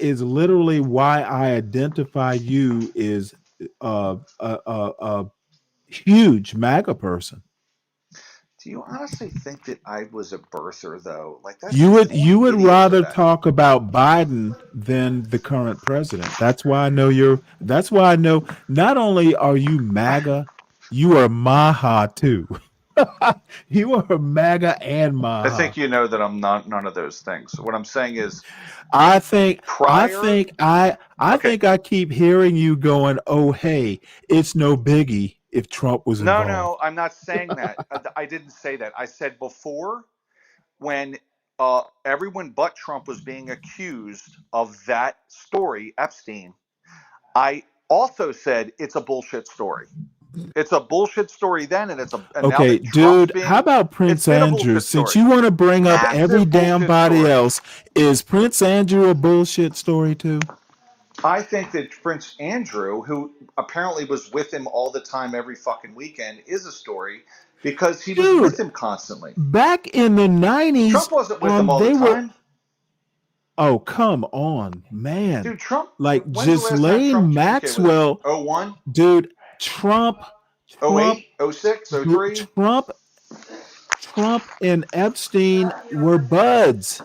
is literally why I identify you as a huge MAGA person. Do you honestly think that I was a birther, though? Like that's You would only idiots say rather that. talk about Biden than the current president. That's why I know that's why I know not only are you MAGA, you are Maha too. You are MAGA and I Maha. think you know that I'm not none of those things. What I'm saying is, I think prior. I keep hearing you going, "Oh, hey, it's no biggie if Trump was involved." No, I'm not saying that. I didn't say that. I said before, when everyone but Trump was being accused of that story, Epstein, I also said it's a bullshit story. It's a bullshit story then, and now Okay, that Trump's dude, how being, about it's Prince been a Andrew? bullshit Since story. you want to bring up every Massive damn bullshit body story. else, is Prince Andrew a bullshit story too? I think that Prince Andrew, who apparently was with him all the time, every fucking weekend, is a story because he was with Dude, him constantly. back in the 90s, Trump wasn't with him all the they were. time. Oh, come on, man. Dude, Trump. Like When's the last time Trump Ghislaine communicated with him? Maxwell, 01? dude, Trump, 08? 06? 03? Trump and Epstein were buds.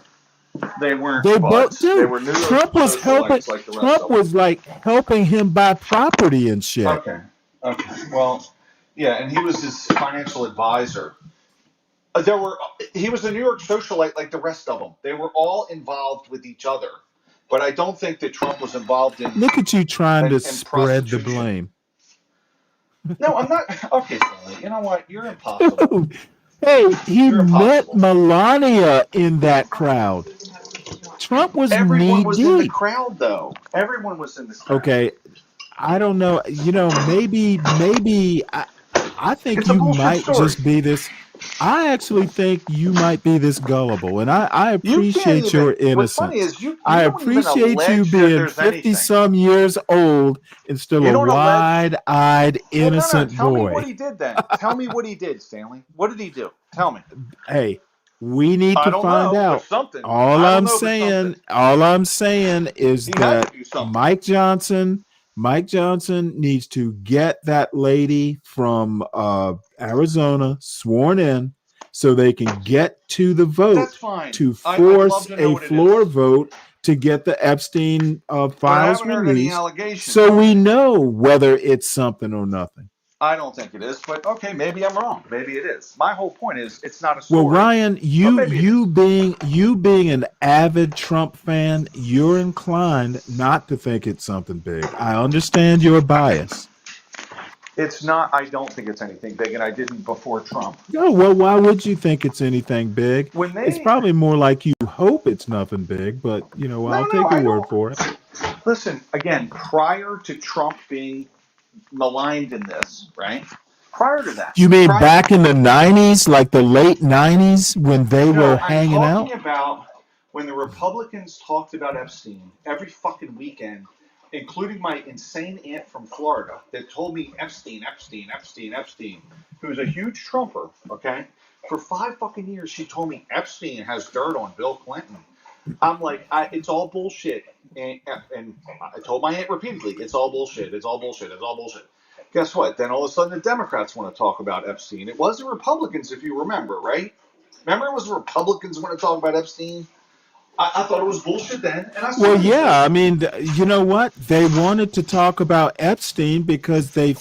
They weren't They both, buds. They dude. were New Trump York was helping. socialites like the rest Trump of them. was like helping him buy property and shit. Okay. Well, yeah, and he was his financial advisor. He was a New York socialite like the rest of them. They were all involved with each other, but I don't think that Trump was involved in. Look at you trying to in spread the prostitution. blame. No, I'm not. Okay, Stanley. You know what? You're impossible. Dude, hey, he You're met impossible. Melania in that crowd. Trump was Everyone knee was in the deep. crowd, though. Everyone was in the crowd. Okay, I don't know. Maybe I think It's a you bullshit might story. just be this. I actually think you might be this gullible, and I You can't appreciate your even. What's funny innocence. is you I don't even appreciate you allege that being there's anything. 50-some years old and still You a don't allege. wide-eyed, Well, no. innocent Tell me what boy. he did then. Tell me what he did, Stanley. What did he do? Tell me. Hey, we need I to don't find know, but out. something. All I don't I'm know, but saying is he had that to do something. Mike Johnson needs to get that lady from Arizona sworn in so they can get to the vote. That's fine. To I'd love force to know a what it floor is. vote to get the Epstein But I files haven't heard any released, allegations. so we know whether it's something or nothing. I don't think it is, but okay, maybe I'm wrong. Maybe it is. My whole point is it's not a story. Well, Ryan, you being an avid Trump fan, you're inclined not to think it's something big. I understand your bias. It's not. I don't think it's anything big, and I didn't before Trump. Oh, well, why would you think it's anything big? When they It's probably more like you hope it's nothing big, but I'll take your word for it. Listen, again, prior to Trump being maligned in this, right? Prior to that. You mean back in the 90s, like the late 90s when they were hanging out? I'm talking about when the Republicans talked about Epstein every fucking weekend, including my insane aunt from Florida that told me Epstein, who's a huge Trumper, okay? For 5 fucking years, she told me Epstein has dirt on Bill Clinton. I'm like, it's all bullshit. And I told my aunt repeatedly, it's all bullshit. Guess what? Then all of a sudden the Democrats want to talk about Epstein. It was the Republicans, if you remember, right? Remember it was the Republicans want to talk about Epstein? I thought it was bullshit then. And Well, yeah. I mean, you know what? They wanted to talk about Epstein because I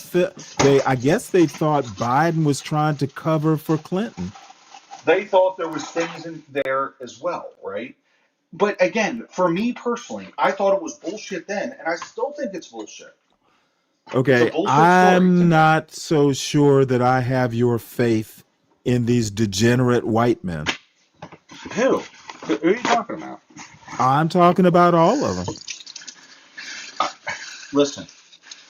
guess they thought Biden was trying to cover for Clinton. They thought there was things in there as well, right? But again, for me personally, I thought it was bullshit then, and I still think it's bullshit. Okay, bullshit story to I'm me. not so sure that I have your faith in these degenerate white men. Who? Who are you talking about? I'm talking about all of them. Listen,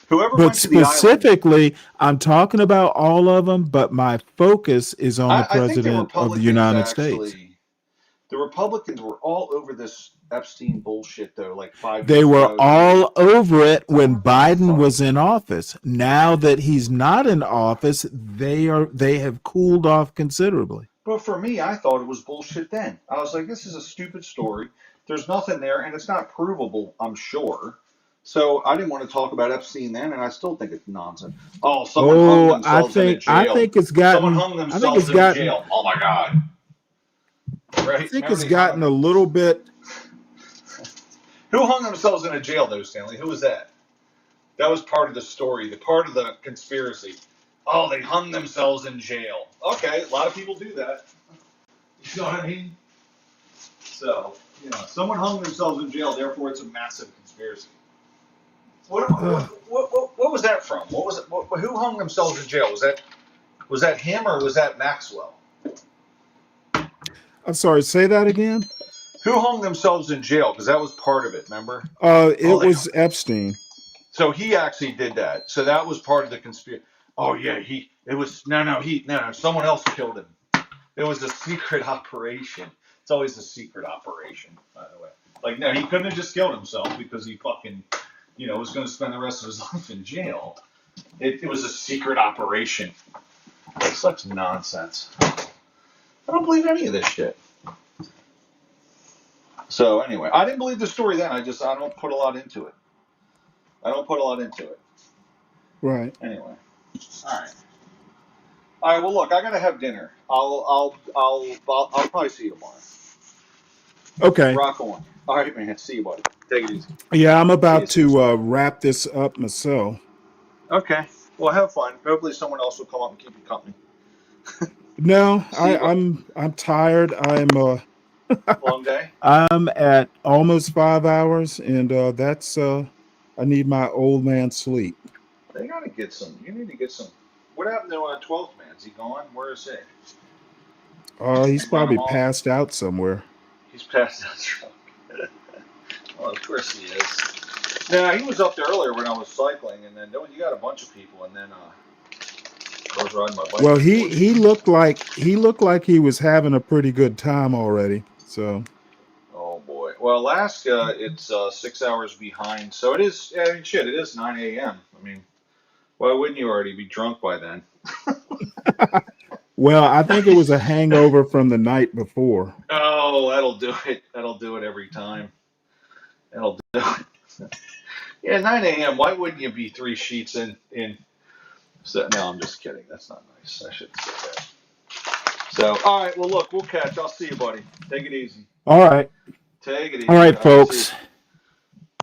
whoever But went to the island, specifically, I'm talking about all of them, but my focus is on the I think president of the United States. The Republicans were all over this Epstein bullshit though, like 5 They years were ago. all over it when Biden was in office. Now that he's not in office, they have cooled off considerably. But for me, I thought it was bullshit then. I was like, this is a stupid story. There's nothing there, and it's not provable, I'm sure. So I didn't want to talk about Epstein then, and I still think it's nonsense. Oh, someone hung Oh, themselves in a I jail. think it's Someone gotten hung themselves in a jail. Oh my God. I Right? think Remember it's they gotten a little bit. Who hung themselves in a jail though, Stanley? Who was that? That was part of the story, the part of the conspiracy. Oh, they hung themselves in jail. Okay, a lot of people do that. You know what I mean? So, someone hung themselves in jail, therefore it's a massive conspiracy. What was that from? What was it? Who hung themselves in jail? Was that him or was that Maxwell? I'm sorry, say that again. Who hung themselves in jail? Because that was part of it, remember? It was Epstein. So he actually did that. So that was part of the conspiracy. Oh yeah, someone else killed him. It was a secret operation. It's always a secret operation, by the way. Like, no, he couldn't have just killed himself because he fucking, was going to spend the rest of his life in jail. It was a secret operation. Such nonsense. I don't believe any of this shit. So anyway, I didn't believe the story then. I don't put a lot into it. Right. Anyway, all right. All right. Well, look, I gotta have dinner. I'll probably see you tomorrow. Okay. Rock on. All right, man. See you, buddy. Take it easy. Yeah, I'm about to wrap this up myself. Okay. Well, have fun. Hopefully, someone else will come up and keep you company. No, I'm tired. Long day. I'm at almost 5 hours, and that's I need my old man sleep. They gotta get some. You need to get some. What happened to 12th man? Is he gone? Where is he? He's probably passed out somewhere. He's passed out drunk. Well, of course he is. Nah, he was up there earlier when I was cycling, and then you got a bunch of people, and then I was riding my bike. Well, he looked like he was having a pretty good time already. So. Oh boy. Well, Alaska, it's 6 hours behind, so it is. I mean, shit, it is 9 a.m. I mean, why wouldn't you already be drunk by then? Well, I think it was a hangover from the night before. Oh, that'll do it. That'll do it every time. That'll do it. Yeah, 9 a.m. Why wouldn't you be 3 sheets in? So, no, I'm just kidding. That's not nice. I shouldn't say that. So, all right. Well, look, we'll catch. I'll see you, buddy. Take it easy. All right. Take it easy. All right, folks.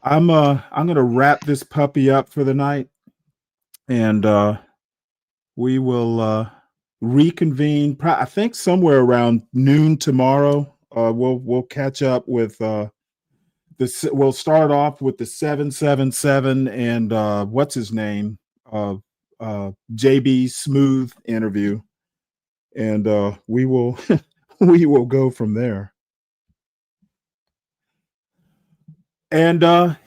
I'm gonna wrap this puppy up for the night, and we will reconvene. I think somewhere around noon tomorrow. We'll catch up with we'll start off with the 777 and what's his name, JB Smooth interview, and we will we will go from there. And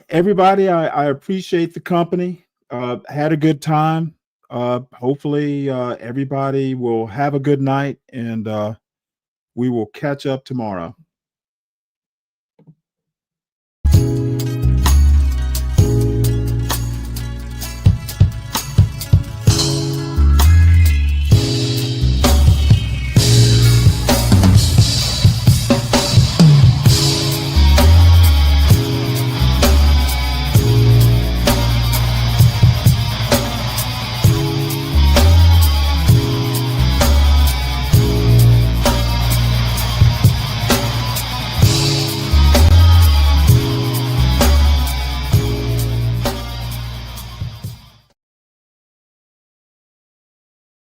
everybody, I appreciate the company. Had a good time. Hopefully everybody will have a good night, and we will catch up tomorrow.